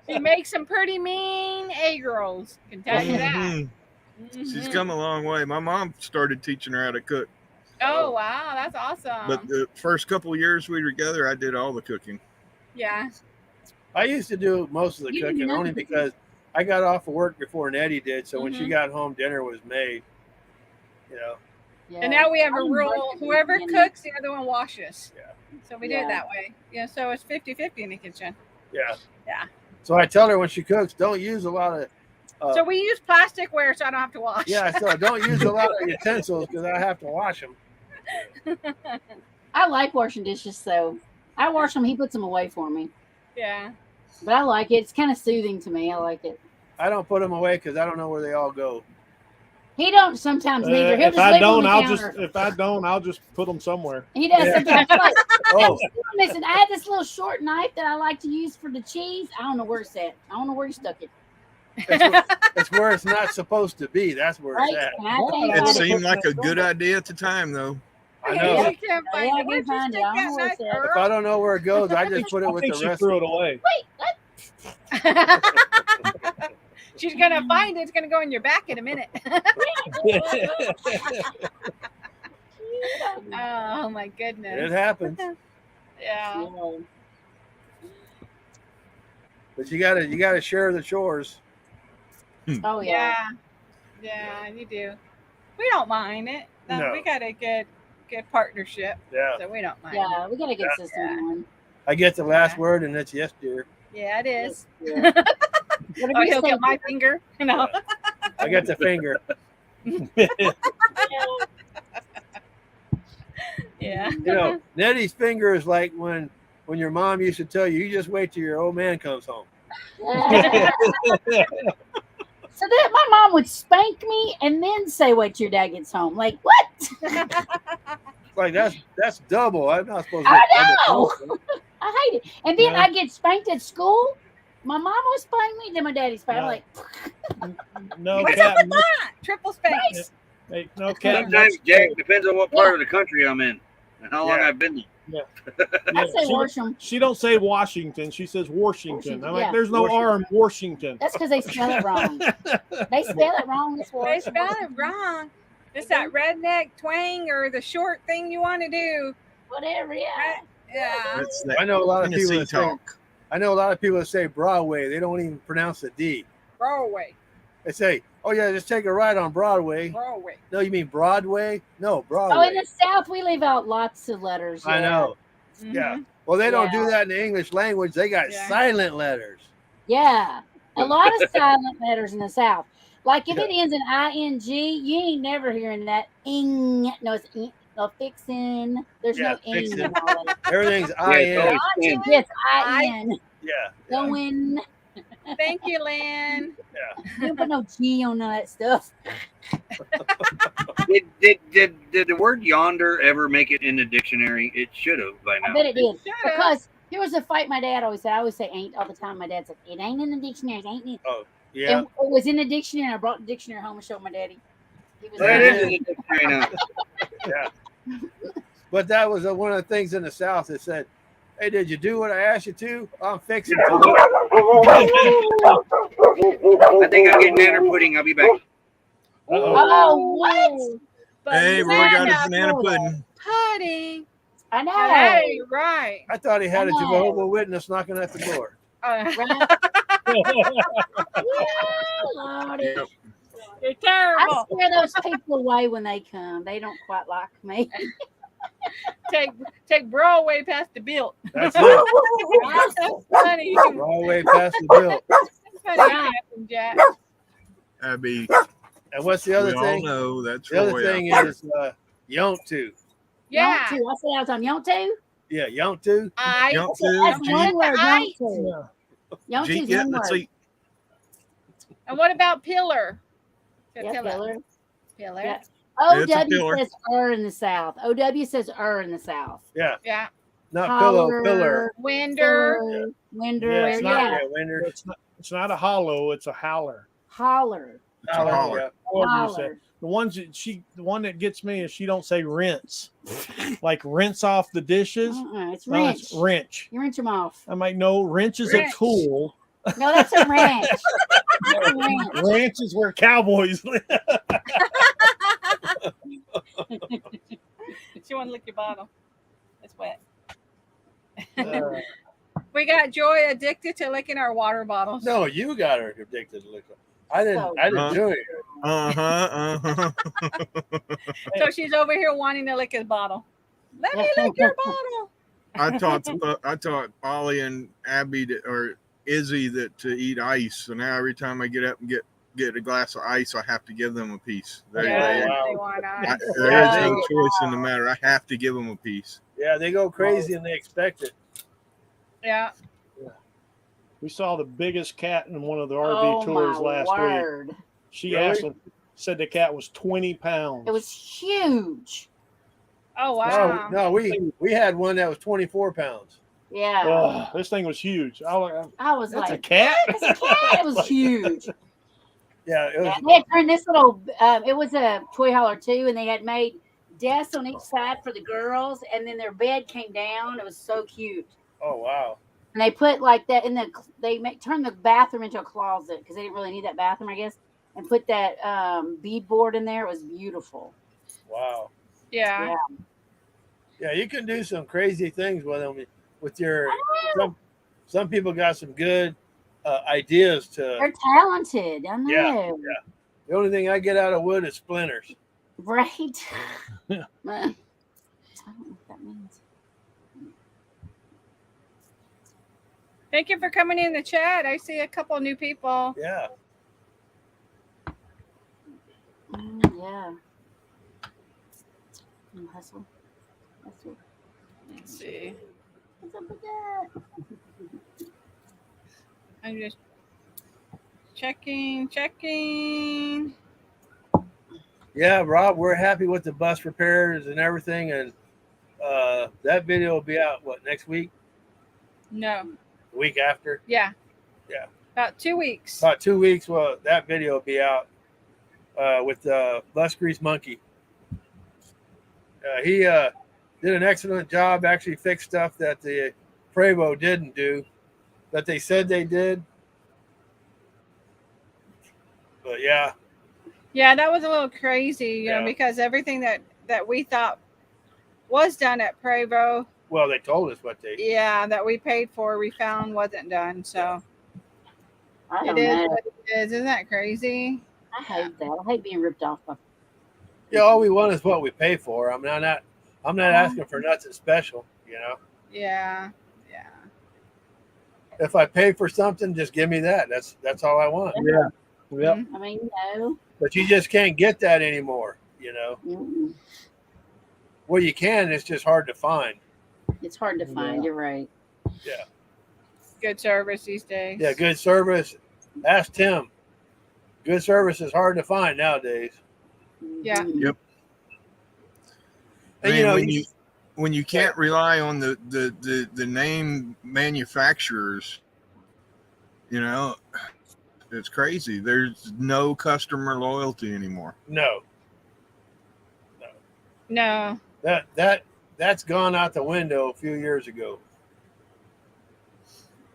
[SPEAKER 8] She makes some pretty mean egg rolls. Can tell you that.
[SPEAKER 2] mhm. She's
[SPEAKER 8] Mhm.
[SPEAKER 2] come a long way. My mom started teaching her how to cook,
[SPEAKER 8] Oh wow, that's awesome.
[SPEAKER 2] but the first couple of years we were together, I did all the cooking.
[SPEAKER 8] Yeah.
[SPEAKER 9] I used to do most of the
[SPEAKER 5] You didn't
[SPEAKER 9] cooking
[SPEAKER 5] know
[SPEAKER 9] only
[SPEAKER 5] that.
[SPEAKER 9] because I got off of work before Nettie did. So when she
[SPEAKER 8] Mhm.
[SPEAKER 9] got home, dinner was made. You know.
[SPEAKER 5] Yeah.
[SPEAKER 8] And now we have
[SPEAKER 5] I
[SPEAKER 8] a
[SPEAKER 5] didn't
[SPEAKER 8] rule:
[SPEAKER 5] like it in
[SPEAKER 8] whoever
[SPEAKER 5] the beginning.
[SPEAKER 8] cooks, the other one washes.
[SPEAKER 9] Yeah.
[SPEAKER 8] So we do
[SPEAKER 5] Yeah.
[SPEAKER 8] it that way. Yeah. So it's 50-50 in the kitchen.
[SPEAKER 9] Yeah.
[SPEAKER 8] Yeah.
[SPEAKER 9] So I tell her when she cooks, don't use a lot of.
[SPEAKER 8] So we use plasticware, so I don't have to wash.
[SPEAKER 9] Yeah. So don't use a lot of utensils because I have to wash them.
[SPEAKER 5] I like washing dishes, so I wash them. He puts them away for me,
[SPEAKER 8] Yeah.
[SPEAKER 5] but I like it. It's kind of soothing to me. I like it.
[SPEAKER 9] I don't put them away because I don't know where they all go.
[SPEAKER 5] He don't sometimes neither. He'll
[SPEAKER 7] If
[SPEAKER 5] just
[SPEAKER 7] I
[SPEAKER 5] leave them on
[SPEAKER 7] don't,
[SPEAKER 5] the
[SPEAKER 7] I'll just put them somewhere.
[SPEAKER 5] He does
[SPEAKER 9] Yeah.
[SPEAKER 5] sometimes. Like,
[SPEAKER 9] Oh,
[SPEAKER 5] listen, I had this little short knife that I like to use for the cheese. I don't know where it's at. I don't know where he stuck it.
[SPEAKER 9] it's where it's not supposed to be. That's where
[SPEAKER 5] Right?
[SPEAKER 9] it's at.
[SPEAKER 5] And I can't
[SPEAKER 2] It
[SPEAKER 5] find
[SPEAKER 2] seemed like a good idea at the time, though.
[SPEAKER 9] I
[SPEAKER 8] Yeah,
[SPEAKER 9] know.
[SPEAKER 8] you can't
[SPEAKER 5] Yeah,
[SPEAKER 8] find
[SPEAKER 5] I
[SPEAKER 8] it.
[SPEAKER 5] can
[SPEAKER 8] Where'd you
[SPEAKER 5] find it.
[SPEAKER 8] stick
[SPEAKER 5] I don't
[SPEAKER 8] that
[SPEAKER 5] know where it's
[SPEAKER 8] knife,
[SPEAKER 5] at.
[SPEAKER 9] If I don't know where it goes, I just put it
[SPEAKER 7] I
[SPEAKER 9] with
[SPEAKER 7] think
[SPEAKER 9] the
[SPEAKER 7] she
[SPEAKER 9] rest.
[SPEAKER 7] threw it away.
[SPEAKER 5] Wait, what?
[SPEAKER 8] She's gonna find it. It's gonna go in your back in a minute. Oh my
[SPEAKER 9] It
[SPEAKER 8] goodness.
[SPEAKER 9] happens,
[SPEAKER 8] Yeah.
[SPEAKER 5] Yeah.
[SPEAKER 9] but you gotta share the chores.
[SPEAKER 5] Oh yeah.
[SPEAKER 8] Yeah. Yeah, you do. We don't mind it.
[SPEAKER 9] No.
[SPEAKER 8] We got a good partnership,
[SPEAKER 9] Yeah,
[SPEAKER 8] so we don't mind.
[SPEAKER 5] Yeah, we got a good system
[SPEAKER 8] Yeah.
[SPEAKER 5] going.
[SPEAKER 9] I get the last
[SPEAKER 8] Yeah.
[SPEAKER 9] word, and it's yes, dear.
[SPEAKER 8] Yeah, it is.
[SPEAKER 5] Yeah.
[SPEAKER 8] Oh, he'll get my finger. You know.
[SPEAKER 9] I get the finger.
[SPEAKER 8] Yeah.
[SPEAKER 9] You know, Nettie's finger is like when your mom used to tell you, you just wait till your old man comes home.
[SPEAKER 5] So that my mom would spank me and then say, "Wait till your dad gets home." Like what?
[SPEAKER 9] Like that's double. I'm not supposed to
[SPEAKER 5] I
[SPEAKER 9] get double
[SPEAKER 5] know.
[SPEAKER 9] punishment.
[SPEAKER 5] I hate it. And then
[SPEAKER 7] Yeah.
[SPEAKER 5] I get spanked at school. My mom would spank me, then my daddy spanked. I'm
[SPEAKER 7] No.
[SPEAKER 5] like,
[SPEAKER 7] No,
[SPEAKER 8] What's up
[SPEAKER 7] Captain.
[SPEAKER 8] with that? Triple spank.
[SPEAKER 5] nice.
[SPEAKER 7] Hey, no, Captain.
[SPEAKER 4] Sometimes, Jack, depends on what part of the country I'm in and how long
[SPEAKER 9] Yeah.
[SPEAKER 4] I've been there.
[SPEAKER 7] Yeah,
[SPEAKER 5] I say Horsham.
[SPEAKER 7] she don't say Washington. She says Washington. I'm like,
[SPEAKER 5] Yeah.
[SPEAKER 7] there's no R in Washington.
[SPEAKER 5] That's because they spell it wrong. They spell it wrong. It's
[SPEAKER 8] They
[SPEAKER 5] Horsham.
[SPEAKER 8] spell it wrong. It's that redneck twang or the short thing you want to do.
[SPEAKER 5] Whatever, yeah.
[SPEAKER 8] Yeah.
[SPEAKER 2] That's that
[SPEAKER 9] I know a lot of people
[SPEAKER 2] Tennessee
[SPEAKER 9] that say,
[SPEAKER 2] talk.
[SPEAKER 9] I know a lot of people that say Broadway. They don't even pronounce the D.
[SPEAKER 8] Broadway.
[SPEAKER 9] They say, "Oh yeah, just take a ride on Broadway."
[SPEAKER 8] Broadway.
[SPEAKER 9] No, you mean Broadway? No, Broadway.
[SPEAKER 5] Oh, in the South, we leave out lots of letters.
[SPEAKER 9] I
[SPEAKER 5] yeah.
[SPEAKER 9] know.
[SPEAKER 8] Mhm.
[SPEAKER 9] Yeah. Well, they don't
[SPEAKER 5] Yeah.
[SPEAKER 9] do that in the English language. They got
[SPEAKER 8] Yeah.
[SPEAKER 9] silent letters.
[SPEAKER 5] Yeah. A lot of silent letters in the South. Like if
[SPEAKER 9] Yeah.
[SPEAKER 5] it ends in ing, you ain't never hearing that ing. No, it's ing. No, fixin'. There's
[SPEAKER 9] Yeah,
[SPEAKER 5] no ing
[SPEAKER 9] fixin'.
[SPEAKER 5] in all that.
[SPEAKER 9] Everything's
[SPEAKER 4] Yeah, it's
[SPEAKER 9] in.
[SPEAKER 4] always in.
[SPEAKER 5] Yes,
[SPEAKER 8] I-
[SPEAKER 5] in.
[SPEAKER 9] Yeah.
[SPEAKER 5] Going.
[SPEAKER 8] Thank you, Lynn.
[SPEAKER 5] You don't put no G on all that stuff.
[SPEAKER 4] Did the word yonder ever make it in the dictionary? It should have by
[SPEAKER 5] I
[SPEAKER 4] now.
[SPEAKER 5] bet it did.
[SPEAKER 8] Shut up.
[SPEAKER 5] Because here was a fight my dad always said. I always say ain't all the time. My dad said, it ain't in the dictionary. It ain't in.
[SPEAKER 9] Yeah.
[SPEAKER 5] And it was in the dictionary. And I brought the dictionary home and showed my daddy. He was
[SPEAKER 4] Well, it
[SPEAKER 5] like,
[SPEAKER 4] is in the dictionary now.
[SPEAKER 9] But that was one of the things in the South that said, "Hey, did you do what I asked you to? I'm fixing to."
[SPEAKER 4] I think I'm getting nanner pudding. I'll be back.
[SPEAKER 5] oh, what?
[SPEAKER 2] Hey, Roy got his banana
[SPEAKER 5] Banana
[SPEAKER 2] pudding.
[SPEAKER 8] Pudding.
[SPEAKER 5] I know.
[SPEAKER 8] Hey, right.
[SPEAKER 9] I thought he had a
[SPEAKER 5] I know.
[SPEAKER 9] Jehovah's Witness knocking at the door.
[SPEAKER 5] Right? Yeah, Lordy.
[SPEAKER 2] Yep.
[SPEAKER 8] You're
[SPEAKER 5] I
[SPEAKER 8] terrible.
[SPEAKER 5] scare those people away when they come. They don't quite like me.
[SPEAKER 8] Take Broadway past the bill.
[SPEAKER 9] That's it.
[SPEAKER 8] That's funny.
[SPEAKER 9] Wrong way past the bill.
[SPEAKER 8] That's funny, Captain Jack.
[SPEAKER 2] Abby,
[SPEAKER 9] And what's the other
[SPEAKER 2] we all
[SPEAKER 9] thing?
[SPEAKER 2] know that's
[SPEAKER 9] The other
[SPEAKER 2] Roy
[SPEAKER 9] thing
[SPEAKER 2] out there.
[SPEAKER 9] is Yontu.
[SPEAKER 8] Yeah.
[SPEAKER 5] Yontu. I say all the time, Yontu?
[SPEAKER 9] Yeah, Yontu.
[SPEAKER 8] I.
[SPEAKER 2] Jump
[SPEAKER 5] That's
[SPEAKER 2] to
[SPEAKER 5] one word,
[SPEAKER 8] I-
[SPEAKER 5] Yontu.
[SPEAKER 7] Yeah.
[SPEAKER 5] Yontu's
[SPEAKER 2] yeah,
[SPEAKER 5] one
[SPEAKER 2] let's
[SPEAKER 5] word.
[SPEAKER 2] see.
[SPEAKER 8] And what about pillar?
[SPEAKER 5] Yeah,
[SPEAKER 8] Pillar.
[SPEAKER 5] pillar.
[SPEAKER 8] Pillar.
[SPEAKER 5] Yeah.
[SPEAKER 2] It's a
[SPEAKER 5] OW
[SPEAKER 2] pillar.
[SPEAKER 5] says in the South. OW says in the South.
[SPEAKER 9] Yeah,
[SPEAKER 8] Yeah.
[SPEAKER 9] not
[SPEAKER 5] Holler,
[SPEAKER 9] pillar.
[SPEAKER 8] Winder.
[SPEAKER 5] Pillar, Winder.
[SPEAKER 7] Yeah, it's not-
[SPEAKER 5] Yeah.
[SPEAKER 9] Yeah, Winders.
[SPEAKER 7] It's not a hollow. It's a howler.
[SPEAKER 5] Holler.
[SPEAKER 2] It's a holler.
[SPEAKER 9] Yeah.
[SPEAKER 7] Whatever you say.
[SPEAKER 5] Holler.
[SPEAKER 7] The one that gets me is she don't say rinse, like rinse off the dishes.
[SPEAKER 5] It's
[SPEAKER 7] No,
[SPEAKER 5] wrench.
[SPEAKER 7] it's wrench.
[SPEAKER 5] You wrench them off.
[SPEAKER 7] I'm like, no, wrench is
[SPEAKER 8] Wrench.
[SPEAKER 7] a tool.
[SPEAKER 5] No, that's a wrench. That's a wrench.
[SPEAKER 7] Ranch is where cowboys live.
[SPEAKER 8] She want to lick your bottle. It's wet.
[SPEAKER 7] Uh,
[SPEAKER 8] We got Joy addicted to licking our water bottles.
[SPEAKER 9] No, you got her addicted to liquor. I didn't.
[SPEAKER 5] So-
[SPEAKER 9] I didn't do it.
[SPEAKER 8] So she's over here wanting to lick his bottle. Let me lick your bottle.
[SPEAKER 2] I taught Ollie and Abby or Izzy to eat ice. So now every time I get up and get a glass of ice, I have to give them a piece.
[SPEAKER 8] Yeah, they want ice.
[SPEAKER 2] There is no choice in the matter. I have to give them a piece.
[SPEAKER 9] Yeah, they go crazy and they expect it.
[SPEAKER 8] Yeah.
[SPEAKER 7] we saw the biggest cat in one of the RV
[SPEAKER 5] Oh,
[SPEAKER 7] tours
[SPEAKER 5] my
[SPEAKER 7] last week.
[SPEAKER 5] word.
[SPEAKER 7] She
[SPEAKER 9] Really?
[SPEAKER 7] asked him, said the cat was 20 pounds.
[SPEAKER 5] It was huge.
[SPEAKER 8] Oh wow.
[SPEAKER 9] No, we had one that was 24 pounds.
[SPEAKER 5] Yeah.
[SPEAKER 7] Ugh, this thing was huge. I was
[SPEAKER 5] I was
[SPEAKER 7] that's a
[SPEAKER 5] like,
[SPEAKER 7] cat?
[SPEAKER 5] it's a cat. It was huge.
[SPEAKER 9] Yeah, it was.
[SPEAKER 5] They had turned this little, it was a toy hauler too, and they had made desks on each side for the girls, and then their bed came down. It was so cute.
[SPEAKER 9] Oh wow.
[SPEAKER 5] And they put like that in turned the bathroom into a closet because they didn't really need that bathroom, I guess, and put that beadboard in there. It was beautiful.
[SPEAKER 9] Wow.
[SPEAKER 8] Yeah.
[SPEAKER 9] Yeah, you can do some crazy things with them. With your some people got some good ideas to.
[SPEAKER 5] They're talented. I know.
[SPEAKER 9] Yeah. The only thing I get out of wood is splinters.
[SPEAKER 5] Right? I don't know what that means.
[SPEAKER 8] Thank you for coming in the chat. I see a couple new people.
[SPEAKER 9] Yeah.
[SPEAKER 5] Yeah. Hustle.
[SPEAKER 8] Let's see.
[SPEAKER 5] What's up with that?
[SPEAKER 8] I'm just checking.
[SPEAKER 9] Yeah, Rob, we're happy with the bus repairs and everything, and that video will be out next week,
[SPEAKER 8] No.
[SPEAKER 9] the week after.
[SPEAKER 8] Yeah.
[SPEAKER 9] Yeah.
[SPEAKER 8] About 2 weeks.
[SPEAKER 9] About 2 weeks. Well, that video will be out with Bus Grease Monkey. He did an excellent job. Actually, fixed stuff that the Prevo didn't do, that they said they did. But yeah.
[SPEAKER 8] Yeah, that was a little crazy, you know,
[SPEAKER 9] Yeah.
[SPEAKER 8] because everything that we thought was done at Prevo,
[SPEAKER 9] Well, they told us what they.
[SPEAKER 8] yeah, that we paid for, we found wasn't done. So
[SPEAKER 5] I
[SPEAKER 8] it
[SPEAKER 5] don't
[SPEAKER 8] is
[SPEAKER 5] know.
[SPEAKER 8] what it is. Isn't that crazy?
[SPEAKER 5] I hate that. I hate being ripped off by.
[SPEAKER 9] Yeah, all we want is what we pay for. I'm not asking for nothing special, you know.
[SPEAKER 8] Yeah. Yeah.
[SPEAKER 9] If I pay for something, just give me that. That's all I want.
[SPEAKER 7] Yeah. Yep.
[SPEAKER 5] I mean, no.
[SPEAKER 9] But you just can't get that anymore, you know.
[SPEAKER 5] Mm-mm.
[SPEAKER 9] Well, you can. It's just hard to find.
[SPEAKER 5] It's hard to find. You're right.
[SPEAKER 9] Yeah.
[SPEAKER 8] Good service these days.
[SPEAKER 9] Yeah, good service. Ask Tim. Good service is hard to find nowadays.
[SPEAKER 8] Yeah.
[SPEAKER 5] Mhm.
[SPEAKER 2] Yep.
[SPEAKER 9] And,
[SPEAKER 2] Man,
[SPEAKER 9] you know,
[SPEAKER 2] when you can't rely on the name manufacturers, you know, it's crazy. There's no customer loyalty anymore.
[SPEAKER 9] no,
[SPEAKER 8] No.
[SPEAKER 9] that's gone out the window a few years ago.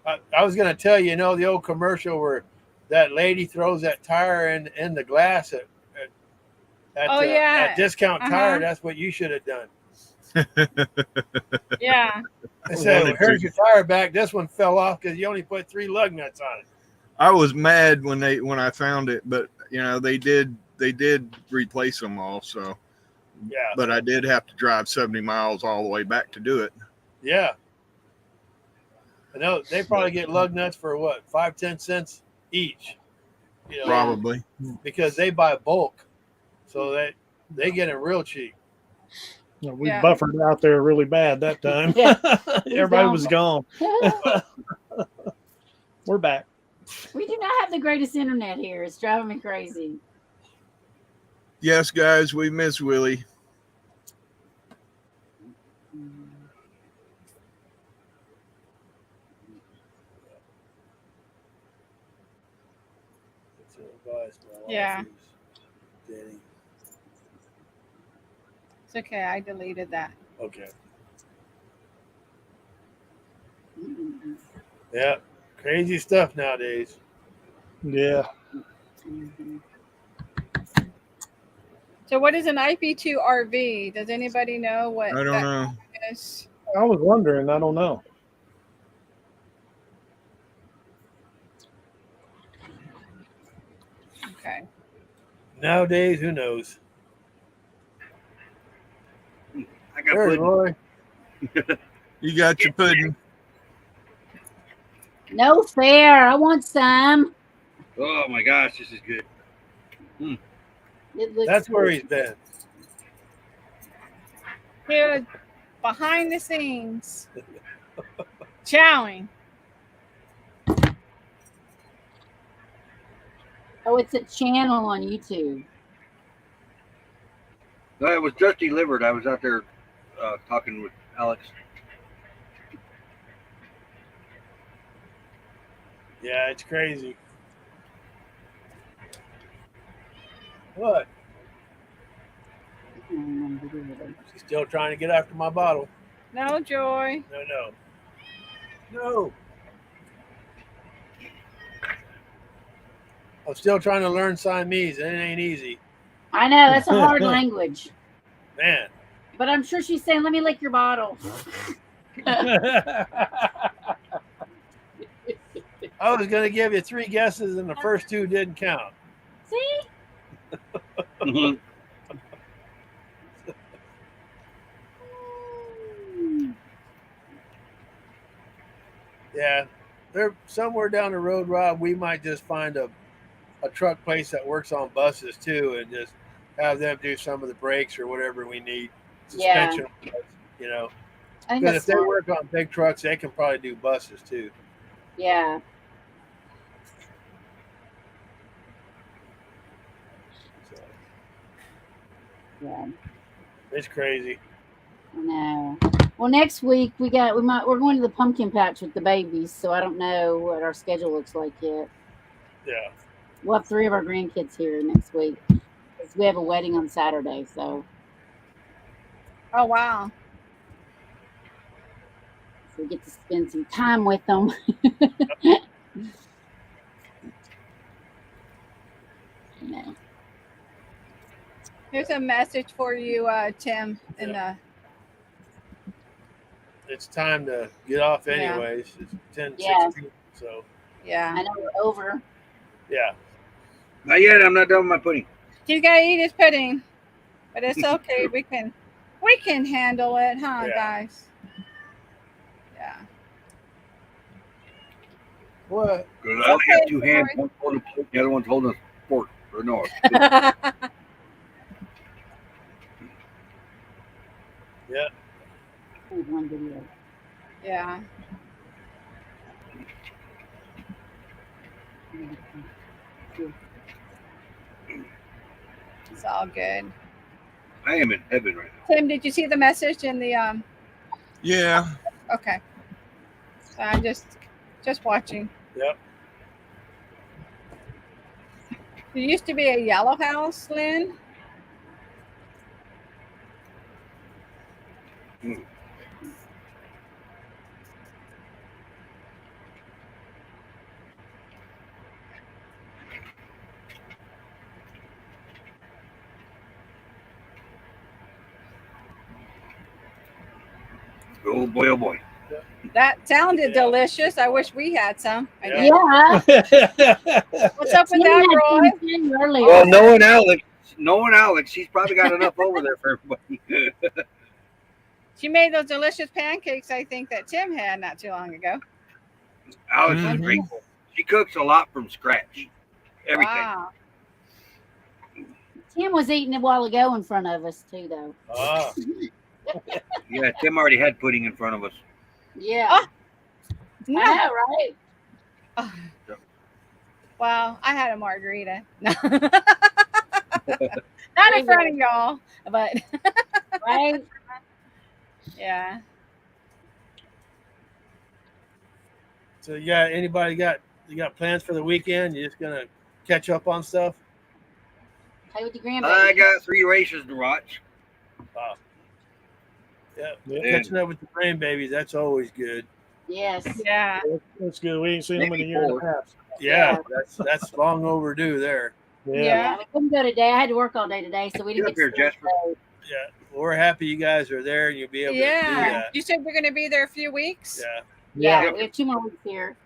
[SPEAKER 9] I was going to tell you, you know, the old commercial where that lady throws that tire in the glass at Discount Tire. That's what you should have done.
[SPEAKER 8] Yeah.
[SPEAKER 9] I said, well, here's your tire back. This one fell off because you only put 3 lug nuts on it.
[SPEAKER 2] I was mad when I found it, but you know they did replace them all. So
[SPEAKER 9] Yeah.
[SPEAKER 2] but I did have to drive 70 miles all the way back to do it.
[SPEAKER 9] Yeah. I know they probably get lug nuts for what, 5-10 cents each. You know,
[SPEAKER 2] Probably.
[SPEAKER 9] because they buy bulk, so they get it real cheap.
[SPEAKER 7] We buffered out there really bad that time.
[SPEAKER 5] Yeah.
[SPEAKER 7] Everybody was gone. We're back.
[SPEAKER 5] We do not have the greatest internet here. It's driving me crazy.
[SPEAKER 2] Yes, guys, we miss Willie.
[SPEAKER 8] Yeah. It's okay. I deleted that.
[SPEAKER 9] Okay.
[SPEAKER 5] Mm-mm.
[SPEAKER 9] Yeah. Crazy stuff nowadays.
[SPEAKER 7] Yeah.
[SPEAKER 5] Mhm.
[SPEAKER 8] So what is an IP2 RV? Does anybody know what
[SPEAKER 2] I don't know.
[SPEAKER 8] is?
[SPEAKER 7] I was wondering. I don't know.
[SPEAKER 8] Okay.
[SPEAKER 9] Nowadays, who knows?
[SPEAKER 4] I got
[SPEAKER 9] There's
[SPEAKER 4] pudding.
[SPEAKER 9] Roy.
[SPEAKER 2] You got your pudding.
[SPEAKER 5] No fair. I want some.
[SPEAKER 4] Oh my gosh, this is good.
[SPEAKER 5] It looks
[SPEAKER 9] That's where
[SPEAKER 5] good.
[SPEAKER 9] he's been.
[SPEAKER 8] Here, behind the scenes, chowing.
[SPEAKER 5] Oh, it's a channel on YouTube.
[SPEAKER 4] No, it was just delivered. I was out there talking with Alex.
[SPEAKER 9] Yeah, it's crazy. What? She's still trying to get after my bottle.
[SPEAKER 8] No, Joy.
[SPEAKER 9] No. I'm still trying to learn Siamese, and it ain't easy.
[SPEAKER 5] I know that's a hard language,
[SPEAKER 9] Man.
[SPEAKER 5] but I'm sure she's saying, "Let me lick your bottle."
[SPEAKER 9] I was going to give you 3 guesses, and the first 2 didn't count.
[SPEAKER 5] See?
[SPEAKER 4] Mhm.
[SPEAKER 9] Yeah, they're somewhere down the road, Rob. We might just find a truck place that works on buses too, and just have them do some of the brakes or whatever we need.
[SPEAKER 5] Yeah.
[SPEAKER 9] Suspension, you know.
[SPEAKER 5] I think
[SPEAKER 9] Because
[SPEAKER 5] that's
[SPEAKER 9] if they
[SPEAKER 5] smart.
[SPEAKER 9] work on big trucks, they can probably do buses too.
[SPEAKER 5] Yeah.
[SPEAKER 9] So
[SPEAKER 5] Yeah.
[SPEAKER 9] it's crazy.
[SPEAKER 5] I know. Well, next week we're going to the pumpkin patch with the babies, so I don't know what our schedule looks like yet.
[SPEAKER 9] Yeah.
[SPEAKER 5] We'll have 3 of our grandkids here next week. 'Cause we have a wedding on Saturday, so
[SPEAKER 8] Oh wow.
[SPEAKER 5] we get to spend some time with them. You know.
[SPEAKER 8] Here's a message for you, Tim. In the
[SPEAKER 9] It's time to get off
[SPEAKER 8] Yeah.
[SPEAKER 9] anyways. It's 10,
[SPEAKER 5] Yeah.
[SPEAKER 9] 16, so
[SPEAKER 8] yeah.
[SPEAKER 5] I know we're over.
[SPEAKER 9] yeah.
[SPEAKER 4] Not yet. I'm not done with my pudding.
[SPEAKER 8] He's got to eat his pudding, but it's okay. we can handle it, huh,
[SPEAKER 9] Yeah.
[SPEAKER 8] guys? Yeah.
[SPEAKER 9] What?
[SPEAKER 4] Because I only have
[SPEAKER 8] Okay,
[SPEAKER 4] 2 hands.
[SPEAKER 8] sorry.
[SPEAKER 4] One's holding a plate, the other one's holding a fork. Or no.
[SPEAKER 9] Yeah.
[SPEAKER 5] One video.
[SPEAKER 8] yeah. It's all good.
[SPEAKER 4] I am in heaven right now.
[SPEAKER 8] Tim, did you see the message in the
[SPEAKER 2] Yeah.
[SPEAKER 8] Okay. So I'm just watching.
[SPEAKER 9] Yep.
[SPEAKER 8] There used to be a yellow house, Lynn.
[SPEAKER 4] Oh boy, oh boy.
[SPEAKER 8] That sounded
[SPEAKER 9] Yeah.
[SPEAKER 8] delicious. I wish we had some. I
[SPEAKER 9] Yeah.
[SPEAKER 8] did.
[SPEAKER 5] Yeah.
[SPEAKER 8] What's up with
[SPEAKER 5] Tim
[SPEAKER 8] that,
[SPEAKER 5] had
[SPEAKER 8] Roy?
[SPEAKER 5] some too earlier.
[SPEAKER 4] Well, knowing Alex, she's probably got enough over there for everybody.
[SPEAKER 8] She made those delicious pancakes, I think, that Tim had not too long ago.
[SPEAKER 4] Alex is
[SPEAKER 2] Mhm.
[SPEAKER 4] grateful. She cooks a lot from scratch. Everything.
[SPEAKER 8] Wow.
[SPEAKER 5] Tim was eating a while ago in front of us too, though.
[SPEAKER 9] Ah.
[SPEAKER 4] Yeah, Tim already had pudding in front of us.
[SPEAKER 5] Yeah.
[SPEAKER 8] Oh.
[SPEAKER 5] I know, right?
[SPEAKER 8] Oh. Well, I had a margarita. No. Not in front of y'all, but
[SPEAKER 5] Right?
[SPEAKER 8] yeah.
[SPEAKER 9] So you got plans for the weekend? You just gonna catch up on stuff?
[SPEAKER 5] Play with the grandbaby.
[SPEAKER 4] I got 3 races to watch.
[SPEAKER 9] Yeah.
[SPEAKER 7] Yeah.
[SPEAKER 9] Catching up with the grandbabies, that's always good.
[SPEAKER 5] Yes.
[SPEAKER 8] Yeah.
[SPEAKER 7] That's good. We ain't seen them in a
[SPEAKER 4] Maybe
[SPEAKER 7] year and a
[SPEAKER 4] 4.
[SPEAKER 7] half.
[SPEAKER 9] Yeah, that's long overdue there.
[SPEAKER 7] Yeah.
[SPEAKER 5] Yeah. We couldn't go today. I had to work all day today, so we
[SPEAKER 4] Get
[SPEAKER 5] didn't
[SPEAKER 4] up
[SPEAKER 5] get
[SPEAKER 4] here,
[SPEAKER 5] to see
[SPEAKER 4] Jasper.
[SPEAKER 5] them.
[SPEAKER 9] Yeah. Well, we're happy you guys are there and you'll be able to do
[SPEAKER 8] Yeah.
[SPEAKER 9] that.
[SPEAKER 8] You said we're going to be there a few weeks?
[SPEAKER 9] Yeah.
[SPEAKER 5] Yeah,
[SPEAKER 4] Yeah.
[SPEAKER 5] we have 2 more weeks here.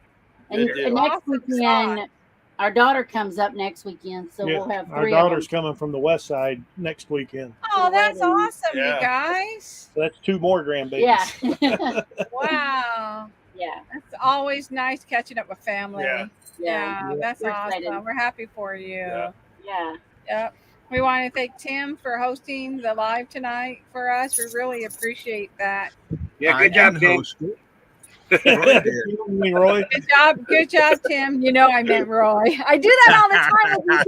[SPEAKER 5] And,
[SPEAKER 9] Good deal.
[SPEAKER 5] and next
[SPEAKER 8] Awesome
[SPEAKER 5] weekend,
[SPEAKER 8] spot.
[SPEAKER 5] our daughter comes up next weekend, so
[SPEAKER 7] Yeah.
[SPEAKER 5] we'll have 3
[SPEAKER 7] Our
[SPEAKER 5] of
[SPEAKER 7] daughter's
[SPEAKER 5] them.
[SPEAKER 7] coming from the west side next weekend.
[SPEAKER 8] Oh, that's
[SPEAKER 5] Wedding.
[SPEAKER 8] awesome,
[SPEAKER 9] Yeah.
[SPEAKER 8] you guys.
[SPEAKER 7] So that's 2 more grandbabies.
[SPEAKER 5] Yeah.
[SPEAKER 8] Wow.
[SPEAKER 5] Yeah.
[SPEAKER 8] That's always nice catching up with family.
[SPEAKER 9] Yeah.
[SPEAKER 8] Yeah, that's
[SPEAKER 5] We're
[SPEAKER 8] awesome.
[SPEAKER 5] excited.
[SPEAKER 8] We're happy for you.
[SPEAKER 9] Yeah.
[SPEAKER 5] Yeah.
[SPEAKER 8] Yep. We want to thank Tim for hosting the live tonight for us. We really appreciate that.
[SPEAKER 4] Yeah,
[SPEAKER 2] I
[SPEAKER 4] good job,
[SPEAKER 2] didn't
[SPEAKER 4] Tim.
[SPEAKER 2] host it. Roy did.
[SPEAKER 7] Roy.
[SPEAKER 8] Good job, Tim. You know I meant Roy. I do that all the time with you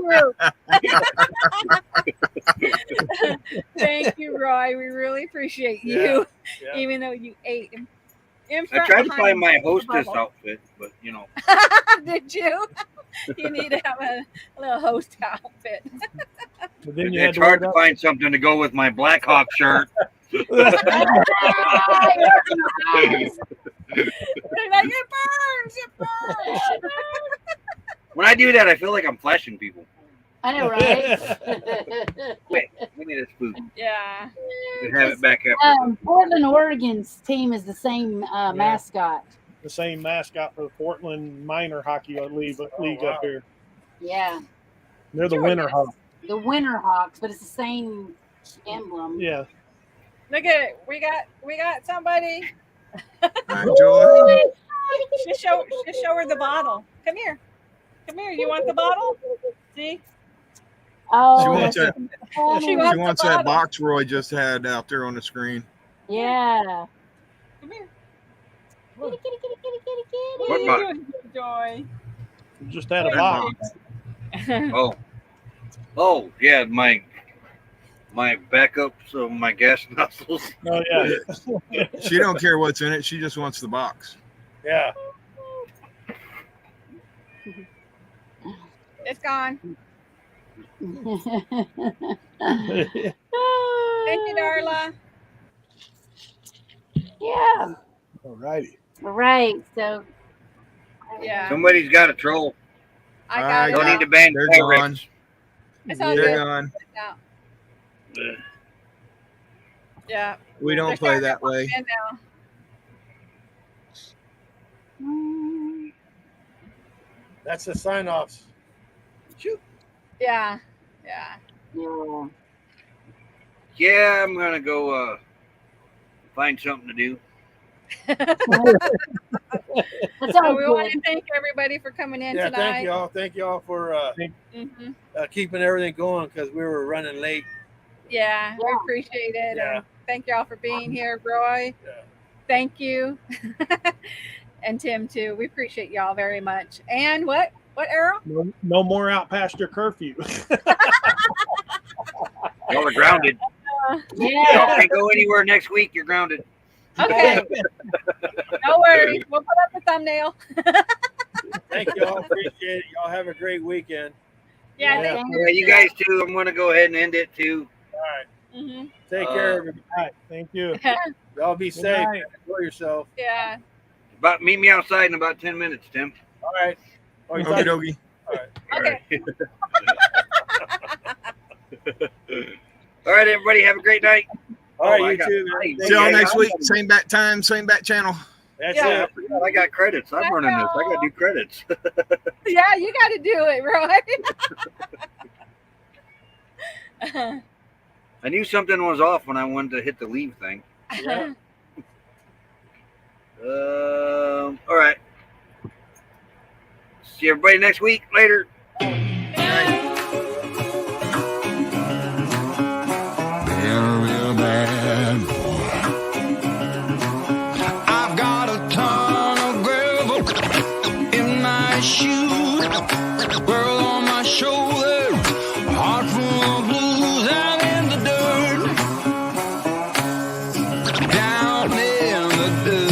[SPEAKER 8] too. Thank you, Roy. We really appreciate you,
[SPEAKER 9] Yeah.
[SPEAKER 8] even though you ate in
[SPEAKER 4] I
[SPEAKER 8] front
[SPEAKER 4] tried to
[SPEAKER 8] behind
[SPEAKER 4] find my
[SPEAKER 8] the
[SPEAKER 4] hostess
[SPEAKER 8] bubble.
[SPEAKER 4] outfit, but you know.
[SPEAKER 8] Did you? You need to have a little host outfit.
[SPEAKER 7] But then you had
[SPEAKER 4] It's
[SPEAKER 7] to worry
[SPEAKER 4] hard to
[SPEAKER 7] about
[SPEAKER 4] find something to go with my Blackhawk shirt.
[SPEAKER 8] They're like, it burns, it burns.
[SPEAKER 4] When I do that, I feel like I'm flashing people.
[SPEAKER 5] I know, right?
[SPEAKER 4] Wait, give me this food.
[SPEAKER 8] Yeah.
[SPEAKER 4] You can have it back after.
[SPEAKER 5] Portland, Oregon's team is the same mascot.
[SPEAKER 7] the same mascot for the Portland Minor Hockey League
[SPEAKER 9] wow.
[SPEAKER 7] up here.
[SPEAKER 5] Yeah.
[SPEAKER 7] They're the
[SPEAKER 8] Sure.
[SPEAKER 7] Winter Hawks.
[SPEAKER 5] The Winter Hawks, but it's the same emblem.
[SPEAKER 7] Yeah.
[SPEAKER 8] Look at it. We got somebody.
[SPEAKER 2] I enjoy.
[SPEAKER 8] Just show her the bottle. Come here. Come here. You want the bottle? See?
[SPEAKER 5] Oh,
[SPEAKER 2] She wants that.
[SPEAKER 8] She
[SPEAKER 2] She
[SPEAKER 8] wants
[SPEAKER 2] wants
[SPEAKER 8] the
[SPEAKER 2] that
[SPEAKER 8] bottle.
[SPEAKER 2] box Roy just had out there on the screen.
[SPEAKER 5] Yeah.
[SPEAKER 8] Come here.
[SPEAKER 5] Kitty, kitty, kitty, kitty, kitty, kitty.
[SPEAKER 8] What
[SPEAKER 4] What
[SPEAKER 8] are
[SPEAKER 4] box?
[SPEAKER 8] you doing, good Joy?
[SPEAKER 7] You just had a
[SPEAKER 2] That
[SPEAKER 7] box.
[SPEAKER 4] Oh, oh yeah, my backups of my gas nozzles.
[SPEAKER 7] Oh yeah.
[SPEAKER 2] She don't care what's in it. She just wants the box.
[SPEAKER 9] Yeah.
[SPEAKER 8] It's gone.
[SPEAKER 5] Thank
[SPEAKER 8] Thank you, Darla.
[SPEAKER 5] Yeah.
[SPEAKER 7] All righty.
[SPEAKER 5] All right. So,
[SPEAKER 8] Yeah,
[SPEAKER 4] Somebody's got a troll.
[SPEAKER 8] I
[SPEAKER 2] I
[SPEAKER 8] got it.
[SPEAKER 4] Don't
[SPEAKER 2] got-
[SPEAKER 4] need to ban
[SPEAKER 2] They're
[SPEAKER 4] Pyrex.
[SPEAKER 2] gone.
[SPEAKER 8] It's all
[SPEAKER 2] They're
[SPEAKER 8] good.
[SPEAKER 2] gone.
[SPEAKER 8] Now. Yeah.
[SPEAKER 2] We don't
[SPEAKER 8] They're
[SPEAKER 2] play
[SPEAKER 8] starting to
[SPEAKER 2] that way.
[SPEAKER 8] walk in now.
[SPEAKER 9] That's the sign offs. Shoot.
[SPEAKER 8] Yeah. Yeah.
[SPEAKER 5] yeah.
[SPEAKER 4] Yeah, I'm gonna go find something to do.
[SPEAKER 5] That's
[SPEAKER 8] So
[SPEAKER 5] all
[SPEAKER 8] we want
[SPEAKER 5] good.
[SPEAKER 8] to thank everybody for coming in
[SPEAKER 9] Yeah,
[SPEAKER 8] tonight.
[SPEAKER 9] thank y'all. Thank y'all for
[SPEAKER 8] Mhm.
[SPEAKER 9] keeping everything going because we were running late.
[SPEAKER 8] Yeah, we
[SPEAKER 5] Yeah.
[SPEAKER 8] appreciate it.
[SPEAKER 9] Yeah.
[SPEAKER 8] And thank y'all for being here, Roy.
[SPEAKER 9] Yeah.
[SPEAKER 8] Thank you. And Tim too. We appreciate y'all very much. And what, Errol?
[SPEAKER 7] No more out past your curfew.
[SPEAKER 4] Y'all are grounded. Y'all
[SPEAKER 5] Yeah.
[SPEAKER 4] can't go anywhere next week. You're grounded.
[SPEAKER 8] Okay. No worries. We'll put up the thumbnail.
[SPEAKER 9] Thank y'all. Appreciate it. Y'all have a great weekend.
[SPEAKER 8] Yeah.
[SPEAKER 7] Yeah.
[SPEAKER 8] Thank
[SPEAKER 4] Yeah, you guys too. I'm gonna go ahead and end it too.
[SPEAKER 9] All right.
[SPEAKER 8] hmm
[SPEAKER 9] Take care, everybody.
[SPEAKER 7] All right. Thank you.
[SPEAKER 9] Y'all be
[SPEAKER 7] Good
[SPEAKER 9] safe.
[SPEAKER 7] night.
[SPEAKER 9] Enjoy yourself.
[SPEAKER 8] Yeah.
[SPEAKER 4] Meet me outside in about 10 minutes, Tim.
[SPEAKER 9] All right. Oh, you
[SPEAKER 2] Okie
[SPEAKER 9] thought-
[SPEAKER 2] dokie.
[SPEAKER 8] Okay.
[SPEAKER 4] All right, everybody. Have a great night.
[SPEAKER 9] All right,
[SPEAKER 4] Oh, I
[SPEAKER 9] you
[SPEAKER 4] got-
[SPEAKER 9] too, man.
[SPEAKER 4] I-
[SPEAKER 2] See y'all
[SPEAKER 4] Hey,
[SPEAKER 2] next
[SPEAKER 4] I-
[SPEAKER 2] week. Same bat time, same bat channel.
[SPEAKER 9] That's
[SPEAKER 8] Yeah.
[SPEAKER 9] it.
[SPEAKER 4] I got credits. I'm running this. I gotta do credits.
[SPEAKER 8] Yeah, you got to do it, Roy.
[SPEAKER 4] I knew something was off when I wanted to hit the leave thing.
[SPEAKER 9] Yeah.
[SPEAKER 4] All right. See everybody next week. Later.
[SPEAKER 10] Real bad. I've got a ton of gravel in my shoe, world on my shoulder, heart full of blues. I'm in the dirt, down in the dirt.